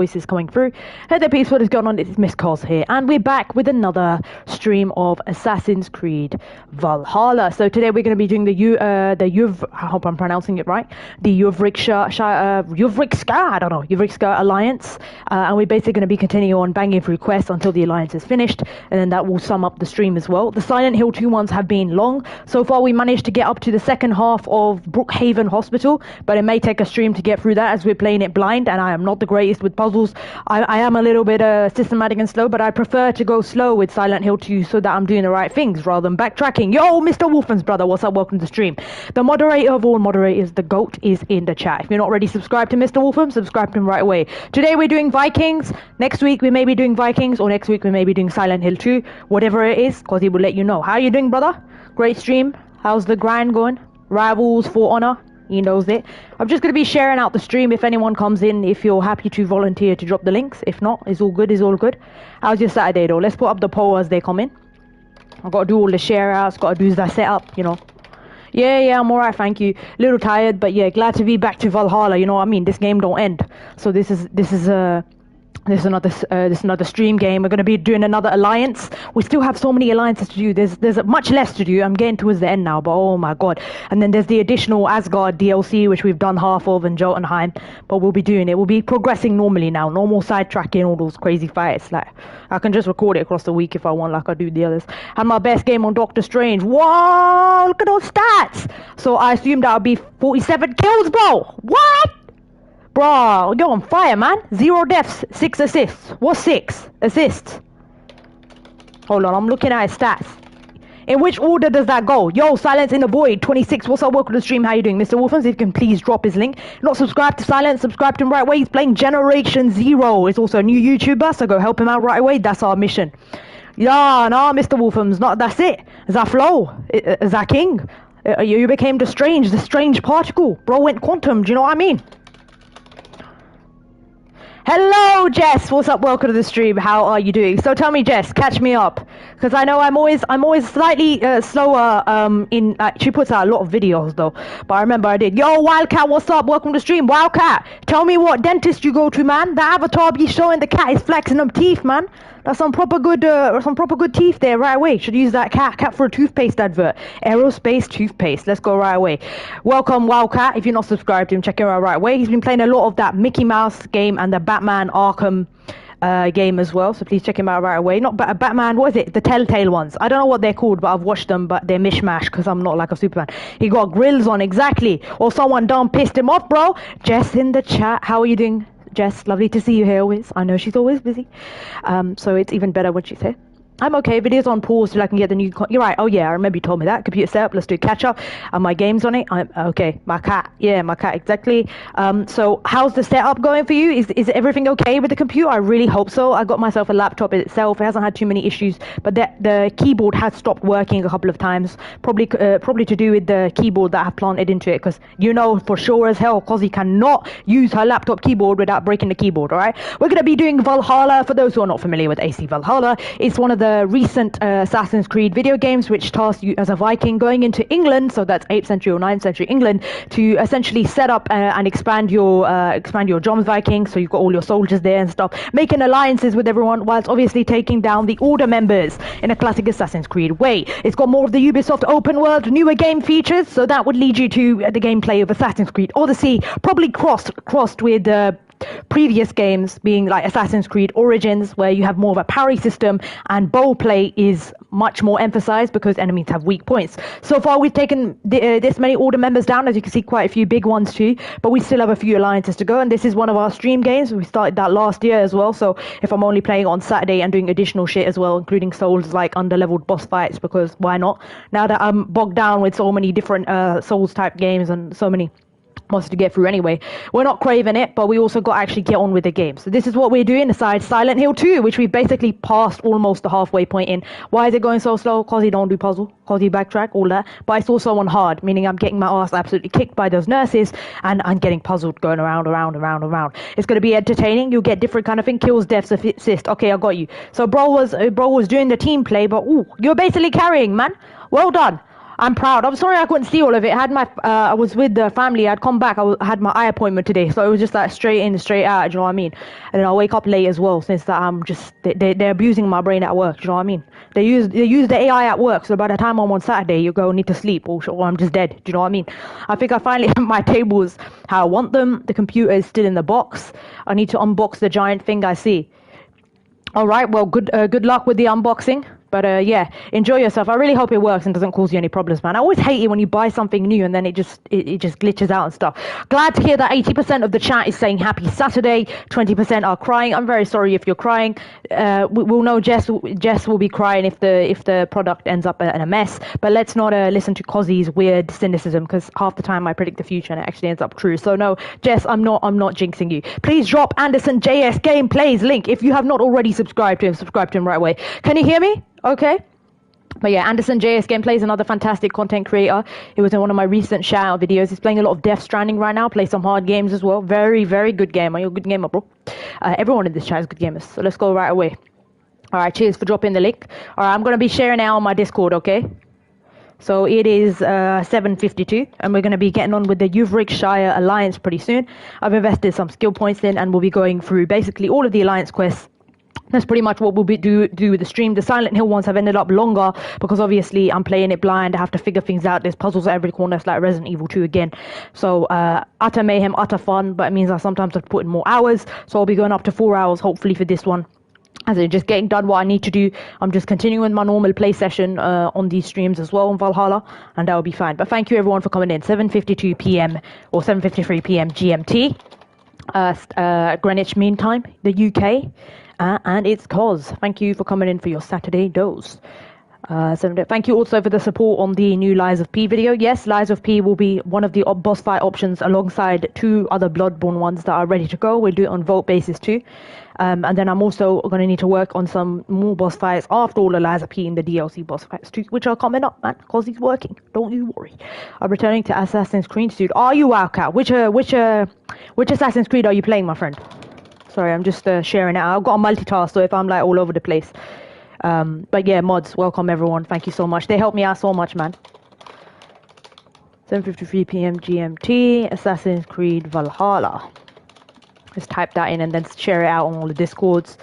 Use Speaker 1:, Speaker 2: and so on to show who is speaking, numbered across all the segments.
Speaker 1: voices coming through. Hey there peeps, what is going on? It's Miss C.O.Z here, and we're back with another stream of Assassin's Creed Valhalla. So today we're going to be doing I hope I'm pronouncing it right, the Euvricshire Alliance, and we're basically going to be continuing on banging through quests until the alliance is finished, and then that will sum up the stream as well. The Silent Hill 2 ones have been long. So far we managed to get up to the second half of Brookhaven Hospital, but it may take a stream to get through that as we're playing it blind, and I am not the greatest with puzzles. I am a little bit systematic and slow, but I prefer to go slow with Silent Hill 2 so that I'm doing the right things rather than backtracking. Yo, Mr. Wolfman's brother, what's up? Welcome to the stream. The moderator of all moderators, the GOAT, is in the chat. If you're not already subscribed to Mr. Wolfman, subscribe to him right away. Today we're doing Vikings. Next week we may be doing Vikings, or next week we may be doing Silent Hill 2. Whatever it is, because he will let you know. How are you doing, brother? Great stream. How's the grind going? Rivals for honor. He knows it. I'm just going to be sharing out the stream if anyone comes in, if you're happy to volunteer to drop the links. If not, it's all good, it's all good. How's your Saturday though? Let's put up the poll as they come in. I've got to do all the share outs, got to do that setup, you know. Yeah, I'm alright, thank you. Little tired, but yeah, glad to be back to Valhalla, you know what I mean? This game don't end. So this is another stream game. We're going to be doing another alliance. We still have so many alliances to do. There's much less to do. I'm getting towards the end now, but oh my god. And then there's the additional Asgard DLC, which we've done half of, and Jotunheim, but we'll be doing it. We'll be progressing normally now. Normal sidetracking, all those crazy fights. Like, I can just record it across the week if I want, like I do the others. Had my best game on Doctor Strange. Whoa, look at those stats. So I assume that'll be 47 kills, bro. What? Bro, you're on fire, man. 0 deaths, 6 assists. What's 6 assists? Hold on, I'm looking at his stats. In which order does that go? Yo, Silence in the Void, 26. What's up? Welcome to the stream. How you doing? Mr. Wolfens, if you can please drop his link. Not subscribed to Silence, subscribe to him right away. He's playing Generation Zero. He's also a new YouTuber, so go help him out right away. That's our mission. Yeah, no, Mr. Wolfens, not that's it. Is that flow? Is that king? You became the strange particle. Bro went quantum, do you know what I mean? Hello, Jess. What's up? Welcome to the stream. How are you doing? So tell me, Jess, catch me up, because I know I'm always slightly slower. She puts out a lot of videos though, but I remember I did. Yo, Wildcat, what's up? Welcome to the stream, Wildcat. Tell me what dentist you go to, man. The avatar be showing the cat is flexing them teeth, man. That's some proper good teeth there right away. Should use that cat for a toothpaste advert. Aerospace toothpaste. Let's go right away. Welcome, Wildcat. If you're not subscribed to him, check him out right away. He's been playing a lot of that Mickey Mouse game and the Batman Arkham game as well. So please check him out right away. Not Batman, what is it? The Telltale ones. I don't know what they're called, but I've watched them, but they're mishmash because I'm not like a Superman. He got grills on, exactly. Or someone done pissed him off, bro. Jess in the chat. How are you doing? Jess, lovely to see you here always. I know she's always busy, so it's even better when she's here. I'm okay. Video's on pause till I can get the new. You're right. Oh yeah, I remember you told me that. Computer setup. Let's do catch up. And my game's on it. I'm okay. My cat. Yeah, my cat. Exactly. So how's the setup going for you? Is everything okay with the computer? I really hope so. I got myself a laptop itself. It hasn't had too many issues, but the keyboard has stopped working a couple of times. Probably to do with the keyboard that I have planted into it. Because you know for sure as hell, Cozzy cannot use her laptop keyboard without breaking the keyboard. All right. We're gonna be doing Valhalla. For those who are not familiar with AC Valhalla, it's one of the recent Assassin's Creed video games which tasks you as a Viking going into England, so that's 8th century or 9th century England, to essentially set up and expand your Joms Viking, so you've got all your soldiers there and stuff, making alliances with everyone whilst obviously taking down the Order members in a classic Assassin's Creed way. It's got more of the Ubisoft open world, newer game features, so that would lead you to the gameplay of Assassin's Creed Odyssey, probably crossed with previous games being like Assassin's Creed Origins, where you have more of a parry system and bow play is much more emphasized because enemies have weak points. So far we've taken this many Order members down, as you can see, quite a few big ones too, but we still have a few alliances to go, and this is one of our stream games. We started that last year as well, so if I'm only playing on Saturday and doing additional shit as well, including Souls like under-leveled boss fights, because why not, now that I'm bogged down with so many different Souls type games and so many wants to get through anyway. We're not craving it, but we also got to actually get on with the game. So this is what we're doing aside Silent Hill 2, which we basically passed almost the halfway point in. Why is it going so slow? Because you don't do puzzle, because you backtrack, all that. But it's also on hard, meaning I'm getting my ass absolutely kicked by those nurses and I'm getting puzzled going around. It's going to be entertaining. You'll get different kind of thing. Kills, deaths, assist. Okay, I got you. So bro was doing the team play, but ooh, you're basically carrying, man. Well done. I'm proud. I'm sorry I couldn't see all of it. I was with the family. I'd come back. I had my eye appointment today, so it was just like straight in, straight out. Do you know what I mean? And then I wake up late as well, since that I'm just they're abusing my brain at work. Do you know what I mean? They use the AI at work, so by the time I'm on Saturday, you go need to sleep, or I'm just dead. Do you know what I mean? I think I finally have my tables how I want them. The computer is still in the box. I need to unbox the giant thing I see. All right. Well, good luck with the unboxing. But yeah, enjoy yourself. I really hope it works and doesn't cause you any problems, man. I always hate it when you buy something new and then it just glitches out and stuff. Glad to hear that 80% of the chat is saying happy Saturday. 20% are crying. I'm very sorry if you're crying. We'll know Jess will be crying if the product ends up in a mess. But let's not listen to C.O.Z's weird cynicism, because half the time I predict the future and it actually ends up true. So no, Jess, I'm not jinxing you. Please drop Anderson JS Gameplays link if you have not already subscribed to him. Subscribe to him right away. Can you hear me? Okay. But yeah, Anderson JS Gameplay is another fantastic content creator. He was in one of my recent shout out videos. He's playing a lot of Death Stranding right now. Plays some hard games as well. Very, very good gamer. You're a good gamer, bro. Everyone in this chat is good gamers. So let's go right away. All right, cheers for dropping the link. All right, I'm going to be sharing it on my Discord, okay? So it is 7:52, and we're going to be getting on with the Euvricshire Alliance pretty soon. I've invested some skill points in, and we'll be going through basically all of the Alliance quests. That's pretty much what we'll do with the stream. The Silent Hill ones have ended up longer because obviously I'm playing it blind. I have to figure things out. There's puzzles at every corner. It's like Resident Evil 2 again. So utter mayhem, utter fun, but it means I sometimes have to put in more hours. So I'll be going up to 4 hours hopefully for this one. As in just getting done what I need to do. I'm just continuing my normal play session on these streams as well on Valhalla, and that will be fine. But thank you everyone for coming in. 7:52 p.m. or 7:53 p.m. GMT, Greenwich Mean Time, the UK. And it's C.O.Z. Thank you for coming in for your Saturday dose. Thank you also for the support on the new Lies of P video. Yes, Lies of P will be one of the boss fight options alongside 2 other Bloodborne ones that are ready to go. We'll do it on vote basis too. And then I'm also going to need to work on some more boss fights after all the Lies of P and the DLC boss fights too, which are coming up, man, because he's working. Don't you worry. I'm returning to Assassin's Creed, dude. Are you Wildcat? Which Assassin's Creed are you playing, my friend? Sorry, I'm just sharing it out. I've got a multitask, so if I'm like all over the place. But yeah, mods, welcome everyone. Thank you so much. They help me out so much, man. 7:53 p.m. GMT, Assassin's Creed Valhalla. Just type that in and then share it out on all the Discords.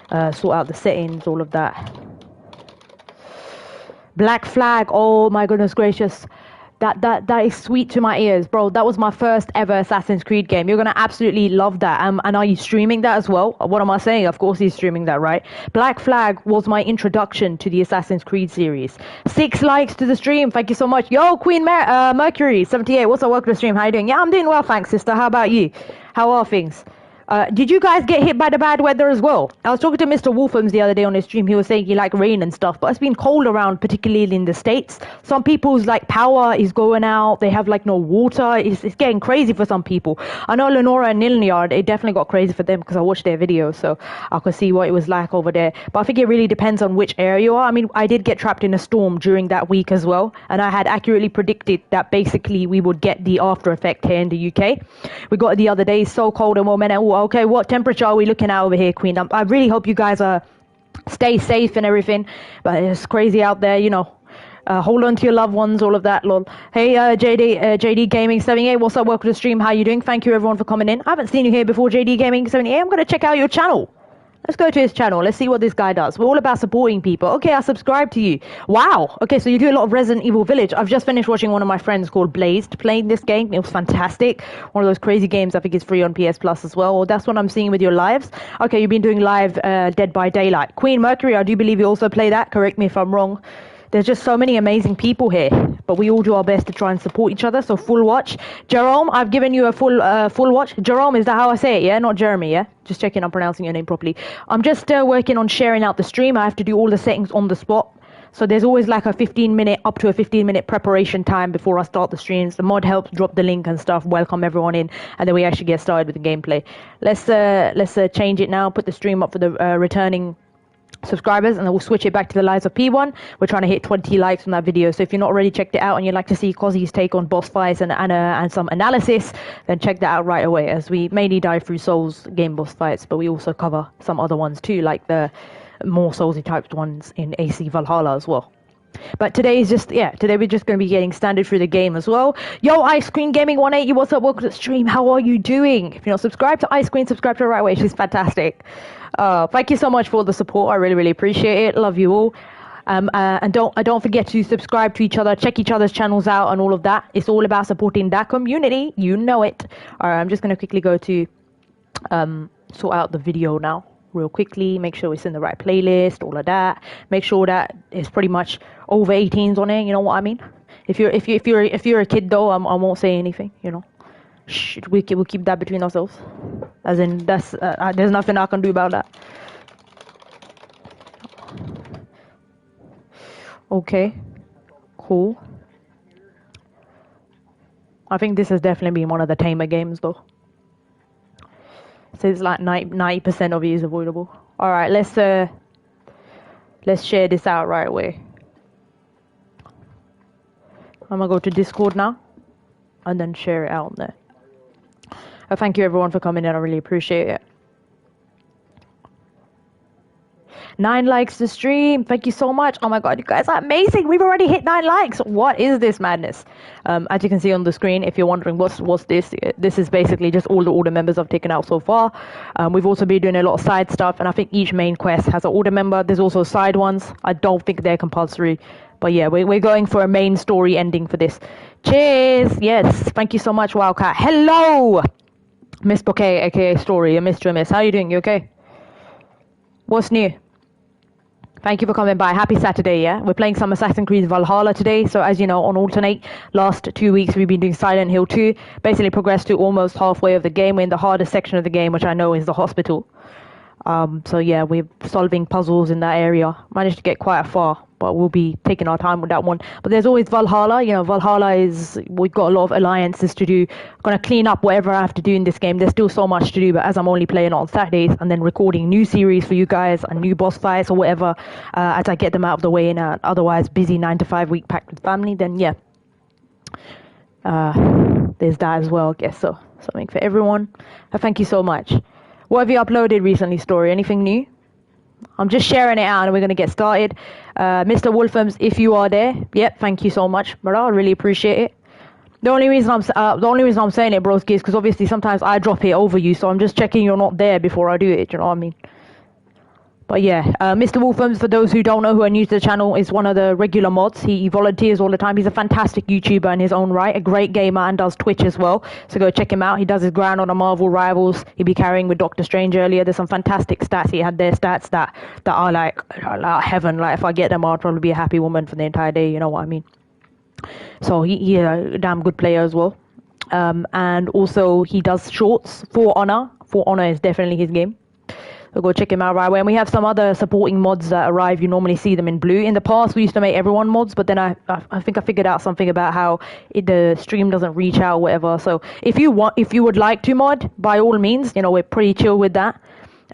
Speaker 1: Sort out the settings, all of that. Black Flag, oh my goodness gracious. That is sweet to my ears, bro. That was my first ever Assassin's Creed game. You're gonna absolutely love that. And are you streaming that as well? What am I saying? Of course he's streaming that, right? Black Flag was my introduction to the Assassin's Creed series. 6 likes to the stream. Thank you so much. Yo, Queen Mercury 78. What's up? Welcome to the stream. How you doing? Yeah, I'm doing well, thanks, sister. How about you? How are things? Did you guys get hit by the bad weather as well? I was talking to Mr. Wolfhams the other day on his stream. He was saying he liked rain and stuff, but it's been cold around, particularly in the States. Some people's like power is going out. They have like no water. It's getting crazy for some people. I know Lenora and Nilnyard, it definitely got crazy for them because I watched their videos, so I could see what it was like over there. But I think it really depends on which area you are. I mean, I did get trapped in a storm during that week as well, and I had accurately predicted that basically we would get the after effect here in the UK. We got it the other day, so cold and warm, and okay, what temperature are we looking at over here, Queen? I really hope you guys stay safe and everything, but it's crazy out there, you know. Hold on to your loved ones, all of that, lol. Hey, JD Gaming 78, what's up? Welcome to the stream. How you doing? Thank you everyone for coming in. I haven't seen you here before, JD Gaming 78. I'm going to check out your channel. Let's go to his channel. Let's see what this guy does. We're all about supporting people. Okay, I subscribe to you. Wow. Okay, so you do a lot of Resident Evil Village. I've just finished watching one of my friends called Blazed playing this game. It was fantastic. One of those crazy games. I think it's free on PS Plus as well. Or that's what I'm seeing with your lives. Okay, you've been doing live Dead by Daylight. Queen Mercury, I do believe you also play that. Correct me if I'm wrong. There's just so many amazing people here, but we all do our best to try and support each other. So full watch. Jerome, I've given you a full watch. Jerome, is that how I say it? Yeah, not Jeremy. Yeah, just checking I'm pronouncing your name properly. I'm just working on sharing out the stream. I have to do all the settings on the spot. So there's always like a 15-minute, up to a 15-minute preparation time before I start the streams. The mod helps drop the link and stuff, welcome everyone in, and then we actually get started with the gameplay. Let's change it now. Put the stream up for the returning subscribers, and then we'll switch it back to the Lies of P1. We're trying to hit 20 likes on that video, so if you're not already checked it out and you'd like to see C.O.Z's take on boss fights and some analysis, then check that out right away, as we mainly dive through Souls game boss fights, but we also cover some other ones too, like the more Soulsy typed ones in AC Valhalla as well. But today is just, yeah, today we're just going to be getting standard through the game as well. Yo, Ice Queen Gaming 180, what's up? Welcome to the stream. How are you doing? If you're not subscribed to Ice Queen, subscribe to her right away. She's fantastic. Thank you so much for the support. I really, really appreciate it. Love you all. And don't forget to subscribe to each other, check each other's channels out and all of that. It's all about supporting that community. You know it. All right, I'm just going to quickly go to sort out the video now. Real quickly, make sure it's in the right playlist, all of that. Make sure that it's pretty much over 18s on it. You know what I mean? If you're a kid though, I won't say anything. You know, shh, we'll keep that between ourselves. As in, that's there's nothing I can do about that. Okay, cool. I think this has definitely been one of the tamer games though. So it's like 90% of it is avoidable. All right, let's share this out right away. I'm gonna go to Discord now, and then share it out there. Thank you everyone for coming in. I really appreciate it. 9 likes to stream. Thank you so much. Oh my god, you guys are amazing. We've already hit 9 likes. What is this madness? As you can see on the screen, if you're wondering what's this is basically just all the order members I've taken out so far. We've also been doing a lot of side stuff, and I think each main quest has an order member. There's also side ones. I don't think they're compulsory, but yeah, we're going for a main story ending for this. Cheers. Yes, thank you so much, Wildcat. Hello, Miss Bouquet, aka Story, and Mr. Miss. How are you doing? You okay? What's new? Thank you for coming by. Happy Saturday, yeah? We're playing some Assassin's Creed Valhalla today. So as you know, on Alternate, last 2 weeks we've been doing Silent Hill 2. Basically progressed to almost halfway of the game. We're in the hardest section of the game, which I know is the hospital. So yeah, we're solving puzzles in that area. Managed to get quite far, but we'll be taking our time with that one. But there's always Valhalla. You know, Valhalla is, we've got a lot of alliances to do. I'm going to clean up whatever I have to do in this game. There's still so much to do, but as I'm only playing on Saturdays and then recording new series for you guys and new boss fights or whatever, as I get them out of the way in an otherwise busy 9-to-5 week packed with family, then yeah. There's that as well, I guess. So something for everyone. Thank you so much. What have you uploaded recently, Story? Anything new? I'm just sharing it out and we're going to get started. Mr. Wolfhams, if you are there, yep, thank you so much, brother. I really appreciate it. The only reason I'm saying it, broski, is because obviously sometimes I drop it over you, so I'm just checking you're not there before I do it. Do you know what I mean? But yeah, Mr. Wolfhams, for those who don't know, who are new to the channel, is one of the regular mods. He volunteers all the time. He's a fantastic YouTuber in his own right, a great gamer, and does Twitch as well. So go check him out. He does his grind on the Marvel Rivals. He'll be carrying with Doctor Strange earlier. There's some fantastic stats. He had their stats that are like heaven. Like if I get them, I'd probably be a happy woman for the entire day. You know what I mean? So he's a damn good player as well. And also he does shorts for Honor. For Honor is definitely his game. So go check him out right away. And we have some other supporting mods that arrive. You normally see them in blue. In the past, we used to make everyone mods, but then I think I figured out something about how the stream doesn't reach out or whatever. So if you would like to mod, by all means, you know, we're pretty chill with that.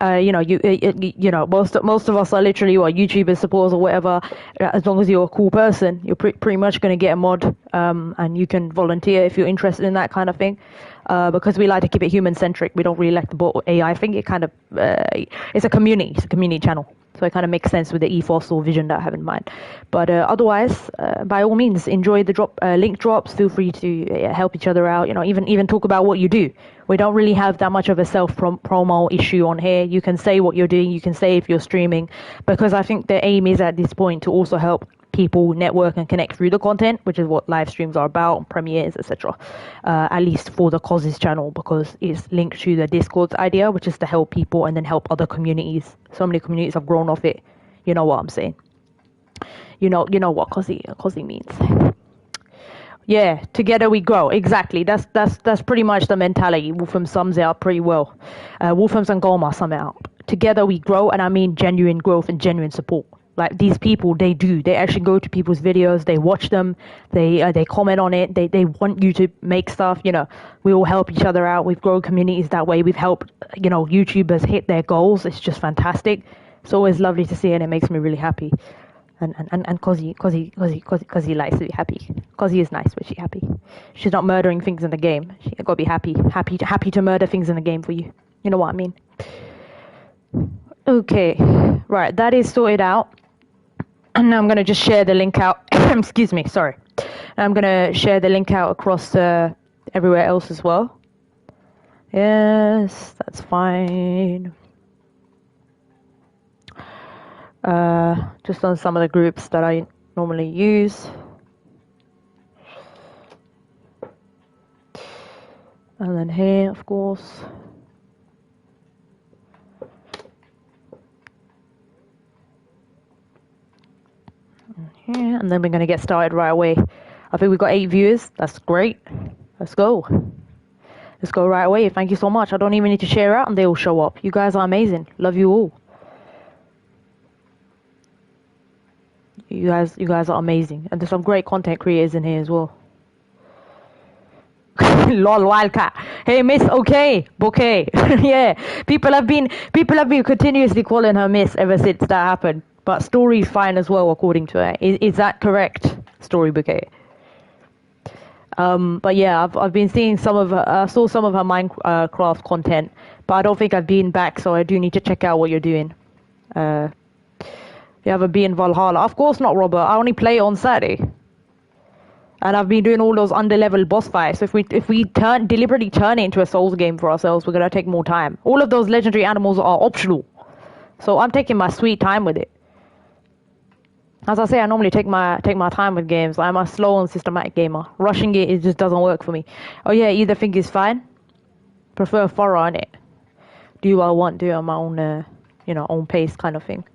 Speaker 1: You know, most of us are literally YouTubers, supporters or whatever. As long as you're a cool person, you're pretty much going to get a mod, and you can volunteer if you're interested in that kind of thing. Because we like to keep it human centric. We don't really like the bot AI thing. It kind of it's a community channel, so it kind of makes sense with the ethos or vision that I have in mind. But otherwise, by all means, enjoy the link drops. Feel free to help each other out. You know, even talk about what you do. We don't really have that much of a self-promo issue on here. You can say what you're doing. You can say if you're streaming, because I think the aim is at this point to also help people network and connect through the content, which is what live streams are about, premieres, etc. At least for the C.O.Z channel, because it's linked to the Discord's idea, which is to help people and then help other communities. So many communities have grown off it. You know what I'm saying? You know what C.O.Z means. Yeah, together we grow. Exactly. That's pretty much the mentality. Wolfham sums it up pretty well. Wolfhams and Golmar sum it up. Together we grow, and I mean genuine growth and genuine support. Like these people, they actually go to people's videos, they watch them, they comment on it, they want you to make stuff. You know, we all help each other out. We've grown communities that way. We've helped, you know, YouTubers hit their goals. It's just fantastic. It's always lovely to see, and it makes me really happy. And C.O.Z likes to be happy. C.O.Z is nice, but she's happy. She's not murdering things in the game. She gotta be happy to murder things in the game for you. You know what I mean? Okay, right. That is sorted out. And now I'm going to just share the link out. Excuse me, sorry. And I'm going to share the link out across everywhere else as well. Yes, that's fine. Just on some of the groups that I normally use. And then here, of course. Here, and then we're going to get started right away. I think we've got 8 viewers. That's great. Let's go. Let's go right away. Thank you so much. I don't even need to share out and they all show up. You guys are amazing. Love you all. You guys are amazing. And there's some great content creators in here as well. Lol, wildcat. Hey, Miss. Okay, bouquet. Yeah, people have been continuously calling her Miss ever since that happened. But Story's fine as well, according to her. Is that correct, Story bouquet? But yeah, I've been seeing some of her. I saw some of her Minecraft content, but I don't think I've been back, so I do need to check out what you're doing. You haven't been in Valhalla? Of course not, Robert. I only play on Saturday. And I've been doing all those under-level boss fights. So if we deliberately turn it into a Souls game for ourselves, we're gonna take more time. All of those legendary animals are optional, so I'm taking my sweet time with it. As I say, I normally take my time with games. I'm a slow and systematic gamer. Rushing it just doesn't work for me. Oh yeah, either thing is fine. Prefer thorough on it. Do what I want, do it on my own, own pace kind of thing.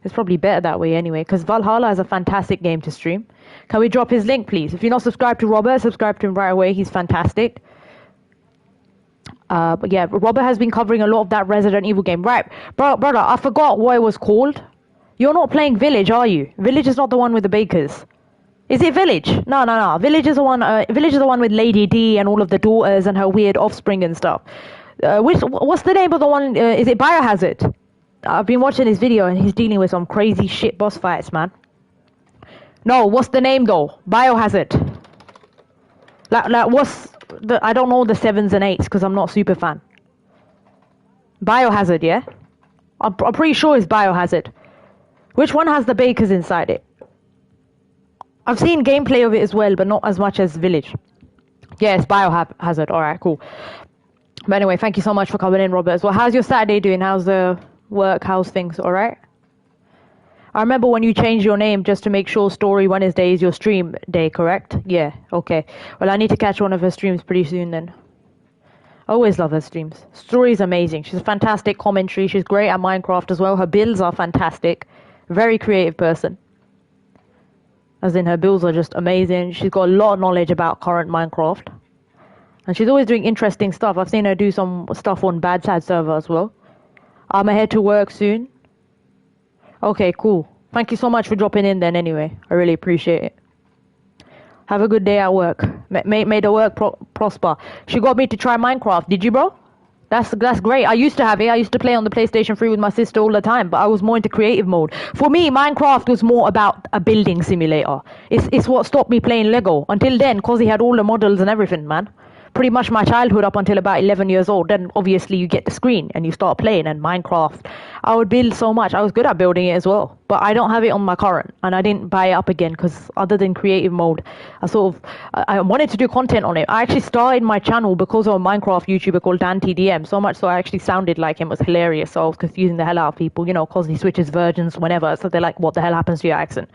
Speaker 1: It's probably better that way anyway, because Valhalla is a fantastic game to stream. Can we drop his link, please? If you're not subscribed to Robert, subscribe to him right away. He's fantastic. But yeah, Robert has been covering a lot of that Resident Evil game. Right, brother, I forgot what it was called. You're not playing Village, are you? Village is not the one with the bakers. Is it Village? No. Village is the one. Village is the one with Lady D and all of the daughters and her weird offspring and stuff. What's the name of the one? Is it Biohazard? I've been watching his video and he's dealing with some crazy shit boss fights, man. No, what's the name though? Biohazard. Like what's the? I don't know the 7s and 8s because I'm not a super fan. Biohazard, yeah. I'm pretty sure it's Biohazard. Which one has the bakers inside it? I've seen gameplay of it as well, but not as much as Village. Yeah, it's Biohazard. All right, cool. But anyway, thank you so much for coming in, Robert, as well. How's your Saturday doing? How's the work? How's things? All right? I remember when you changed your name just to make sure Story Wednesday is your stream day, correct? Yeah, okay. Well, I need to catch one of her streams pretty soon then. I always love her streams. Story's amazing. She's a fantastic commentary. She's great at Minecraft as well. Her builds are fantastic. Very creative person. As in, her builds are just amazing. She's got a lot of knowledge about current Minecraft. And she's always doing interesting stuff. I've seen her do some stuff on Bad Side server as well. I'm ahead to work soon. Okay, cool. Thank you so much for dropping in then anyway. I really appreciate it. Have a good day at work. May the work prosper. She got me to try Minecraft. Did you, bro? That's great. I used to have it. I used to play on the PlayStation 3 with my sister all the time, but I was more into creative mode. For me, Minecraft was more about a building simulator. It's what stopped me playing Lego. Until then, because he had all the models and everything, man. Pretty much my childhood up until about 11 years old. Then obviously you get the screen and you start playing, and Minecraft. I would build so much. I was good at building it as well. But I don't have it on my current, and I didn't buy it up again because other than creative mode, I wanted to do content on it. I actually started my channel because of a Minecraft YouTuber called DanTDM. So much so I actually sounded like him. It was hilarious. So I was confusing the hell out of people, because he switches versions whenever. So they're like, what the hell happens to your accent?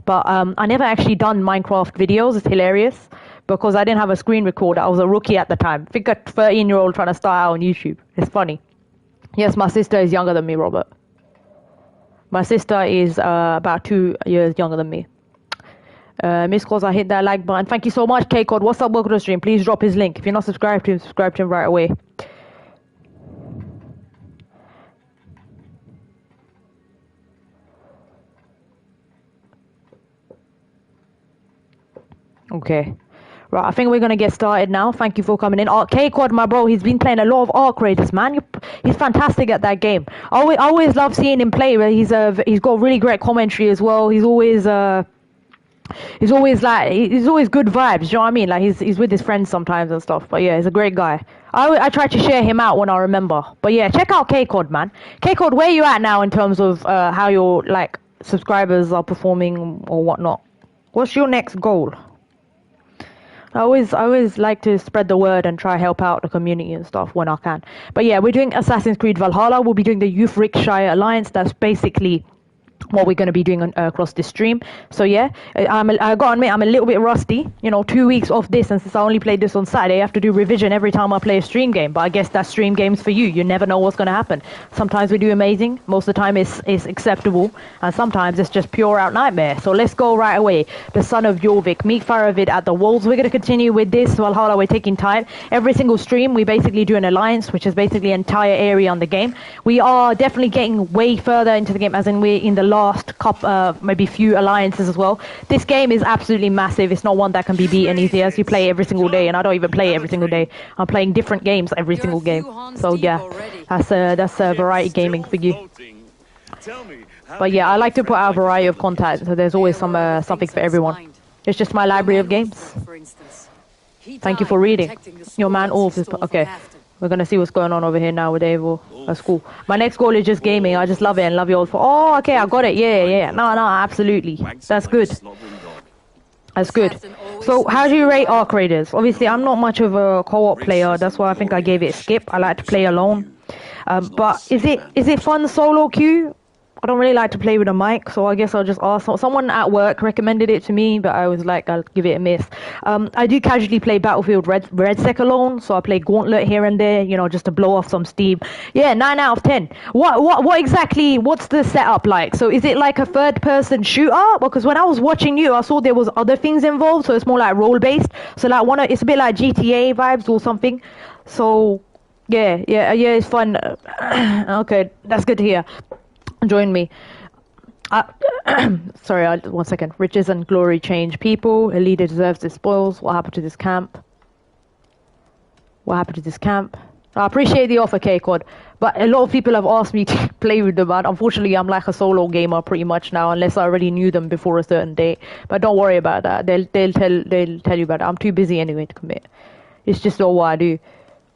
Speaker 1: But I never actually done Minecraft videos. It's hilarious. Because I didn't have a screen recorder. I was a rookie at the time. Think a 13-year-old trying to start out on YouTube. It's funny. Yes, my sister is younger than me, Robert. My sister is about 2 years younger than me. Miss Calls, I hit that like button. Thank you so much, K-Code. What's up? Welcome to the stream. Please drop his link. If you're not subscribed to him, subscribe to him right away. Okay. Right, I think we're going to get started now. Thank you for coming in. K-Quad, my bro, he's been playing a lot of Arc Raiders, man. He's fantastic at that game. I always love seeing him play. He's got really great commentary as well. He's always good vibes, you know what I mean? Like, he's with his friends sometimes and stuff. But yeah, he's a great guy. I try to share him out when I remember. But yeah, check out K-Cod, man. K-Cod, where you at now in terms of how you're, like, subscribers are performing or whatnot. What's your next goal? I always like to spread the word and try help out the community and stuff when I can. But yeah, we're doing Assassin's Creed Valhalla. We'll be doing the Euvricshire Alliance. That's basically what we're going to be doing across this stream. So yeah, I gotta admit, I'm a little bit rusty. 2 weeks off this, and since I only played this on Saturday, I have to do revision every time I play a stream game. But I guess that's stream games for you. You never know what's going to happen. Sometimes we do amazing. Most of the time it's acceptable, and sometimes it's just pure out nightmare. So let's go right away. The son of Jorvik, meet Faravid at the walls. We're going to continue with this Valhalla. We're taking time. Every single stream we basically do an alliance, which is basically an entire area on the game. We are definitely getting way further into the game, as in we're in the last maybe few alliances as well. This game is absolutely massive. It's not one that can be beaten easy, as you play every single day, and I don't even play every single day. I'm playing different games every single game. So yeah, that's variety gaming for you. But yeah, I like to put out a variety of content, so there's always something for everyone. It's just my library of games. Thank you for reading. Your man Ulf is okay. We're gonna see what's going on over here now with Dave. That's cool. My next goal is just gaming. I just love it and love you all. Oh, okay, I got it. Yeah. No, absolutely. That's good. That's good. So, how do you rate Arc Raiders? Obviously, I'm not much of a co-op player. That's why I think I gave it a skip. I like to play alone. But is it fun solo queue? I don't really like to play with a mic, so I guess I'll just ask. Someone at work recommended it to me, but I was like, I'll give it a miss. I do casually play Battlefield Red Sec alone, so I play Gauntlet here and there, just to blow off some steam. Yeah, 9 out of 10. What exactly? What's the setup like? So is it like a third-person shooter? Because when I was watching you, I saw there was other things involved, so it's more like role-based. So like it's a bit like GTA vibes or something. So yeah, it's fun. Okay, that's good to hear. Join me. Sorry, 1 second. Riches and glory change people. A leader deserves the spoils. What happened to this camp? I appreciate the offer, K-Cod. But a lot of people have asked me to play with them, and unfortunately I'm like a solo gamer pretty much now, unless I already knew them before a certain date. But don't worry about that. They'll tell you about it. I'm too busy anyway to commit. It's just all what I do.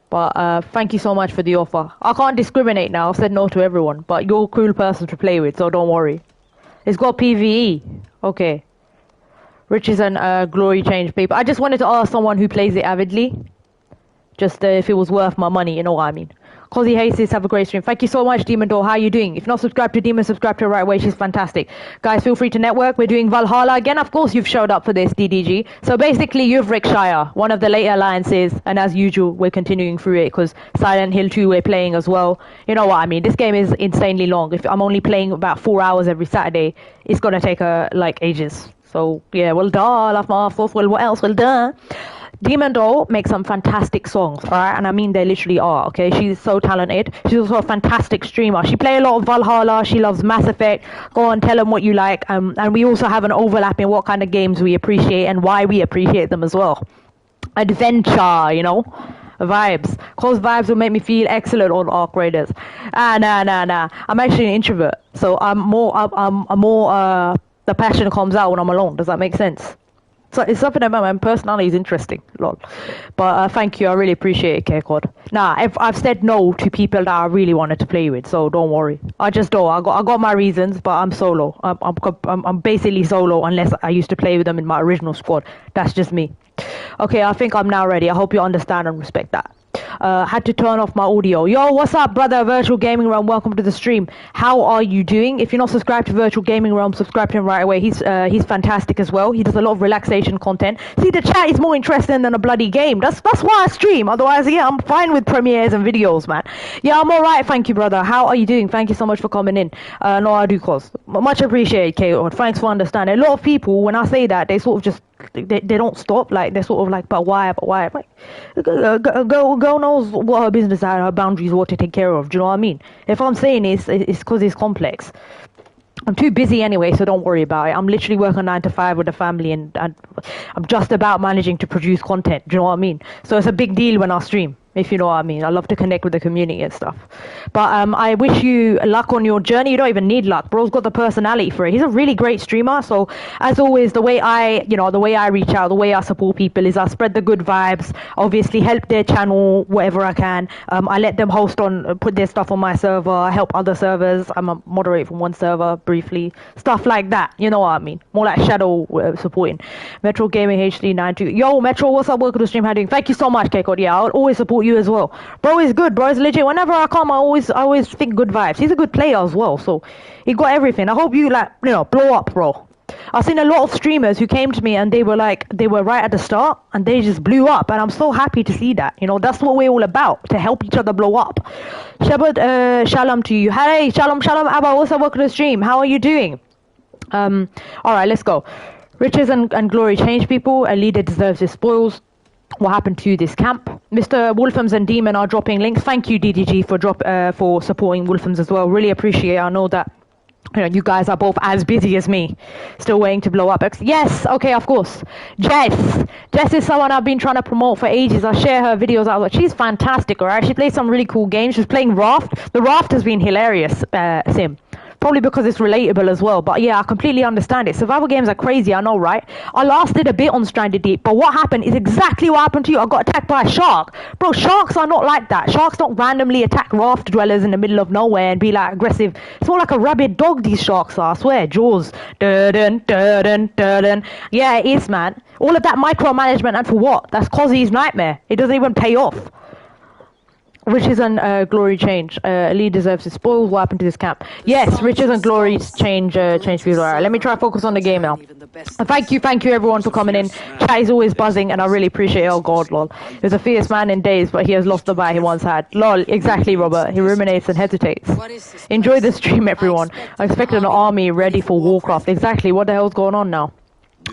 Speaker 1: But thank you so much for the offer. I can't discriminate now. I've said no to everyone. But you're a cool person to play with, so don't worry. It's got PvE. Okay. Riches and glory change people. I just wanted to ask someone who plays it avidly. Just if it was worth my money, you know what I mean. Cozy Haces, have a great stream. Thank you so much, Demon Door. How are you doing? If not subscribed to Demon, subscribe to her right away. She's fantastic. Guys, feel free to network. We're doing Valhalla again. Of course, you've showed up for this, DDG. So basically, Euvricshire, one of the later alliances. And as usual, we're continuing through it because Silent Hill 2 we're playing as well. You know what I mean? This game is insanely long. If I'm only playing about 4 hours every Saturday, it's going to take like ages. So yeah, well done. Laugh my ass off. Well, what else? Well done. Demon Doll makes some fantastic songs, alright? And I mean, they literally are, okay? She's so talented. She's also a fantastic streamer. She plays a lot of Valhalla. She loves Mass Effect. Go on, tell them what you like. And we also have an overlap in what kind of games we appreciate and why we appreciate them as well. Adventure, vibes. Cause vibes will make me feel excellent on Arc Raiders. Nah. I'm actually an introvert. So I'm more, the passion comes out when I'm alone. Does that make sense? So it's something about my personality is interesting, lol. But thank you, I really appreciate it, K-Cod. Nah, I've said no to people that I really wanted to play with, so don't worry. I just don't. I got my reasons, but I'm solo. I'm basically solo unless I used to play with them in my original squad. That's just me. Okay, I think I'm now ready. I hope you understand and respect that. Had to turn off my audio. Yo, what's up, brother? Virtual Gaming Realm, welcome to the stream. How are you doing? If you're not subscribed to Virtual Gaming Realm, subscribe to him right away. He's fantastic as well. He does a lot of relaxation content. See, the chat is more interesting than a bloody game. That's why I stream. Otherwise, yeah, I'm fine with premieres and videos, man. Yeah, I'm alright, thank you, brother. How are you doing? Thank you so much for coming in. No, I do, cause much appreciated, K.O. Thanks for understanding. A lot of people, when I say that, they sort of just they don't stop. Like, they're sort of like, but why? Like, girl knows what her business are, her boundaries, what to take care of. Do you know what I mean? If I'm saying it's because it's complex. I'm too busy anyway, so don't worry about it. I'm literally working 9 to 5 with the family, and I'm just about managing to produce content. Do you know what I mean? So it's a big deal when I stream. if you know what I mean. I love to connect with the community and stuff. But I wish you luck on your journey. You don't even need luck. Bro's got the personality for it. He's a really great streamer. So as always, the way I reach out, the way I support people is I spread the good vibes, obviously help their channel wherever I can. I let them put their stuff on my server, I help other servers. I'm a moderator from one server briefly. Stuff like that. You know what I mean. More like shadow supporting. Metro Gaming HD92. Yo, Metro, what's up? Welcome to the stream. How you doing? Thank you so much, K-Code. Yeah, I'll always support you as well. Bro is good. Bro is legit. Whenever I come, I always think good vibes. He's a good player as well, so he got everything. I hope you blow up, bro. I've seen a lot of streamers who came to me and they were right at the start and they just blew up, and I'm so happy to see that. You know, that's what we're all about, to help each other blow up. Shabbat shalom to you. Hey, shalom Abba. What's up? Welcome to the stream. How are you doing? All right, let's go. Riches and glory change people. A leader deserves his spoils. What happened to this camp? Mr. Wolfhams and Demon are dropping links. Thank you, DDG, for supporting Wolfhams as well. Really appreciate it. I know that you guys are both as busy as me. Still waiting to blow up. Yes, okay, of course. Jess is someone I've been trying to promote for ages. I share her videos out. She's fantastic, alright? She plays some really cool games. She's playing Raft. The Raft has been hilarious, Sim. Probably because it's relatable as well. But yeah, I completely understand it. Survival games are crazy, I know, right? I lasted a bit on Stranded Deep, but what happened is exactly what happened to you. I got attacked by a shark. Bro, sharks are not like that. Sharks don't randomly attack raft dwellers in the middle of nowhere and be like aggressive. It's more like a rabid dog, these sharks are. I swear, Jaws. Dun, dun, dun, dun, dun. Yeah, it is, man. All of that micromanagement, and for what? That's COZ's nightmare. It doesn't even pay off. Riches and glory change. Lee deserves his spoils. What happened to this camp? Yes, riches and glories change people. Alright, let me try to focus on the game now. Thank you everyone for coming in. Chat is always buzzing and I really appreciate it. Oh god, lol. He was a fierce man in days, but he has lost the bite he once had. Lol, exactly, Robert. He ruminates and hesitates. Enjoy the stream, everyone. I expected an army ready for Warcraft. Exactly, what the hell's going on now?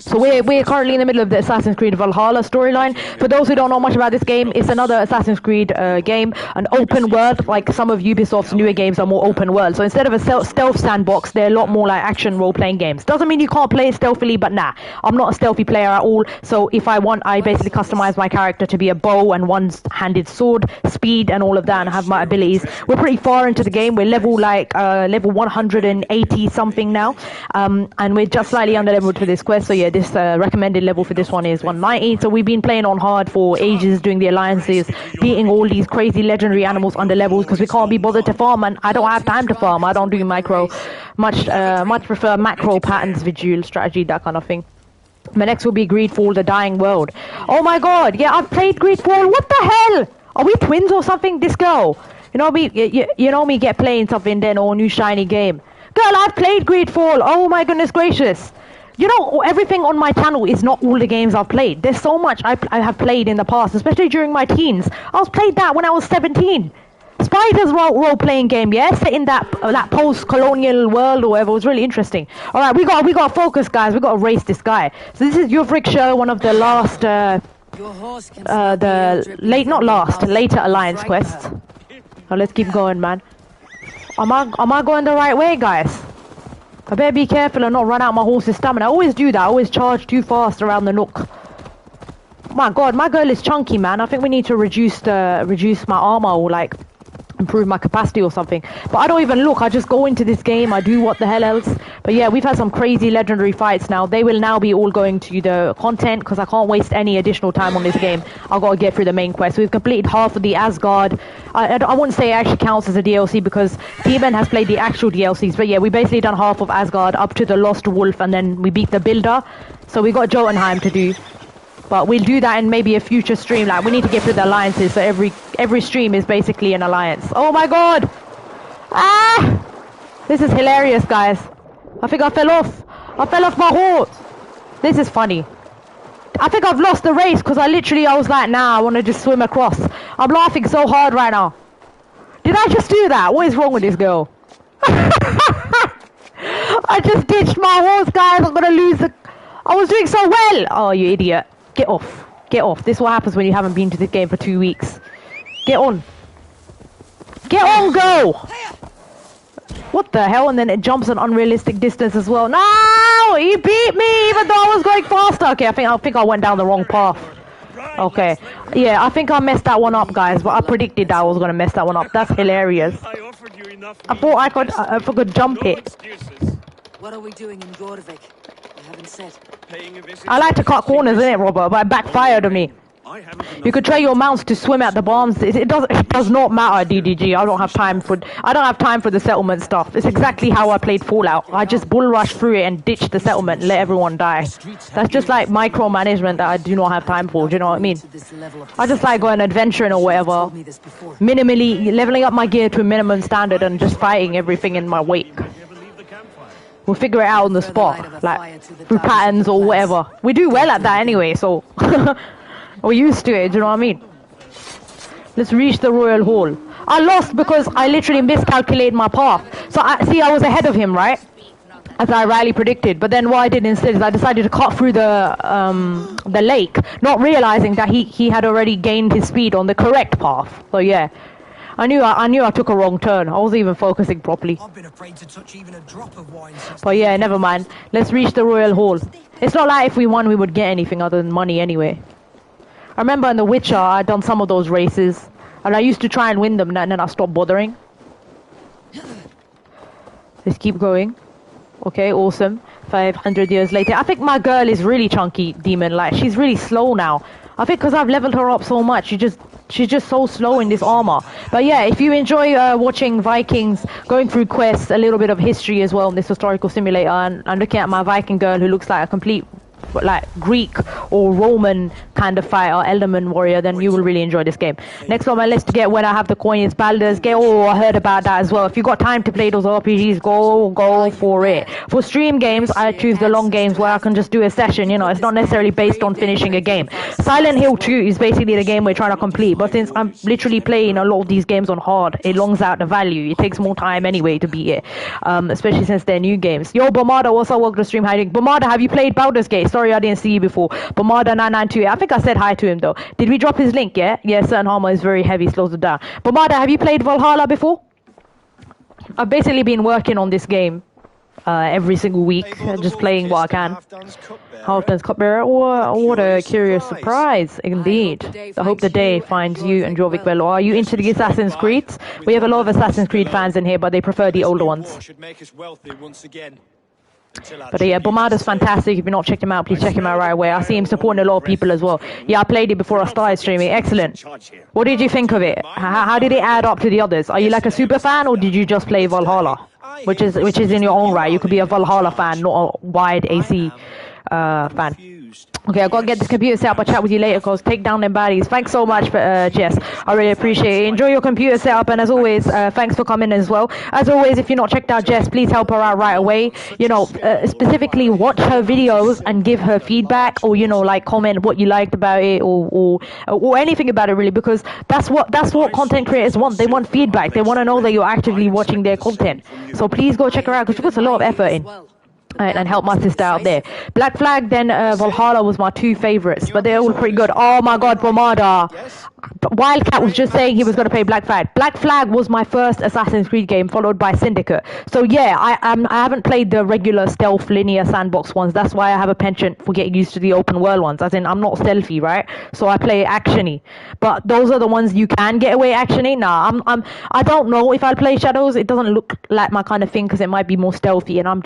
Speaker 1: So we're currently in the middle of the Assassin's Creed Valhalla storyline. For those who don't know much about this game, it's another Assassin's Creed game, an open world. Like some of Ubisoft's newer games are more open world. So instead of a stealth sandbox, they're a lot more like action role-playing games. Doesn't mean you can't play it stealthily, but nah, I'm not a stealthy player at all. So if I want, I basically customize my character to be a bow and one-handed sword, speed and all of that, and have my abilities. We're pretty far into the game. We're level 180 something now, and we're just slightly under leveled for this quest. So yeah, this recommended level for this one is 190. So we've been playing on hard for ages, doing the alliances, beating all these crazy legendary animals under levels because we can't be bothered to farm, and I don't have time to farm. I don't do micro, much prefer macro patterns, vigil strategy, that kind of thing. My next will be Greedfall, the Dying World. Oh my god, yeah, I've played Greedfall. What the hell? Are we twins or something? This girl, you know me get playing something, then all new shiny game. Girl, I've played Greedfall. Oh my goodness gracious. You know, everything on my channel is not all the games I've played. There's so much I have played in the past, especially during my teens. I was played that when I was 17. Spider's role-playing game, yeah, set in that post-colonial world or whatever. It was really interesting. All right, we got to focus, guys. We got to race this guy. So this is Euvricshire, one of the last, later alliance quests. Now let's keep going, man. Am I going the right way, guys? I better be careful and not run out my horse's stamina. I always do that. I always charge too fast around the nook. My god, my girl is chunky, man. I think we need to reduce my armor or like improve my capacity or something. But I don't even look. I just go into this game. I do what the hell else. But yeah, we've had some crazy legendary fights now. They will now be all going to the content because I can't waste any additional time on this game. I've got to get through the main quest. We've completed half of the Asgard. I wouldn't say it actually counts as a DLC because Demon has played the actual DLCs. But yeah, we basically done half of Asgard up to the Lost Wolf, and then we beat the Builder. So we got Jotunheim to do. But we'll do that in maybe a future stream. Like, we need to get through the alliances, so every stream is basically an alliance. Oh my god! Ah! This is hilarious, guys. I think I fell off. I fell off my horse. This is funny. I think I've lost the race because I was like, nah, I want to just swim across. I'm laughing so hard right now. Did I just do that? What is wrong with this girl? I just ditched my horse, guys. I'm gonna lose the... I was doing so well. Oh, you idiot. Get off. Get off. This is what happens when you haven't been to this game for 2 weeks. Get on. Get on, go! What the hell? And then it jumps an unrealistic distance as well. No! He beat me even though I was going faster. Okay, I think I went down the wrong path. Okay. Yeah, I think I messed that one up, guys, but I predicted that I was gonna mess that one up. That's hilarious. I thought I could jump it.
Speaker 2: What are we doing in Jorvik? I haven't said.
Speaker 1: I like to cut corners, innit, Robert? But it backfired on me. You could train your mounts to swim at the bombs. It does not matter, DDG. I don't have time for the settlement stuff. It's exactly how I played Fallout. I just bull rush through it and ditch the settlement and let everyone die. That's just like micromanagement that I do not have time for. Do you know what I mean? I just like going adventuring or whatever. Minimally leveling up my gear to a minimum standard and just fighting everything in my wake. We'll figure it out on the spot, like through patterns or whatever. We do well at that anyway, so we're used to it. Do you know what I mean? Let's reach the Royal Hall. I lost because I literally miscalculated my path. So I was ahead of him, right? As I rightly predicted. But then what I did instead is I decided to cut through the lake, not realizing that he had already gained his speed on the correct path. So yeah. I knew I took a wrong turn. I wasn't even focusing properly.
Speaker 3: I've been afraid to touch even a drop of wine since.
Speaker 1: But yeah, never mind. Let's reach the Royal Hall. It's not like if we won we would get anything other than money anyway. I remember in The Witcher I'd done some of those races and I used to try and win them and then I stopped bothering. Let's keep going. Okay, awesome. 500 years later. I think my girl is really chunky, Demon. Like, she's really slow now. I think because I've leveled her up so much, she's just so slow in this armor. But yeah, if you enjoy watching Vikings, going through quests, a little bit of history as well in this historical simulator, and looking at my Viking girl who looks like a complete like Greek or Roman kind of fighter, Elderman warrior, then you will really enjoy this game. Next on my list to get when I have the coin is Baldur's Gate. Oh, I heard about that as well. If you got time to play those RPGs, go for it. For stream games, I choose the long games where I can just do a session, you know, it's not necessarily based on finishing a game. Silent Hill 2 is basically the game we're trying to complete, but since I'm literally playing a lot of these games on hard, it longs out the value. It takes more time anyway to beat it, especially since they're new games. Yo, Bomada, what's up? Welcome to stream. How you doing? Bomada, have you played Baldur's Gate? Sorry, I didn't see you before. Bomada992. I think I said hi to him though. Did we drop his link? Yeah, certain armor is very heavy, slows it down. Bomada, have you played Valhalla before? I've basically been working on this game every single week, just playing what I can. Halfdan's Cupbearer. What a curious surprise, indeed. I hope the day finds you and Jorvik well. Are you into the Assassin's Creed? We have a lot of Assassin's Creed fans in here, but they prefer the older ones. But yeah, Bomada's fantastic. If you've not checked him out, please check him out right away. I see him supporting a lot of people as well. Yeah, I played it before I started streaming. Excellent. What did you think of it? How did it add up to the others? Are you like a super fan, or did you just play Valhalla? Which is in your own right. You could be a Valhalla fan, not a wide AC fan. Okay, I've got to get this computer set up. I'll chat with you later, cause take down them baddies. Thanks so much, Jess. I really appreciate it. Enjoy your computer setup, and as always, thanks for coming as well. As always, if you're not checked out Jess, please help her out right away. You know, specifically watch her videos and give her feedback, or you know, like comment what you liked about it, or anything about it really, because that's what content creators want. They want feedback. They want to know that you're actively watching their content. So please go check her out, because she puts a lot of effort in. And help my sister out there. Black Flag, then Valhalla was my two favorites, but they're all pretty good. Oh my god, Pomada. Wildcat was just saying he was going to play Black Flag. Black Flag was my first Assassin's Creed game, followed by Syndicate. So yeah, I haven't played the regular stealth linear sandbox ones. That's why I have a penchant for getting used to the open world ones. As in, I'm not stealthy, right? So I play actiony. But those are the ones you can get away actiony. Nah, I don't know if I'll play Shadows. It doesn't look like my kind of thing, because it might be more stealthy, and I'm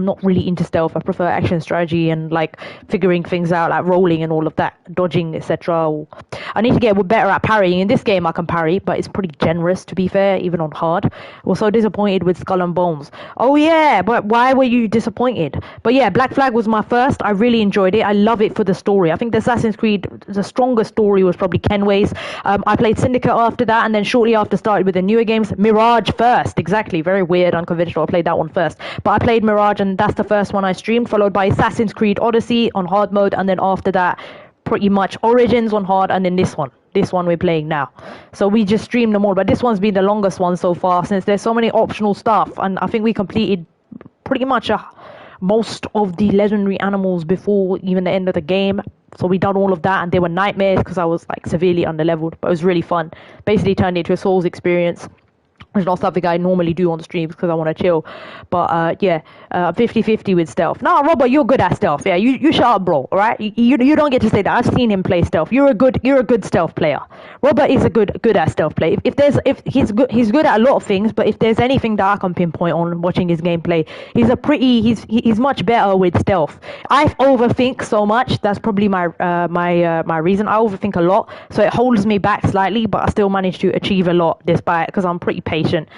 Speaker 1: not really into stealth. I prefer action strategy and like figuring things out, like rolling and all of that, dodging, etc. I need to get better at parrying. In this game I can parry, but it's pretty generous, to be fair, even on hard. I was so disappointed with Skull and Bones. Oh yeah, but why were you disappointed? But yeah, Black Flag was my first. I really enjoyed it. I love it for the story. I think the Assassin's Creed, the strongest story was probably Kenway's. I played Syndicate after that, and then shortly after started with the newer games. Mirage first, exactly, very weird, unconventional. I played that one first, but I played Mirage, and that's the first one I streamed, followed by Assassin's Creed Odyssey on hard mode, and then after that pretty much Origins on hard, and then this one we're playing now. So we just streamed them all, but this one's been the longest one so far, since there's so many optional stuff, and I think we completed pretty much most of the legendary animals before even the end of the game. So we done all of that, and they were nightmares because I was like severely underleveled, but it was really fun. Basically turned it into a Souls experience. It's not something I normally do on streams because I want to chill. But yeah, 50-50 with stealth. No, Robert, you're good at stealth. Yeah, you shut up, bro. All right, you don't get to say that. I've seen him play stealth. You're a good stealth player. Robert is a good at stealth play. If he's good at a lot of things, but if there's anything that I can pinpoint on watching his gameplay, he's much better with stealth. I overthink so much. That's probably my reason. I overthink a lot, so it holds me back slightly, but I still manage to achieve a lot despite, because I'm pretty patient.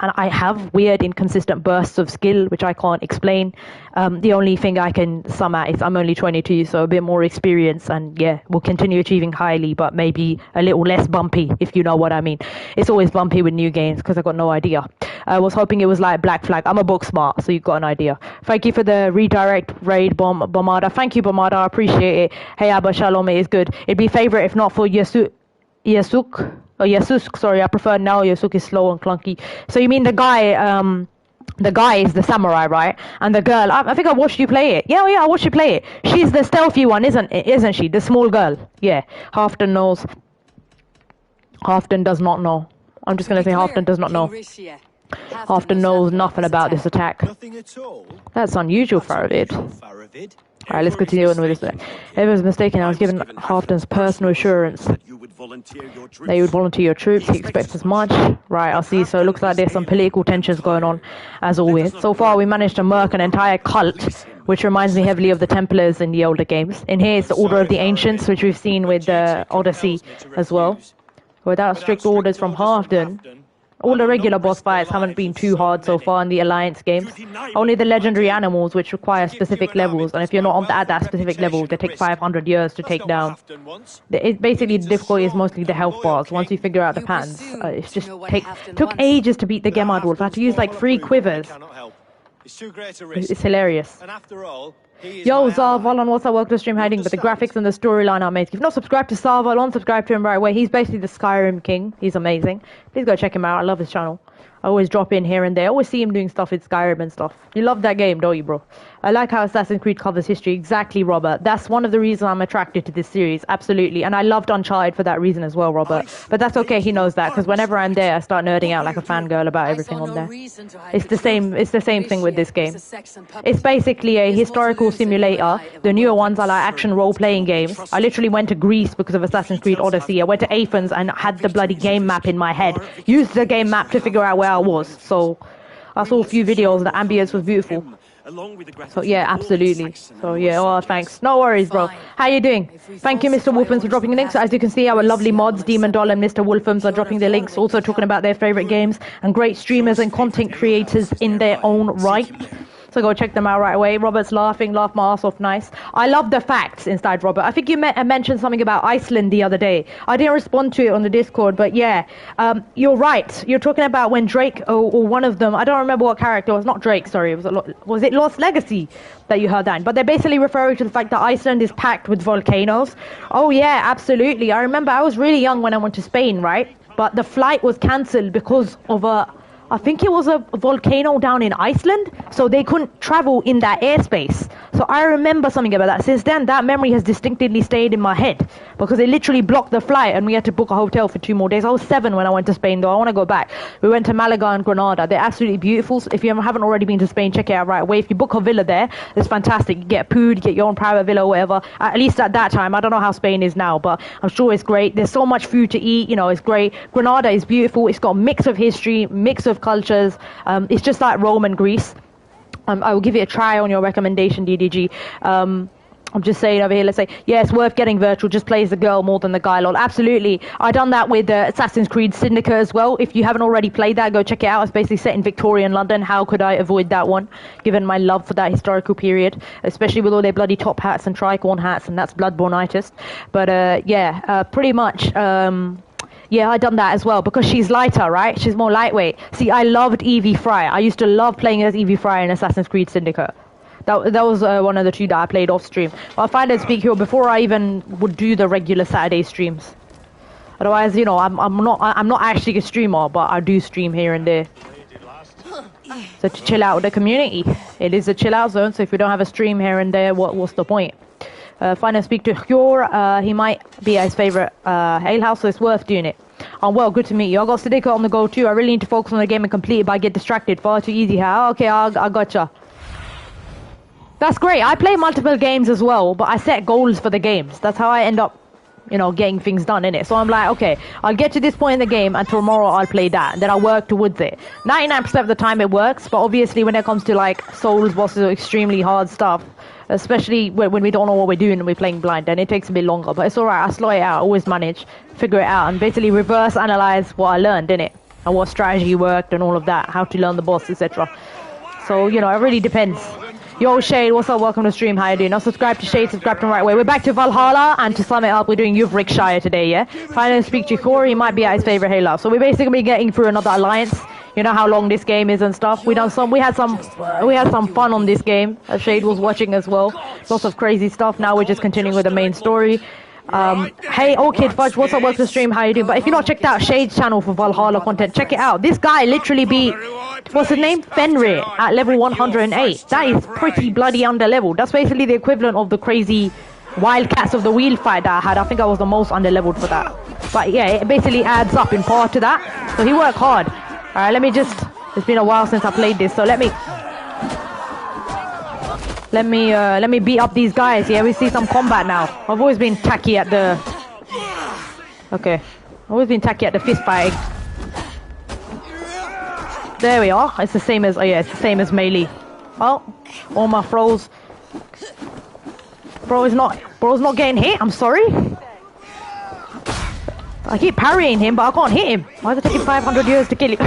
Speaker 1: And I have weird inconsistent bursts of skill which I can't explain. The only thing I can sum at is I'm only 22, so a bit more experience, and yeah, we'll continue achieving highly, but maybe a little less bumpy, if you know what I mean. It's always bumpy with new games because I got no idea. I was hoping it was like Black Flag. I'm a book smart, so you've got an idea. Thank you for the redirect raid Bomada. Thank you, Bomada. I appreciate it. Hey Abba Shalom, it is good. It'd be favorite if not for Yasuk. Oh, Yasusk, sorry, I prefer now. Yasusk is slow and clunky. So you mean the guy is the samurai, right? And the girl, I think I watched you play it. Yeah, I watched you play it. She's the stealthy one, isn't she? The small girl. Yeah, Halfton knows. Halfton does not know. I'm just going to say Halfton does not know. Halfton knows nothing about this attack.
Speaker 4: Nothing at all.
Speaker 1: That's unusual, Faravid. Alright, let's continue on with this. If I was mistaken, I was given Halfton's personal assurance that you would volunteer your troops. He expects as much. Right, I see. So it looks like there's some political tensions going on, as always. So far, we managed to murk an entire cult, which reminds me heavily of the Templars in the older games. In here, it's the Order of the Ancients, which we've seen with Odyssey as well. Without strict orders from Halfton, all the regular boss fights haven't been too hard so far in the Alliance games. Only the legendary animals, which require specific levels, and if you're not at that specific level, they take 500 years to take down. Basically, the difficulty is mostly the health bars. Once you figure out the patterns, it's just took ages to beat the Gemard Wolf. I had to use like 3 quivers. It's hilarious. Yo, Zarvalon, what's up? Welcome to stream hiding, but the graphics and the storyline are amazing. If you're not subscribed to Zarvalon, subscribe to him right away. He's basically the Skyrim king. He's amazing. Please go check him out. I love his channel. I always drop in here and there. I always see him doing stuff with Skyrim and stuff. You love that game, don't you, bro? I like how Assassin's Creed covers history. Exactly, Robert. That's one of the reasons I'm attracted to this series. Absolutely. And I loved Uncharted for that reason as well, Robert. But that's okay. He knows that, because whenever I'm there, I start nerding out like a fangirl about everything on there. It's the same thing with this game. It's basically a historical simulator. The newer ones are like action role-playing games. I literally went to Greece because of Assassin's Creed Odyssey. I went to Athens and had the bloody game map in my head. Used the game map to figure out where I was. So I saw a few videos. The ambience was beautiful. So yeah, absolutely. So yeah, oh thanks. No worries, bro. How you doing? Thank you, Mr. Wolfams, for dropping the links. As you can see, our lovely mods, Demon Doll and Mr. Wolfams, are dropping their links, also talking about their favorite games and great streamers and content creators in their own right. So go check them out right away. Robert's laughing, laugh my ass off, nice. I love the facts inside, Robert. I think you mentioned something about Iceland the other day. I didn't respond to it on the Discord, but yeah, you're right. You're talking about when Drake, or one of them, I don't remember what character, it was not Drake, sorry, was it Lost Legacy that you heard that in? But they're basically referring to the fact that Iceland is packed with volcanoes. Oh yeah, absolutely. I remember I was really young when I went to Spain, right? But the flight was cancelled because of I think it was a volcano down in Iceland, so they couldn't travel in that airspace. So I remember something about that. Since then, that memory has distinctly stayed in my head, because it literally blocked the flight and we had to book a hotel for 2 more days. I was 7 when I went to Spain, though. I want to go back. We went to Malaga and Granada. They're absolutely beautiful. So if you haven't already been to Spain, check it out right away. If you book a villa there, it's fantastic. You get food, you get your own private villa or whatever. At least at that time. I don't know how Spain is now, but I'm sure it's great. There's so much food to eat. You know, it's great. Granada is beautiful. It's got a mix of history, mix of cultures. It's just like Rome and Greece. I will give it a try on your recommendation, DDG. I'm just saying over here, let's say, yeah, it's worth getting virtual, just plays the girl more than the guy, lol. Absolutely. I done that with Assassin's Creed Syndicate as well. If you haven't already played that, go check it out. It's basically set in Victorian London. How could I avoid that one, given my love for that historical period, especially with all their bloody top hats and tricorn hats, and that's Bloodborne-itis. But yeah, pretty much... yeah, I done that as well, because she's lighter, right? She's more lightweight. See, I loved Evie Frye. I used to love playing as Evie Frye in Assassin's Creed Syndicate. That was one of the 2 that I played off stream. But I find it speak here before I even would do the regular Saturday streams. Otherwise, you know, I'm not actually a streamer, but I do stream here and there. So to chill out with the community. It is a chill out zone, so if we don't have a stream here and there, what's the point? Finally speak to Hjor. He might be his favorite alehouse, so it's worth doing it. Well, good to meet you. I got Sidika on the go too. I really need to focus on the game and complete it, but I get distracted. Far too easy. How? Okay, I gotcha. That's great. I play multiple games as well, but I set goals for the games. That's how I end up, you know, getting things done in it. So I'm like, okay, I'll get to this point in the game and tomorrow I'll play that. And then I'll work towards it. 99% of the time it works, but obviously when it comes to like Souls bosses or extremely hard stuff, especially when we don't know what we're doing and we're playing blind, then it takes a bit longer. But it's alright, I slow it out, always manage, figure it out, and basically reverse analyze what I learned in it. And what strategy worked and all of that, how to learn the boss, etc. So, you know, it really depends. Yo, Shade, what's up? Welcome to the stream. How you doing? Now subscribe to Shade, subscribe to the right way. We're back to Valhalla, and to sum it up, we're doing Euvricshire today, yeah? Finally speak to Corey, he might be at his favorite Halo. So we're basically getting through another alliance. You know how long this game is and stuff. We had some fun on this game. Shade was watching as well. Lots of crazy stuff. Now we're just continuing with the main story. Hey, Kid Fudge, what's up? Welcome to the stream. How you doing? But if you're not checked out Shade's channel for Valhalla content, check it out. This guy literally beat, what's his name? Fenrir at level 108. That is pretty bloody under level. That's basically the equivalent of the crazy Wildcats of the Wheel fight that I had. I think I was the most under leveled for that. But yeah, it basically adds up in part to that. So he worked hard. Alright, let me just, it's been a while since I played this, so let me beat up these guys. Yeah, we see some combat now. I've always been tacky at the, okay, I've always been tacky at the fist fighting. There we are. It's the same as, oh yeah, it's the same as melee. Oh, all my throws. Bro's not getting hit. I'm sorry. I keep parrying him, but I can't hit him. Why is it taking 500 years to kill him?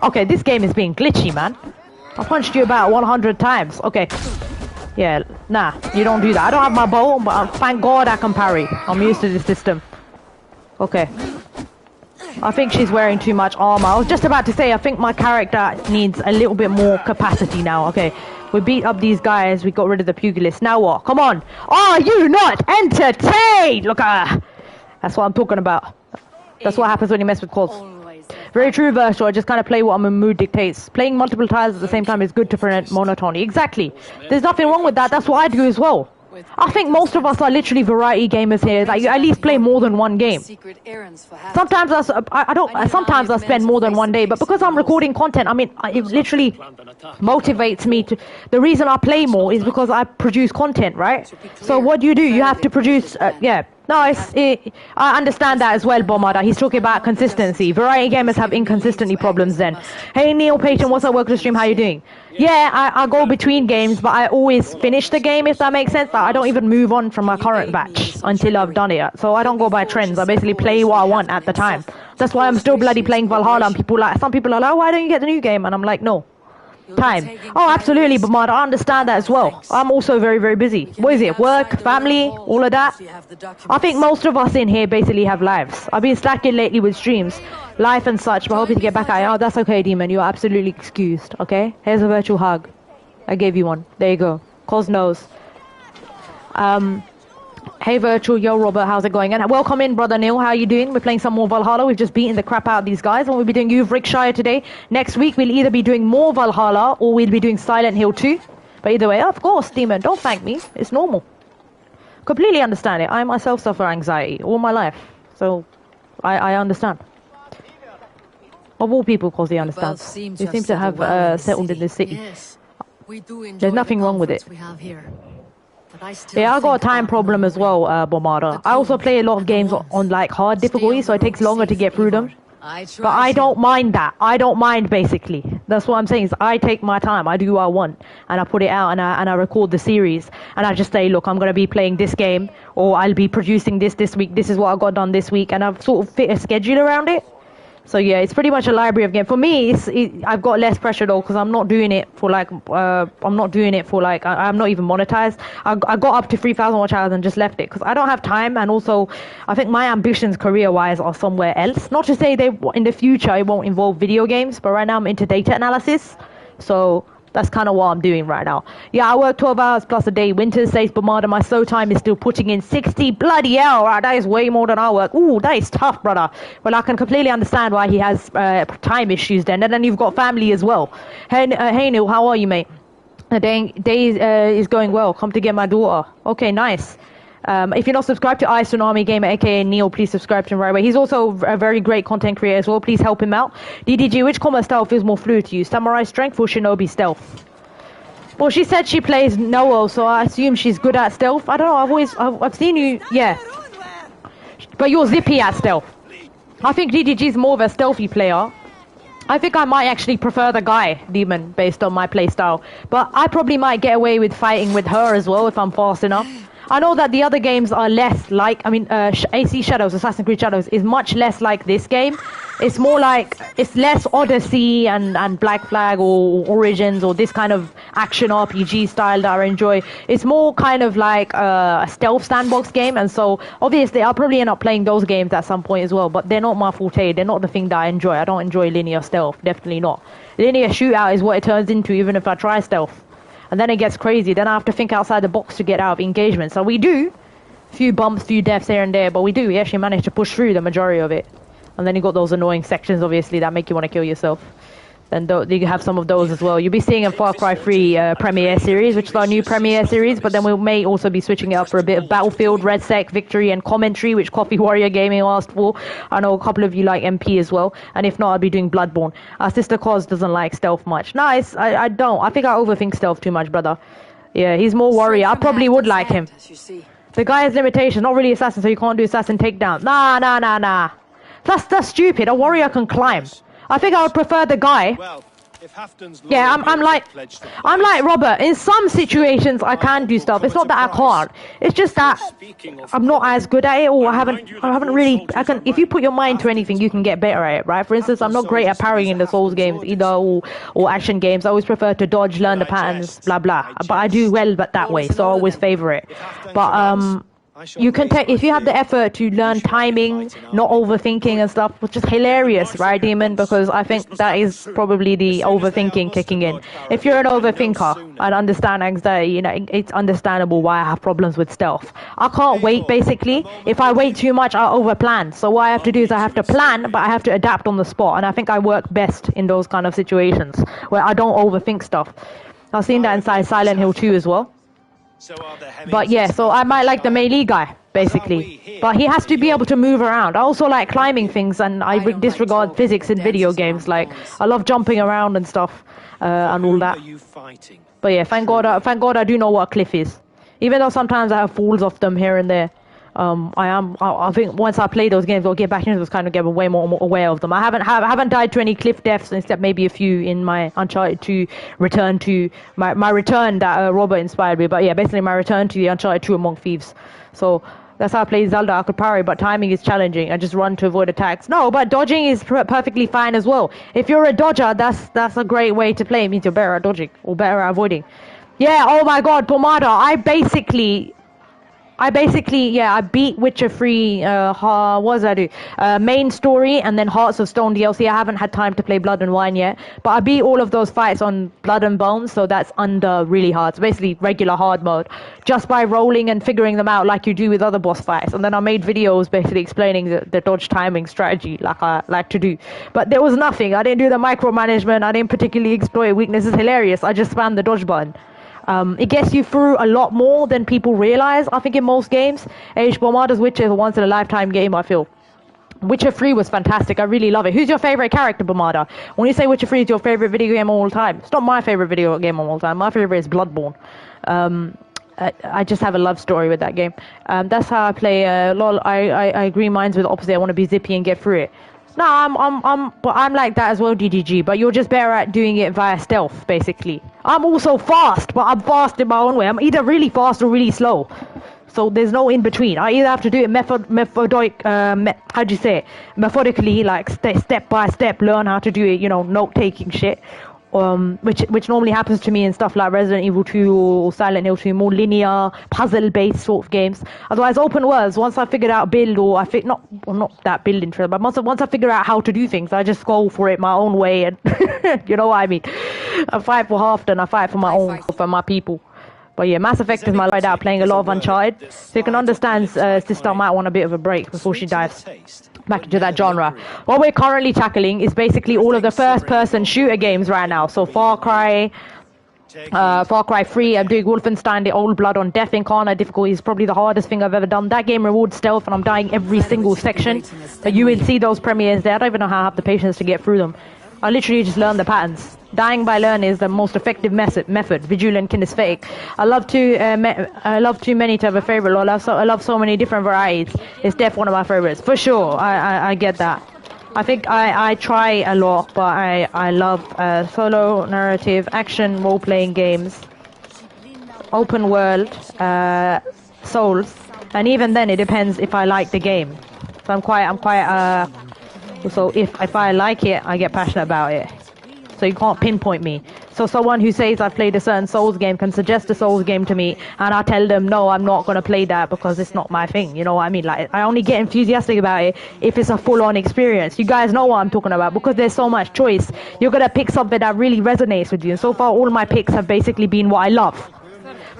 Speaker 1: Okay, this game is being glitchy, man. I punched you about 100 times. Okay. Yeah, nah, you don't do that. I don't have my bow, but thank God I can parry. I'm used to this system. Okay. I think she's wearing too much armor. I was just about to say, I think my character needs a little bit more capacity now. Okay, we beat up these guys. We got rid of the pugilist. Now what? Come on. Are you not entertained? Look at her. That's what I'm talking about. That's what happens when you mess with C.O.Z. Very true, Virtual. I just kind of play what my mood dictates. Playing multiple tiles at the same time is good to prevent monotony. Exactly. There's nothing wrong with that. That's what I do as well. I think most of us are literally variety gamers here. Like, you at least play more than one game. Sometimes sometimes I spend more than one day, but because I'm recording content, I mean, it literally motivates me to. The reason I play more is because I produce content, right? So what do? You have to produce. Yeah. No, I understand that as well, Bomada. He's talking about consistency. Variety gamers have inconsistency problems then. Hey, Neil Patron, what's up? Welcome to the stream. How you doing? Yeah, I go between games, but I always finish the game, if that makes sense. I don't even move on from my current batch until I've done it. So I don't go by trends. I basically play what I want at the time. That's why I'm still bloody playing Valhalla. And some people are like, oh, why don't you get the new game? And I'm like, no. Time. Oh, absolutely, Bamad. I understand that as well. I'm also very, very busy. What is it? Work, family, all of that. I think most of us in here basically have lives. I've been slacking lately with streams, life and such, but hoping to get back at it. Oh, that's okay, Demon. You are absolutely excused, okay? Here's a virtual hug. I gave you one. There you go. C.O.Z knows. Hey Virtual, yo Robert, how's it going? And welcome in, brother Neil. How you doing? We're playing some more Valhalla. We've just beaten the crap out of these guys, and we'll be doing Euvricshire today. Next week we'll either be doing more Valhalla or we'll be doing Silent Hill 2. But either way, of course, Demon, don't thank me. It's normal. Completely understand it. I myself suffer anxiety all my life, so I understand. Of all people, because he understands. He seems to have settled in this city.
Speaker 2: Yes.
Speaker 1: There's nothing wrong with it. Yeah, I got a time problem as well, Bomada. I also play a lot of games on like hard difficulty, so it takes longer to get through them. But I don't mind that. I don't mind, basically. That's what I'm saying, is I take my time. I do what I want, and I put it out, and I record the series, and I just say, look, I'm going to be playing this game, or I'll be producing this week. This is what I got done this week, and I've sort of fit a schedule around it. So yeah, it's pretty much a library of games. For me, I've got less pressure though, because I'm not doing it for like, I'm not even monetized. I got up to 3,000 watch hours and just left it, because I don't have time, and also, I think my ambitions career-wise are somewhere else. Not to say in the future it won't involve video games, but right now I'm into data analysis, so that's kind of what I'm doing right now. Yeah, I work 12 hours plus a day. Winter says Bamada, my slow time is still putting in 60 bloody hell. Right, that is way more than I work. Ooh, that is tough, brother. Well, I can completely understand why he has time issues then. And then you've got family as well. Hey Neil, how are you, mate? The day is going well. Come to get my daughter. Okay, nice. If you're not subscribed to Tsunami Gamer, aka Neil, please subscribe to him right away. He's also a very great content creator as well. Please help him out. DDG, which combat style feels more fluid to you? Samurai Strength or Shinobi Stealth? Well, she said she plays Noel, so I assume she's good at stealth. I don't know. I've seen you. Yeah. But you're zippy at stealth. I think DDG's more of a stealthy player. I think I might actually prefer the guy, Demon, based on my playstyle. But I probably might get away with fighting with her as well if I'm fast enough. I know that the other games are less like, AC Shadows, Assassin's Creed Shadows, is much less like this game. It's more like, it's less Odyssey and Black Flag or Origins or this kind of action RPG style that I enjoy. It's more kind of like a stealth sandbox game, and so obviously I'll probably end up playing those games at some point as well, but they're not my forte. They're not the thing that I enjoy. I don't enjoy linear stealth, definitely not. Linear shootout is what it turns into even if I try stealth. And then it gets crazy. Then I have to think outside the box to get out of engagement. So we do. Few bumps, few deaths here and there. But we actually manage to push through the majority of it. And then you got those annoying sections, obviously, that make you want to kill yourself. Then you have some of those as well. You'll be seeing in Far Cry 3 Premiere Series, which is our new Premiere Series. But then we may also be switching it up for a bit of Battlefield, Red Sec, Victory, and Commentary, which Coffee Warrior Gaming asked for. I know a couple of you like MP as well. And if not, I'll be doing Bloodborne. Our sister C.O.Z doesn't like stealth much. Nice. I don't. I think I overthink stealth too much, brother. Yeah, he's more warrior. I probably would like him. The guy has limitations. Not really assassin, so you can't do assassin takedown. Nah. That's stupid. A warrior can climb. I think I would prefer the guy.
Speaker 4: Well, if Hafton's
Speaker 1: yeah, I'm like Robert. In some situations, I can do stuff. It's not that I can't. It's just that I'm not as good at it, or I haven't really. If you put your mind to anything, you can get better at it, right? For instance, I'm not great at parrying in the Souls games either, or action games. I always prefer to dodge, learn the patterns, blah blah. But I do well, but that way, so I always favor it. But you can take, if you have the effort to learn timing, not overthinking and stuff, which is hilarious, right, Demon? Because I think that is probably the overthinking kicking in. If you're an overthinker and understand anxiety, you know, it's understandable why I have problems with stealth. I can't wait, basically. If I wait too much, I overplan. So what I have to do is I have to plan, but I have to adapt on the spot. And I think I work best in those kind of situations where I don't overthink stuff. I've seen that inside Silent Hill 2 as well. But yeah, so I might like the melee guy, basically. But he has to be able to move around. I also like climbing things, and I disregard physics in video games. Like, I love jumping around and stuff, and all that. But yeah, thank God I do know what a cliff is. Even though sometimes I have falls off them here and there. I think once I play those games, I'll get back into those kind of games, way more aware of them. I haven't died to any cliff deaths, except maybe a few in my Uncharted 2 return to my return that Robert inspired me. But yeah, basically my return to the Uncharted 2 Among Thieves. So that's how I play Zelda. I could parry, but timing is challenging. I just run to avoid attacks. No, but dodging is perfectly fine as well. If you're a dodger, that's a great way to play. It means you're better at dodging or better at avoiding. Yeah. Oh my God, Pomada. I basically, yeah, I beat Witcher 3, what does I do? Main story, and then Hearts of Stone DLC. I haven't had time to play Blood and Wine yet, but I beat all of those fights on Blood and Bones, so that's under really hard. So basically regular hard mode, just by rolling and figuring them out like you do with other boss fights. And then I made videos basically explaining the dodge timing strategy like I like to do. But there was nothing. I didn't do the micromanagement. I didn't particularly exploit weaknesses. Hilarious. I just spammed the dodge button. It gets you through a lot more than people realize, I think, in most games. Pomada's Witcher is a once-in-a-lifetime game, I feel. Witcher 3 was fantastic. I really love it. Who's your favorite character, Pomada? When you say Witcher 3 is your favorite video game of all time, it's not my favorite video game of all time. My favorite is Bloodborne. I just have a love story with that game. That's how I play. LOL, I agree, mine's with the opposite. I want to be zippy and get through it. No, I'm like that as well, DDG, but you're just better at doing it via stealth, basically. I'm also fast, but I'm fast in my own way. I'm either really fast or really slow. So there's no in between. I either have to do it methodically, like step by step, learn how to do it, you know, note-taking shit. Which normally happens to me in stuff like Resident Evil 2 or Silent Hill 2, more linear, puzzle-based sort of games. Otherwise, open worlds, once I figured out build, or not that build interest, but once I figure out how to do things, I just go for it my own way, and you know what I mean. I fight for Halfton, I fight for my own, for my people. But yeah, Mass Effect is my right out, playing a lot of Uncharted, so you can understand sister might want a bit of a break before she dives back into that genre. What we're currently tackling is basically all of the first-person shooter games right now. So Far Cry, Far Cry 3, I'm doing Wolfenstein, the Old Blood on Death Incarnate difficulty is probably the hardest thing I've ever done. That game rewards stealth and I'm dying every single section. But you will see those premieres there. I don't even know how I have the patience to get through them. I literally just learn the patterns. Dying by learning is the most effective method. Vigilant kinesthetic. I love too many to have a favorite. I love so many different varieties. It's definitely one of my favorites. For sure, I get that. I think I try a lot, but I love solo, narrative, action, role-playing games, open world, Souls, and even then it depends if I like the game. So I'm quite so if I like it, I get passionate about it. So you can't pinpoint me. So someone who says I've played a certain Souls game can suggest a Souls game to me, and I tell them, no, I'm not going to play that because it's not my thing. You know what I mean? Like, I only get enthusiastic about it if it's a full-on experience. You guys know what I'm talking about because there's so much choice. You're going to pick something that really resonates with you. And so far, all my picks have basically been what I love.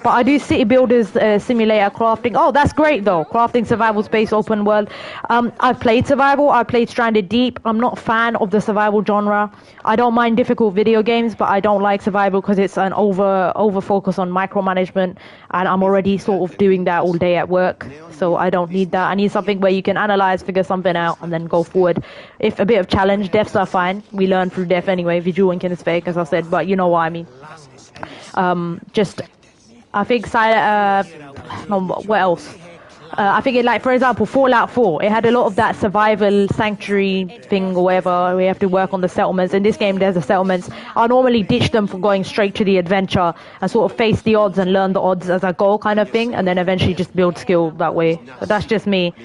Speaker 1: But I do City Builders Simulator crafting. Oh, that's great though. Crafting, survival space, open world. I've played survival. I've played Stranded Deep. I'm not a fan of the survival genre. I don't mind difficult video games, but I don't like survival because it's an over focus on micromanagement, and I'm already sort of doing that all day at work. So I don't need that. I need something where you can analyze, figure something out, and then go forward. If a bit of challenge, deaths are fine. We learn through death anyway. Visual and kinesthetic, as I said, but you know what I mean. I think what else? I think like, for example, Fallout 4, it had a lot of that survival sanctuary thing or whatever. We have to work on the settlements. In this game, there's the settlements. I normally ditch them for going straight to the adventure and sort of face the odds and learn the odds as I go kind of thing, and then eventually just build skill that way. But that's just me.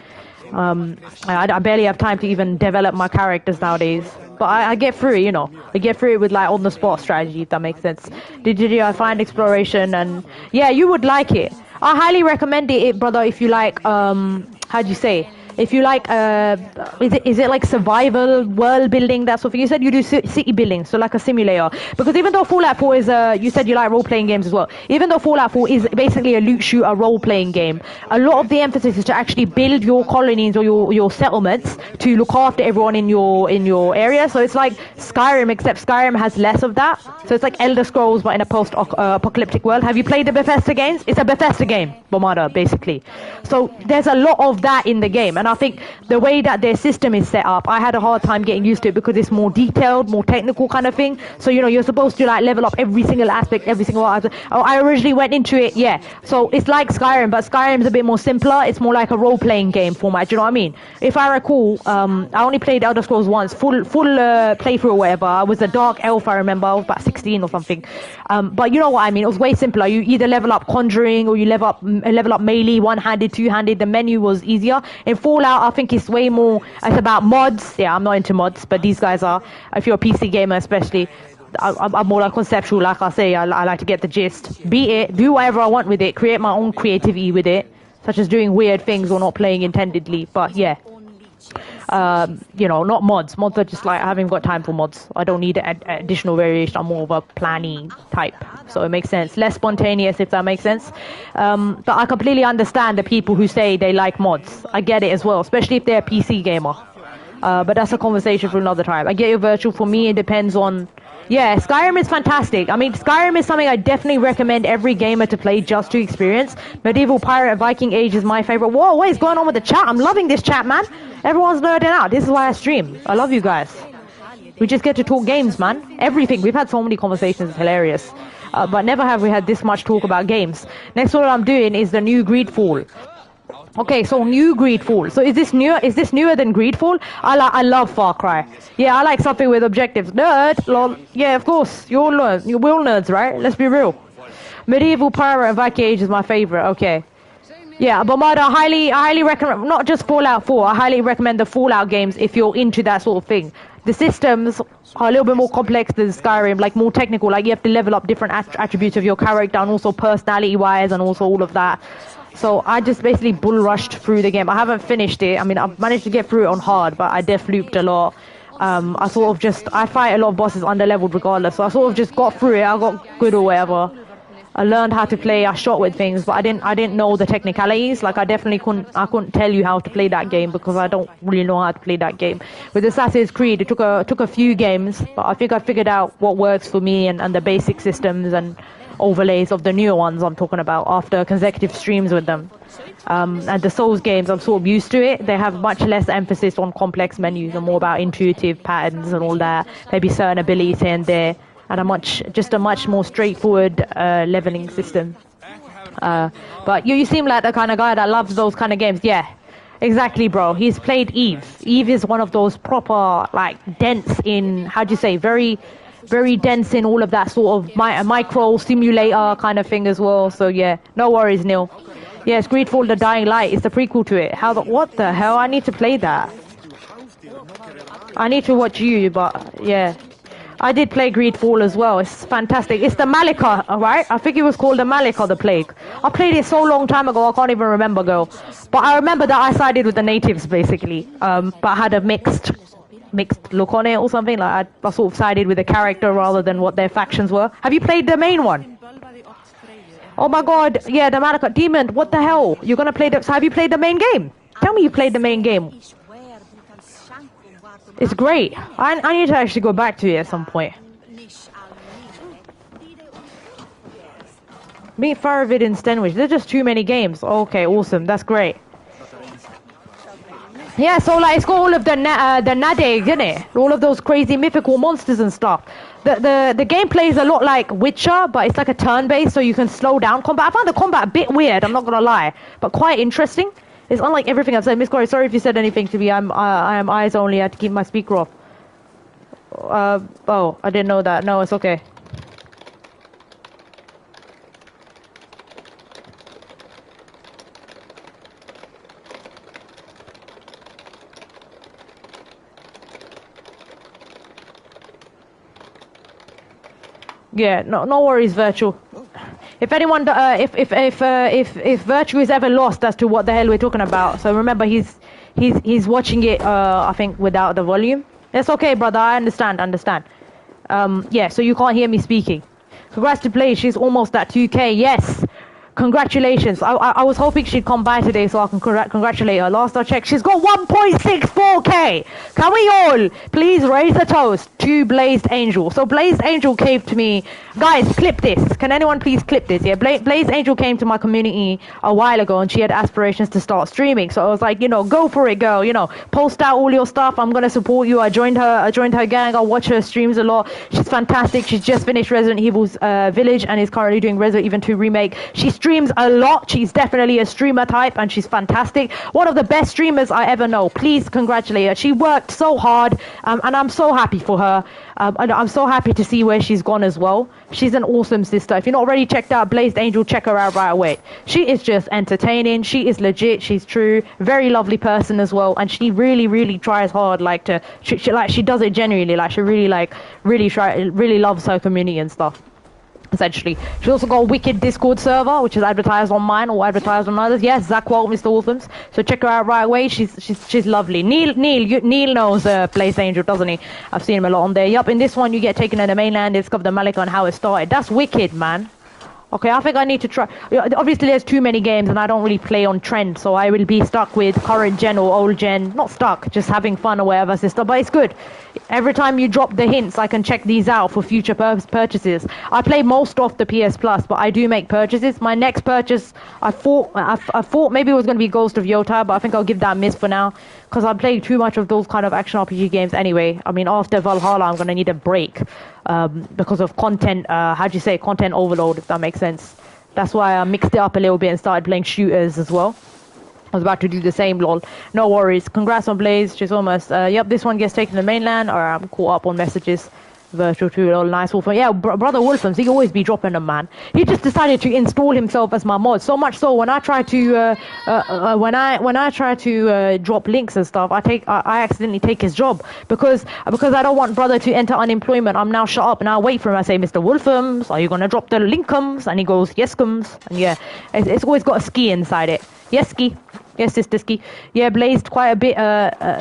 Speaker 1: I barely have time to even develop my characters nowadays. But I get through it, you know. I get through it with like on-the-spot strategy, if that makes sense. I find exploration, and yeah, you would like it. I highly recommend it, brother, if you like, how do you say? If you like, is it like survival, world building, that sort of thing? You said you do city building, so like a simulator. Because even though Fallout 4 is you said you like role-playing games as well. Even though Fallout 4 is basically a loot shooter role-playing game, a lot of the emphasis is to actually build your colonies or your settlements to look after everyone in your area. So it's like Skyrim, except Skyrim has less of that. So it's like Elder Scrolls, but in a post-apocalyptic world. Have you played the Bethesda games? It's a Bethesda game, Bomada, basically. So there's a lot of that in the game. And I think the way that their system is set up, I had a hard time getting used to it because it's more detailed, more technical kind of thing. So, you know, you're supposed to like level up every single aspect, every single aspect. I originally went into it, yeah. So it's like Skyrim, but Skyrim's a bit more simpler. It's more like a role-playing game format, do you know what I mean? If I recall, I only played Elder Scrolls once, full playthrough or whatever. I was a dark elf, I remember. I was about 16 or something. But you know what I mean? It was way simpler. You either level up Conjuring or you level up melee, one-handed, two-handed. The menu was easier. In Fallout, I think it's way more, it's about mods. Yeah, I'm not into mods, but these guys are. If you're a PC gamer especially, I'm more like conceptual, like I say. I like to get the gist. Beat it, do whatever I want with it, create my own creativity with it, such as doing weird things or not playing intendedly. But yeah, you know, not mods. Mods are just like, I haven't got time for mods. I don't need additional variation. I'm more of a planning type, so it makes sense. Less spontaneous, if that makes sense. But I completely understand the people who say they like mods. I get it as well, especially if they're a PC gamer. But that's a conversation for another time. I get your virtual. For me, it depends on. Yeah, Skyrim is fantastic. I mean, Skyrim is something I definitely recommend every gamer to play just to experience. Medieval Pirate Viking Age is my favorite. Whoa, what is going on with the chat? I'm loving this chat, man. Everyone's nerding out. This is why I stream. I love you guys. We just get to talk games, man. Everything. We've had so many conversations. It's hilarious. But never have we had this much talk about games. Next, what I'm doing is the new Greedfall. Okay, so new Greedfall. So is this newer? Is this newer than Greedfall? I love Far Cry. Yeah, I like something with objectives. Nerd, lol. Yeah, of course. You're all nerds. You're all nerds, right? Let's be real. Medieval Pirate and Viking Age is my favorite. Okay. Yeah, but I highly recommend, not just Fallout 4. I highly recommend the Fallout games if you're into that sort of thing. The systems are a little bit more complex than Skyrim, like more technical. Like you have to level up different attributes of your character and also personality-wise and also all of that. So I just basically bull rushed through the game. I haven't finished it. I mean, I've managed to get through it on hard, but I def looped a lot. I fight a lot of bosses under leveled regardless. So I sort of just got through it. I got good or whatever. I learned how to play. I shot with things, but I didn't know the technicalities. Like I definitely couldn't tell you how to play that game because I don't really know how to play that game. With Assassin's Creed, it took a few games, but I think I figured out what works for me and the basic systems and overlays of the newer ones I'm talking about after consecutive streams with them. And the Souls games, I'm sort of used to it. They have much less emphasis on complex menus and more about intuitive patterns and all that. Maybe certain abilities here and there. And a much more straightforward leveling system. But you seem like the kind of guy that loves those kind of games. Yeah, exactly, bro. He's played Eve. Eve is one of those proper, like, dense in, how do you say, very, very dense in all of that sort of micro simulator kind of thing as well. So yeah, no worries, Neil. Yes, Greedfall: The Dying Light is the prequel to it. What the hell? I need to play that. I need to watch you, but yeah. I did play Greedfall as well. It's fantastic. It's the Malika, alright? I think it was called the Malika, the Plague. I played it so long time ago, I can't even remember, girl. But I remember that I sided with the natives, basically. But I had a mixed look on it or something. Like I sort of sided with the character rather than what their factions were. Have you played the main one? Oh my god, yeah, the Malika. Demon, what the hell? You're gonna play so have you played the main game? Tell me you played the main game. It's great. I need to actually go back to it at some point. Meet Faravid and Stenwich. There's just too many games. Okay, awesome. That's great. Yeah, so like it's got all of the Nadags in it. All of those crazy mythical monsters and stuff. The gameplay is a lot like Witcher, but it's like a turn-based, so you can slow down combat. I found the combat a bit weird, I'm not gonna lie, but quite interesting. It's unlike everything I've said. Miss Corey, sorry if you said anything to me. I am eyes only. I had to keep my speaker off. Oh, I didn't know that. No, it's okay. Yeah, no worries, Virtual. If anyone, if Virtue is ever lost as to what the hell we're talking about, so remember he's watching it. I think without the volume. It's okay, brother. I understand. Yeah, so you can't hear me speaking. Congrats to Blaze. She's almost at 2K. Yes. Congratulations. I was hoping she'd come by today so I can congratulate her. Last I checked, she's got 1.64k. Can we all please raise a toast to Blazed Angel? So Blazed Angel came to me. Guys, clip this. Can anyone please clip this? Yeah, Blazed Angel came to my community a while ago and she had aspirations to start streaming. So I was like, go for it, girl. Post out all your stuff. I'm going to support you. I joined her gang. I watch her streams a lot. She's fantastic. She's just finished Resident Evil's Village and is currently doing Resident Evil 2 Remake. She streams a lot. She's definitely a streamer type and she's fantastic. One of the best streamers I ever know. Please congratulate her. She worked so hard and I'm so happy for her. And I'm so happy to see where she's gone as well. She's an awesome sister. If you're not already checked out Blazed Angel, check her out right away. She is just entertaining. She is legit. She's true. Very lovely person as well. And she really, really tries hard. She does it genuinely. Like she really loves her community and stuff. Essentially, she's also got a wicked Discord server, which is advertised on mine or advertised on others. Yes, Zachwalt, Mr. Wolfams. So check her out right away. She's lovely. Neil knows Blaze Angel, doesn't he? I've seen him a lot on there. Yup, in this one you get taken to the mainland, discover the Malika and how it started. That's wicked, man. Okay, I think I need to try. Obviously, there's too many games, and I don't really play on trend, so I will be stuck with current gen or old gen. Not stuck, just having fun or whatever, sister. But it's good. Every time you drop the hints, I can check these out for future purchases. I play most of the PS Plus, but I do make purchases. My next purchase, I thought maybe it was going to be Ghost of Yota, but I think I'll give that a miss for now. Because I'm playing too much of those kind of action RPG games anyway. I mean, after Valhalla, I'm going to need a break. Because of content, content overload, if that makes sense. That's why I mixed it up a little bit and started playing shooters as well. I was about to do the same, lol. No worries. Congrats on Blaze. She's almost, yep, this one gets taken to the mainland. Or I'm caught up on messages. Virtual 2, all nice Wolfram. Yeah, brother Wolfams, he always be dropping them, man. He just decided to install himself as my mod. So much so, when I try to, drop links and stuff, I accidentally take his job because I don't want brother to enter unemployment. I'm now shut up and I wait for him. I say, Mr. Wolfams, are you gonna drop the linkums? And he goes, yes, comes. And yeah, it's always got a ski inside it. Yes, ski. Yes, sister ski. Yeah, blazed quite a bit.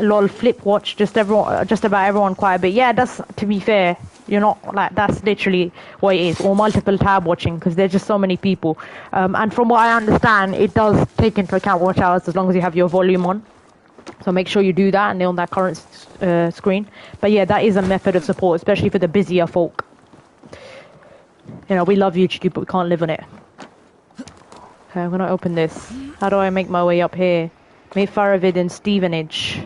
Speaker 1: Lol, flip watch. Just about everyone quite a bit. Yeah, that's, to be fair, You're not like, that's literally what it is, or multiple tab watching, because there's just so many people. And from what I understand, it does take into account watch hours as long as you have your volume on. So make sure you do that and they're on that current screen. But yeah, that is a method of support, especially for the busier folk. You know, we love YouTube, but we can't live on it. Okay, I'm gonna open this. How do I make my way up here? Meet Faravid in Stevenage.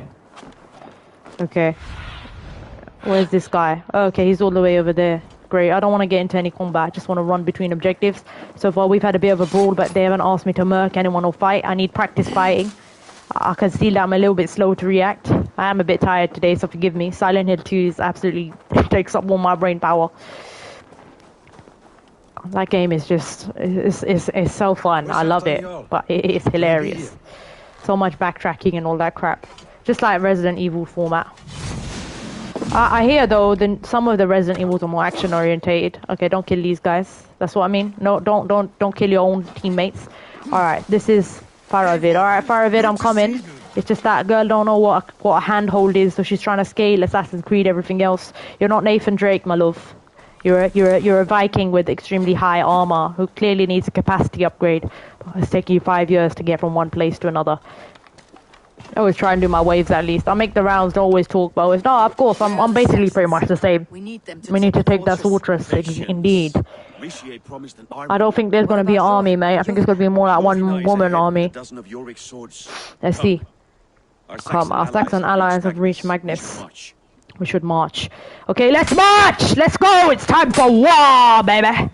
Speaker 1: Okay. Where's this guy? Okay, he's all the way over there. Great. I don't want to get into any combat. I just want to run between objectives. So far, we've had a bit of a brawl, but they haven't asked me to murk anyone or fight. I need practice fighting. I can see that I'm a little bit slow to react. I am a bit tired today, so forgive me. Silent Hill 2 is absolutely takes up all my brain power. That game is just it's so fun. I love it, but it is hilarious. So much backtracking and all that crap, just like Resident Evil format. I hear though some of the Resident Evils are more action orientated. Okay, don't kill these guys. That's what I mean. No, don't kill your own teammates. All right, this is Faravid. All right, Faravid, I'm coming. It's just that girl don't know what a handhold is, so she's trying to scale Assassin's Creed, everything else. You're not Nathan Drake, my love. You're a Viking with extremely high armor who clearly needs a capacity upgrade. It's taking you 5 years to get from one place to another. I always try and do my waves at least. I make the rounds, don't always talk, but always no. Of course, I'm basically pretty much the same. We need to take that fortress, indeed. I don't think there's going to be an army, mate. I think it's going to be more like one woman army. Let's see. Our Saxon allies have reached Magnus. We should march. Okay, let's march! Let's go! It's time for war, baby!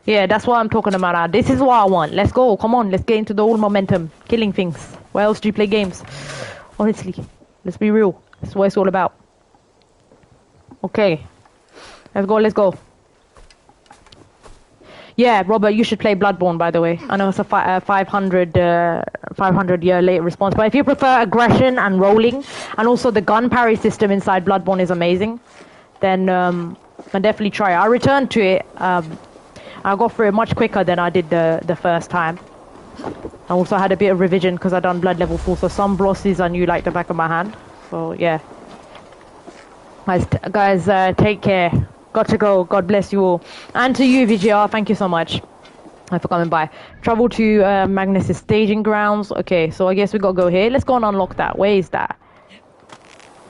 Speaker 1: Yeah, that's what I'm talking about now. This is what I want. Let's go. Come on, let's get into the old momentum. Killing things. Where else do you play games? Honestly, let's be real. That's what it's all about. Okay. Let's go. Yeah, Robert, you should play Bloodborne, by the way. I know it's a 500 year late response, but if you prefer aggression and rolling, and also the gun parry system inside Bloodborne is amazing, then definitely try it. I returned to it. I got through it much quicker than I did the first time. I also had a bit of revision because I done Blood level 4, so some bosses I knew like the back of my hand. So yeah. Guys, take care. Got to go. God bless you all. And to you, VGR, thank you so much for coming by. Travel to Magnus's staging grounds. Okay, so I guess we got to go here. Let's go and unlock that. Where is that?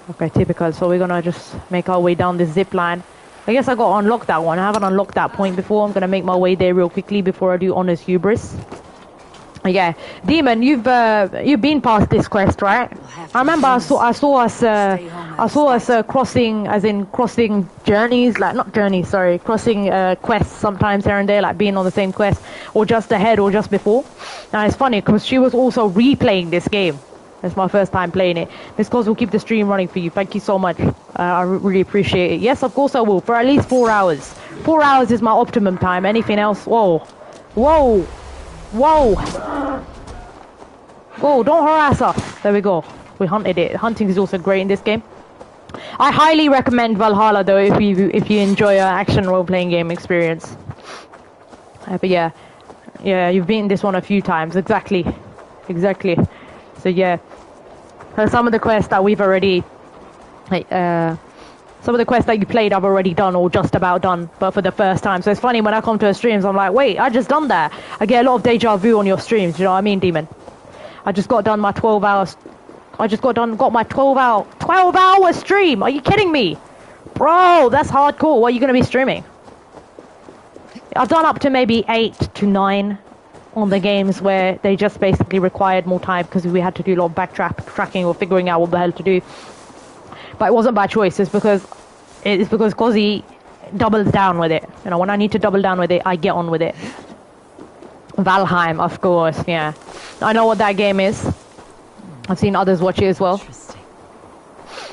Speaker 1: Okay, typical. So we're going to just make our way down this zip line. I guess I got to unlock that one. I haven't unlocked that point before. I'm going to make my way there real quickly before I do Honor's Hubris. Yeah, Demon, you've been past this quest, right? I remember I saw us crossing, as in crossing journeys, like not journeys, sorry, crossing quests sometimes here and there, like being on the same quest, or just ahead, or just before. Now it's funny because she was also replaying this game. It's my first time playing it. Miss C.O.Z will keep the stream running for you. Thank you so much. I really appreciate it. Yes, of course I will. For at least 4 hours. 4 hours is my optimum time. Anything else? Whoa. Whoa. Whoa! Whoa, don't harass us. There we go. We hunted it. Hunting is also great in this game. I highly recommend Valhalla though if you enjoy an action role-playing game experience. But yeah, you've beaten this one a few times. Exactly. So yeah, some of the quests that we've already, some of the quests that you played I've already done or just about done, but for the first time. So it's funny when I come to her streams, I'm like, wait, I just done that. I get a lot of deja vu on your streams, you know what I mean, Demon? I just got done my 12 hours. I just got my 12 hour stream. Are you kidding me? Bro, that's hardcore. What are you going to be streaming? I've done up to maybe 8 to 9 on the games where they just basically required more time because we had to do a lot of backtracking or figuring out what the hell to do. But it wasn't by choice. It's because C.O.Z doubles down with it. You know, when I need to double down with it, I get on with it. Valheim, of course, yeah. I know what that game is. I've seen others watch it as well.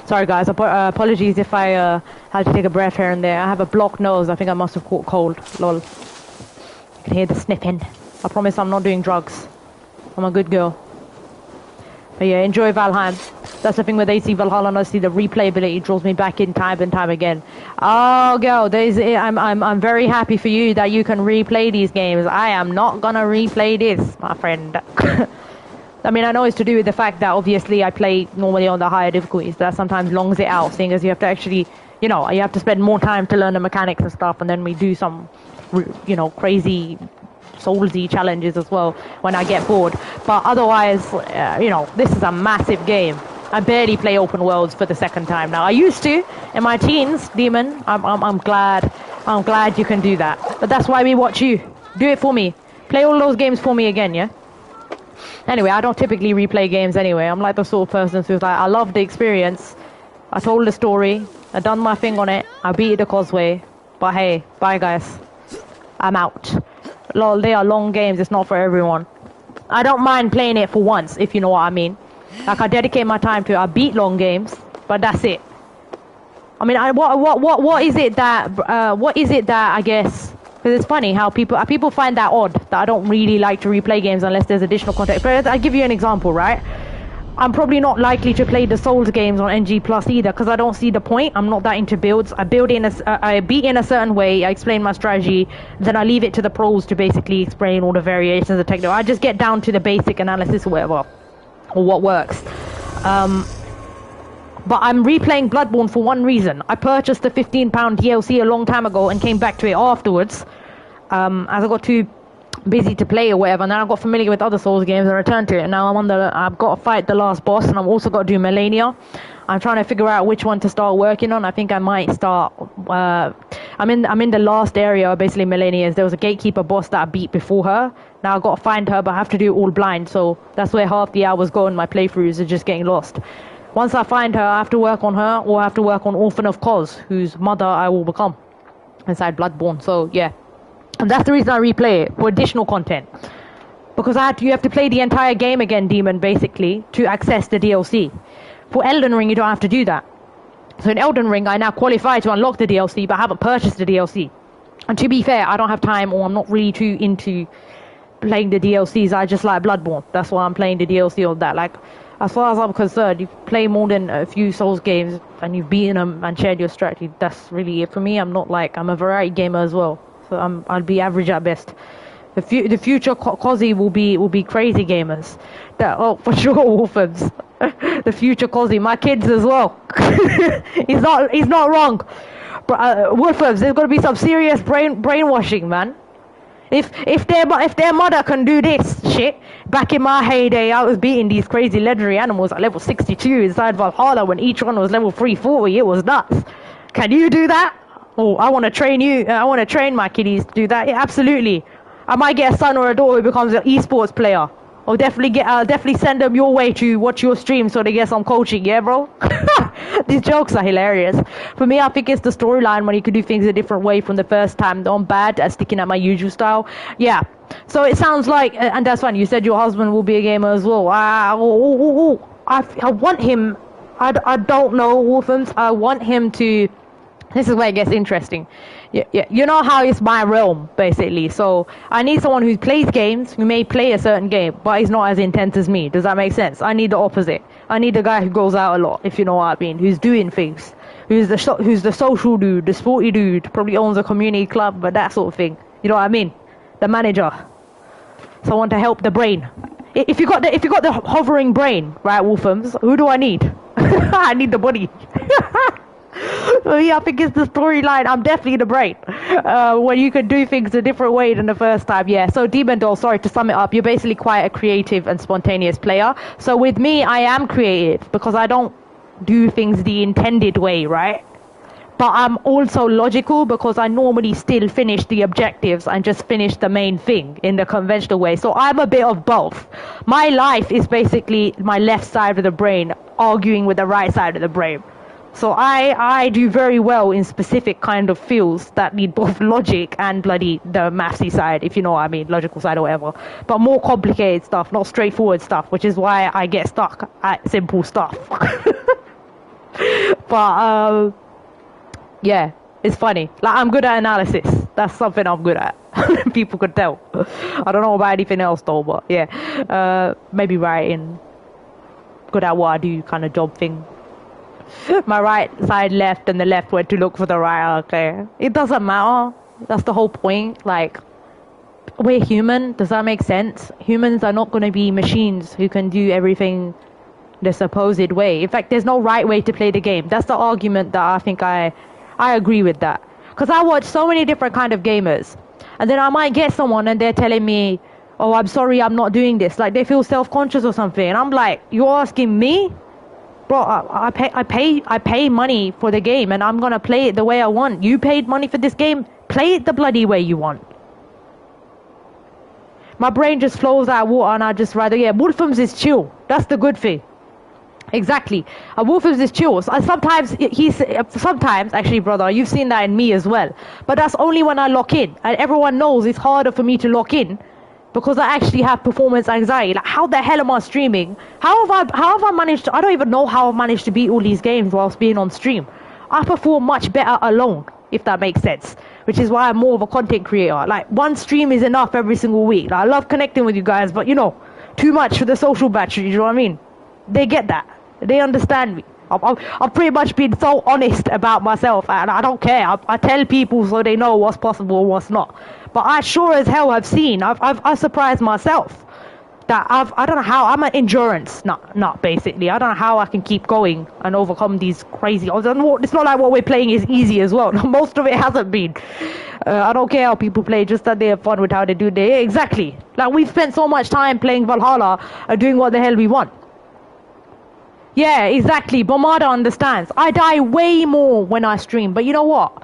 Speaker 1: Sorry guys, apologies if I had to take a breath here and there. I have a blocked nose. I think I must have caught cold. Lol. You can hear the sniffing. I promise I'm not doing drugs. I'm a good girl. But yeah, enjoy Valheim. That's the thing with AC Valhalla, and I see the replayability draws me back in time and time again. Oh, girl, I'm very happy for you that you can replay these games. I am not gonna replay this, my friend. I mean, I know it's to do with the fact that obviously I play normally on the higher difficulties. That sometimes longs it out, seeing as you have to actually you know, you have to spend more time to learn the mechanics and stuff, and then we do some, you know, crazy Souls-y challenges as well when I get bored. But otherwise, you know, this is a massive game. I barely play open worlds for the second time now. I used to in my teens, Demon. I'm glad you can do that. But that's why we watch you. Do it for me. Play all those games for me again, yeah? Anyway, I don't typically replay games anyway. I'm like the sort of person who's like, I love the experience. I told the story. I done my thing on it. I beat the causeway. But hey, bye guys. I'm out. Lol, they are long games. It's not for everyone. I don't mind playing it for once, if you know what I mean. Like, I dedicate my time to it. I beat long games, but that's it. I mean, what is it that I guess, because it's funny how people find that odd that I don't really like to replay games unless there's additional context. But I'll give you an example, right? I'm probably not likely to play the Souls games on NG Plus either because I don't see the point. I'm not that into builds. I beat in a certain way. I explain my strategy, then I leave it to the pros to basically explain all the variations of techno. I just get down to the basic analysis or whatever, or what works. But I'm replaying Bloodborne for one reason. I purchased the £15 DLC a long time ago and came back to it afterwards, as I got too busy to play or whatever, and then I got familiar with other Souls games and returned to it. And now I've got to fight the last boss, and I've also got to do Melania. I'm trying to figure out which one to start working on. I think I might start. I'm in the last area, basically Melania. There was a gatekeeper boss that I beat before her. Now I've got to find her, but I have to do it all blind. So that's where half the hours go in my playthroughs, are just getting lost. Once I find her, I have to work on her, or I have to work on Orphan of C.O.Z, whose mother I will become inside Bloodborne. So yeah. And that's the reason I replay it, for additional content. Because you have to play the entire game again, Demon, basically, to access the DLC. For Elden Ring, you don't have to do that. So in Elden Ring, I now qualify to unlock the DLC, but I haven't purchased the DLC. And to be fair, I don't have time, or I'm not really too into playing the DLCs. I just like Bloodborne. That's why I'm playing the DLC on that. Like, as far as I'm concerned, you play more than a few Souls games, and you've beaten them and shared your strategy. That's really it for me. I'm a variety gamer as well. So I'll be average at best. The future C.O.Z will be crazy gamers. For sure, Wolfens. The future C.O.Z, my kids as well. he's not wrong. But Wolfens, there's got to be some serious brainwashing, man. If their mother can do this shit, back in my heyday, I was beating these crazy legendary animals at level 62 inside Valhalla when each one was level 340. It was nuts. Can you do that? Oh, I want to train you. I want to train my kiddies to do that. Yeah, absolutely. I might get a son or a daughter who becomes an esports player. I'll definitely send them your way to watch your stream so they get some coaching. Yeah, bro. These jokes are hilarious. For me, I think it's the storyline when you can do things a different way from the first time. I'm bad at sticking at my usual style. Yeah. So it sounds like, and that's fine. You said your husband will be a gamer as well. I want him. I don't know, Wolfens. I want him to. This is where it gets interesting. Yeah, you know how it's my realm, basically. So I need someone who plays games, who may play a certain game, but is not as intense as me. Does that make sense? I need the opposite. I need the guy who goes out a lot, if you know what I mean, who's doing things, who's the social dude, the sporty dude, probably owns a community club, but that sort of thing. You know what I mean? The manager. Someone to help the brain. If you got the hovering brain, right, Wolfums, who do I need? I need the body. So yeah, I think it's the storyline. I'm definitely the brain. When you can do things a different way than the first time. Yeah, so Demon Doll, sorry to sum it up, you're basically quite a creative and spontaneous player. So with me, I am creative because I don't do things the intended way, right? But I'm also logical because I normally still finish the objectives and just finish the main thing in the conventional way. So I'm a bit of both. My life is basically my left side of the brain arguing with the right side of the brain. So I do very well in specific kind of fields that need both logic and bloody the mathsy side, if you know what I mean, logical side or whatever. But more complicated stuff, not straightforward stuff, which is why I get stuck at simple stuff. But yeah, it's funny. Like, I'm good at analysis. That's something I'm good at. People could tell. I don't know about anything else though, but yeah, maybe writing. Good at what I do, kind of job thing. My right side left and the left went to look for the right. Okay, it doesn't matter. That's the whole point. Like, we're human. Does that make sense? Humans are not going to be machines who can do everything the supposed way. In fact, there's no right way to play the game. That's the argument that I think I I agree with that. Because I watch so many different kind of gamers. And then I might get someone and they're telling me, oh, I'm sorry, I'm not doing this. Like, they feel self-conscious or something. And I'm like, you're asking me? Bro, I pay money for the game and I'm gonna play it the way I want. You paid money for this game, play it the bloody way you want. My brain just flows out of water and I just rather, yeah, Wolfham's is chill. That's the good thing. Exactly. Wolfham's is chill. Sometimes, sometimes, actually, brother, you've seen that in me as well. But that's only when I lock in. And everyone knows it's harder for me to lock in because I actually have performance anxiety. Like, how the hell am I streaming? How have I managed to, I don't even know how I've managed to beat all these games whilst being on stream. I perform much better alone, if that makes sense. Which is why I'm more of a content creator. Like, one stream is enough every single week. Like, I love connecting with you guys, but you know, too much for the social battery, you know what I mean? They get that. They understand me. I've pretty much been so honest about myself, and I don't care. I tell people so they know what's possible and what's not. But I sure as hell have seen. I've surprised myself that I don't know how. I'm an endurance nut basically. I don't know how I can keep going and overcome these crazy. It's not like what we're playing is easy as well. Most of it hasn't been. I don't care how people play, just that they have fun with how they do it. Exactly. Like, we've spent so much time playing Valhalla and doing what the hell we want. Yeah, exactly. Bomada understands. I die way more when I stream, but you know what?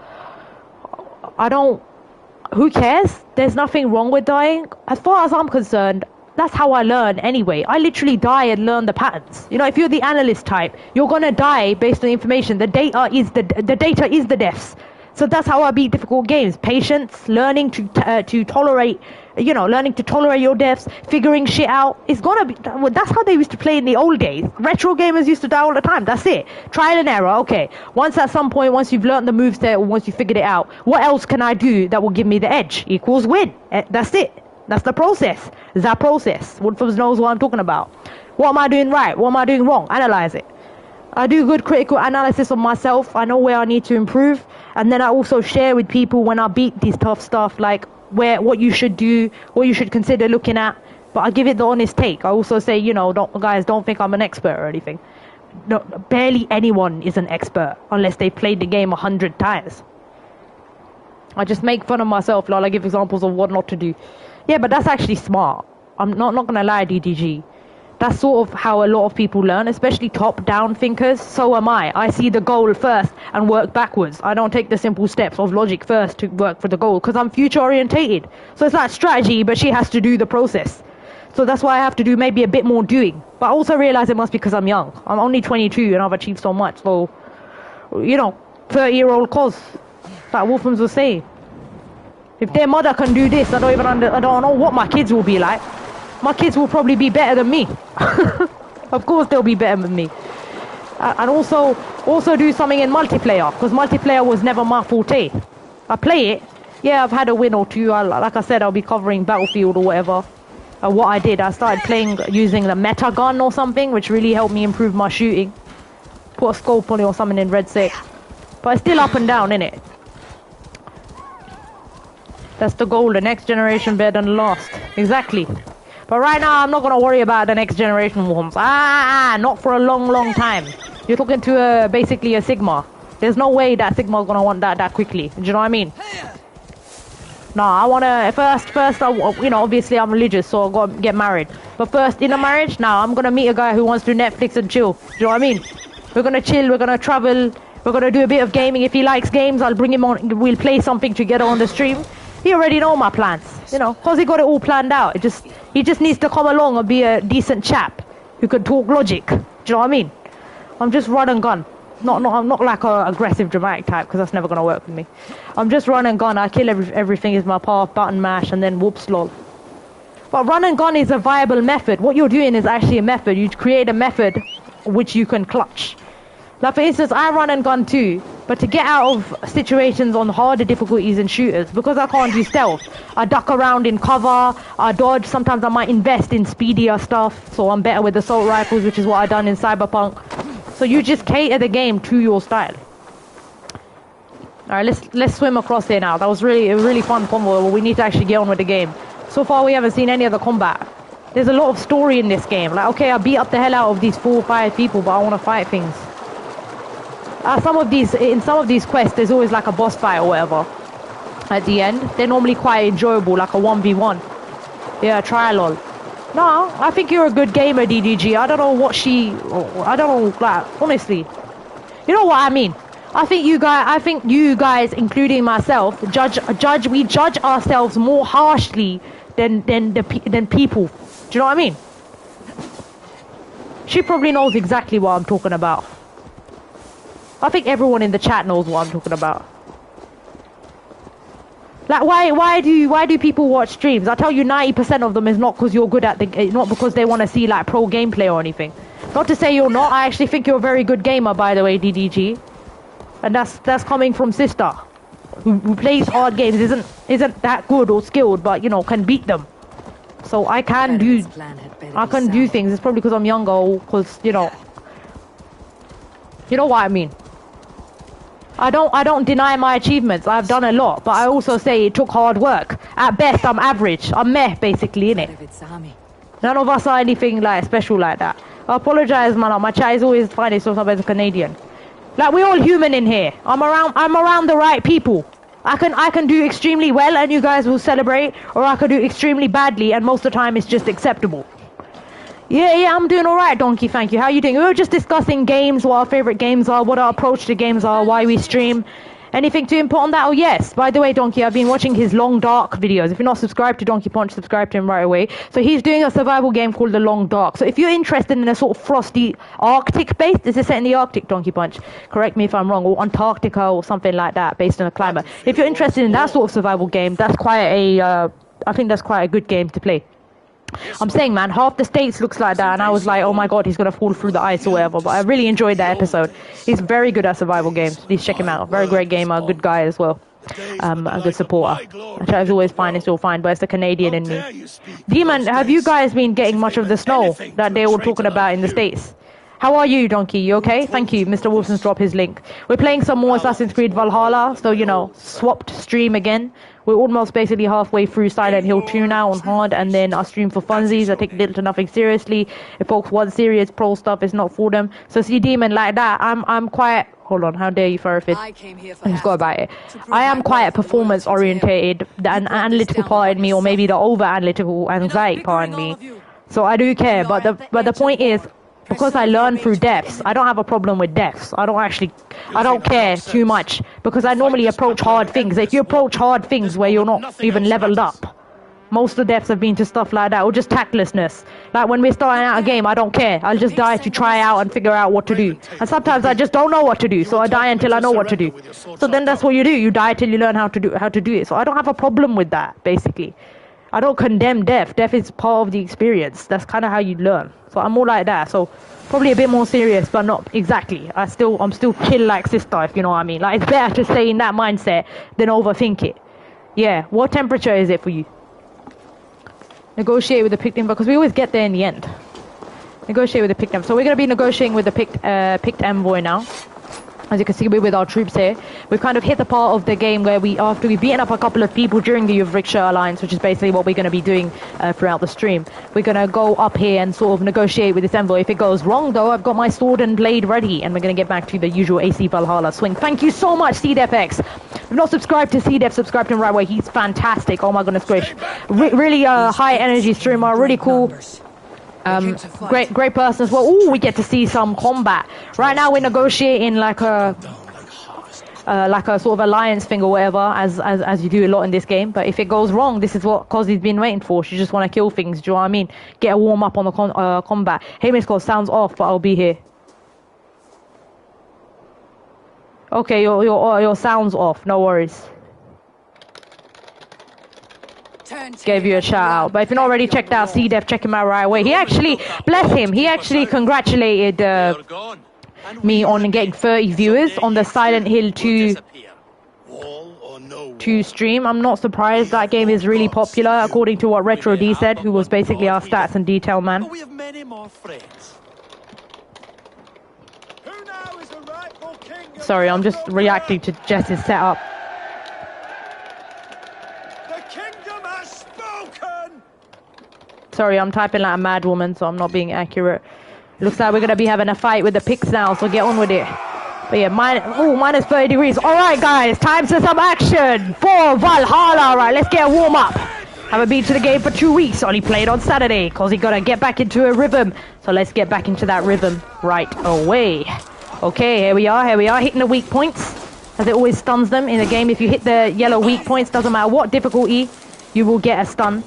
Speaker 1: I don't... Who cares? There's nothing wrong with dying. As far as I'm concerned, that's how I learn anyway. I literally die and learn the patterns. You know, if you're the analyst type, you're gonna die based on the information. The data is the deaths. So that's how I beat difficult games. Patience, learning to tolerate, you know, learning to tolerate your deaths, figuring shit out. It's gonna be, well, that's how they used to play in the old days. Retro gamers used to die all the time. That's it. Trial and error. Okay. Once at some point, once you've learned the moveset or once you figured it out, what else can I do that will give me the edge? Equals win. That's it. That's the process. That process. Woodford knows what I'm talking about. What am I doing right? What am I doing wrong? Analyze it. I do good critical analysis of myself. I know where I need to improve. And then I also share with people when I beat these tough stuff, like what you should do, what you should consider looking at. But I give it the honest take. I also say, you know, don't think I'm an expert or anything. No, barely anyone is an expert unless they played the game 100 times. I just make fun of myself, like I give examples of what not to do. Yeah, but that's actually smart. I'm not gonna lie, DDG. That's sort of how a lot of people learn, especially top-down thinkers. So am I. I see the goal first and work backwards. I don't take the simple steps of logic first to work for the goal because I'm future-orientated. So it's like strategy, but she has to do the process. So that's why I have to do maybe a bit more doing. But I also realize it must be because I'm young. I'm only 22 and I've achieved so much. So, you know, 30-year-old C.O.Z. Like Wolfham's was saying. If their mother can do this, I don't know what my kids will be like. My kids will probably be better than me. Of course they'll be better than me. And also do something in multiplayer, because multiplayer was never my forte. I play it. Yeah, I've had a win or two. Like I said, I'll be covering Battlefield or whatever. What I did, I started playing using the meta gun or something, which really helped me improve my shooting. Put a scope on it or something in Red 6. But it's still up and down, innit? That's the goal, the next generation better than the last. Exactly. But right now, I'm not going to worry about the next generation worms. Not for a long, long time. You're talking to basically a Sigma. There's no way that Sigma's going to want that quickly. Do you know what I mean? No, I want to... First, you know, obviously I'm religious, so I'll go get married. But first, in a marriage, now I'm going to meet a guy who wants to Netflix and chill. Do you know what I mean? We're going to chill, we're going to travel, we're going to do a bit of gaming. If he likes games, I'll bring him on. We'll play something together on the stream. He already know my plans, you know, because he got it all planned out. He just needs to come along and be a decent chap who can talk logic. Do you know what I mean? I'm just run and gun. I'm not like a aggressive dramatic type, because that's never gonna work with me. I'm just run and gun. I kill everything is my path, button mash, and then whoops lol. But run and gun is a viable method. What you're doing is actually a method. You create a method which you can clutch. Like for instance, I run and gun too, but to get out of situations on harder difficulties in shooters, because I can't do stealth, I duck around in cover, I dodge, sometimes I might invest in speedier stuff, so I'm better with assault rifles, which is what I've done in Cyberpunk. So you just cater the game to your style. Alright, let's swim across here now. That was a really fun convo, but we need to actually get on with the game. So far we haven't seen any of the combat. There's a lot of story in this game. Like, okay, I beat up the hell out of these 4 or 5 people, but I want to fight things. in some of these quests, there's always like a boss fight or whatever at the end. They're normally quite enjoyable, like a 1v1. Yeah, try lol. No, I think you're a good gamer, DDG. I don't know what I don't know, like, honestly. You know what I mean? I think you guys, including myself, we judge ourselves more harshly than people. Do you know what I mean? She probably knows exactly what I'm talking about. I think everyone in the chat knows what I'm talking about. Like, why do people watch streams? I tell you, 90% of them is not because you're good at not because they want to see like pro gameplay or anything. Not to say you're not. I actually think you're a very good gamer, by the way, DDG. And that's coming from sister, who plays hard games, isn't that good or skilled, but you know can beat them. So I can do things. It's probably because I'm younger, or because you know what I mean. I don't deny my achievements. I've done a lot, but I also say it took hard work. At best, I'm average. I'm meh, basically, innit? None of us are anything like special like that. I apologize, man. My chat is always finding something as a Canadian. Like, we're all human in here. I'm around the right people. I can do extremely well and you guys will celebrate, or I could do extremely badly and most of the time it's just acceptable. Yeah, I'm doing alright, Donkey, thank you. How are you doing? We were just discussing games, what our favourite games are, what our approach to games are, why we stream. Anything to input on that? Oh yes, by the way, Donkey, I've been watching his Long Dark videos. If you're not subscribed to Donkey Punch, subscribe to him right away. So he's doing a survival game called The Long Dark. So if you're interested in a sort of frosty Arctic base, this is set in the Arctic, Donkey Punch, correct me if I'm wrong, or Antarctica or something like that, based on the climate. If you're interested in that sort of survival game, that's quite I think that's quite a good game to play. I'm saying, man, half the states looks like that, and I was like, oh my god, he's gonna fall through the ice or whatever. But I really enjoyed that episode. He's very good at survival games. Please check him out. Very great gamer, good guy as well. A good supporter. Which I always find it's all fine, but it's the Canadian in me. Demon, have you guys been getting much of the snow that they're all talking about in the States? How are you, Donkey? You okay? Thank you. Mr. Wilson's dropped his link. We're playing some more Assassin's Creed Valhalla, so, you know, swapped stream again. We're almost basically halfway through Silent Hill 2 now on hard, and then I stream for funsies. I take little to nothing seriously. If folks want serious pro stuff, it's not for them. So see, Demon, like that, I'm quite... Hold on, how dare you, Faravid? I just got about it. I am quite performance orientated, the analytical part in me, or maybe the over analytical anxiety part in me. So I do care, but the point is, because I learn through deaths, I don't have a problem with deaths. I don't care too much, because I normally approach hard things. If you approach hard things where you're not even leveled up, most of the deaths have been to stuff like that, or just tactlessness. Like when we're starting out a game, I don't care. I'll just die to try out and figure out what to do. And sometimes I just don't know what to do, so I die until I know what to do. So then that's what you do. You die till you learn how to do it. So I don't have a problem with that, basically. I don't condemn death. Death is part of the experience. That's kind of how you learn. So I'm more like that. So probably a bit more serious, but not exactly. I'm still chill like sister, if you know what I mean. Like, it's better to stay in that mindset than overthink it. Yeah. What temperature is it for you? Negotiate with the picked envoy, because we always get there in the end. Negotiate with the picked envoy. So we're going to be negotiating with the picked envoy now. As you can see, we're with our troops here. We've kind of hit the part of the game where after we've beaten up a couple of people during the Euvricshire alliance, which is basically what we're going to be doing throughout the stream. We're going to go up here and sort of negotiate with this envoy. If it goes wrong, though, I've got my sword and blade ready, and we're going to get back to the usual AC Valhalla swing. Thank you so much, CDFX. If you've not subscribed to CDF, subscribe to him right away. He's fantastic. Oh my goodness gracious. Really high energy streamer, really cool. Great person as well. Ooh, we get to see some combat. Right now we're negotiating like a sort of alliance thing or whatever, as you do a lot in this game. But if it goes wrong, this is what C.O.Z's been waiting for. She just want to kill things. Do you know what I mean? Get a warm up on the combat. Hey, Miss C.O.Z, sounds off, but I'll be here. Okay, your sound's off. No worries. Gave you a shout out. But if you're not already checked out CDEF, check him out right away. He actually, bless him, he actually congratulated me on getting 30 viewers on the Silent Hill 2 stream. I'm not surprised. That game is really popular, according to what Retro D said, who was basically our stats and detail man. Sorry, I'm just reacting to Jess's setup. Sorry, I'm typing like a mad woman, so I'm not being accurate. Looks like we're going to be having a fight with the picks now, so get on with it. But yeah, minus 30 degrees. Alright guys, time for some action for Valhalla. Alright, let's get a warm up. Haven't been to the game for 2 weeks, only played on Saturday, cause he gotta get back into a rhythm. So let's get back into that rhythm right away. Okay, here we are, hitting the weak points. As it always stuns them in the game. If you hit the yellow weak points, doesn't matter what difficulty, you will get a stun.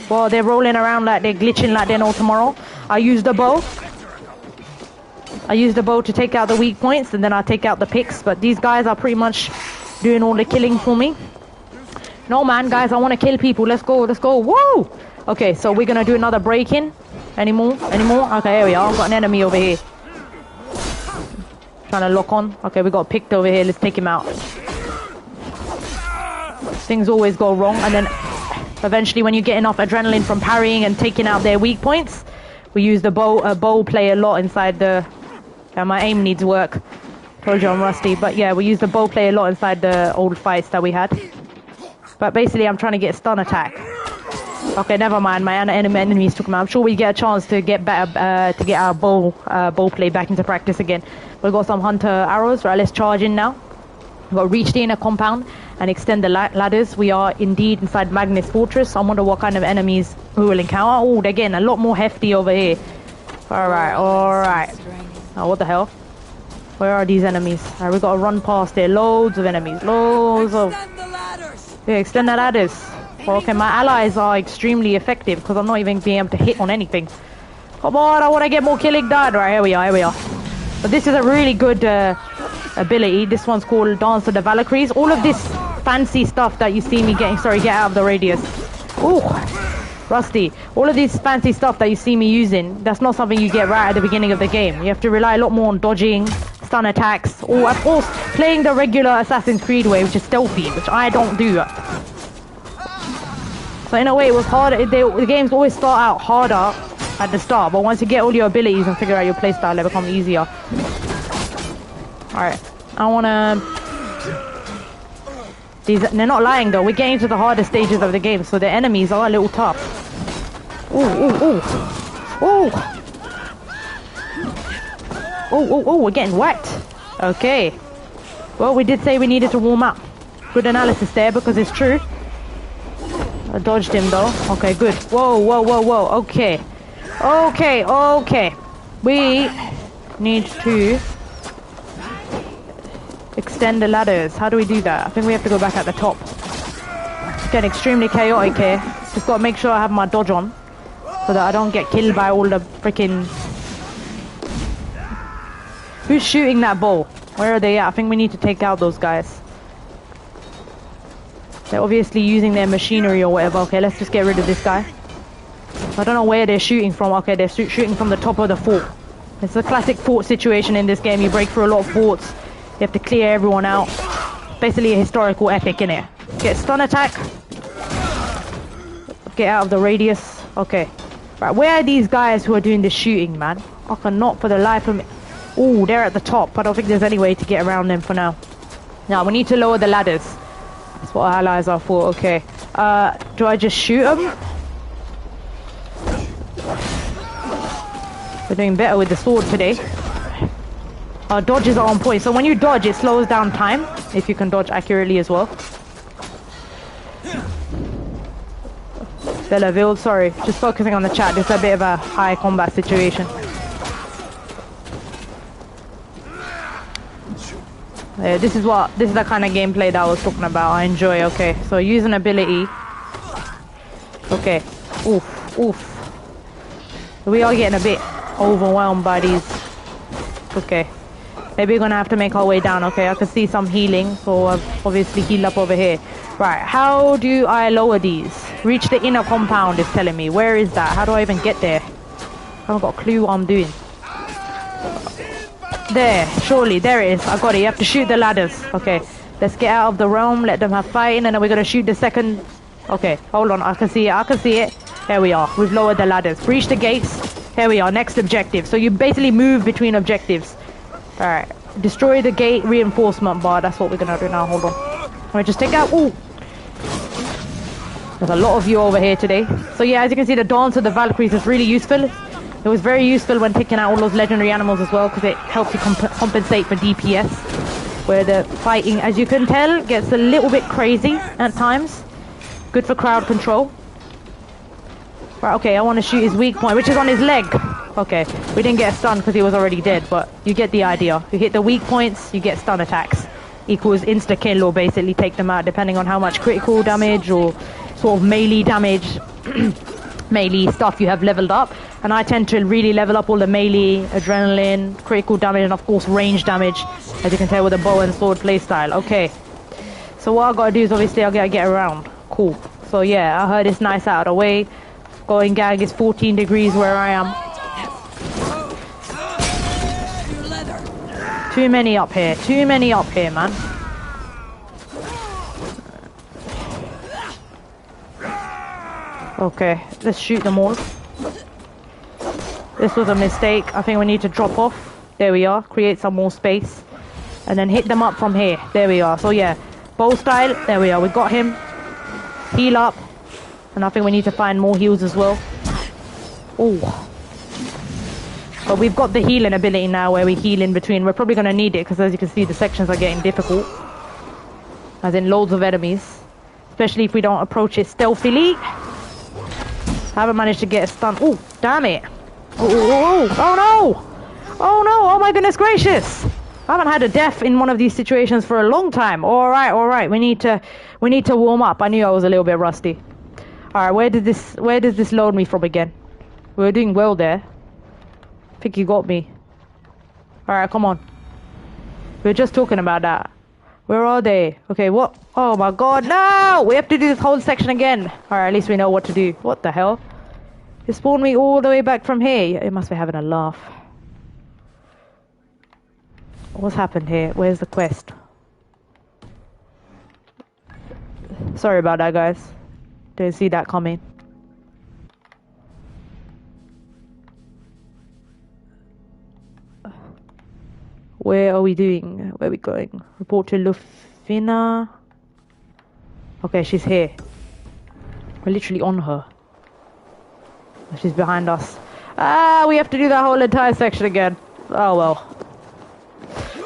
Speaker 1: Well, they're rolling around like they're glitching like they're no tomorrow. I use the bow. To take out the weak points, and then I take out the picks. But these guys are pretty much doing all the killing for me. No man, guys, I want to kill people. Let's go. Woo! Okay, so we're gonna do another break-in. Any more? Okay, here we are. I've got an enemy over here. Trying to lock on. Okay, we got picked over here. Let's take him out. Things always go wrong, and then eventually when you get enough adrenaline from parrying and taking out their weak points, we use the bow play a lot inside the... my aim needs work. Told you I'm rusty. But yeah, we use the bow play a lot inside the old fights that we had. But basically I'm trying to get a stun attack. Okay, never mind. My enemies took him out. I'm sure we get a chance to get better, to get our bow play back into practice again. We've got some hunter arrows. Right, let's charge in now. We've got to reach the inner compound and extend the ladders. We are indeed inside Magnus Fortress. I wonder what kind of enemies we will encounter. Oh, they're getting a lot more hefty over here. Alright. Oh, what the hell? Where are these enemies? Alright, we've got to run past there. Loads of enemies. Loads of... Yeah, extend the ladders. Well, okay, my allies are extremely effective because I'm not even being able to hit on anything. Come on, I want to get more killing done. Right, here we are. But this is a really good ability. This one's called Dance of the Valkyries. All of this fancy stuff that you see me getting... Sorry, get out of the radius. Ooh, rusty. All of this fancy stuff that you see me using, that's not something you get right at the beginning of the game. You have to rely a lot more on dodging, stun attacks, or of course playing the regular Assassin's Creed way, which is stealthy, which I don't do. So in a way it was harder. The games always start out harder at the start, but once you get all your abilities and figure out your playstyle, they become easier. Alright, I wanna... They're not lying though, we're getting to the harder stages of the game, so the enemies are a little tough. Oh, we're getting whacked. Okay. Well, we did say we needed to warm up. Good analysis there, because it's true. I dodged him though. Okay, good. Whoa. Okay. We need to extend the ladders. How do we do that? I think we have to go back at the top. It's getting extremely chaotic here. Just gotta make sure I have my dodge on, so that I don't get killed by all the freaking... Who's shooting that bow? Where are they at? I think we need to take out those guys. They're obviously using their machinery or whatever. Okay, let's just get rid of this guy. I don't know where they're shooting from. Okay, they're shooting from the top of the fort. It's a classic fort situation in this game. You break through a lot of forts. You have to clear everyone out. Basically a historical epic, innit? Get stun attack. Get out of the radius. Okay. Right, where are these guys who are doing the shooting, man? I cannot for the life of me... Oh, they're at the top. I don't think there's any way to get around them for now. Now, we need to lower the ladders. That's what our allies are for. Okay. Do I just shoot them? We're doing better with the sword today. Our dodges are on point. So when you dodge, it slows down time. If you can dodge accurately as well. Bellaville, sorry. Just focusing on the chat. This is a bit of a high combat situation. Yeah, this is the kind of gameplay that I was talking about. I enjoy. Okay, so use an ability. Okay. Oof. We are getting a bit overwhelmed by these. Okay. Maybe we're gonna have to make our way down. Okay, I can see some healing, so I've obviously healed up over here. Right, how do I lower these? Reach the inner compound is telling me. Where is that? How do I even get there? I haven't got a clue what I'm doing. There, surely, there it is. I got it. You have to shoot the ladders. Okay, let's get out of the realm, let them have fighting, and then we're gonna shoot the second. Okay, hold on, I can see it. There we are. We've lowered the ladders. Reach the gates. Here we are. Next objective. So you basically move between objectives. All right. Destroy the gate reinforcement bar. That's what we're gonna do now. Hold on. All right, just take out. Ooh. There's a lot of you over here today. So yeah, as you can see, the Dance of the Valkyries is really useful. It was very useful when taking out all those legendary animals as well, because it helps you compensate for DPS, where the fighting, as you can tell, gets a little bit crazy at times. Good for crowd control. Right, okay, I want to shoot his weak point, which is on his leg. Okay, we didn't get a stun because he was already dead, but you get the idea. You hit the weak points, you get stun attacks. Equals insta-kill, or basically take them out, depending on how much critical damage or sort of melee damage, melee stuff you have leveled up. And I tend to really level up all the melee, adrenaline, critical damage, and of course range damage, as you can tell with the bow and sword playstyle. Okay, so what I gotta do is obviously I gotta get around. Cool. So yeah, I heard it's nice out of the way. Going gang is 14 degrees where I am. Too many up here. Too many up here, man. Okay, let's shoot them all. This was a mistake. I think we need to drop off. There we are. Create some more space. And then hit them up from here. There we are. So yeah, bow style. There we are. We got him. Heal up. And I think we need to find more heals as well. Oh. But we've got the healing ability now where we heal in between. We're probably going to need it because as you can see the sections are getting difficult. As in loads of enemies. Especially if we don't approach it stealthily. I haven't managed to get a stun. Oh, damn it. Oh no. Oh no. Oh my goodness gracious. I haven't had a death in one of these situations for a long time. Alright. We need to warm up. I knew I was a little bit rusty. Alright, where does this load me from again? We were doing well there. I think you got me. Alright, come on. We were just talking about that. Where are they? Okay, what? Oh my god, no! We have to do this whole section again. Alright, at least we know what to do. What the hell? It spawned me all the way back from here. It must be having a laugh. What's happened here? Where's the quest? Sorry about that, guys. Didn't see that coming. Where are we doing? Where are we going? Report to Lufina. Okay, she's here. We're literally on her. She's behind us. Ah, we have to do that whole entire section again. Oh well.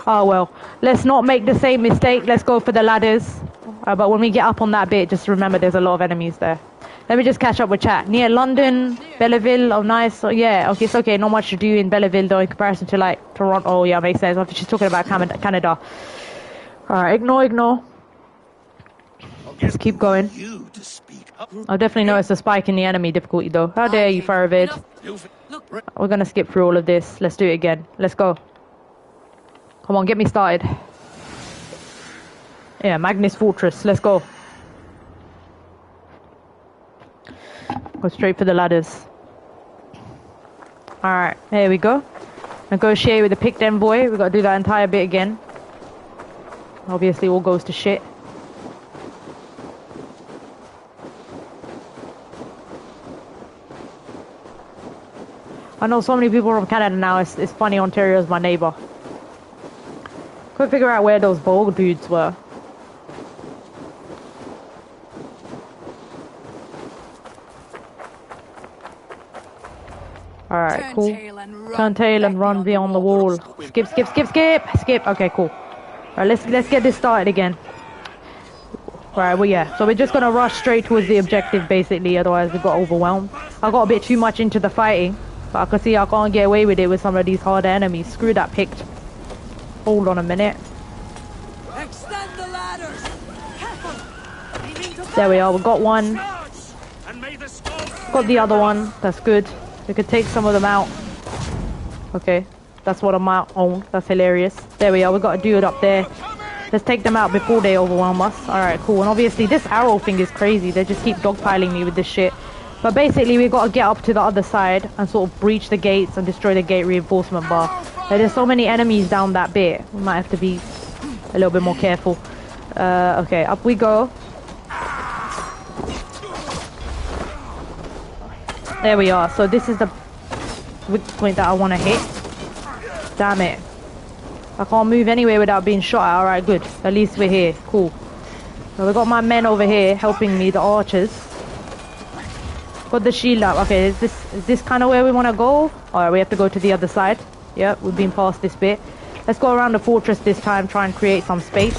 Speaker 1: Oh well. Let's not make the same mistake. Let's go for the ladders. But when we get up on that bit, just remember there's a lot of enemies there. Let me just catch up with chat. Near London, Belleville, oh nice. Oh, yeah, okay, it's okay. Not much to do in Belleville though in comparison to like Toronto. Oh yeah, makes sense. She's talking about Canada. Alright, ignore. Let's keep going. I've definitely noticed a spike in the enemy difficulty though. How dare you, Faravid? We're gonna skip through all of this. Let's do it again. Let's go. Come on, get me started. Yeah, Magnus Fortress. Let's go. Go straight for the ladders. Alright, here we go. Negotiate with the picked envoy. We've got to do that entire bit again. Obviously all goes to shit. I know so many people from Canada now. It's funny, Ontario's my neighbor. Couldn't figure out where those bow dudes were. Alright, cool. Turn tail and run beyond the wall. Skip. Okay, cool. Alright, let's get this started again. Alright, well yeah. So we're just gonna rush straight towards the objective basically, otherwise we got overwhelmed. I got a bit too much into the fighting, but I can see I can't get away with it with some of these harder enemies. Screw that picked. Hold on a minute.
Speaker 2: Extend the ladders.
Speaker 1: There we are, we got one. Got the other one, that's good. We could take some of them out. Okay, that's what I'm out on. That's hilarious. There we are, we got a dude up there. Let's take them out before they overwhelm us. Alright, cool. And obviously this arrow thing is crazy. They just keep dogpiling me with this shit. But basically we got to get up to the other side and sort of breach the gates and destroy the gate reinforcement bar. There's so many enemies down that bit. We might have to be a little bit more careful. Okay, up we go. There we are. So this is the weak point that I want to hit. Damn it. I can't move anywhere without being shot at. Alright, good. At least we're here. Cool. So we got my men over here helping me, the archers. Put the shield up. Okay, is this kind of where we want to go? Alright, we have to go to the other side. Yep, we've been past this bit. Let's go around the fortress this time, try and create some space.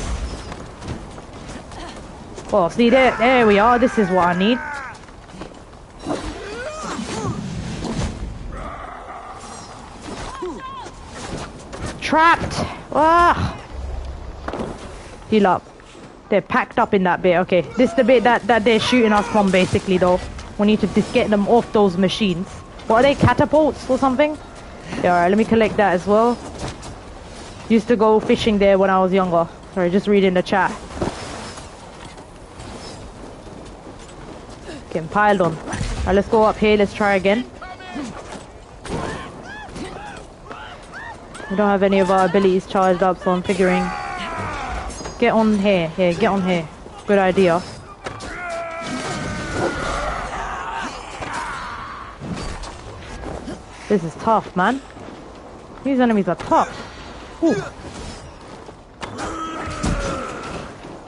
Speaker 1: Oh, see there we are. This is what I need. Trapped! Ah! Heal up. They're packed up in that bit. Okay, this is the bit that they're shooting us from basically though. We need to just get them off those machines. What are they, catapults or something? Yeah, alright, let me collect that as well. Used to go fishing there when I was younger. Sorry, just reading the chat. Getting piled on. Alright, let's go up here, let's try again. We don't have any of our abilities charged up, so I'm figuring... Get on here, get on here. Good idea. This is tough, man. These enemies are tough. Ooh.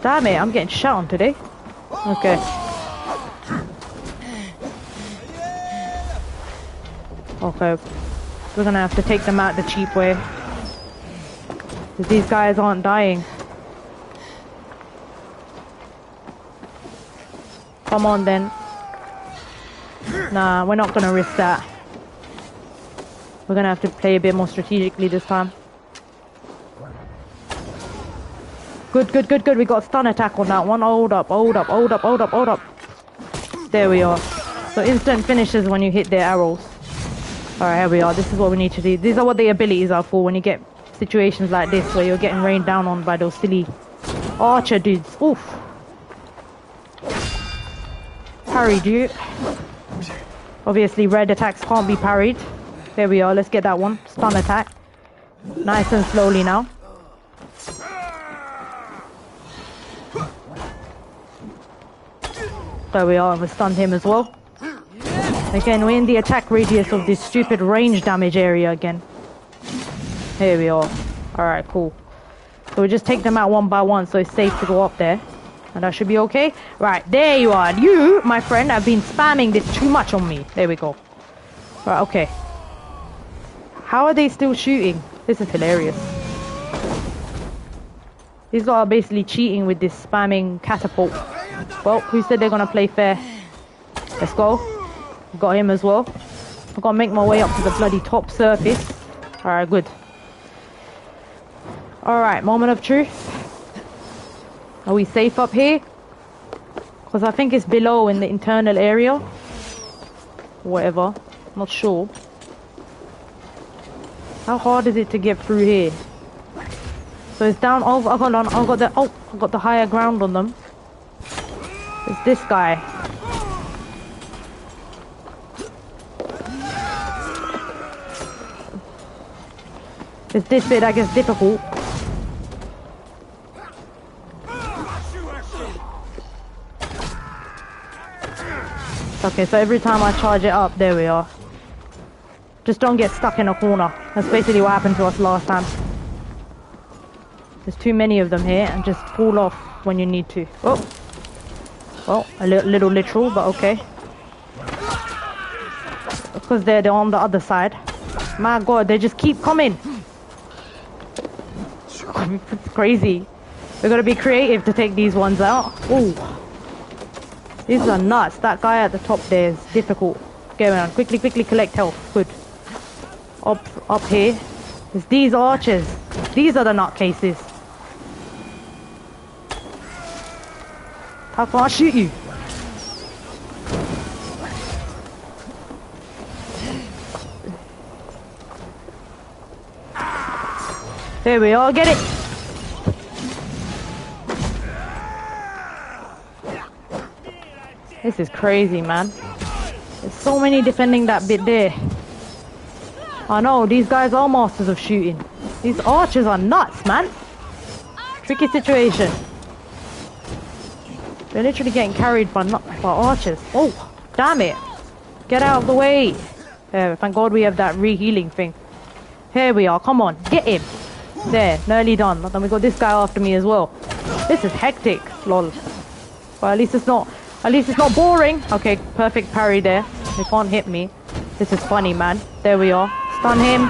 Speaker 1: Damn it, I'm getting shot on today. Okay. Okay. We're gonna have to take them out the cheap way. Because these guys aren't dying. Come on then. Nah, we're not gonna risk that. We're gonna have to play a bit more strategically this time. Good. We got a stun attack on that one. Hold up. There we are. So instant finishes when you hit their arrows. Alright, here we are. This is what we need to do. These are what the abilities are for when you get situations like this where you're getting rained down on by those silly archer dudes. Oof. Parried you. Obviously red attacks can't be parried. There we are. Let's get that one. Stun attack. Nice and slowly now. There we are. We stunned him as well. Again, we're in the attack radius of this stupid range damage area again. Here we are. Alright, cool. So we just take them out one by one so it's safe to go up there. And that should be okay. Right, there you are. You, my friend, have been spamming this too much on me. There we go. Right, okay. How are they still shooting? This is hilarious. These guys are basically cheating with this spamming catapult. Well, who said they're gonna play fair? Let's go. Got him as well. I've got to make my way up to the bloody top surface. Alright, good. Alright, moment of truth. Are we safe up here? Because I think it's below in the internal area. Whatever. Not sure. How hard is it to get through here? So it's down. Oh, I got the higher ground on them. It's this guy. It's this bit that gets difficult. Okay, so every time I charge it up, there we are. Just don't get stuck in a corner. That's basically what happened to us last time. There's too many of them here, and just fall off when you need to. Oh! Well, a little literal, but okay. Because they're on the other side. My god, they just keep coming! It's crazy. We're gonna be creative to take these ones out. Ooh. These are nuts. That guy at the top there is difficult. Get around. Quickly collect health. Good. Up here. It's these archers. These are the nutcases. How can I shoot you? There we are. Get it. This is crazy, man. There's so many defending that bit there. I know, these guys are masters of shooting. These archers are nuts, man. Tricky situation. They're literally getting carried by archers. Oh, damn it. Get out of the way. Thank God we have that re-healing thing. Here we are. Come on, get him. There, nearly done. Then we got this guy after me as well. This is hectic, lol. But at least it's not boring. Okay, perfect parry there. They can't hit me. This is funny, man. There we are. Stun him.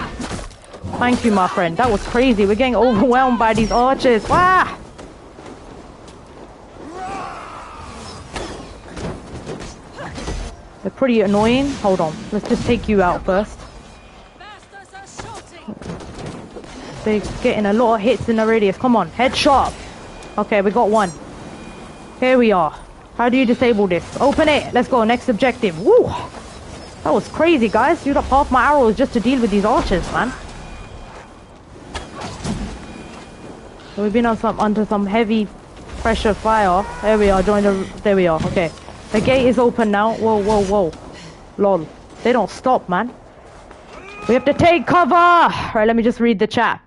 Speaker 1: Thank you, my friend. That was crazy. We're getting overwhelmed by these archers. Ah! They're pretty annoying. Hold on. Let's just take you out first. They're getting a lot of hits in the radius. Come on. Headshot. Okay, we got one. Here we are. How do you disable this? Open it. Let's go. Next objective. Woo! That was crazy, guys. Used up half my arrows just to deal with these archers, man. So we've been on under some heavy pressure fire. There we are. There we are. Okay. The gate is open now. Whoa, whoa, whoa. Lol. They don't stop, man. We have to take cover. Alright, let me just read the chat.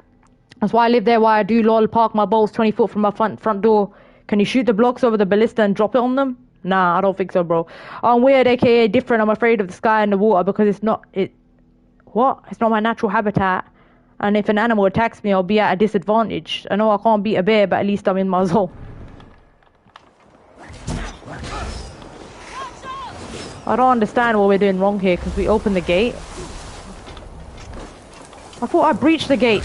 Speaker 1: That's why I live there, why I do, lol. Park my balls 20 foot from my front door. Can you shoot the blocks over the ballista and drop it on them? Nah, I don't think so, bro. I'm weird, aka different. I'm afraid of the sky and the water because it's not my natural habitat. And if an animal attacks me, I'll be at a disadvantage. I know I can't beat a bear, but at least I'm in my zone. I don't understand what we're doing wrong here because we opened the gate. I thought I breached the gate.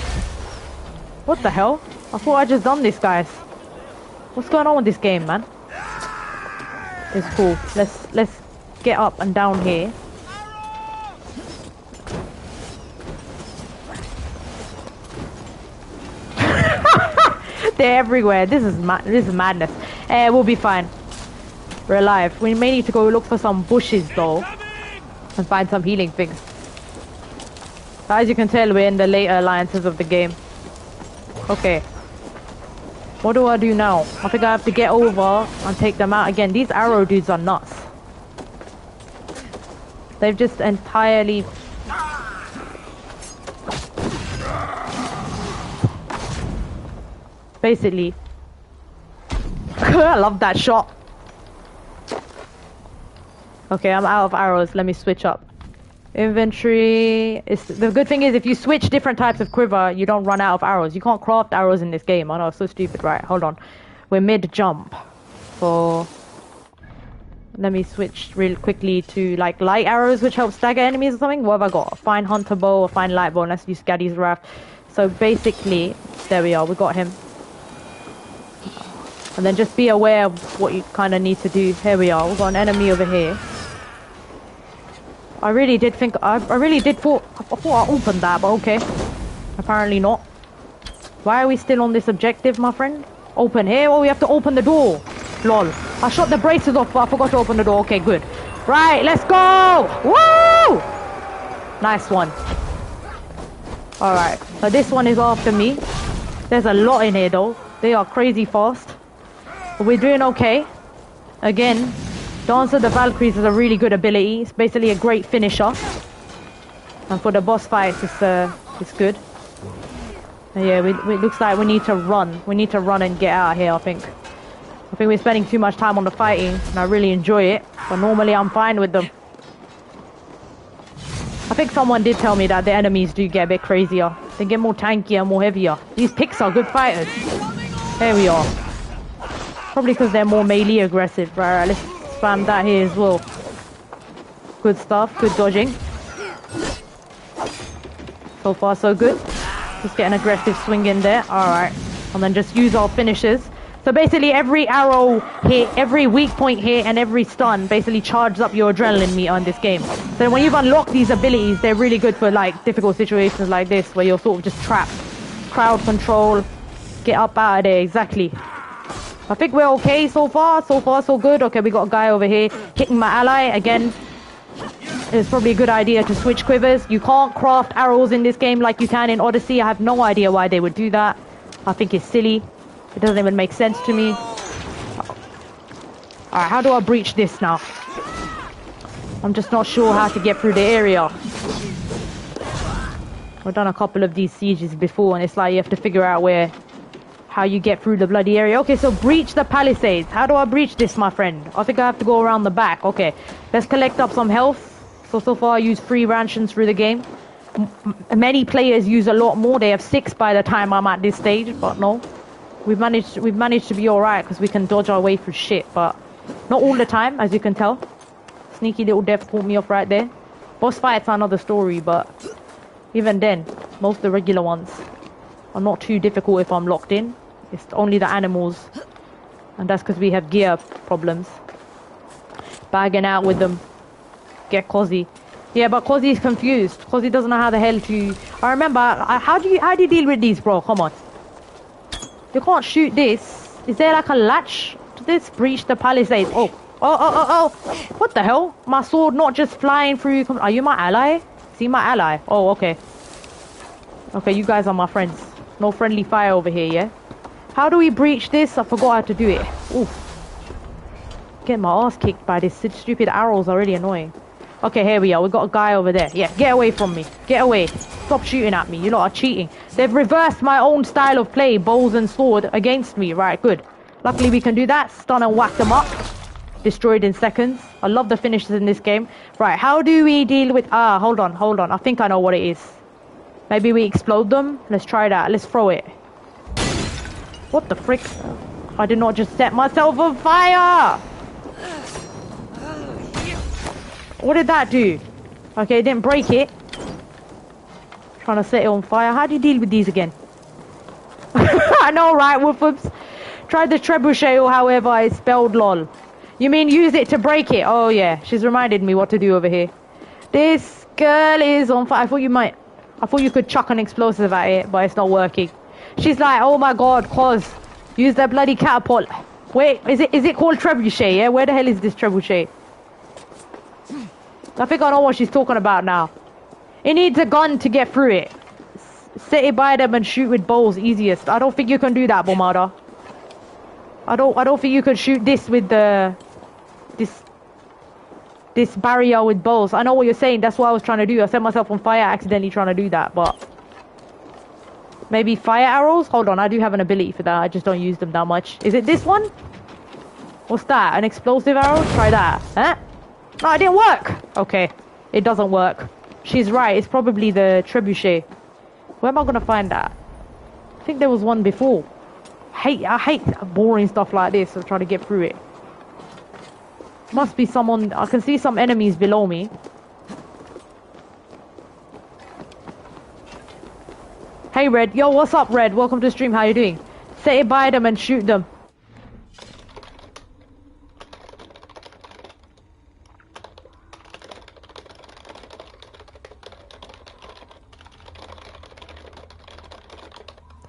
Speaker 1: What the hell? I thought I just done this, guys. What's going on with this game, man? It's cool. Let's get up and down here. They're everywhere. This is madness. We'll be fine. We're alive. We may need to go look for some bushes though and find some healing things. But as you can tell, we're in the later alliances of the game. Okay. What do I do now? I think I have to get over and take them out again. These arrow dudes are nuts. They've just entirely... Basically. I love that shot. Okay, I'm out of arrows. Let me switch up. Inventory. The good thing is if you switch different types of quiver, you don't run out of arrows. You can't craft arrows in this game. I know, it's so stupid. Right, hold on. We're mid-jump. So let me switch real quickly to like light arrows, which help stagger enemies or something. What have I got? A fine hunter bow, a fine light bow. Let's use Gaddy's Wrath. So basically, there we are. We got him. And then just be aware of what you kind of need to do. Here we are. We've got an enemy over here. I really did think, I thought I opened that, but okay. Apparently not. Why are we still on this objective, my friend? Open here? Oh, we have to open the door. Lol. I shot the braces off, but I forgot to open the door. Okay, good. Right, let's go! Woo! Nice one. Alright, so this one is after me. There's a lot in here, though. They are crazy fast. But we're doing okay. Again, Dance of the Valkyries is a really good ability. It's basically a great finisher. And for the boss fights, it's good. And yeah, it looks like we need to run. We need to run and get out of here, I think. I think we're spending too much time on the fighting, and I really enjoy it. But normally I'm fine with them. I think someone did tell me that the enemies do get a bit crazier. They get more tankier, more heavier. These picks are good fighters. There we are. Probably because they're more melee aggressive. Right, let's spam that here as well. Good stuff, good dodging. So far so good. Just get an aggressive swing in there. Alright. And then just use our finishers. So basically every arrow hit, every weak point hit, and every stun basically charges up your adrenaline meter in this game. So when you've unlocked these abilities, they're really good for like difficult situations like this where you're sort of just trapped. Crowd control. Get up out of there, exactly. I think we're okay so far. So far so good. Okay, we got a guy over here hitting my ally. Again, it's probably a good idea to switch quivers. You can't craft arrows in this game like you can in Odyssey. I have no idea why they would do that. I think it's silly. It doesn't even make sense to me. Alright, how do I breach this now? I'm just not sure how to get through the area. We've done a couple of these sieges before, and it's like you have to figure out how you get through the bloody area. Okay, so breach the palisades. How do I breach this, my friend? I think I have to go around the back. Okay, let's collect up some health. So far I use 3 rations through the game. Many players use a lot more. They have 6 by the time I'm at this stage, but no. We've managed to be alright because we can dodge our way through shit, but not all the time, as you can tell. Sneaky little death caught me off right there. Boss fights are another story, but even then, most of the regular ones are not too difficult if I'm locked in. It's only the animals, and that's because we have gear problems. Bagging out with them. Get C.O.Z. Yeah, but C.O.Z's confused. C.O.Z doesn't know how the hell to... I remember, how do you deal with these, bro? Come on. You can't shoot this. Is there like a latch to this? Breach the palisades. Oh. Oh. What the hell? My sword not just flying through... Are you my ally? See my ally? Oh, okay. Okay, you guys are my friends. No friendly fire over here, yeah? How do we breach this? I forgot how to do it. Oof. Getting my ass kicked by this stupid arrows are really annoying. Okay, here we are. We got a guy over there. Yeah, get away from me. Get away. Stop shooting at me. You lot are cheating. They've reversed my own style of play, bows and sword, against me. Right, good. Luckily we can do that. Stun and whack them up. Destroyed in seconds. I love the finishes in this game. Right, how do we deal with... hold on. I think I know what it is. Maybe we explode them? Let's try that. Let's throw it. What the frick? I did not just set myself on fire! What did that do? Okay, it didn't break it. Trying to set it on fire. How do you deal with these again? I know, right, Woofoops? Tried the trebuchet or however it's spelled lol. You mean use it to break it? Oh yeah, she's reminded me what to do over here. This girl is on fire. I thought you could chuck an explosive at it, but it's not working. She's like, oh my god, C.O.Z, use that bloody catapult. Wait, is it called trebuchet, yeah? Where the hell is this trebuchet? I think I know what she's talking about now. It needs a gun to get through it. Set it by them and shoot with bows easiest. I don't think you can do that, Bomada. I don't think you can shoot this with the... This barrier with bows. I know what you're saying. That's what I was trying to do. I set myself on fire accidentally trying to do that, but... Maybe fire arrows? Hold on, I do have an ability for that. I just don't use them that much. Is it this one? What's that? An explosive arrow? Try that. Huh? No, it didn't work. Okay, it doesn't work. She's right. It's probably the trebuchet. Where am I gonna find that? I think there was one before. I hate boring stuff like this. I'm trying to get through it. Must be someone. I can see some enemies below me. Hey Red, yo, what's up Red? Welcome to the stream. How you doing? Set it by them and shoot them.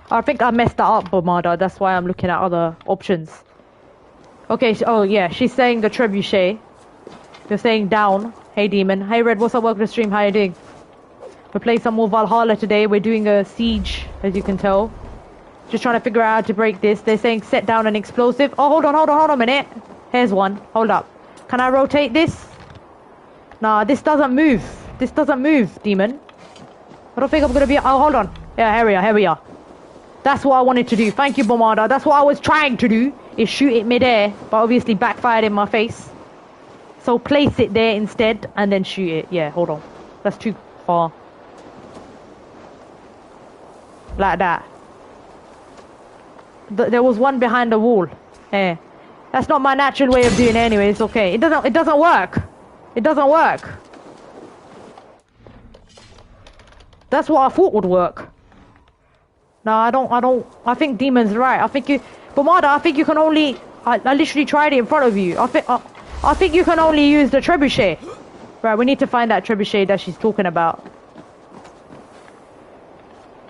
Speaker 1: I think I messed that up, Bomada. That's why I'm looking at other options. Okay, oh yeah, she's saying the trebuchet. You're saying down. Hey Demon. Hey Red, what's up? Welcome to the stream. How you doing? We're playing some more Valhalla today. We're doing a siege, as you can tell. Just trying to figure out how to break this. They're saying set down an explosive. Oh, hold on a minute. Here's one. Hold up. Can I rotate this? Nah, this doesn't move. This doesn't move, Demon. I don't think I'm gonna be... Oh, hold on. Yeah, here we are. That's what I wanted to do. Thank you, Bomada. That's what I was trying to do, is shoot it mid-air, but obviously backfired in my face. So place it there instead, and then shoot it. Yeah, hold on. That's too far. Like that. There was one behind the wall. Yeah. That's not my natural way of doing it anyway. It's okay. It doesn't work. It doesn't work. That's what I thought would work. No, I think Demon's right. I think you... Bomada, I think you can only... I literally tried it in front of you. I think you can only use the trebuchet. Right, we need to find that trebuchet that she's talking about.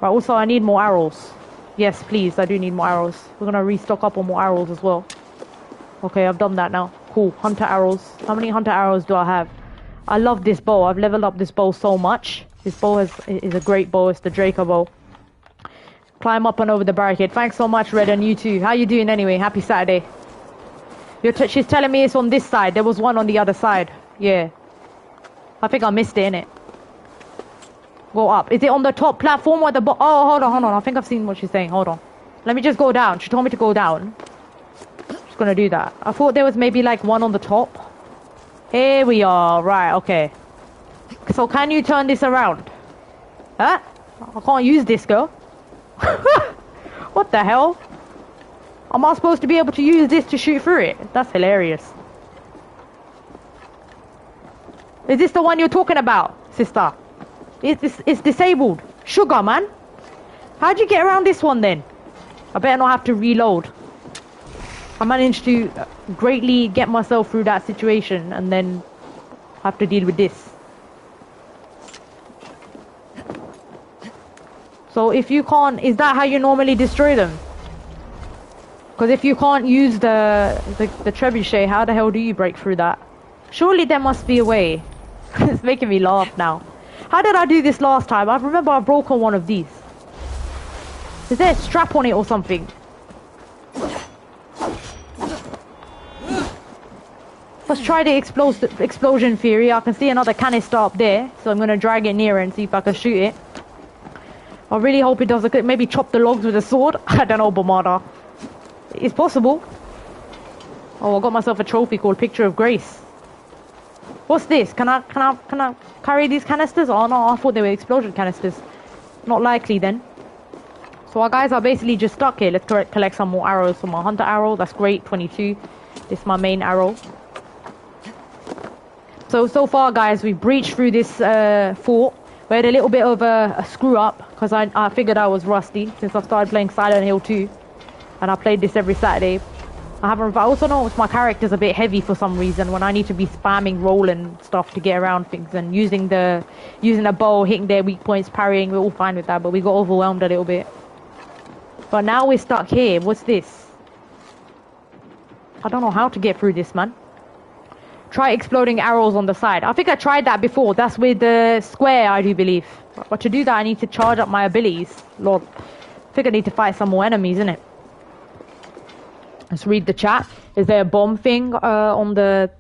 Speaker 1: Right, also I need more arrows. Yes, please, I do need more arrows. We're gonna restock up on more arrows as well. Okay, I've done that now. Cool, hunter arrows. How many hunter arrows do I have? I love this bow. I've leveled up this bow so much. This bow is a great bow. It's the Draco bow. Climb up and over the barricade. Thanks so much, Red, and you too. How you doing anyway? Happy Saturday. She's telling me it's on this side. There was one on the other side. Yeah. I think I missed it, innit? Go up. Is it on the top platform or the bottom? Oh, hold on. I think I've seen what she's saying. Hold on. Let me just go down. She told me to go down. Just gonna do that. I thought there was maybe like one on the top. Here we are. Right, okay. So can you turn this around? Huh? I can't use this, girl. What the hell? Am I supposed to be able to use this to shoot through it? That's hilarious. Is this the one you're talking about, sister? It's disabled. Sugar, man. How'd you get around this one then? I better not have to reload. I managed to greatly get myself through that situation and then have to deal with this. So if you can't, is that how you normally destroy them? Because if you can't use the trebuchet, how the hell do you break through that? Surely there must be a way. It's making me laugh now. How did I do this last time? I remember I broke on one of these. Is there a strap on it or something? Let's try the explosion theory. I can see another canister up there, so I'm going to drag it nearer and see if I can shoot it. I really hope it doesn't. Maybe chop the logs with a sword. I don't know, Bomada. It's possible. Oh, I got myself a trophy called Picture of Grace. What's this? Can I carry these canisters? Oh no, I thought they were explosion canisters. Not likely then. So our guys are basically just stuck here. Let's collect some more arrows. So my hunter arrow, that's great, 22. This is my main arrow. So far guys, we've breached through this fort. We had a little bit of a screw up because I figured I was rusty since I started playing Silent Hill 2. And I played this every Saturday. I also noticed my character's a bit heavy for some reason when I need to be spamming roll and stuff to get around things and using a bow, hitting their weak points, parrying. We're all fine with that, but we got overwhelmed a little bit. But now we're stuck here. What's this? I don't know how to get through this, man. Try exploding arrows on the side. I think I tried that before. That's with the square, I do believe. But to do that, I need to charge up my abilities. Lord, I think I need to fight some more enemies, innit? Let's read the chat. Is there a bomb thing on the...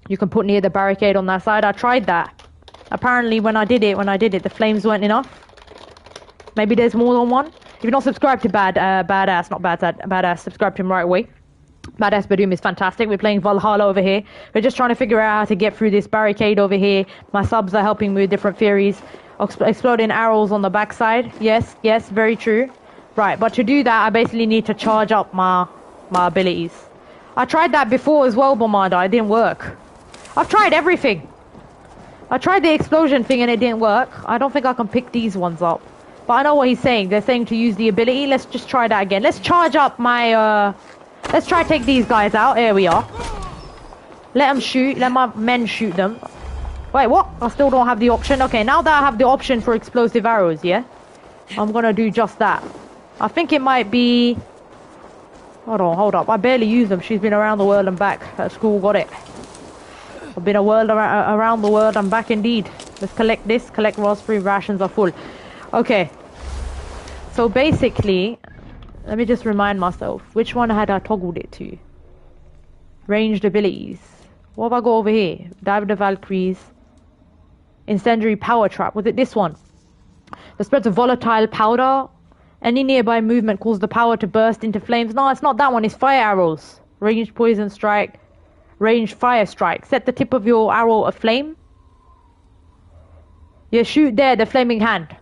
Speaker 1: You can put near the barricade on that side? I tried that. Apparently when I did it, the flames weren't enough. Maybe there's more than one. If you're not subscribed to Badass, subscribe to him right away. Badass Badoom is fantastic. We're playing Valhalla over here. We're just trying to figure out how to get through this barricade over here. My subs are helping me with different theories. Exploding arrows on the backside. Yes, very true. Right, but to do that, I basically need to charge up my abilities. I tried that before as well, Bomada. It didn't work. I've tried everything. I tried the explosion thing and it didn't work. I don't think I can pick these ones up. But I know what he's saying. They're saying to use the ability. Let's just try that again. Let's charge up my... Let's try to take these guys out. There we are. Let them shoot. Let my men shoot them. Wait, what? I still don't have the option. Okay, now that I have the option for explosive arrows, yeah? I'm gonna do just that. I think it might be... Hold up. I barely use them. She's been around the world and back. At school, got it. I've been around the world and back indeed. Let's collect this. Collect raspberry rations are full. Okay. So basically... Let me just remind myself. Which one had I toggled it to? Ranged abilities. What have I got over here? Dive of the Valkyries. Incendiary power trap. Was it this one? The spreads of volatile powder. Any nearby movement causes the power to burst into flames. No, it's not that one. It's fire arrows. Ranged poison strike. Ranged fire strike. Set the tip of your arrow aflame. Yeah, shoot there. The flaming hand.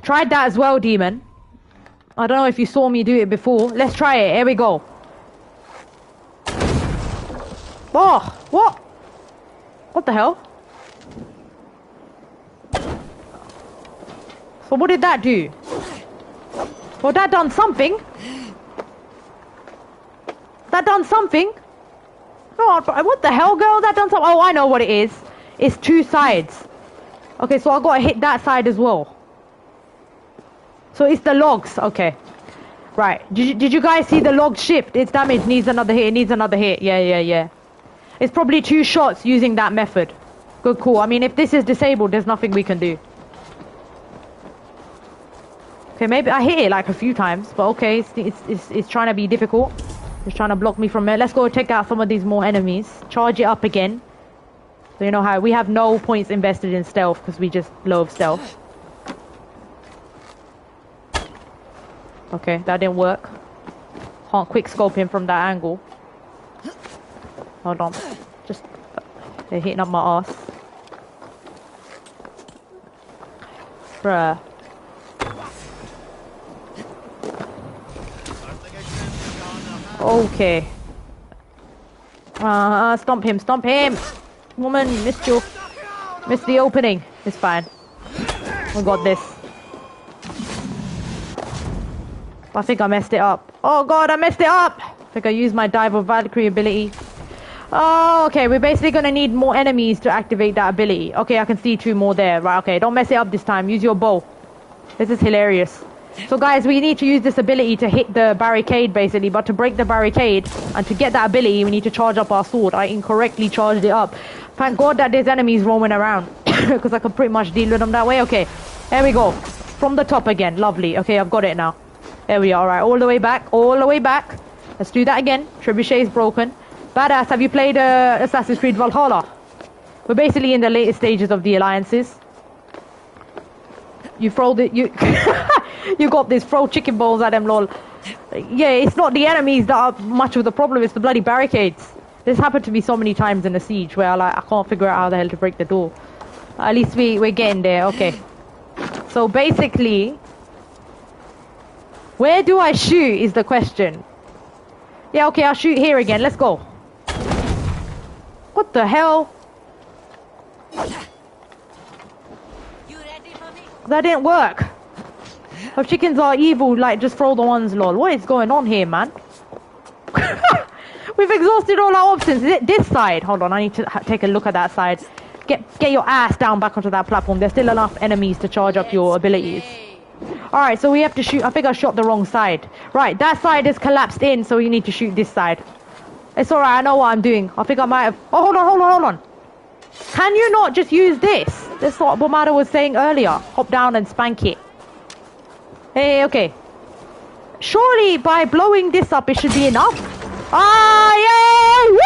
Speaker 1: Tried that as well, Demon. I don't know if you saw me do it before. Let's try it. Here we go. Oh, what? What the hell? So what did that do? Well, that done something. That done something. Oh, what the hell, girl? That done something. Oh, I know what it is. It's two sides. Okay, so I gotta hit that side as well. So it's the logs. Okay. Right. Did you guys see the log shift? Its damage needs another hit. It needs another hit. Yeah. It's probably 2 shots using that method. Good call. I mean, if this is disabled, there's nothing we can do. Okay, maybe I hit it like a few times, but okay, it's trying to be difficult. It's trying to block me from there. Let's go take out some of these more enemies. Charge it up again. So you know how we have no points invested in stealth because we just love stealth. Okay, that didn't work. Can't quick scope him from that angle. Hold on. Just... They're hitting up my ass. Bruh. Okay. Stomp him, stomp him. Woman, missed you. Missed the opening. It's fine. We got this. I think I messed it up. Oh god, I messed it up! I think I used my Dive of Valkyrie ability. Oh, okay, we're basically gonna need more enemies to activate that ability. Okay, I can see 2 more there. Right, okay, don't mess it up this time. Use your bow. This is hilarious. So guys, we need to use this ability to hit the barricade basically, but to break the barricade and to get that ability we need to charge up our sword. I incorrectly charged it up. Thank god that there's enemies roaming around because I can pretty much deal with them that way. Okay, there we go. From the top again, lovely. Okay, I've got it now. There we are. Alright, all the way back, all the way back. Let's do that again. Trebuchet is broken. Badass, have you played Assassin's Creed Valhalla? We're basically in the later stages of the alliances. You throw the... You you got this, throw chicken balls at them, lol. Yeah, it's not the enemies that are much of the problem, it's the bloody barricades. This happened to me so many times in the siege where I can't figure out how the hell to break the door. At least we're getting there, okay. So basically... Where do I shoot is the question. Yeah, okay, I'll shoot here again, let's go. What the hell? That didn't work. If chickens are evil, like, just throw the ones, lol. What is going on here, man? We've exhausted all our options. Is it this side? Hold on, I need to take a look at that side. Get your ass down back onto that platform. There's still enough enemies to charge up your abilities. Alright, so we have to shoot. I think I shot the wrong side. Right, that side is collapsed in, so you need to shoot this side. It's alright, I know what I'm doing. I think I might have... Oh, hold on. Can you not just use this? This is what Bomada was saying earlier. Hop down and spank it. Hey, okay. Surely by blowing this up, it should be enough. Ah, yay!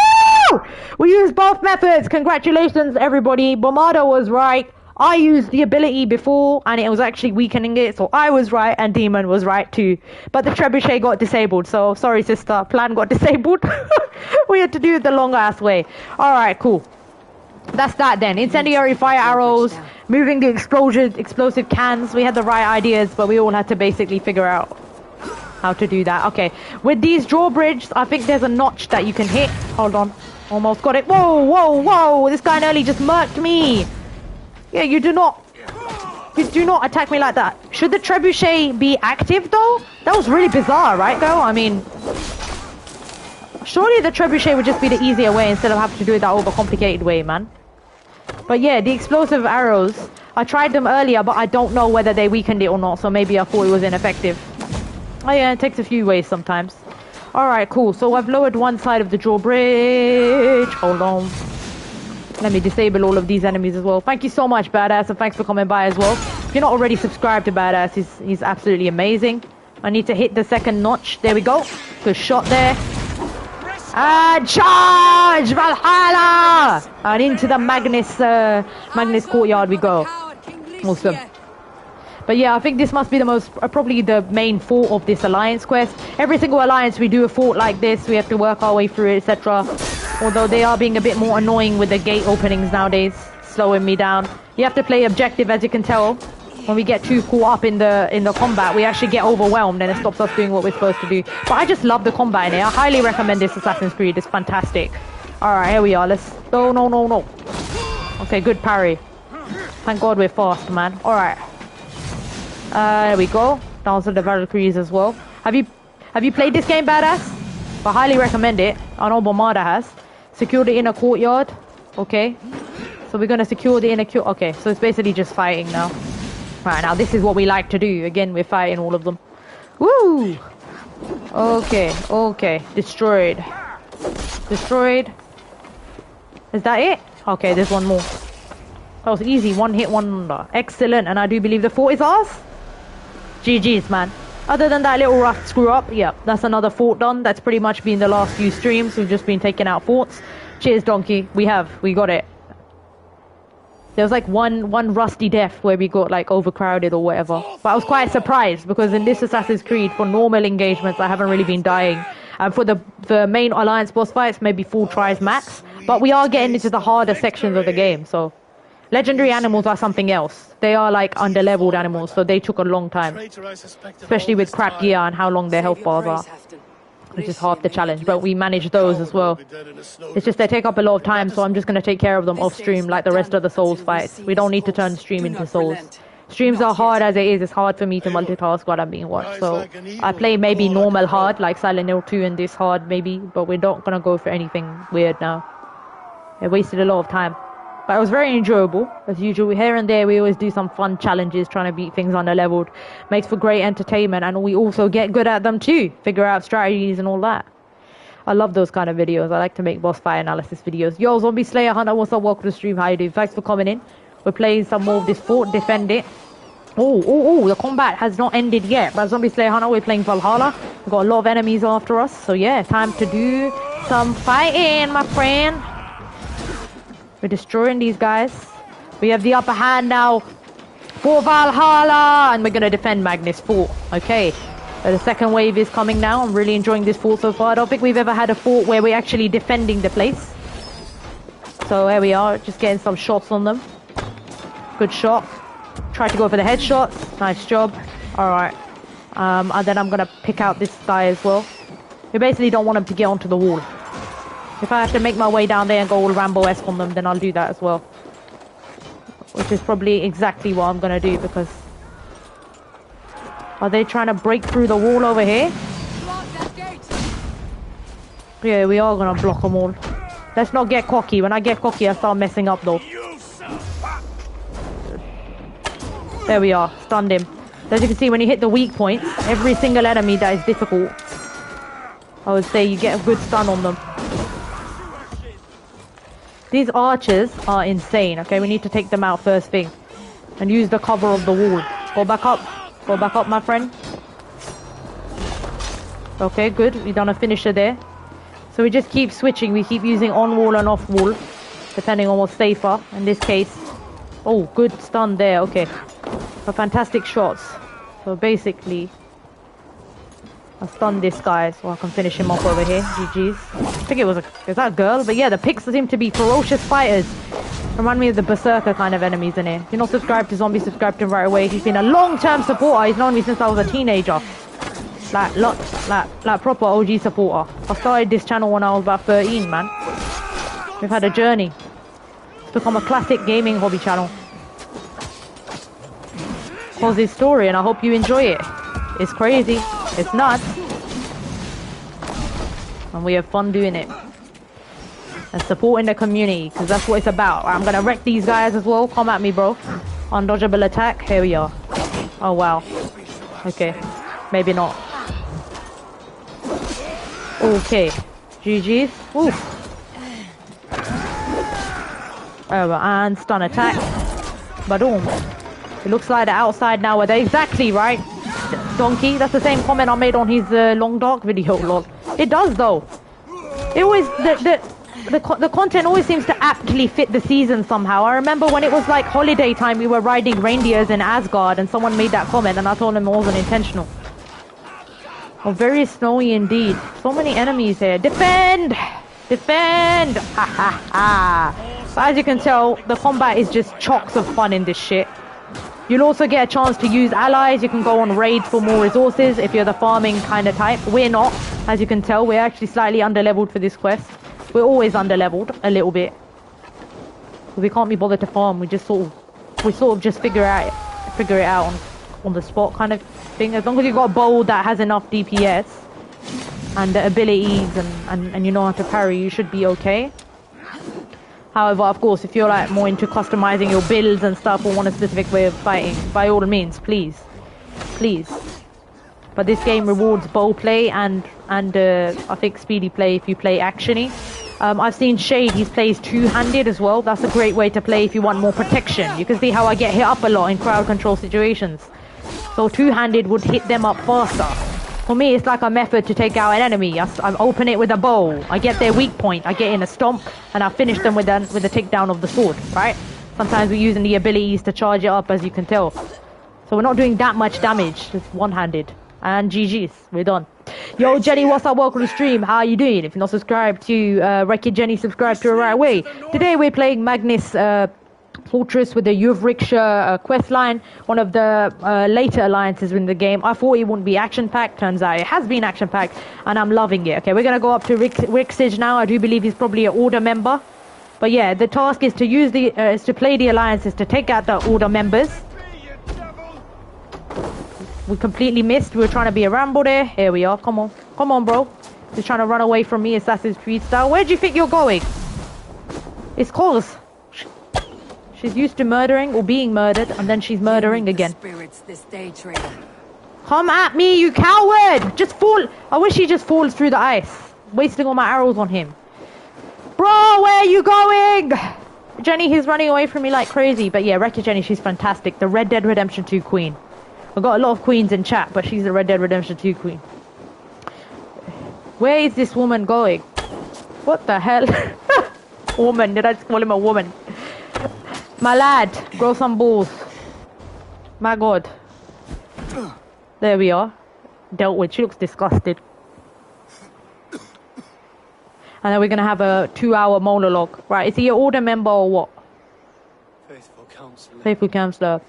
Speaker 1: Woo! We used both methods. Congratulations, everybody. Bomada was right. I used the ability before, and it was actually weakening it, so I was right, and Demon was right too. But the trebuchet got disabled, so sorry, sister. Plan got disabled. We had to do it the long-ass way. Alright, cool. That's that then. Incendiary fire arrows, moving the explosive cans. We had the right ideas, but we all had to basically figure out how to do that. Okay, with these drawbridges, I think there's a notch that you can hit. Hold on. Almost got it. Whoa. This guy nearly just murked me. Yeah, you do not attack me like that. Should the trebuchet be active though? That was really bizarre, right though? I mean, surely the trebuchet would just be the easier way instead of having to do it that overcomplicated way, man. But yeah, the explosive arrows, I tried them earlier, but I don't know whether they weakened it or not, so maybe I thought it was ineffective. Oh yeah, it takes a few ways sometimes. Alright, cool. So I've lowered one side of the drawbridge. Hold on. Let me disable all of these enemies as well. Thank you so much, Badass, and thanks for coming by as well. If you're not already subscribed to Badass, he's absolutely amazing. I need to hit the second notch. There we go. Good shot there. And charge! Valhalla! And into the Magnus courtyard we go. Awesome. But yeah, I think this must be the most, probably the main fort of this alliance quest. Every single alliance we do a fort like this, we have to work our way through it, etc. Although they are being a bit more annoying with the gate openings nowadays, slowing me down. You have to play objective, as you can tell. When we get too caught up in the combat, we actually get overwhelmed and it stops us doing what we're supposed to do. But I just love the combat in it. I highly recommend this Assassin's Creed. It's fantastic. Alright, here we are. Let's... No. Okay, good parry. Thank God we're fast, man. Alright. There we go. Down to the Valkyries as well. Have you played this game, Badass? I highly recommend it. I know Bomada has. Secure the inner courtyard. Okay. So we're gonna secure the inner courtyard. Okay, so it's basically just fighting now. Right, now this is what we like to do. Again, we're fighting all of them. Woo! Okay. Destroyed. Is that it? Okay, there's one more. That was easy. One hit, one under. Excellent. And I do believe the fort is ours. GG's, man. Other than that little rough screw up, yeah, that's another fort done. That's pretty much been the last few streams. We've just been taking out forts. Cheers, donkey. We got it. There was like one rusty death where we got like overcrowded or whatever. But I was quite surprised because in this Assassin's Creed, for normal engagements, I haven't really been dying. And for the main alliance boss fights, maybe 4 tries max. But we are getting into the harder sections of the game, so... Legendary animals are something else. They are like under-leveled animals, so they took a long time. Especially with crap gear and how long their health bars are. which is half the challenge, but we manage those as well. It's just they take up a lot of time, so I'm just going to take care of them off stream like the rest of the Souls fights. We don't need to turn stream into Souls. Streams are hard as it is. It's hard for me to multitask while I'm being watched, so I play maybe normal hard, like Silent Hill 2 and this hard maybe, but we're not going to go for anything weird now. It wasted a lot of time. But it was very enjoyable, as usual. Here and there, we always do some fun challenges, trying to beat things under-leveled. Makes for great entertainment, and we also get good at them too. Figure out strategies and all that. I love those kind of videos. I like to make boss fight analysis videos. Yo, Zombie Slayer Hunter, what's up? Welcome to the stream. How you doing? Thanks for coming in. We're playing some more of this fort. Defend it. Oh, the combat has not ended yet. But Zombie Slayer Hunter, we're playing Valhalla. We've got a lot of enemies after us. So yeah, time to do some fighting, my friend. We're destroying these guys. We have the upper hand now for Valhalla, and we're going to defend Magnus Fort. Okay, the second wave is coming now. I'm really enjoying this fort so far. I don't think we've ever had a fort where we're actually defending the place. So here we are, just getting some shots on them. Good shot. Try to go for the headshots. Nice job. Alright. And then I'm going to pick out this guy as well. We basically don't want him to get onto the wall. If I have to make my way down there and go all Rambo-esque on them, then I'll do that as well. Which is probably exactly what I'm going to do, because... Are they trying to break through the wall over here? Yeah, we are going to block them all. Let's not get cocky. When I get cocky, I start messing up though. There we are. Stunned him. As you can see, when you hit the weak points, every single enemy that is difficult, I would say you get a good stun on them. These archers are insane, okay? We need to take them out first thing. And use the cover of the wall. Go back up. Go back up, my friend. Okay, good. We've done a finisher there. So we just keep switching. We keep using on wall and off wall, depending on what's safer. In this case... Oh, good stun there. Okay. For fantastic shots. So basically... I stunned this guy so I can finish him off over here. GG's. I think it was is that a girl? But yeah, the pigs seem to be ferocious fighters. Remind me of the Berserker kind of enemies in here. If you're not subscribed to Zombie, subscribe to him right away. He's been a long-term supporter. He's known me since I was a teenager. Like proper OG supporter. I started this channel when I was about 13, man. We've had a journey. It's become a classic gaming hobby channel. C.O.Z's story, and I hope you enjoy it. It's crazy. It's nuts. And we have fun doing it. And supporting the community, because that's what it's about. I'm going to wreck these guys as well. Come at me, bro. Undodgeable attack. Here we are. Oh, wow. Okay. Maybe not. Okay. GG's. Oof. And stun attack. Badoom. It looks like the outside nowadays. Exactly right. Donkey. That's the same comment I made on his Long Dark video, lol. It does though. It always the content always seems to aptly fit the season somehow. I remember when it was like holiday time, we were riding reindeers in Asgard, and someone made that comment, and I told him it wasn't intentional. Oh, very snowy indeed. So many enemies here. Defend! Defend! Ha ha ha! But as you can tell, the combat is just chocks of fun in this shit. You'll also get a chance to use allies. You can go on raids for more resources if you're the farming kind of type. We're not, as you can tell. We're actually slightly under-leveled for this quest. We're always under-leveled, a little bit. We can't be bothered to farm. We sort of just figure it out on the spot kind of thing. As long as you've got a bow that has enough DPS and the abilities and you know how to parry, you should be okay. However, of course, if you're like more into customizing your builds and stuff or want a specific way of fighting, by all means, please. But this game rewards bow play and I think speedy play if you play actiony. I've seen Shade, he plays two-handed as well. That's a great way to play if you want more protection. You can see how I get hit up a lot in crowd control situations. So two-handed would hit them up faster. For me, it's like a method to take out an enemy. I open it with a bow. I get their weak point. I get in a stomp, and I finish them with a takedown of the sword, right? Sometimes we're using the abilities to charge it up, as you can tell. So we're not doing that much damage. It's one-handed. And GG's. We're done. Yo, Jenny, what's up? Welcome to the stream. How are you doing? If you're not subscribed to Wreck-It Jenny, subscribe to her right away. Today we're playing Magnus fortress with the Euvricshire quest line, one of the later alliances in the game. I thought it wouldn't be action-packed. Turns out it has been action-packed, and I'm loving it. Okay, we're going to go up to Euvricshire now. I do believe he's probably an Order member. But yeah, the task is to use the is to play the alliances to take out the Order members. We completely missed. We were trying to be a Rambo there. Here we are. Come on. Come on, bro. He's trying to run away from me, Assassin's Creed style. Where do you think you're going? It's C.O.Z. She's used to murdering or being murdered, and then she's murdering again.
Speaker 2: Spirits this day, traitor.
Speaker 1: Come at me, you coward! Just fall. I wish he just falls through the ice. Wasting all my arrows on him. Bro, where are you going? Jenny, he's running away from me like crazy. But yeah, Wreckage Jenny, she's fantastic. The Red Dead Redemption 2 queen. I've got a lot of queens in chat, but she's the Red Dead Redemption 2 queen. Where is this woman going? What the hell? Woman, did I just call him a woman? My lad, grow some balls. My god. There we are. Dealt with. She looks disgusted. And then we're going to have a 2-hour monologue. Right, is he an Order member or what?
Speaker 4: Faithful counselor.
Speaker 1: Faithful counselor.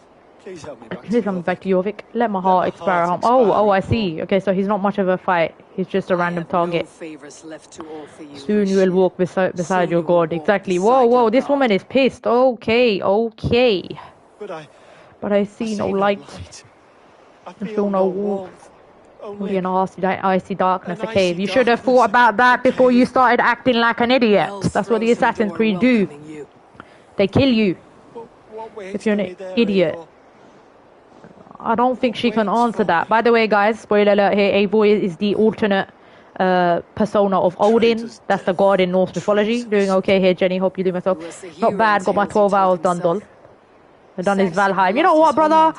Speaker 4: Please help me back to
Speaker 1: Please help me back to Jorvik. Let my heart expire. Oh, I see. Okay, so he's not much of a fight. He's just a random target.
Speaker 2: No favors left to offer you.
Speaker 1: Soon you will walk beside your god. Exactly. Whoa, this woman is pissed. Okay. But I see no light.
Speaker 4: I
Speaker 1: feel no warmth. Only an icy darkness, a cave. You should have thought about that before you started acting like an idiot. That's what the Assassin's Creed do. They kill you if you're an idiot. I don't think she can answer that. By the way, guys, spoiler alert here, Avoy is the alternate persona of Odin. That's the god in Norse mythology. Doing okay here, Jenny. Hope you do myself. Not bad. Got my 12 hours done, doll. I've done his Valhalla. You know what, brother?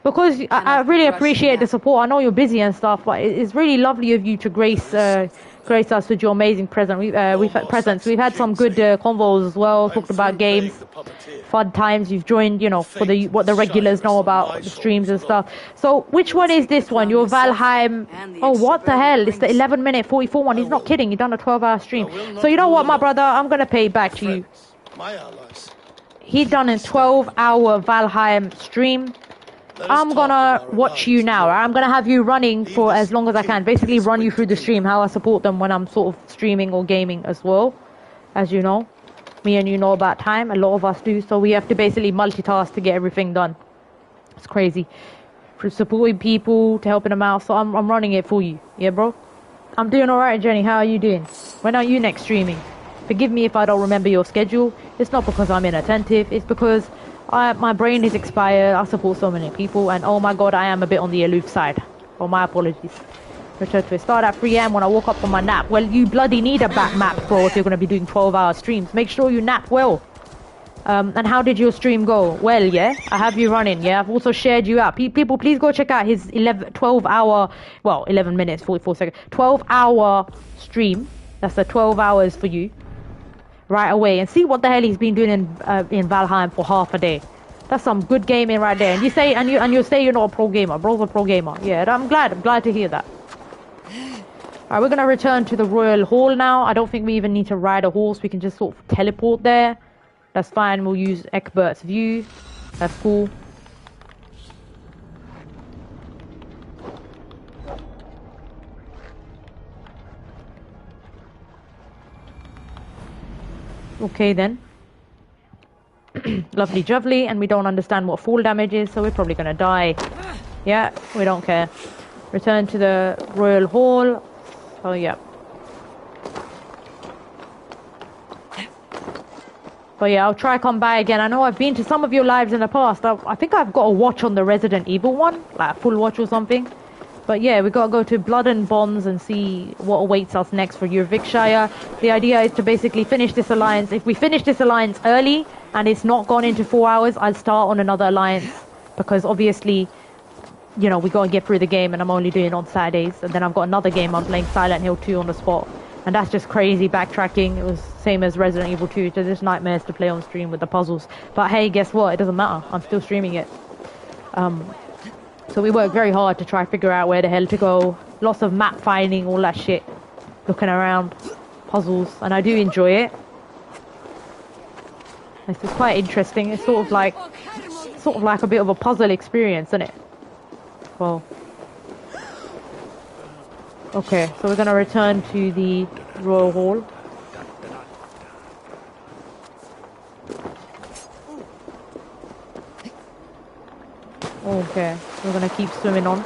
Speaker 1: Because I really appreciate the support. I know you're busy and stuff, but it's really lovely of you to grace us with your amazing presence. We've had some good convos as well. Talked about games, fun times. You've joined, you know, for what the regulars know about the streams and stuff. So which one is this one? Your Valheim? Oh, what the hell? It's the 11-minute 44 one. He's not kidding. You've done a 12-hour stream. So you know what, my brother? I'm gonna pay it back to you. He done a 12-hour Valheim stream. I'm gonna watch you now. I'm gonna have you running for as long as I can. Basically run you through the stream, how I support them when I'm sort of streaming or gaming as well. As you know, me and you know about time. A lot of us do. So we have to basically multitask to get everything done. It's crazy. For supporting people, to helping them out. So I'm running it for you. Yeah, bro? I'm doing alright, Jenny. How are you doing? When are you next streaming? Forgive me if I don't remember your schedule. It's not because I'm inattentive. It's because my brain is expired. I support so many people, and oh my god, I am a bit on the aloof side. Oh, my apologies. Return to it. Start at 3 AM when I woke up from my nap. Well, you bloody need a back map, bro, if you're going to be doing 12-hour streams. Make sure you nap well. And how did your stream go? Well, yeah, I have you running. Yeah, I've also shared you out. People, please go check out his 12-hour, well, 11 minutes, 44 seconds, 12-hour stream. That's the 12 hours for you. Right away, and see what the hell he's been doing in Valheim for half a day. That's some good gaming right there. And you say, and you say you're not a pro gamer. Bro's a pro gamer. Yeah, I'm glad to hear that. Alright, we're gonna return to the Royal Hall now. I don't think we even need to ride a horse. We can just sort of teleport there. That's fine. We'll use Eckbert's view. That's cool. Okay then. Lovely jubbly, and we don't understand what fall damage is, so we're probably gonna die. Yeah, we don't care. Return to the Royal Hall. Oh yeah. But yeah, I'll try come by again. I know I've been to some of your lives in the past. I think I've got a watch on the Resident Evil one, like a full watch or something. But yeah, we gotta go to Blood and Bonds and see what awaits us next for Euvricshire. The idea is to basically finish this alliance. If we finish this alliance early and it's not gone into 4 hours, I'll start on another alliance. Because obviously, you know, we gotta get through the game, and I'm only doing it on Saturdays. And then I've got another game I'm playing, Silent Hill 2 on the spot. And that's just crazy backtracking. It was same as Resident Evil 2. It's just nightmares to play on stream with the puzzles. But hey, guess what? It doesn't matter. I'm still streaming it. So we work very hard to try to figure out where the hell to go. Lots of map finding, all that shit. Looking around. Puzzles. And I do enjoy it. This is quite interesting. It's sort of like a bit of a puzzle experience, isn't it? Well, okay, so we're gonna return to the Royal Hall. Okay, we're gonna keep swimming on.